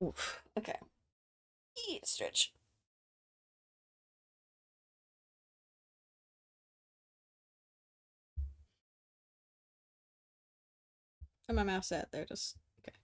Oof. Okay. Stretch. And my mouse at there just okay.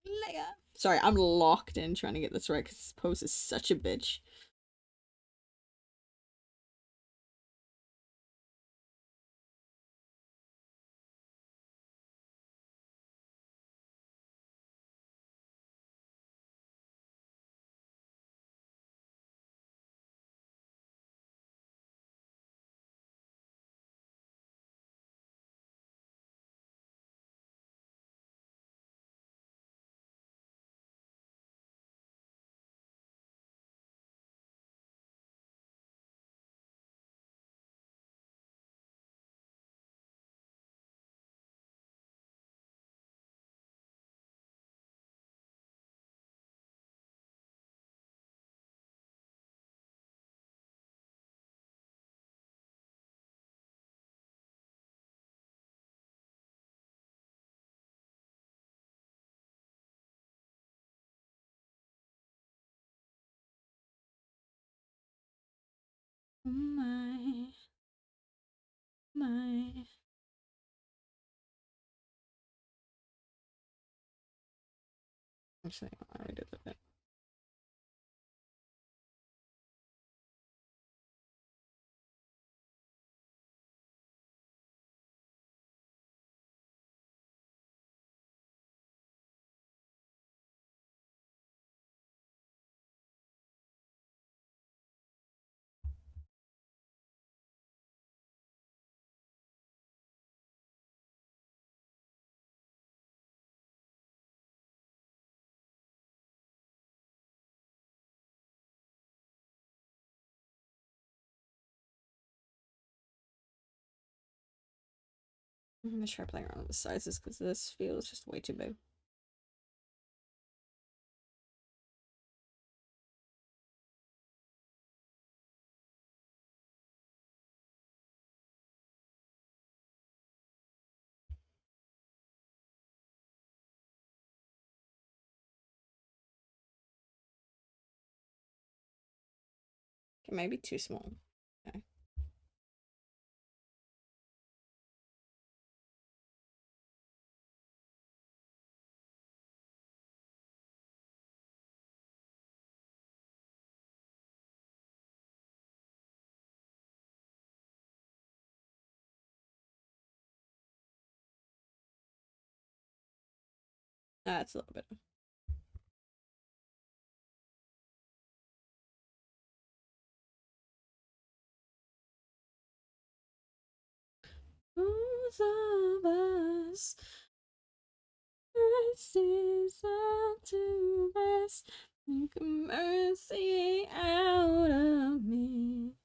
Layer. Sorry, I'm locked in trying to get this right because this pose is such a bitch. Oh my. Actually, I already did that. I'm gonna try playing around with the sizes because this feels just way too big. Okay, maybe too small. Okay. That's a little bit. Who's of us mercies out to rest? Make mercy out of me.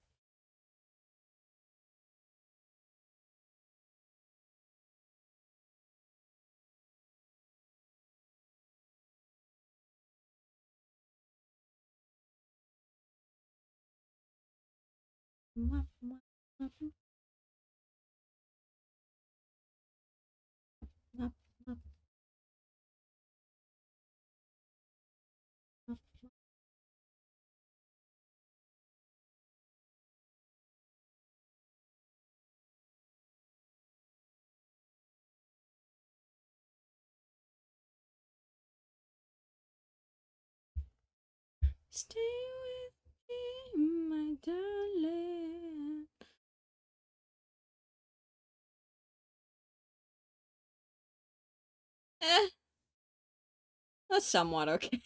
Stay with me, my darling. Eh, that's somewhat okay.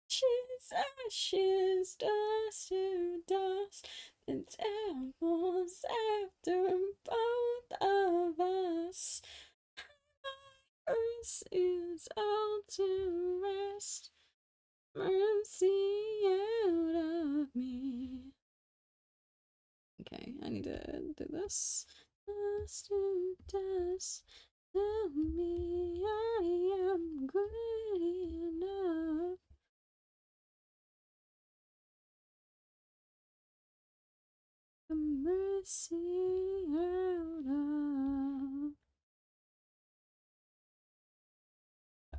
Ashes, ashes, dust to dust, and devils after both of us. Earth is all to rest, mercy out of me. Okay, I need to do this. Dust to dust, tell me I am good enough. Mercy out of.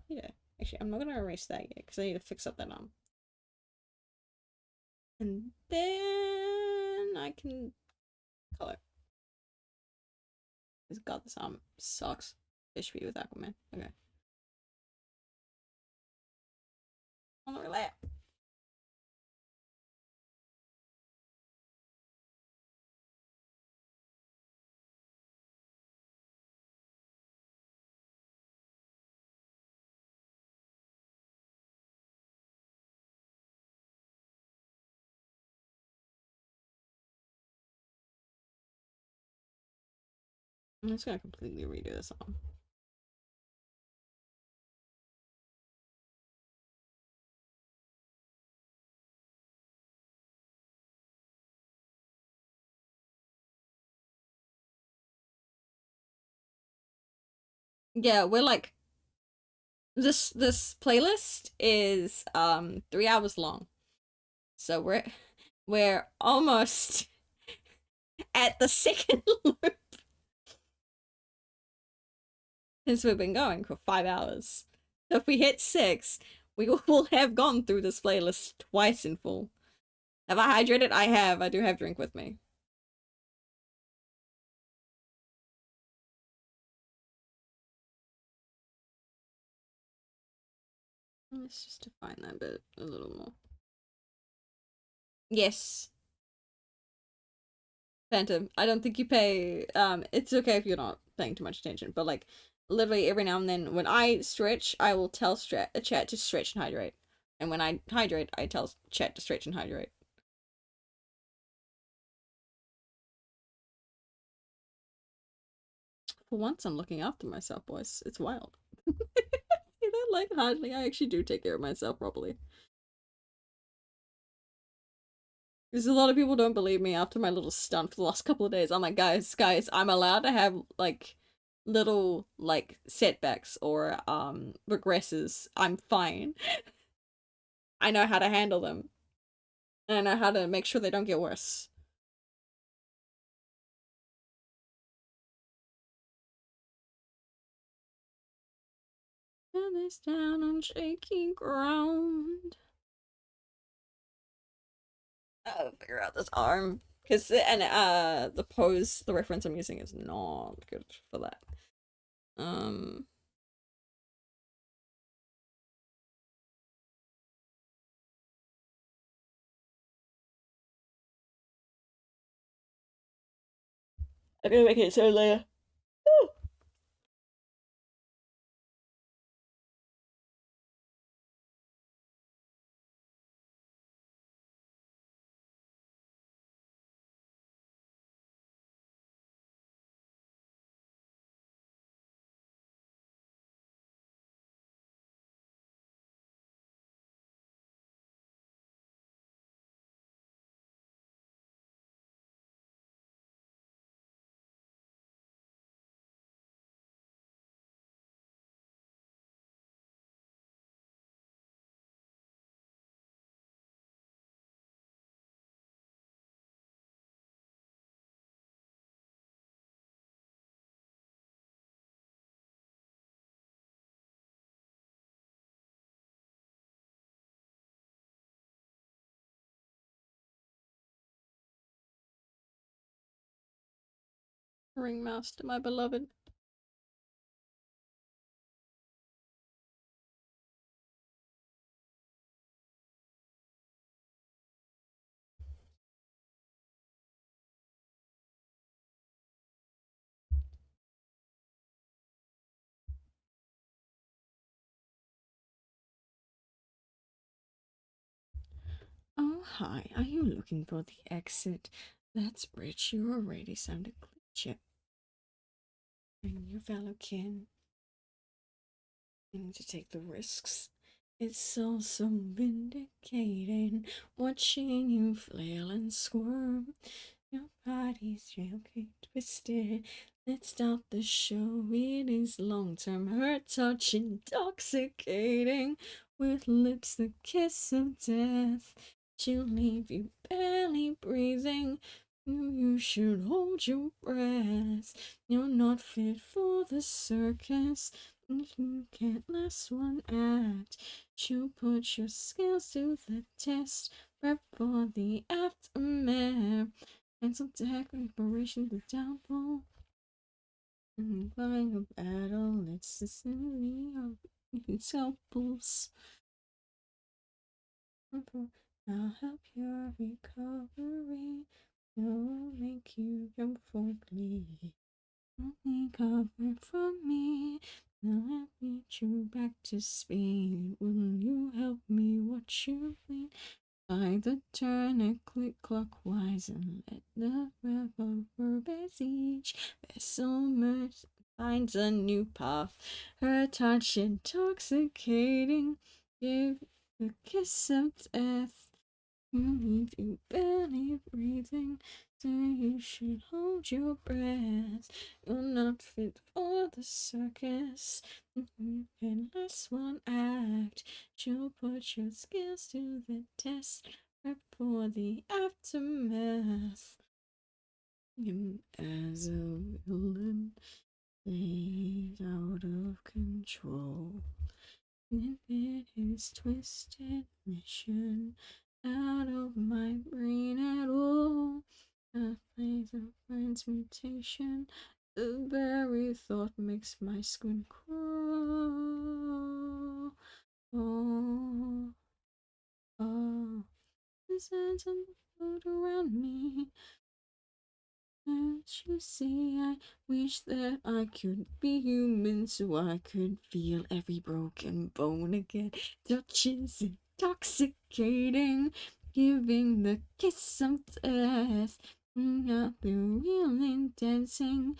Yeah, actually, I'm not gonna erase that yet because I need to fix up that and then I can color. God, this sucks. HP with Aquaman. Okay, on the relay. I'm just gonna completely redo this song. Yeah, we're like this playlist is 3 hours long, so we're almost at the second loop since we've been going for 5 hours. So if we hit 6, we will have gone through this playlist twice in full. Have I hydrated? I have. I do have drink with me. Let's just define that bit a little more. Yes. Phantom. I don't think you pay. It's okay if you're not paying too much attention, but like literally every now and then when I stretch, I will tell chat to stretch and hydrate. And when I hydrate, I tell chat to stretch and hydrate. For once, I'm looking after myself, boys. It's wild. You know, like hardly. I actually do take care of myself properly. Because a lot of people don't believe me after my little stunt for the last couple of days. I'm like, guys, I'm allowed to have like little like setbacks or regresses. I'm fine. I know how to handle them. And I know how to make sure they don't get worse. Turn this down on shaky ground. I'll figure out this arm. Cause the pose, the reference I'm using is not good for that. Um I'm gonna make it so later. Ringmaster, my beloved. Oh, hi. Are you looking for the exit? That's rich. You already sounded glitchy. And your fellow kin. You need to take the risks. It's also vindicating watching you flail and squirm. Your body's gently twisted. Let's start the show. It is long term hurt, touch intoxicating. With lips the kiss of death. She'll leave you barely breathing. You should hold your breath. You're not fit for the circus. If you can't last one act, she'll put your skills to the test. Prep for the aftermath. And some preparation for downfall. And flying a battle, it's the symphony of examples. I'll help your recovery. I'll make you jump for glee. Only cover from me. Now I'll lead you back to speed. Will you help me watch you bleed? By the turn it click clockwise and let the revolver besiege. Vessel merge finds a new path. Her touch intoxicating. Give the kiss of death. You leave you barely breathing. So you should hold your breath. You're not fit for the circus. And last one act. She'll put your skills to the test. Prep for the aftermath. As a villain, fade out of control. If it is twisted mission, out of my brain at all. A place of transmutation. The very thought makes my skin crawl. Oh, oh, the sands on the float around me. Can't you see, I wish that I could be human so I could feel every broken bone again. Touch is intoxicating, giving the kiss of death. Not the real dancing,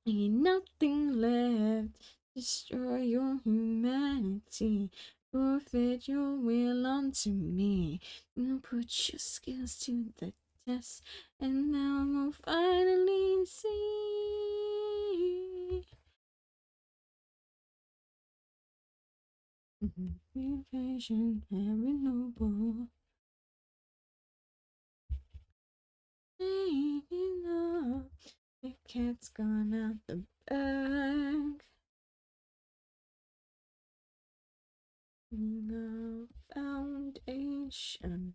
ain't nothing left. Destroy your humanity. Forfeit your will onto me. Now put your skills to the test, and now we'll finally see. Be patient, very noble. Ain't enough. The cat's gone out the bag. No foundation.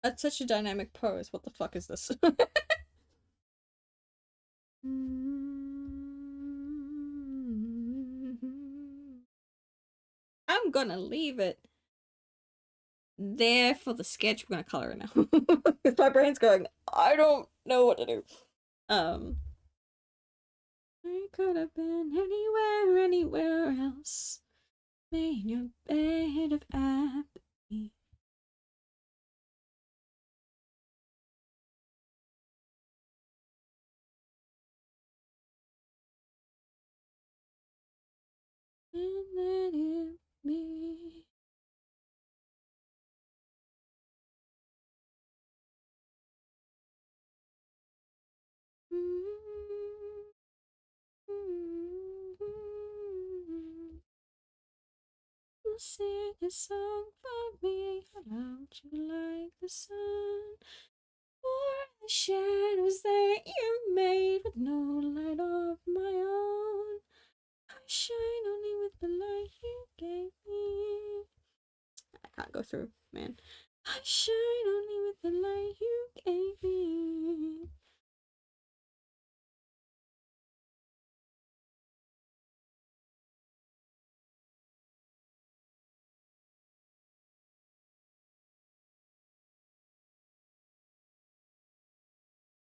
That's such a dynamic pose. What the fuck is this? I'm gonna leave it there for the sketch. We're gonna color it now. Because my brain's going, I don't know what to do. I could have been anywhere else. Made your bed of apathy. And let it be. You sing a song for me. I loved you like the sun. For the shadows that you made with no light of my own. I shine only with the light you gave me. I can't go through, man. I shine only with the light you gave me.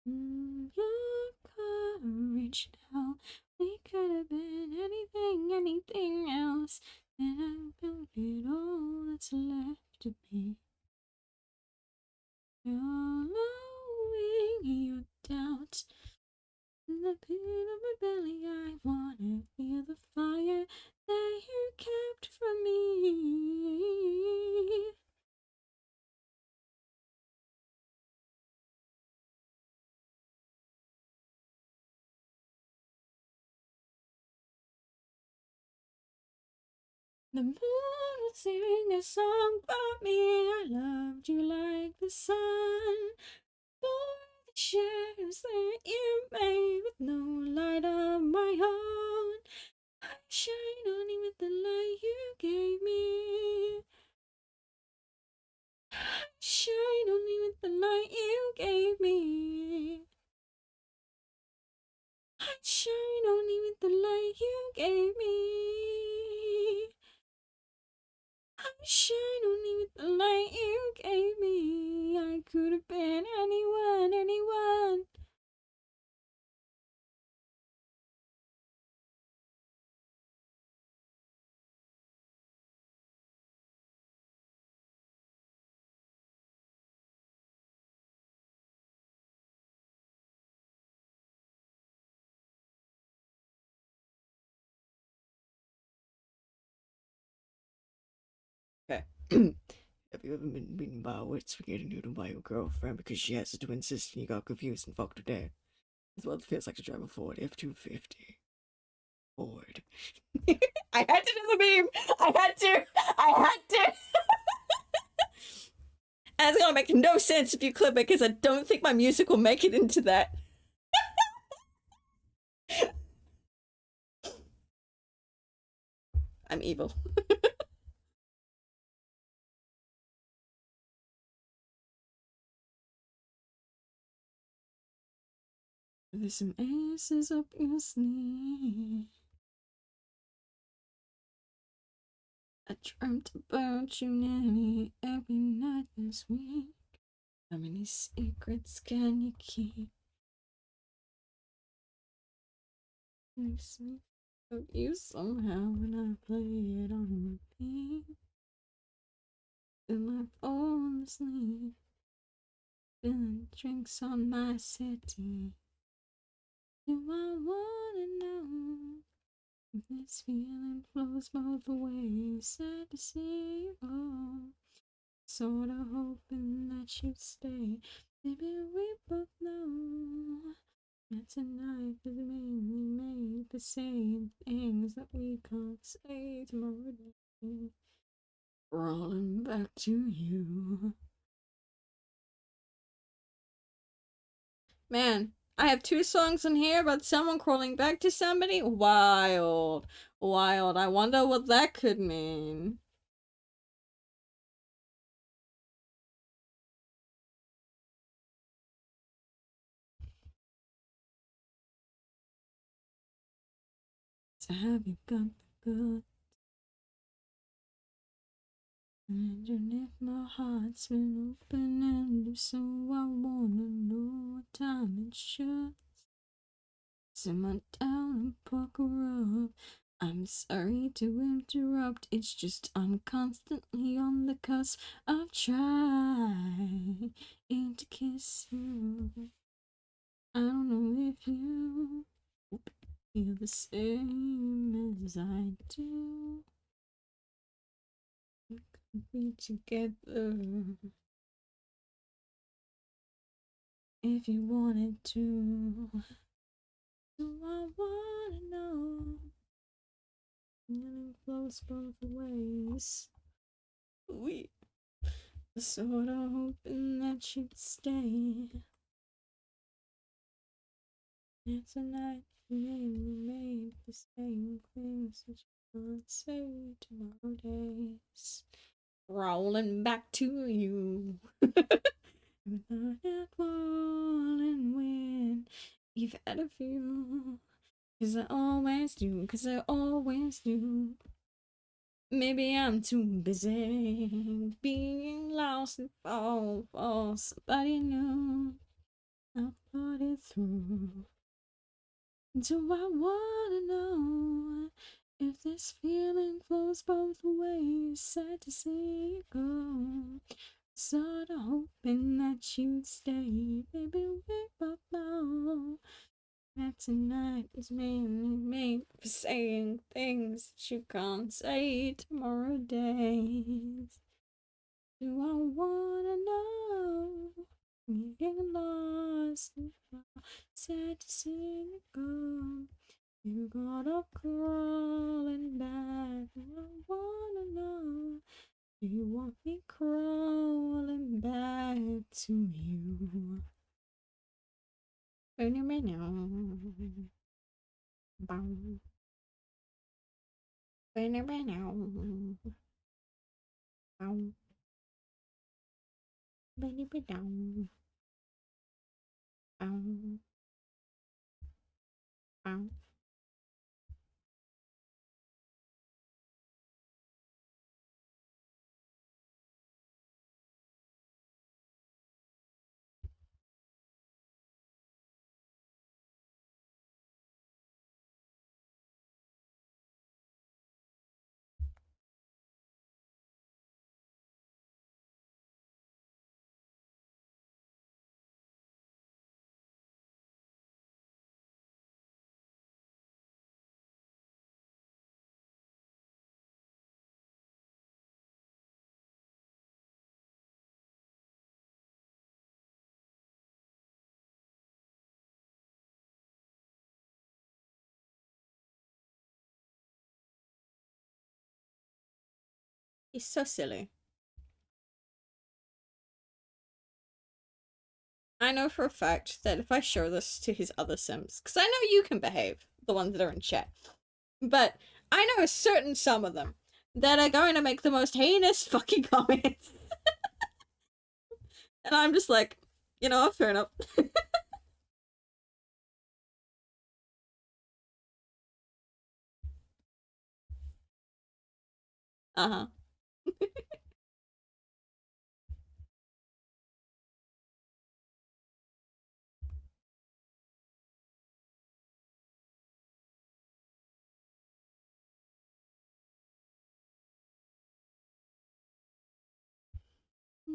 Your courage now. We could have been anything else. And I've built it all that's left to be. You're lowering your doubt. In the pit of my belly, I wanna feel the fire that you kept from me. The moon will sing a song for me. I loved you like the sun. For the shadows that you made with no light of my own. I shine only with the light you gave me. I shine only with the light you gave me. I shine only with the light you gave me. I shine only with the light you gave me. I could have been anyone. Have you ever been beaten by a wet spaghetti noodle by your girlfriend because she has a twin sister and you got confused and fucked her dad? That's what it feels like to drive a Ford F-250. Ford. I had to do the meme. I had to. I had to. And it's gonna make no sense if you clip it because I don't think my music will make it into that. I'm evil. There's some aces up your sleeve. I dreamt about you nearly every night this week. How many secrets can you keep? Makes me of you somehow when I play it on repeat. Feel like falling asleep. Spilling drinks on my settee. Do I wanna know if this feeling flows both ways? Sad to see you go. Sorta hoping that you'd stay. Maybe we both know that tonight is mainly made for saying things that we can't say tomorrow day. Rolling back to you. Man, I have two songs in here about someone crawling back to somebody. Wild. Wild. I wonder what that could mean. So have you got the good? And if my heart's been open-ended, so I wanna know what time it should. Simmer down and pucker up. I'm sorry to interrupt, it's just I'm constantly on the cusp of trying to kiss you. I don't know if you feel the same as I do. We could be together if you wanted to. Do I wanna know? Feeling flows both ways. We sort of hoping that you'd stay. It's a night mainly made for saying things that you can't say tomorrow days. Rolling back to you. Without that falling wind, you've had a few. Cause I always do, cause I always do. Maybe I'm too busy being lost and fall for somebody new. I'll thought it through. Do I wanna know if this feeling flows both ways? Sad to see you go. Sorta hoping that you'd stay. Baby, we both know that tonight is mainly made for saying things that you can't say tomorrow days. Do I wanna know? You get lost and fall. Sad to see you go. You got up crawling back. Do I wanna know? Do you want me crawling back to you? Bow. Bow. Bow. Bow. Bow. He's so silly. I know for a fact that if I show this to his other Sims, because I know you can behave, the ones that are in chat, but I know a certain some of them that are going to make the most heinous fucking comments. And I'm just like, you know, fair enough. Uh-huh.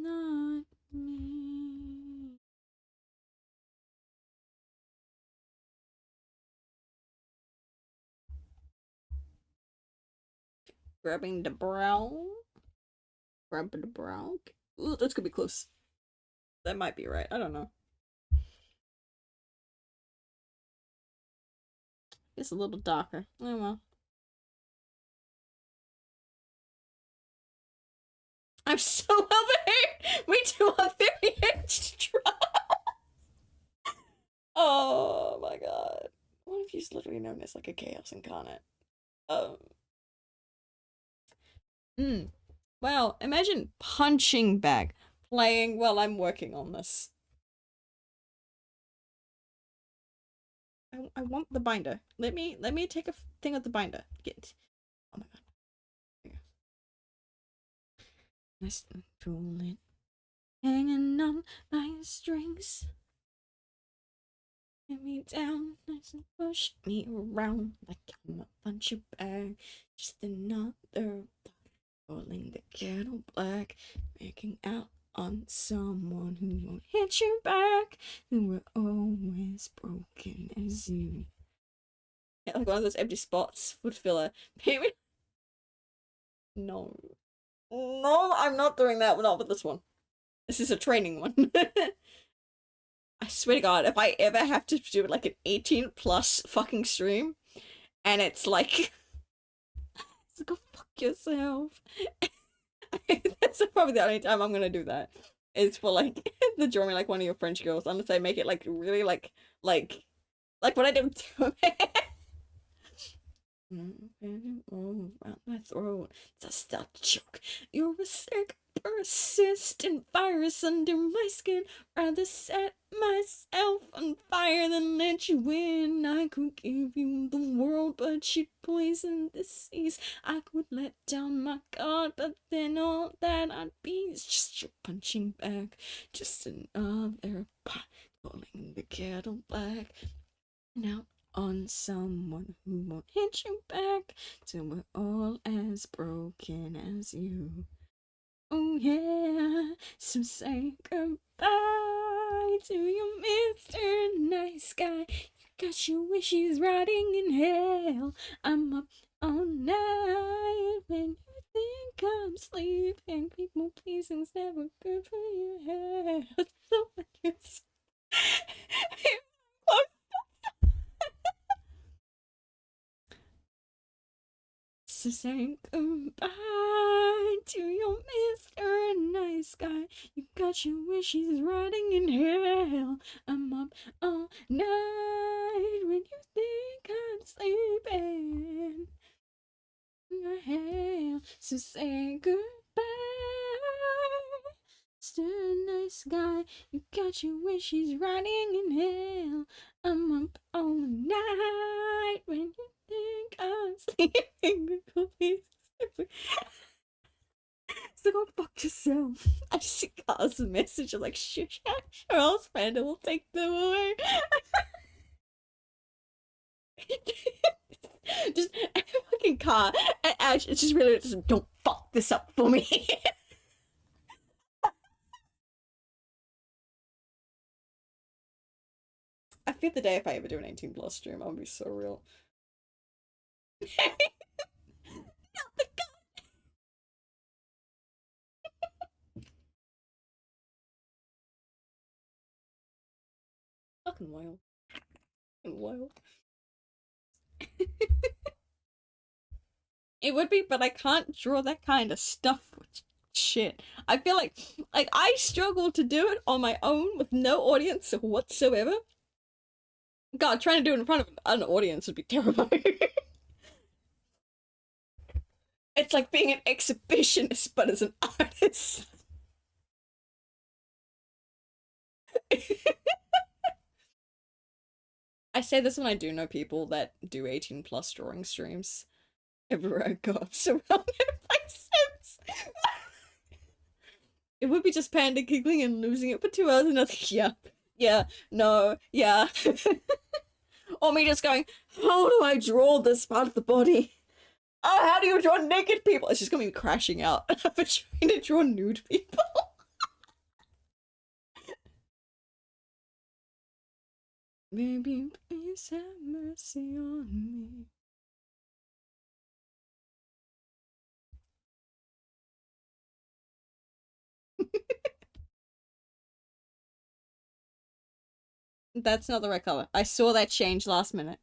Not me. Grabbing the brow. Grabbing the brow. Ooh, that's gonna be close. That might be right. I don't know. It's a little darker. Oh well. I'm so over. We do a very extra. Oh my god. What if he's literally known as like a chaos incarnate? Um. Mm. Wow. Imagine punching bag playing while I'm working on this. I want the binder. Let me take a thing of the binder. Get. Oh my god. There you go. Nice and rolling, hanging on by strings. Get me down, nice and push me around like I'm a punching bag. Just another rolling the kettle black, making out on someone who won't hit you back, who were always broken as you. Yeah, like one of those empty spots would fill a maybe. No, no, I'm not doing that. Not with this one. This is a training one. I swear to God, if I ever have to do like an 18 plus fucking stream, and it's like, go fuck yourself. That's probably the only time I'm gonna do that. Is for like the drawing like one of your French girls. I'm gonna say make it like really like what I did with around my throat. It's a stuck choke. You're a sick, persistent virus under my skin. Rather set myself on fire than let you in. I could give you the world, but you'd poison the seas. I could let down my guard, but then all that I'd be is just your punching bag. Just another pot calling the kettle black. Now on someone who won't hit you back till we're all as broken as you. Oh yeah, so say goodbye to you, Mr. Nice Guy. You got your wishes rotting in hell. I'm up all night when you think I'm sleeping. People pleasing's never good for your health. So I guess so say goodbye to your Mr. Nice Guy. You got your wishes rotting in hell. I'm up all night when you think I'm sleeping in your hell. So say goodbye, Mr. Nice Guy. You got your wishes rotting in hell. I'm up all night when you think I'm sleeping. So go fuck yourself. I just see Carl's message of like, shush, Charles Panda will take them away. Just fucking car. And Ash, it's just really just don't fuck this up for me. I feel the day if I ever do an 18 plus stream, I'll be so real. Fucking wild. Fucking wild. It would be, but I can't draw that kind of stuff with shit. I feel like I struggle to do it on my own with no audience whatsoever. God, trying to do it in front of an audience would be terrifying. It's like being an exhibitionist, but as an artist. I say this when I do know people that do 18 plus drawing streams. Everywhere I go, I'm surrounded by Sims. It would be just panda giggling and losing it for 2 hours and nothing. Yeah, yeah, no, yeah. Or me just going, how do I draw this part of the body? Oh, how do you draw naked people? It's just gonna be crashing out for trying to draw nude people. Baby, please have mercy on me. That's not the right color. I saw that change last minute.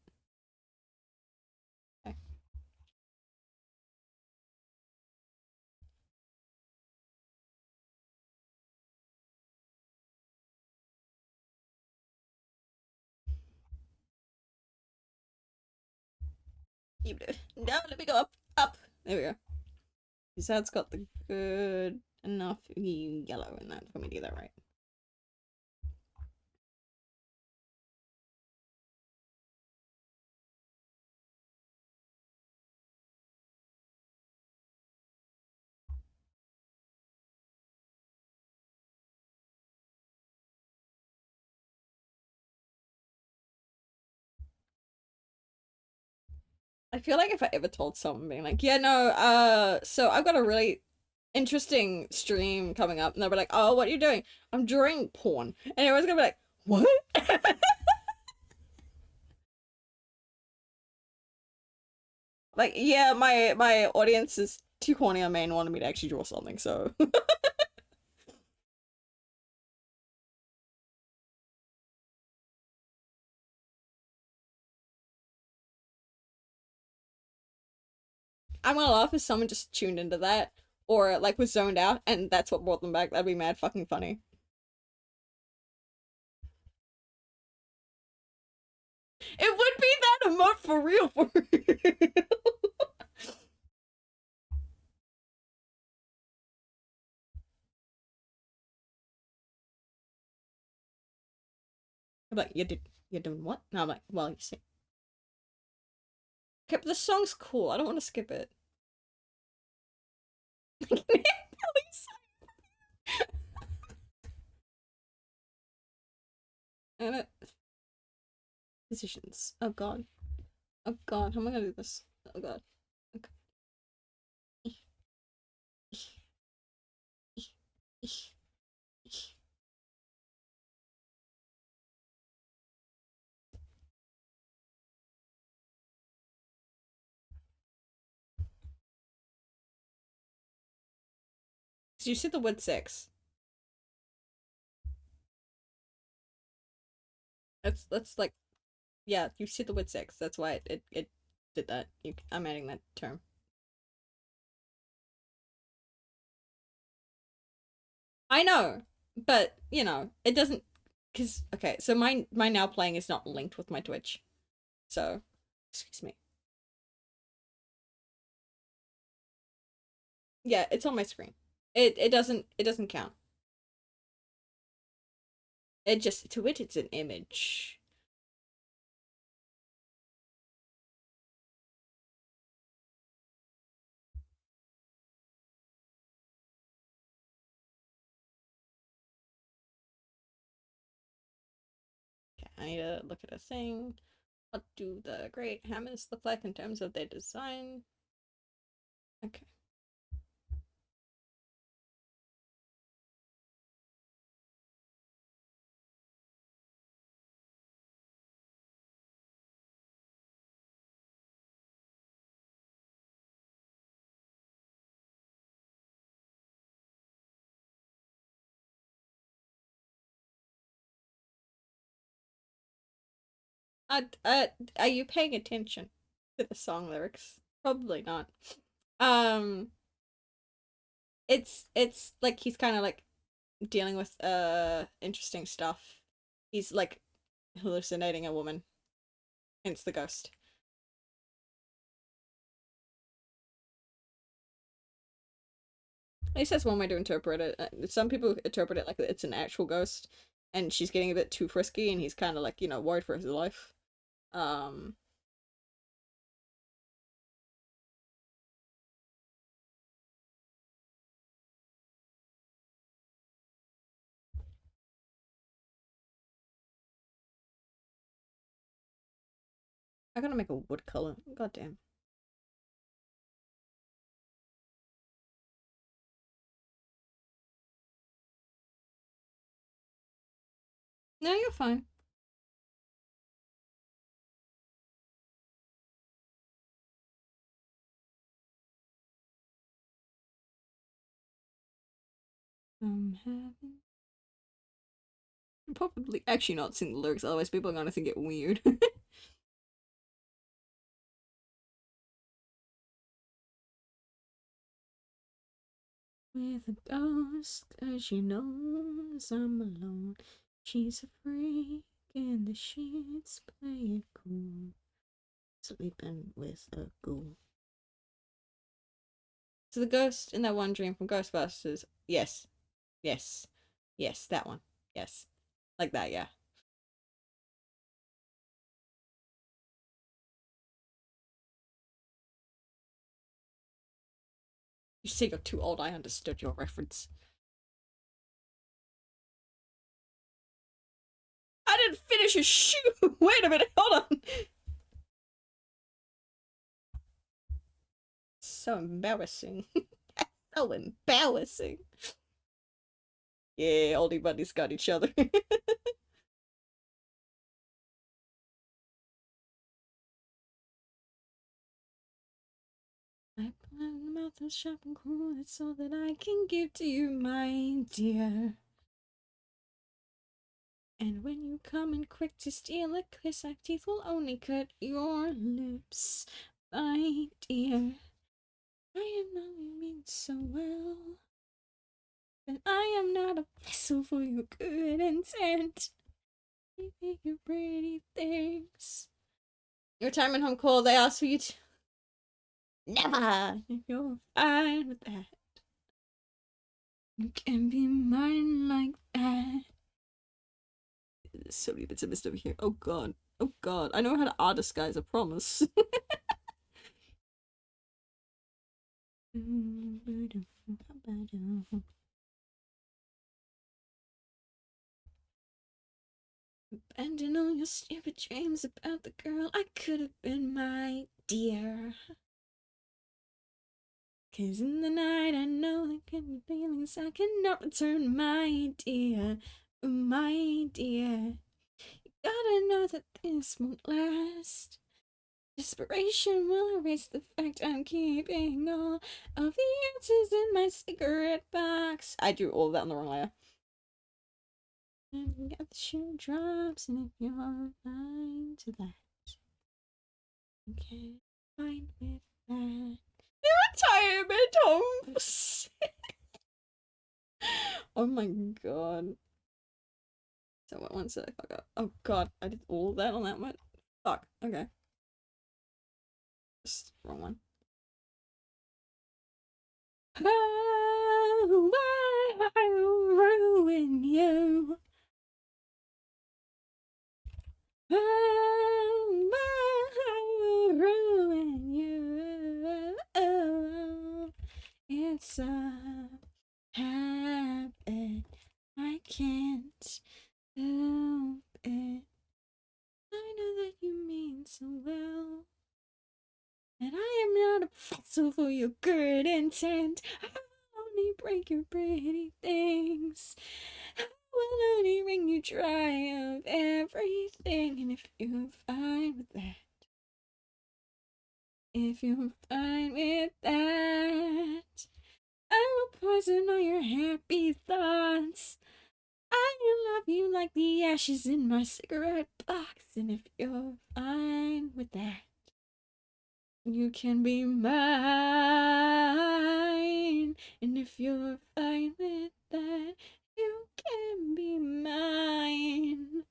Okay. No, let me go up, up. There we go. His head's got the good enough yellow in that for me to get that right. I feel like if I ever told someone being like, yeah, no, so I've got a really interesting stream coming up, and they'll be like, oh, what are you doing? I'm drawing porn. And everyone's gonna be like, what? Like, yeah, my audience is too corny on me and wanted me to actually draw something, so I'm gonna laugh if someone just tuned into that or like was zoned out and that's what brought them back. That'd be mad fucking funny. It would be that emote for real, for real. I'm like, you're doing what? No, I'm like, well, you see. Okay, but the song's cool. I don't want to skip it. And positions. Oh god. Oh god. How am I gonna do this? Oh god. Okay. So you see the word six. That's like, yeah, you see the word six. That's why it did that. I'm adding that term. I know, but you know, it doesn't. Because okay, so my now playing is not linked with my Twitch, so excuse me. Yeah, it's on my screen. It doesn't count. It just to it it's an image. Okay, I need to look at a thing. What do the great hammers look like in terms of their design? Okay. Uh, uh, are you paying attention to the song lyrics? Probably not. Um, it's like he's kind of like dealing with interesting stuff. He's like hallucinating a woman. Hence the ghost. At least that's one way to interpret it. Some people interpret it like it's an actual ghost, and she's getting a bit too frisky, and he's kind of like worried for his life. Um, I gotta make a wood color. God damn. No, you're fine. I'm having probably actually not sing the lyrics, otherwise people are gonna think it weird. With a ghost, cause she knows I'm alone. She's a freak in the sheets, play it cool. Sleeping with a ghoul. So the ghost in that one dream from Ghostbusters. Yes. Yes. Yes, that one. Yes. Like that, yeah. You say you're too old, I understood your reference. I didn't finish a shoe! Wait a minute, hold on! So embarrassing. So embarrassing. Yeah, oldie buddies got each other. I put my mouth is sharp and cruel, it's all that I can give to you, my dear. And when you come in quick to steal a kiss, our teeth will only cut your lips, my dear. I know you mean so well, but I am not a vessel for your good intent. I think your pretty things. Your time at home cold, they ask for you to. Never! If you're fine with that, you can be mine like that. There's so many bits of mist over here. Oh god. Oh god. I know how to art disguise, I promise. Abandon all your stupid dreams about the girl I could have been, my dear. Cause in the night I know there can be feelings I cannot return, my dear. My dear. You gotta know that this won't last. Desperation will erase the fact I'm keeping all of the answers in my cigarette box. I drew all of that on the wrong layer. And you got the shoe drops, and if you're fine to that, you can't find with that. Retirement homes. Oh my god. So what one said I fuck up? Oh god, I did all of that on that one. Fuck. Okay. Just wrong one. Oh, I'll ruin you. Oh, I'll ruin you. Oh, it's a habit. I can't help it. I know that you mean so well. And I am not a vessel for your good intent. I will only break your pretty things. I will only wring you dry of everything. And if you're fine with that, if you're fine with that, I will poison all your happy thoughts. I love you like the ashes in my cigarette box. And if you're fine with that, you can be mine. again. And if you're fine with that, you can be mine.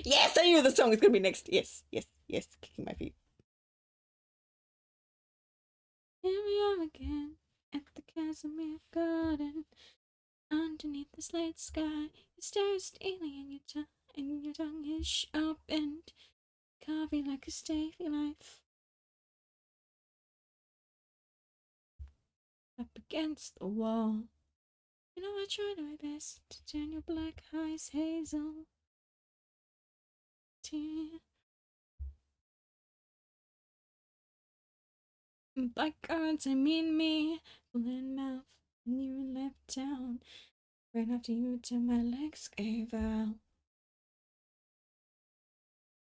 Yes, I knew the song was gonna be next. Yes, yes, yes. Kicking my feet. Here we are again at the Casimir Garden. Underneath the slate sky, you stare steely, and your tongue is sharpened, carving like a stavy knife. Up against the wall, you know I try my best to turn your black eyes hazel. Tear. By gods, I mean me, full in mouth, and you left town. Right after you till my legs gave out.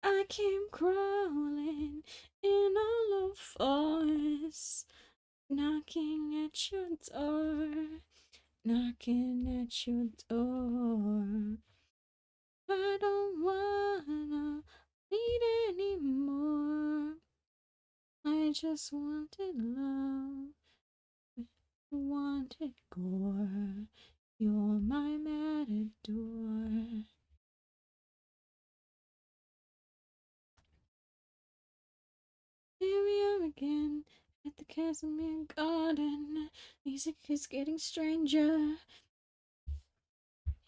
I came crawling in all of fours, knocking at your door, knocking at your door. I don't wanna bleed anymore. I just wanted love, wanted gore. You're my matador. Here we are again at the Casimir Garden. Music is getting stranger,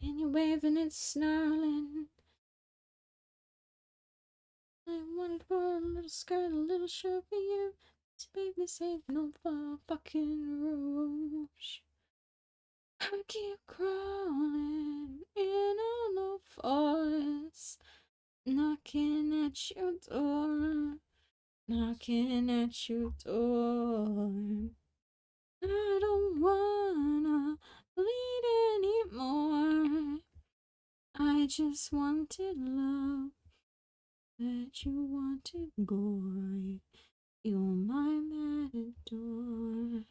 and you're waving and snarling. I wanted for a little skirt, a little shirt for you. So baby, save no fucking rouge. I keep crawling in all of fours, knocking at your door, knocking at your door. I don't wanna bleed anymore. I just wanted love, that you wanted gore. You're my matador.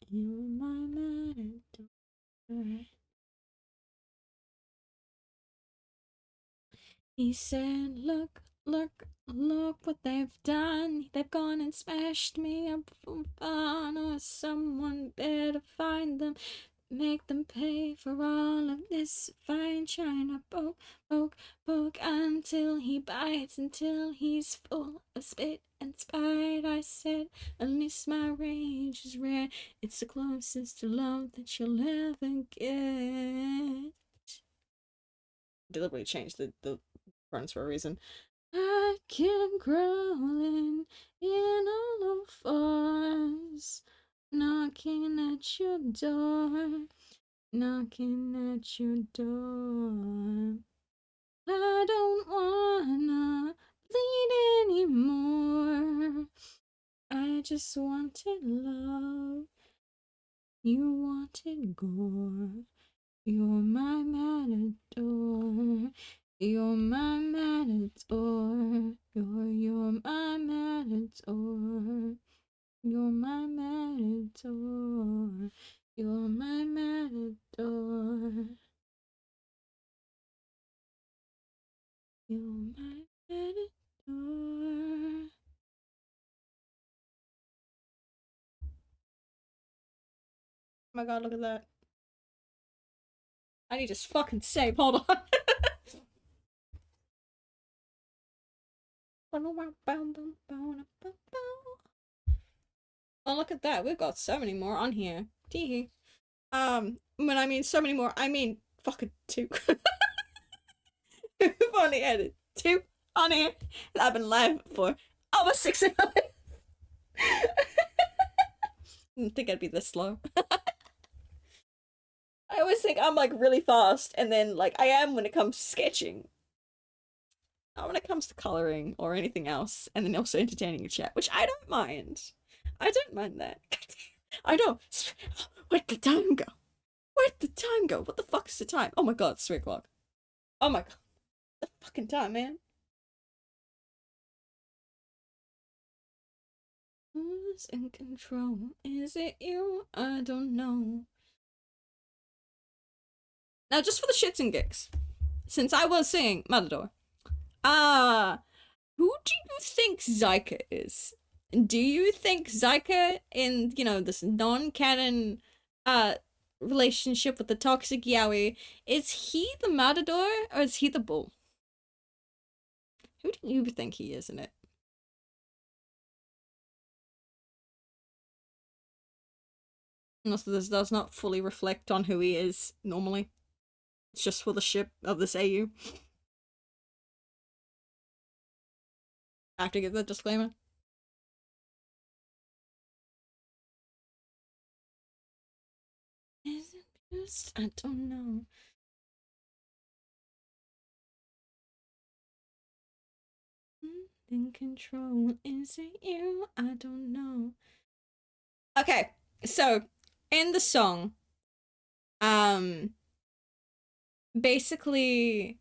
You're my matador. He said, look, look, look what they've done. They've gone and smashed me up from fun, or someone better find them. Make them pay for all of this fine china. Poke, poke, poke until he bites, until he's full of spit and spite. I said, at least my rage is rare. It's the closest to love that you'll ever get. Deliberately changed the runs for a reason. I came crawling in all of fours, knocking at your door, knocking at your door. I don't wanna bleed anymore. I just wanted love. You wanted gore. You're my matador. You're my matador. You're my matador. You're my matador. You're my matador. You're my matador. Oh my god, look at that. I need to fucking save. Hold on. Oh, look at that. We've got so many more on here. Tee. When I mean so many more, I mean fucking two. We've only added two on here. I've been live for over 6 hours. Didn't think I'd be this slow. I always think I'm like really fast, and then like I am when it comes to sketching. Not when it comes to coloring or anything else, and then also entertaining a chat, which I don't mind. I don't mind that. I know. Where'd the time go? Where'd the time go? What the fuck is the time? Oh my god, it's 3 o'clock. Oh my god, the fucking time, man. Who's in control? Is it you? I don't know. Now, just for the shits and gigs, since I was singing Matador, uh, who do you think Zyka is? Do you think Zyka in, this non-canon uh relationship with the toxic yaoi, is he the Matador or is he the bull? Who do you think he is in it? Also, this does not fully reflect on who he is normally. It's just for the ship of this AU. I have to give the disclaimer. Is it just? I don't know. In control, is it you? I don't know. Okay, so in the song, um, basically,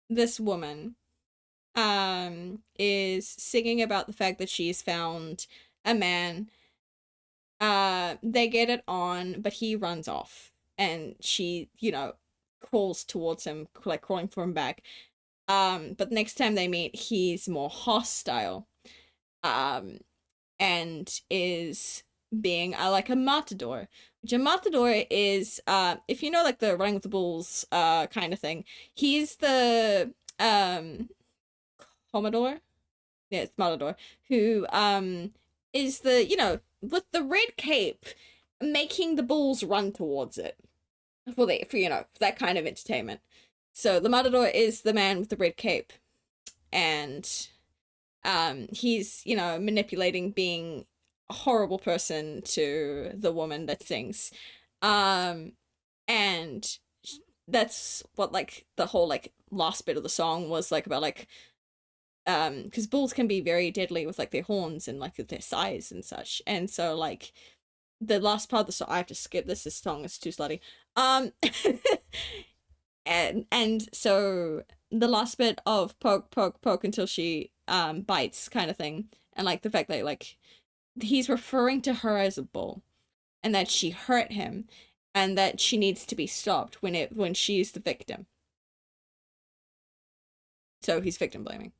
this woman, is singing about the fact that she's found a man. They get it on, but he runs off, and she, crawls towards him, like crawling for him back. But next time they meet, he's more hostile. Um, and is being like a matador, which a matador is, if you know, like the running with the bulls kind of thing. He's the commodore, yeah, it's matador, who is the, with the red cape, making the bulls run towards it for that kind of entertainment. So the matador is the man with the red cape, and he's, manipulating, being a horrible person to the woman that sings. um and that's what, like, the whole, like, last bit of the song was like, about, like, because bulls can be very deadly with, like, their horns and, like, their size and such. And so, like, the last part of the song, I have to skip this song is too slutty. um and so the last bit of poke poke poke until she bites kind of thing, and, like, the fact that, like, he's referring to her as a bull, and that she hurt him, and that she needs to be stopped when she's the victim. So he's victim blaming.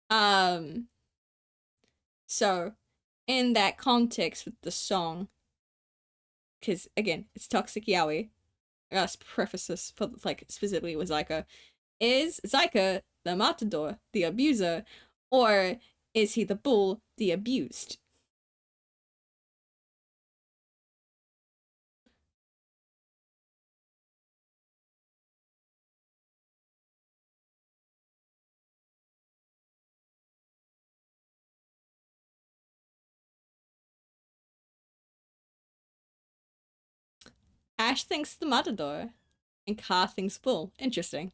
um so in that context with the song, because again, it's toxic yaoi, I gotta preface this for, like, specifically with Zyka. Is Zyka the matador, the abuser, or is he the bull, the abused? Ash thinks the matador, and Car thinks bull. Interesting.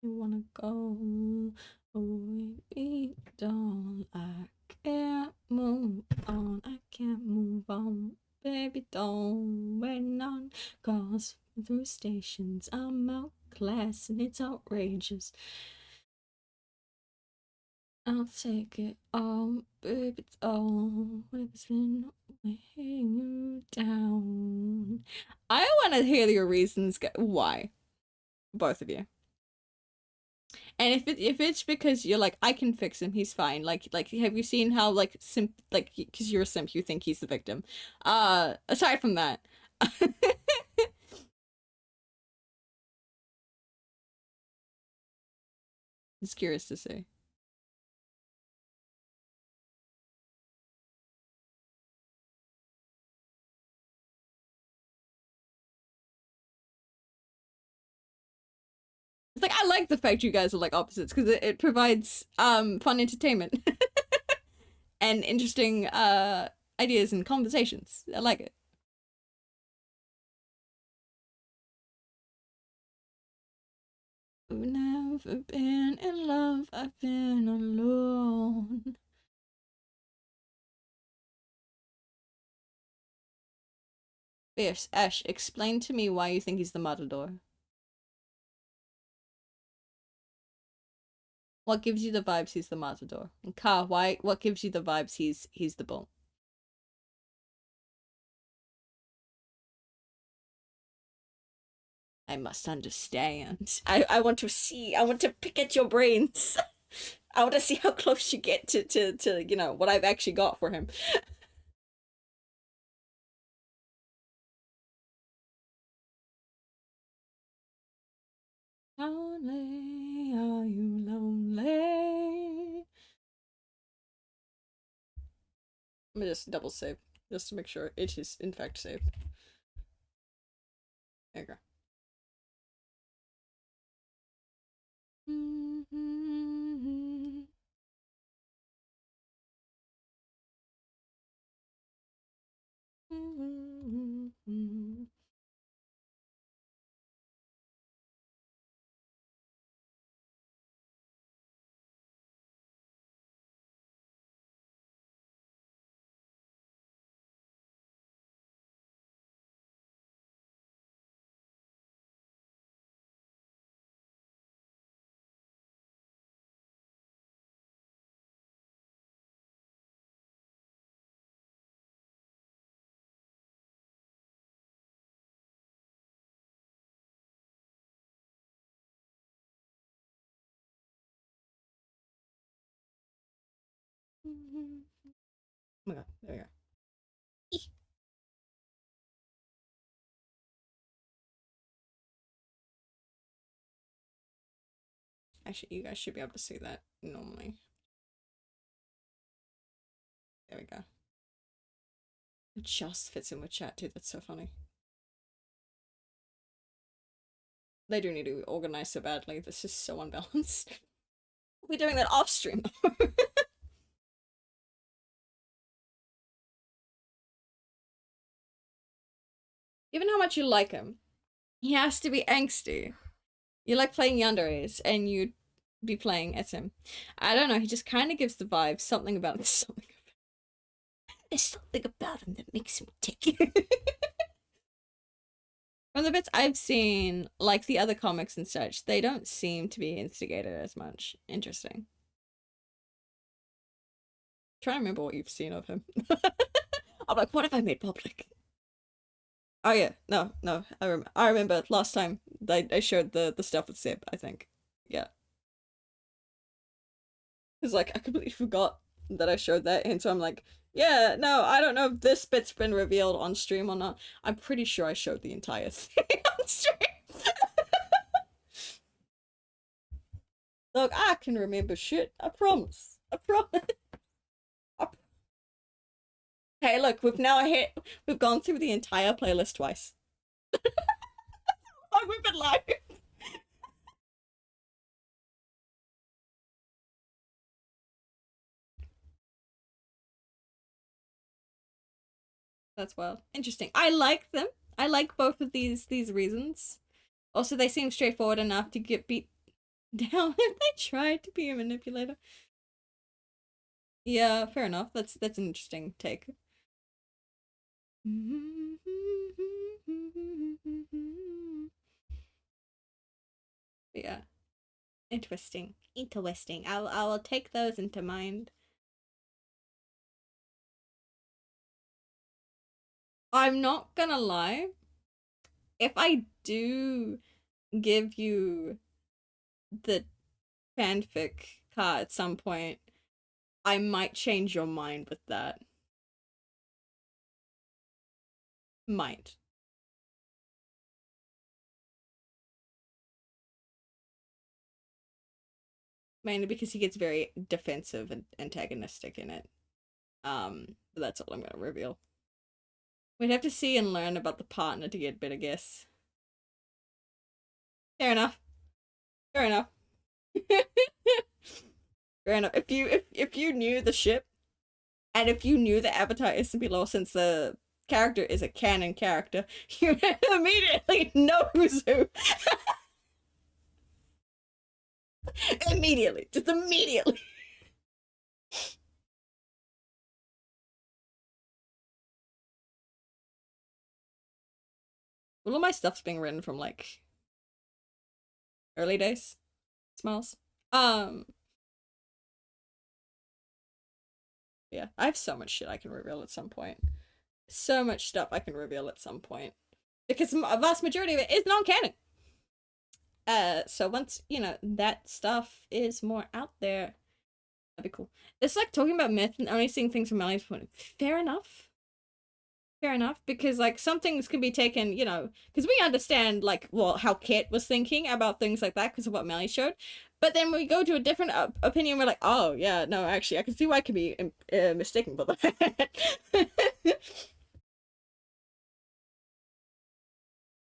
You wanna go away, be done. I can't move on. I can't move on. Baby, don't wait on. Cause through stations, I'm outclassed and it's outrageous. I'll take it all, baby, it's all. What if it's been weighing you down? I want to hear your reasons. Why? Both of you. And if it's because you're like, I can fix him, he's fine. Like, have you seen how, like, simp, like, because you're a simp, you think he's the victim. Aside from that, just curious to see. It's like, I like the fact you guys are like opposites, because it provides fun entertainment and interesting ideas and conversations. I like it. I've never been in love, I've been alone. Fierce. Ash, explain to me why you think he's the Matador. What gives you the vibes he's the Matador? And Ka, what gives you the vibes he's the bull? I must understand. I want to see. I want to pick at your brains. I want to see how close you get to you know what I've actually got for him. Lonely, are you lonely? Let me just double save, just to make sure it is in fact saved. There you go. Oh my god, there you go. Actually, you guys should be able to see that normally. There we go. It just fits in with chat too. That's so funny. They do need to organize so badly. This is so unbalanced. We're doing that off stream. Given how much you like him, he has to be angsty. You like playing Yandere's and you'd be playing as him. I don't know, he just kind of gives the vibe. Something about him. There's something about him that makes him tick. From the bits I've seen, like the other comics and such, they don't seem to be instigated as much. Interesting. Try to remember what you've seen of him. I'm like, what have I made public? Oh yeah, no, I remember last time I showed the stuff with Sib, I think. Yeah. It's like I completely forgot that I showed that, and so I'm like, yeah, no, I don't know if this bit's been revealed on stream or not. I'm pretty sure I showed the entire thing on stream. Look, I can remember shit. I promise. I promise. Hey, look, we've gone through the entire playlist twice. Like we've been live. That's wild. Interesting. I like them. I like both of these reasons. Also, they seem straightforward enough to get beat down if they tried to be a manipulator. Yeah, fair enough. That's an interesting take. Yeah. Interesting. Interesting. I will take those into mind. I'm not gonna lie. If I do give you the fanfic card at some point, I might change your mind with that. Might. Mainly because he gets very defensive and antagonistic in it. But that's all I'm gonna reveal. We'd have to see and learn about the partner to get a better guess. Fair enough. Fair enough. Fair enough. If you knew the ship, and if you knew the Avatar is to be low, since the character is a canon character, you immediately know who's who. Immediately. Just immediately. All of my stuff's being written from like early days. Smiles. Um, yeah, I have so much shit I can reveal at some point. So much stuff I can reveal at some point because a vast majority of it is non-canon. So once you know that stuff is more out there, that'd be cool. It's like talking about myth and only seeing things from Ellie's point. Fair enough. Fair enough, because like some things can be taken, you know, because we understand like well how Kit was thinking about things like that because of what Melly showed, but then we go to a different opinion. We're like, oh yeah, no, actually, I can see why I could be mistaken for that.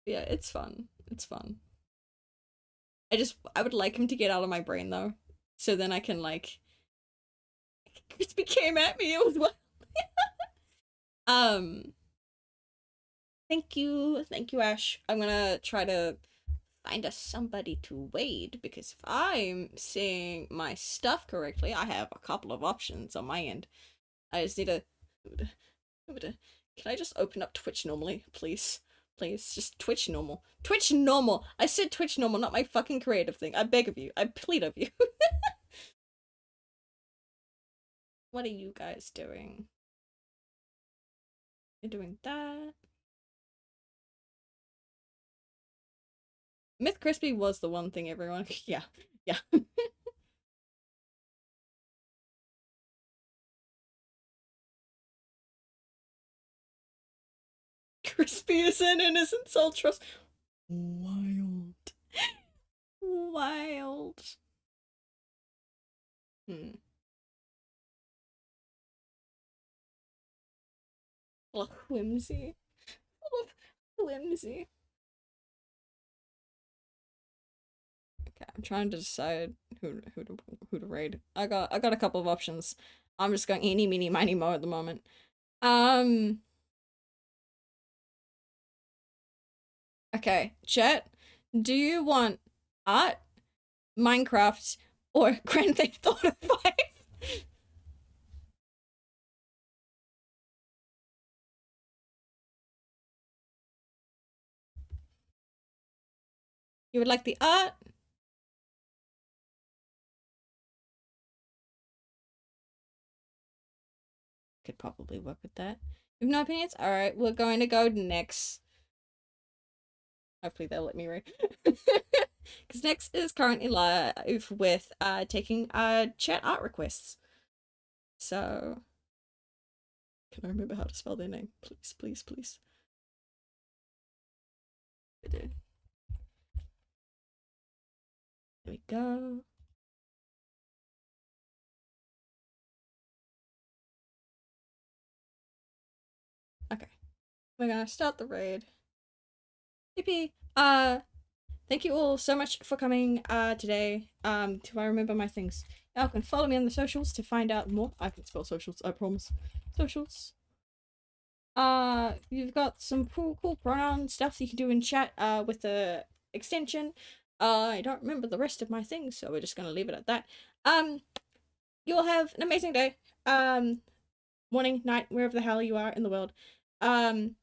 Yeah, it's fun. It's fun. I would like him to get out of my brain though, so then I can like. Crispy came at me. It was what? Um. Thank you, Ash. I'm gonna try to find us somebody to wade because if I'm seeing my stuff correctly, I have a couple of options on my end. I just need to. Can I just open up Twitch normally, please? Please, just Twitch normal. Twitch normal. I said Twitch normal, not my fucking creative thing. I beg of you. I plead of you. What are you guys doing? You're doing that. Myth Crispy was the one thing everyone. Yeah, yeah. Crispy is an innocent soul trust. Wild. Wild. Hmm. Full of whimsy. Full of whimsy. Okay, I'm trying to decide who to raid. I got a couple of options. I'm just going eeny meeny miny mo at the moment. Um. Okay, chat. Do you want art, Minecraft, or Grand Theft Auto 5? You would like the art? Could probably work with that. You have no opinions? Alright, we're going to go next. Hopefully they'll let me read. Because next is currently live with taking chat art requests. So can I remember how to spell their name? Please, please, please. There we go. Okay. We're gonna start the raid. Yippee! Thank you all so much for coming today. Do I remember my things? Y'all can follow me on the socials to find out more. I can spell socials, I promise. Socials. You've got some cool pronoun stuff you can do in chat with the extension. I don't remember the rest of my things, so we're just gonna leave it at that. You'll have an amazing day. Morning, night, wherever the hell you are in the world. Bye.